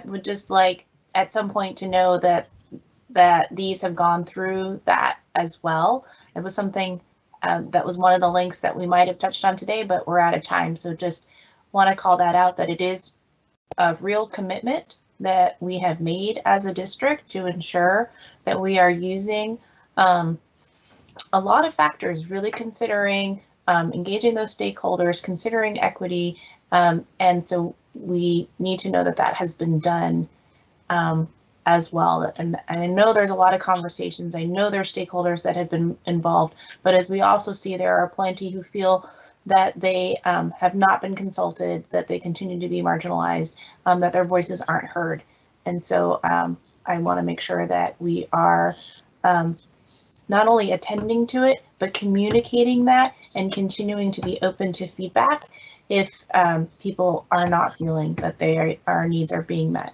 would just like at some point to know that these have gone through that as well. It was something that was one of the links that we might have touched on today, but we're out of time. So just want to call that out, that it is a real commitment that we have made as a district to ensure that we are using a lot of factors, really considering engaging those stakeholders, considering equity, and so we need to know that that has been done as well. And I know there's a lot of conversations. I know there's stakeholders that have been involved, but as we also see, there are plenty who feel that they have not been consulted, that they continue to be marginalized, that their voices aren't heard. And so I want to make sure that we are not only attending to it, but communicating that and continuing to be open to feedback if people are not feeling that our needs are being met.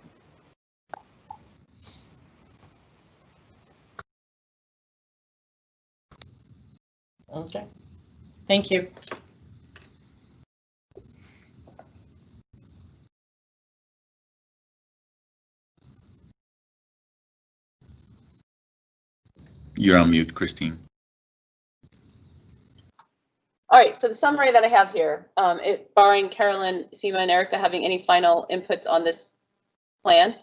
Okay, thank you. You're on mute, Christine. All right, so the summary that I have here, barring Carolyn, Seema, and Erica having any final inputs on this plan.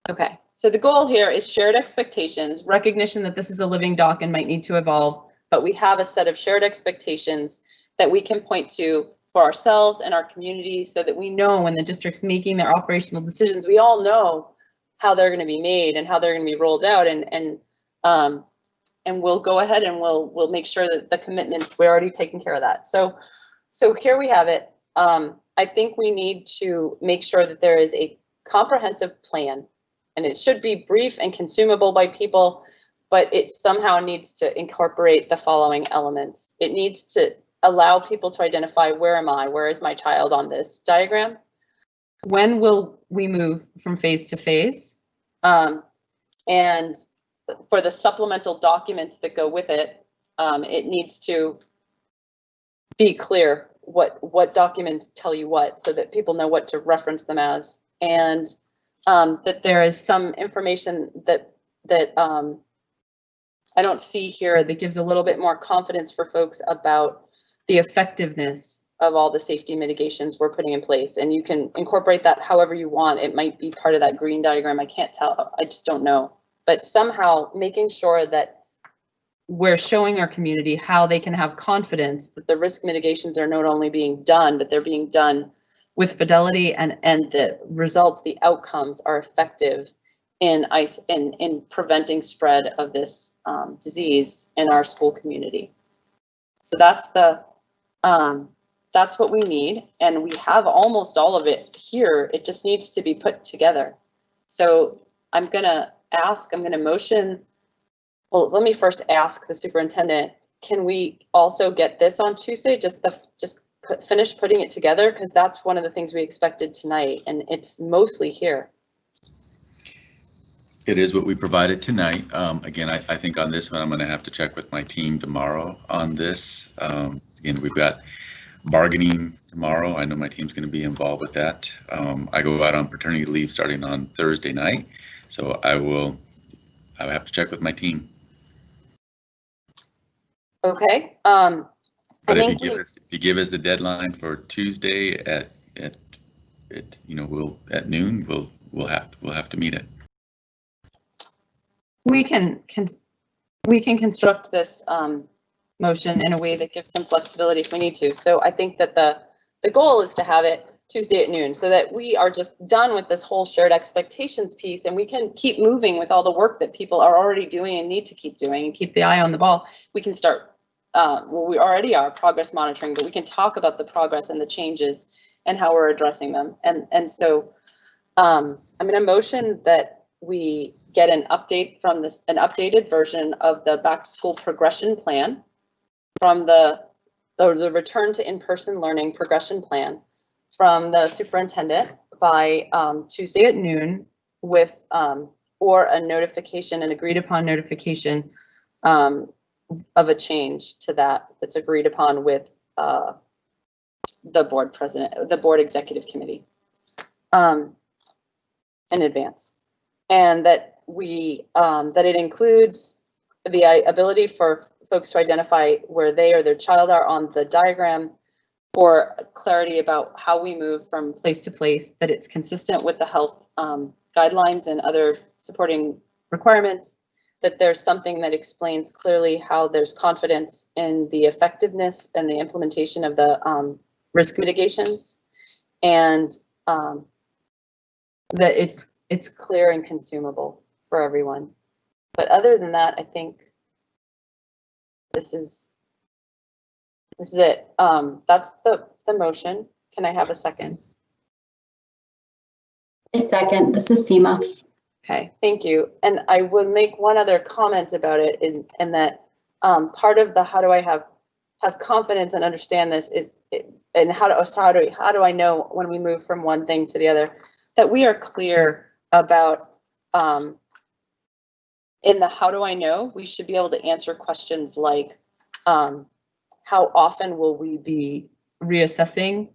Okay, so the goal here is shared expectations, recognition that this is a living doc and might need to evolve, but we have a set of shared expectations that we can point to for ourselves and our communities so that we know when the district's making their operational decisions, we all know how they're going to be made and how they're going to be rolled out, and we'll go ahead and we'll make sure that the commitments, we're already taking care of that. So here we have it. I think we need to make sure that there is a comprehensive plan, and it should be brief and consumable by people, but it somehow needs to incorporate the following elements. It needs to allow people to identify, where am I? Where is my child on this diagram? When will we move from phase to phase? And for the supplemental documents that go with it, it needs to be clear what documents tell you what, so that people know what to reference them as, and that there is some information that I don't see here that gives a little bit more confidence for folks about the effectiveness of all the safety mitigations we're putting in place. And you can incorporate that however you want. It might be part of that green diagram. I can't tell. I just don't know. But somehow making sure that we're showing our community how they can have confidence that the risk mitigations are not only being done, but they're being done with fidelity, and the results, the outcomes are effective in preventing spread of this disease in our school community. So that's what we need, and we have almost all of it here. It just needs to be put together. So I'm gonna motion. Well, let me first ask the superintendent, can we also get this on Tuesday? Finish putting it together, because that's one of the things we expected tonight, and it's mostly here. It is what we provided tonight. Again, I think on this one, I'm going to have to check with my team tomorrow on this. Again, we've got bargaining tomorrow. I know my team's going to be involved with that. I go out on paternity leave starting on Thursday night, so I will would have to check with my team. Okay. But if you give us the deadline for Tuesday at at noon, we'll have to meet it. We can construct this motion in a way that gives some flexibility if we need to. So I think that the goal is to have it Tuesday at noon so that we are just done with this whole shared expectations piece and we can keep moving with all the work that people are already doing and need to keep doing and keep the eye on the ball. We can start, well, we already are progress monitoring, but we can talk about the progress and the changes and how we're addressing them. And so I'm going to motion that we get an update from an updated version of the back to school progression plan from the return to in-person learning progression plan from the superintendent by Tuesday at noon with or a notification, an agreed upon notification of a change to that's agreed upon with the board president, the board executive committee in advance. And that that it includes the ability for folks to identify where they or their child are on the diagram for clarity about how we move from place to place, that it's consistent with the health guidelines and other supporting requirements, that there's something that explains clearly how there's confidence in the effectiveness and the implementation of the risk mitigations, and that it's clear and consumable for everyone. But other than that, I think this is it. That's the motion. Can I have a second? A second. This is Seema. Okay, thank you. And I would make one other comment about it, in that part of the how do I have confidence and understand this is, and how do I know when we move from one thing to the other, that we are clear about in the how do I know, we should be able to answer questions like how often will we be reassessing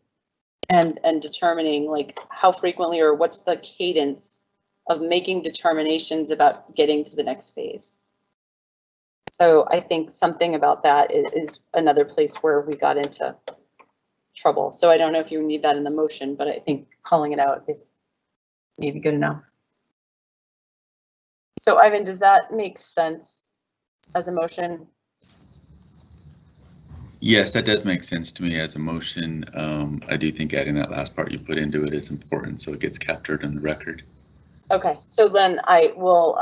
and determining, like how frequently, or what's the cadence of making determinations about getting to the next phase. So I think something about that is another place where we got into trouble. So I don't know if you need that in the motion, but I think calling it out is maybe good enough. So Ivan, does that make sense as a motion? Yes, that does make sense to me as a motion. I do think adding that last part you put into it is important, so it gets captured in the record. Okay, so then I will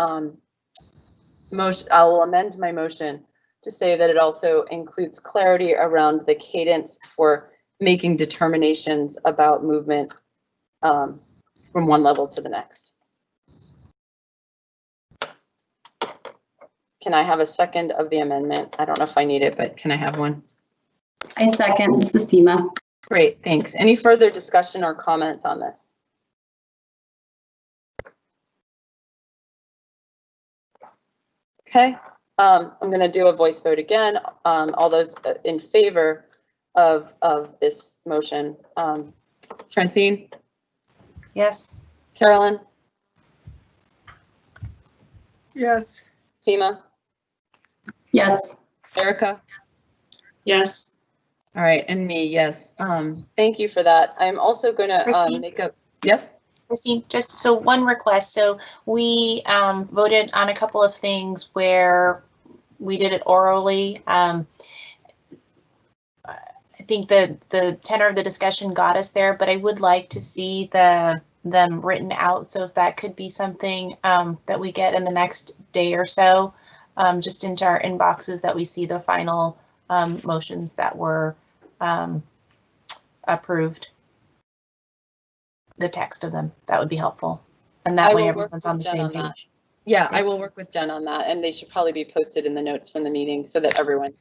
amend my motion to say that it also includes clarity around the cadence for making determinations about movement from one level to the next. Can I have a second of the amendment? I don't know if I need it, but can I have one? I second. This is Seema. Great, thanks. Any further discussion or comments on this? Okay, I'm going to do a voice vote again. All those in favor of this motion. Francine? Yes. Carolyn? Yes. Seema? Yes. Erica? Yes. All right, and me, yes. Thank you for that. I'm also going to make a, yes? Christine, just so one request. So we voted on a couple of things where we did it orally. I think the tenor of the discussion got us there, but I would like to see them written out. So if that could be something that we get in the next day or so, just into our inboxes, that we see the final motions that were approved. The text of them, that would be helpful, and that way everyone's on the same page. Yeah, I will work with Jen on that, and they should probably be posted in the notes from the meeting so that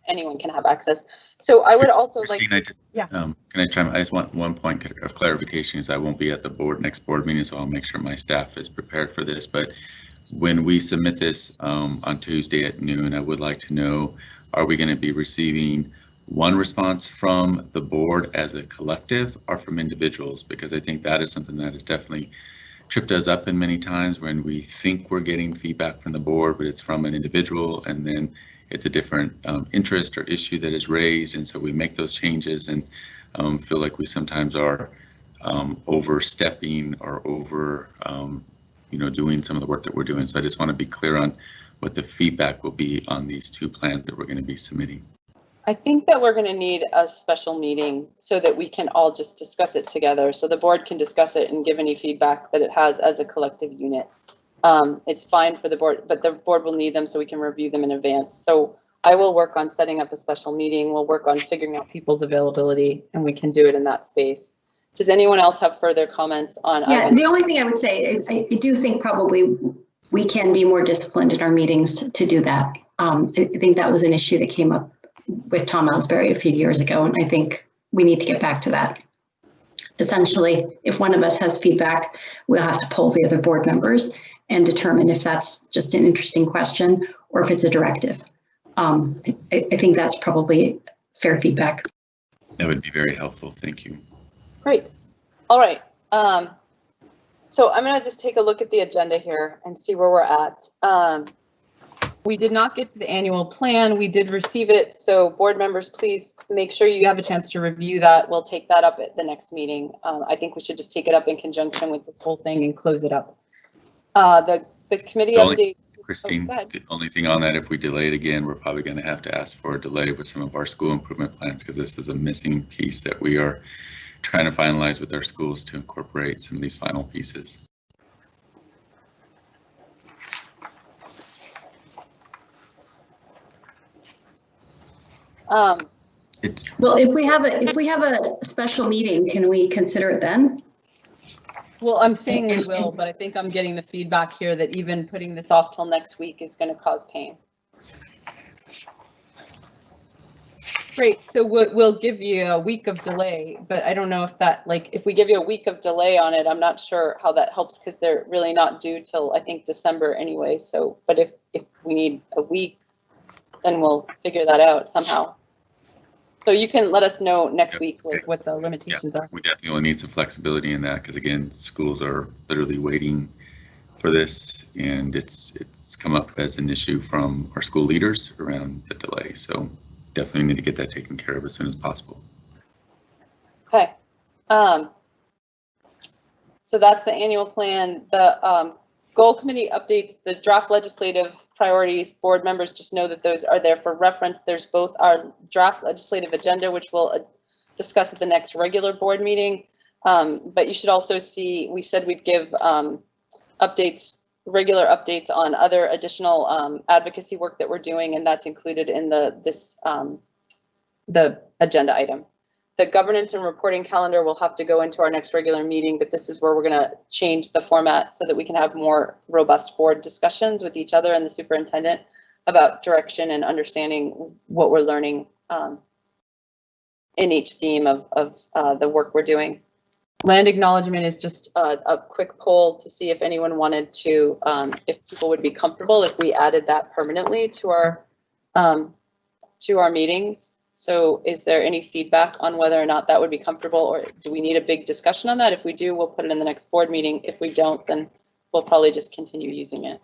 anyone can have access. So I would also Christine, like, can I chime in? I just want one point of clarification, is I won't be at the next board meeting, so I'll make sure my staff is prepared for this. But when we submit this on Tuesday at noon, I would like to know, are we going to be receiving one response from the board as a collective or from individuals? Because I think that is something that is definitely tripped us up in many times when we think we're getting feedback from the board, but it's from an individual, and then it's a different interest or issue that is raised, and so we make those changes and feel like we sometimes are overstepping or over doing some of the work that we're doing. So I just want to be clear on what the feedback will be on these two plans that we're going to be submitting. I think that we're going to need a special meeting so that we can all just discuss it together, so the board can discuss it and give any feedback that it has as a collective unit. It's fine for the board, but the board will need them so we can review them in advance. So I will work on setting up a special meeting. We'll work on figuring out people's availability, and we can do it in that space. Does anyone else have further comments on? Yeah, the only thing I would say is I do think probably we can be more disciplined in our meetings to do that. I think that was an issue that came up with Tom Ellsbury a few years ago, and I think we need to get back to that. Essentially, if one of us has feedback, we'll have to poll the other board members and determine if that's just an interesting question or if it's a directive. I think that's probably fair feedback. That would be very helpful. Thank you. Great. All right. So I'm going to just take a look at the agenda here and see where we're at. We did not get to the annual plan. We did receive it. So board members, please make sure you have a chance to review that. We'll take that up at the next meeting. I think we should just take it up in conjunction with this whole thing and close it up. The committee update. Christine, the only thing on that, if we delay it again, we're probably going to have to ask for a delay with some of our school improvement plans, because this is a missing piece that we are trying to finalize with our schools to incorporate some of these final pieces. Well, if we have a special meeting, can we consider it then? Well, I'm saying we will, but I think I'm getting the feedback here that even putting this off till next week is going to cause pain. Great, so we'll give you a week of delay, but I don't know if that, if we give you a week of delay on it, I'm not sure how that helps, because they're really not due till, I think, December anyway. So, but if we need a week, then we'll figure that out somehow. So you can let us know next week what the limitations are. We definitely need some flexibility in that, because again, schools are literally waiting for this, and it's come up as an issue from our school leaders around the delay. So definitely need to get that taken care of as soon as possible. Okay. So that's the annual plan. The goal committee updates, the draft legislative priorities. Board members just know that those are there for reference. There's both our draft legislative agenda, which we'll discuss at the next regular board meeting. But you should also see, we said we'd give regular updates on other additional advocacy work that we're doing, and that's included in the agenda item. The governance and reporting calendar will have to go into our next regular meeting, but this is where we're going to change the format so that we can have more robust board discussions with each other and the superintendent about direction and understanding what we're learning in each theme of the work we're doing. Land acknowledgement is just a quick poll to see if anyone wanted to, if people would be comfortable if we added that permanently to our meetings. So is there any feedback on whether or not that would be comfortable, or do we need a big discussion on that? If we do, we'll put it in the next board meeting. If we don't, then we'll probably just continue using it.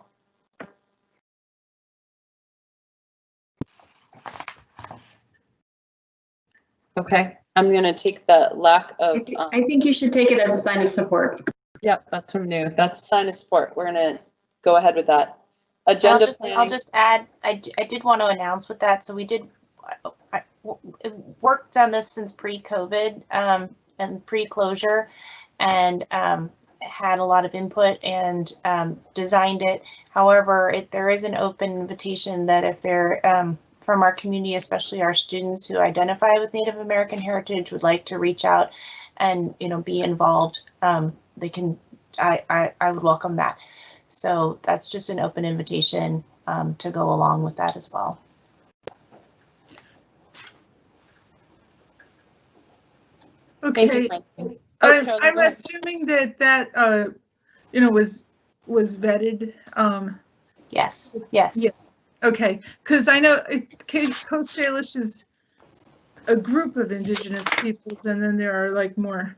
Okay, I'm going to take the lack of. I think you should take it as a sign of support. Yep, that's from new. That's a sign of support. We're going to go ahead with that. Agenda planning. I'll just add, I did want to announce with that. So we did worked on this since pre-COVID and pre-closure, and had a lot of input and designed it. However, there is an open invitation that if they're from our community, especially our students who identify with Native American heritage, would like to reach out and be involved, they can. I would welcome that. So that's just an open invitation to go along with that as well. Okay, I'm assuming that was vetted. Yes. Yeah. Okay, because I know Coast Salish is a group of indigenous peoples, and then there are more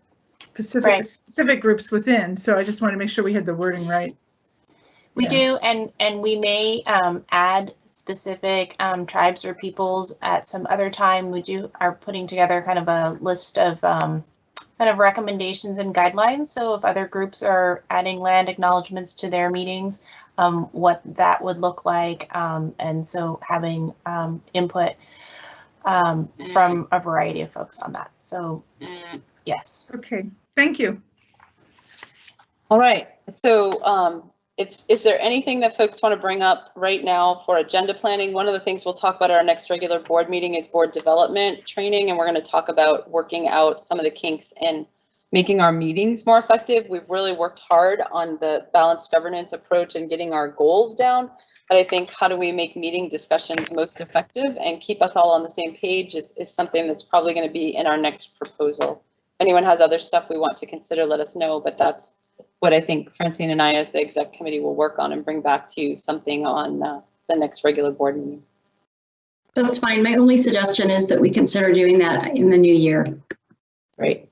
specific groups within. So I just want to make sure we had the wording right. We do, and we may add specific tribes or peoples at some other time. We are putting together kind of a list of kind of recommendations and guidelines. So if other groups are adding land acknowledgements to their meetings, what that would look like, and so having input from a variety of folks on that. So yes. Okay, thank you. All right, so is there anything that folks want to bring up right now for agenda planning? One of the things we'll talk about at our next regular board meeting is board development training, and we're going to talk about working out some of the kinks and making our meetings more effective. We've really worked hard on the balanced governance approach and getting our goals down, but I think how do we make meeting discussions most effective and keep us all on the same page is something that's probably going to be in our next proposal. If anyone has other stuff we want to consider, let us know, but that's what I think Francine and I as the exec committee will work on and bring back to you something on the next regular board meeting. That's fine. My only suggestion is that we consider doing that in the new year. Great.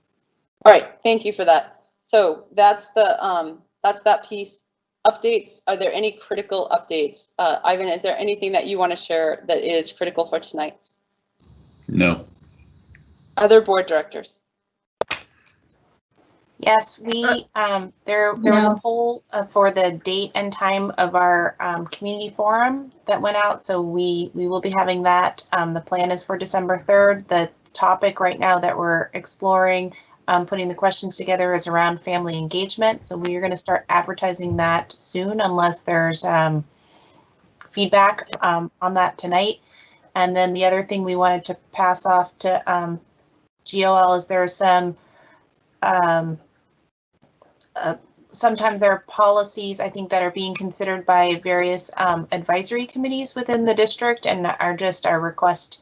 All right, thank you for that. So that's that piece. Updates, are there any critical updates? Ivan, is there anything that you want to share that is critical for tonight? No. Other board directors? Yes, we there was a poll for the date and time of our community forum that went out, so we will be having that. The plan is for December 3rd. The topic right now that we're exploring, putting the questions together, is around family engagement. So we are going to start advertising that soon, unless there's feedback on that tonight. And then the other thing we wanted to pass off to GOL is there's some sometimes there are policies, I think, that are being considered by various advisory committees within the district and are just our request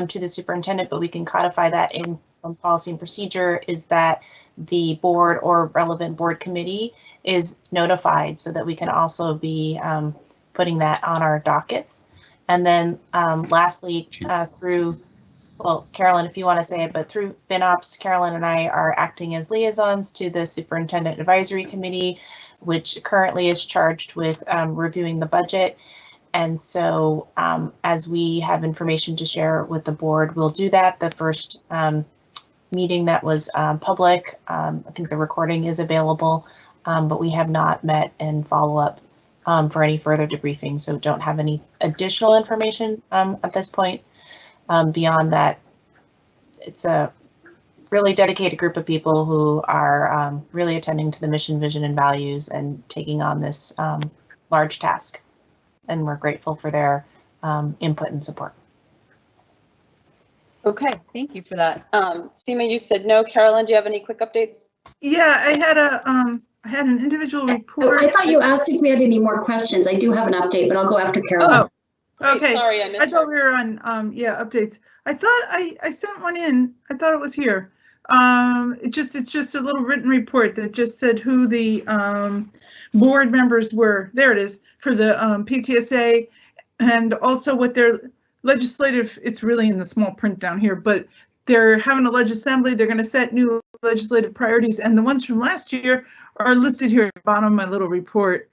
to the superintendent, but we can codify that in policy and procedure, is that the board or relevant board committee is notified so that we can also be putting that on our dockets. And then lastly, through, well, Carolyn, if you want to say it, but through FinOps, Carolyn and I are acting as liaisons to the Superintendent Advisory Committee, which currently is charged with reviewing the budget. And so as we have information to share with the board, we'll do that. The first meeting that was public, I think the recording is available, but we have not met in follow-up for any further debriefing, so don't have any additional information at this point. Beyond that, it's a really dedicated group of people who are really attending to the mission, vision, and values and taking on this large task. And we're grateful for their input and support. Okay, thank you for that. Seema, you said no. Carolyn, do you have any quick updates? Yeah, I had an individual report. I thought you asked if we had any more questions. I do have an update, but I'll go after Carolyn. Oh, okay. Sorry, I missed I thought we were on yeah, updates. I thought I sent one in. I thought it was here. It's just a little written report that just said who the board members were. There it is, for the PTSA, and also what their legislative, it's really in the small print down here, but they're having a legislative assembly. They're going to set new legislative priorities, and the ones from last year are listed here at the bottom of my little report.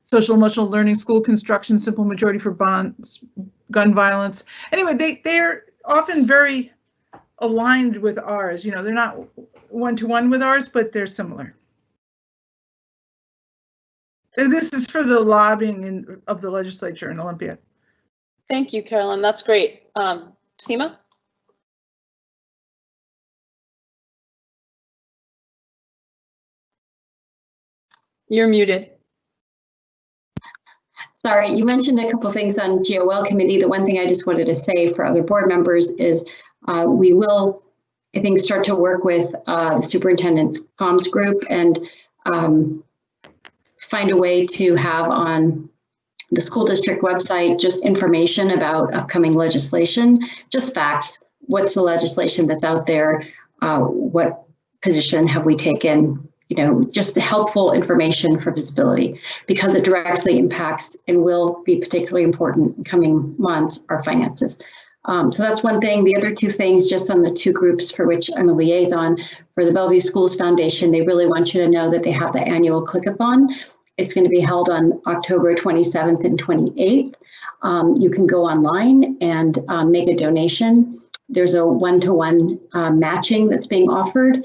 Social emotional learning, school construction, simple majority for bonds, gun violence. Anyway, they're often very aligned with ours. You know, they're not one-to-one with ours, but they're similar. And this is for the lobbying of the legislature in Olympia. Thank you, Carolyn. That's great. Seema? You're muted. Sorry, you mentioned a couple of things on GOL committee. The one thing I just wanted to say for other board members is we will, I think, start to work with the superintendent's comms group and find a way to have on the school district website just information about upcoming legislation, just facts. What's the legislation that's out there? What position have we taken? You know, just helpful information for visibility, because it directly impacts and will be particularly important in coming months, our finances. So that's one thing. The other two things, just on the two groups for which I'm a liaison, for the Bellevue Schools Foundation, they really want you to know that they have the annual Click-a-thon. It's going to be held on October 27th and 28th. You can go online and make a donation. There's a one-to-one matching that's being offered.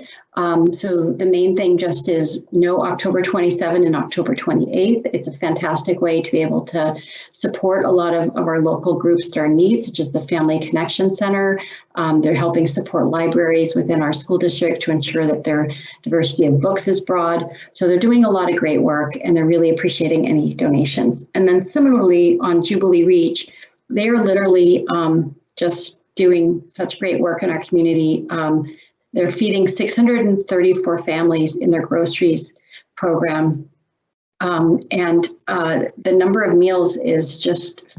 So the main thing just is no October 27th and October 28th. It's a fantastic way to be able to support a lot of our local groups that are in need, such as the Family Connection Center. They're helping support libraries within our school district to ensure that their diversity of books is broad. So they're doing a lot of great work, and they're really appreciating any donations. And then similarly on Jubilee Reach, they are literally just doing such great work in our community. They're feeding 634 families in their groceries program. And the number of meals is just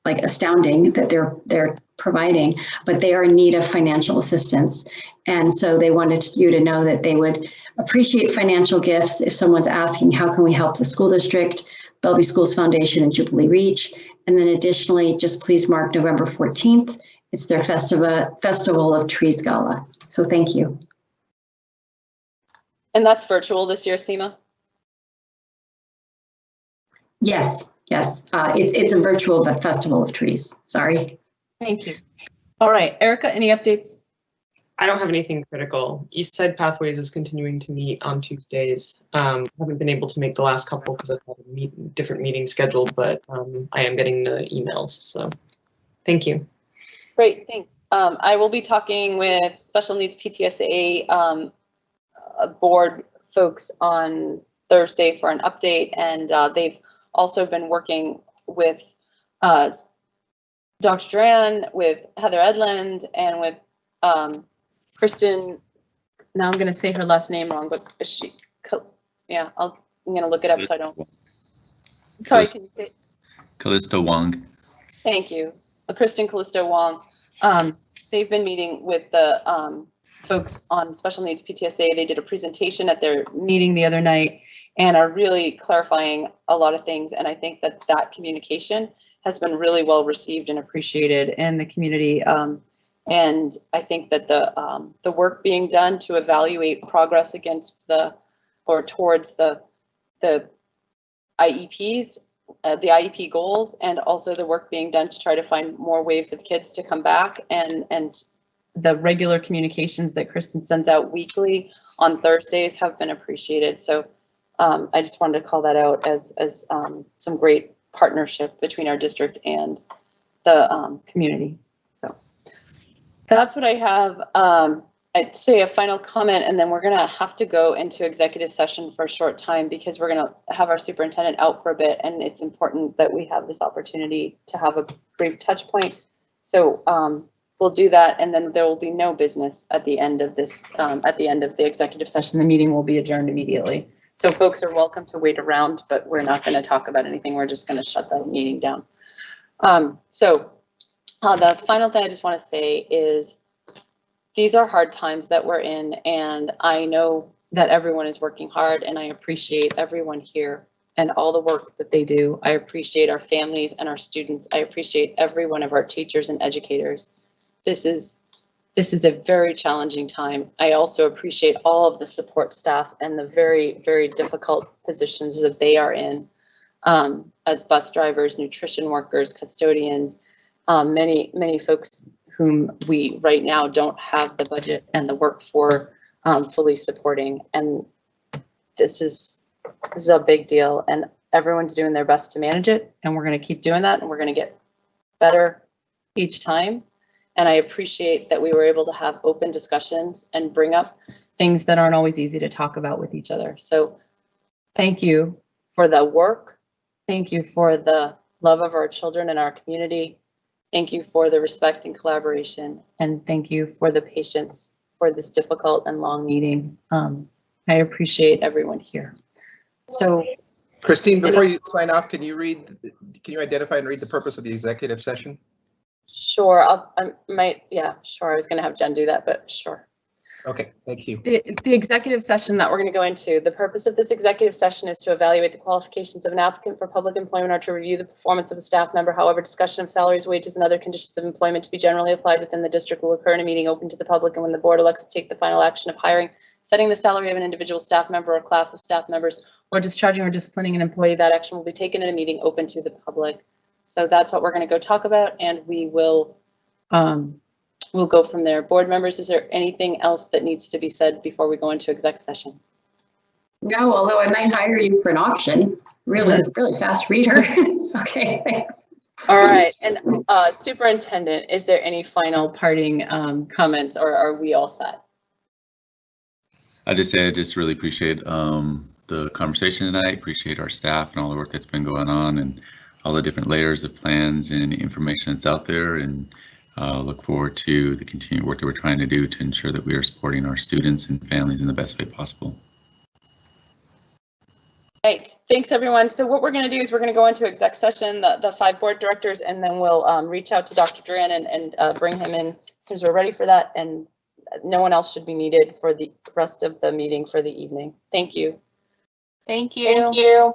like astounding that they're providing, but they are in need of financial assistance. And so they wanted you to know that they would appreciate financial gifts if someone's asking, how can we help the school district, Bellevue Schools Foundation, and Jubilee Reach? And then additionally, just please mark November 14th. It's their Festival of Trees Gala. So thank you. And that's virtual this year, Seema? Yes, yes. It's a virtual Festival of Trees. Sorry. Thank you. All right, Erica, any updates? I don't have anything critical. East Side Pathways is continuing to meet on Tuesdays. Haven't been able to make the last couple because I've had a different meetings scheduled, but I am getting the emails. So thank you. Great, thanks. I will be talking with Special Needs PTSA board folks on Thursday for an update, and they've also been working with Dr. Duran, with Heather Edland, and with Kristen. Now I'm going to say her last name wrong, but is she? Yeah, I'm going to look it up so I don't. Sorry, can you say? Callisto Wong. Thank you, Kristen Callisto Wong. They've been meeting with the folks on Special Needs PTSA. They did a presentation at their meeting the other night and are really clarifying a lot of things. And I think that that communication has been really well received and appreciated in the community. And I think that the work being done to evaluate progress against towards the IEPs, the IEP goals, and also the work being done to try to find more waves of kids to come back, and the regular communications that Kristen sends out weekly on Thursdays have been appreciated. So I just wanted to call that out as some great partnership between our district and the community. So that's what I have. I'd say a final comment, and then we're going to have to go into executive session for a short time because we're going to have our superintendent out for a bit, and it's important that we have this opportunity to have a brief touch point. So we'll do that, and then there will be no business at the end of this, at the end of the executive session. The meeting will be adjourned immediately. So folks are welcome to wait around, but we're not going to talk about anything. We're just going to shut the meeting down. The final thing I just want to say is these are hard times that we're in, and I know that everyone is working hard, and I appreciate everyone here and all the work that they do. I appreciate our families and our students. I appreciate every one of our teachers and educators. This is a very challenging time. I also appreciate all of the support staff and the very, very difficult positions that they are in as bus drivers, nutrition workers, custodians, many folks whom we right now don't have the budget and the work for fully supporting. And this is a big deal, and everyone's doing their best to manage it, and we're going to keep doing that, and we're going to get better each time. And I appreciate that we were able to have open discussions and bring up things that aren't always easy to talk about with each other. So thank you for the work. Thank you for the love of our children and our community. Thank you for the respect and collaboration, and thank you for the patience for this difficult and long meeting. I appreciate everyone here. So, Christine, before you sign off, can you identify and read the purpose of the executive session? Sure, I was going to have Jen do that, but sure. Okay, thank you. The executive session that we're going to go into, the purpose of this executive session is to evaluate the qualifications of an applicant for public employment or to review the performance of a staff member. However, discussion of salaries, wages, and other conditions of employment to be generally applied within the district will occur in a meeting open to the public, and when the board elects to take the final action of hiring, setting the salary of an individual staff member or class of staff members, or discharging or disciplining an employee, that action will be taken in a meeting open to the public. So that's what we're going to go talk about, and we will we'll go from there. Board members, is there anything else that needs to be said before we go into exec session? No, although I might hire you for an option. Really fast reader. Okay, thanks. All right, and superintendent, is there any final parting comments, or are we all set? I just say I just really appreciate the conversation tonight. Appreciate our staff and all the work that's been going on, and all the different layers of plans and information that's out there, and look forward to the continued work that we're trying to do to ensure that we are supporting our students and families in the best way possible. Right, thanks everyone. So what we're going to do is we're going to go into exec session, the 5 board directors, and then we'll reach out to Dr. Duran and bring him in as soon as we're ready for that. And no one else should be needed for the rest of the meeting for the evening. Thank you. Thank you. Thank you.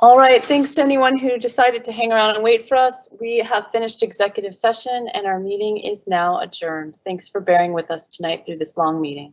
All right, thanks to anyone who decided to hang around and wait for us. We have finished executive session and our meeting is now adjourned. Thanks for bearing with us tonight through this long meeting.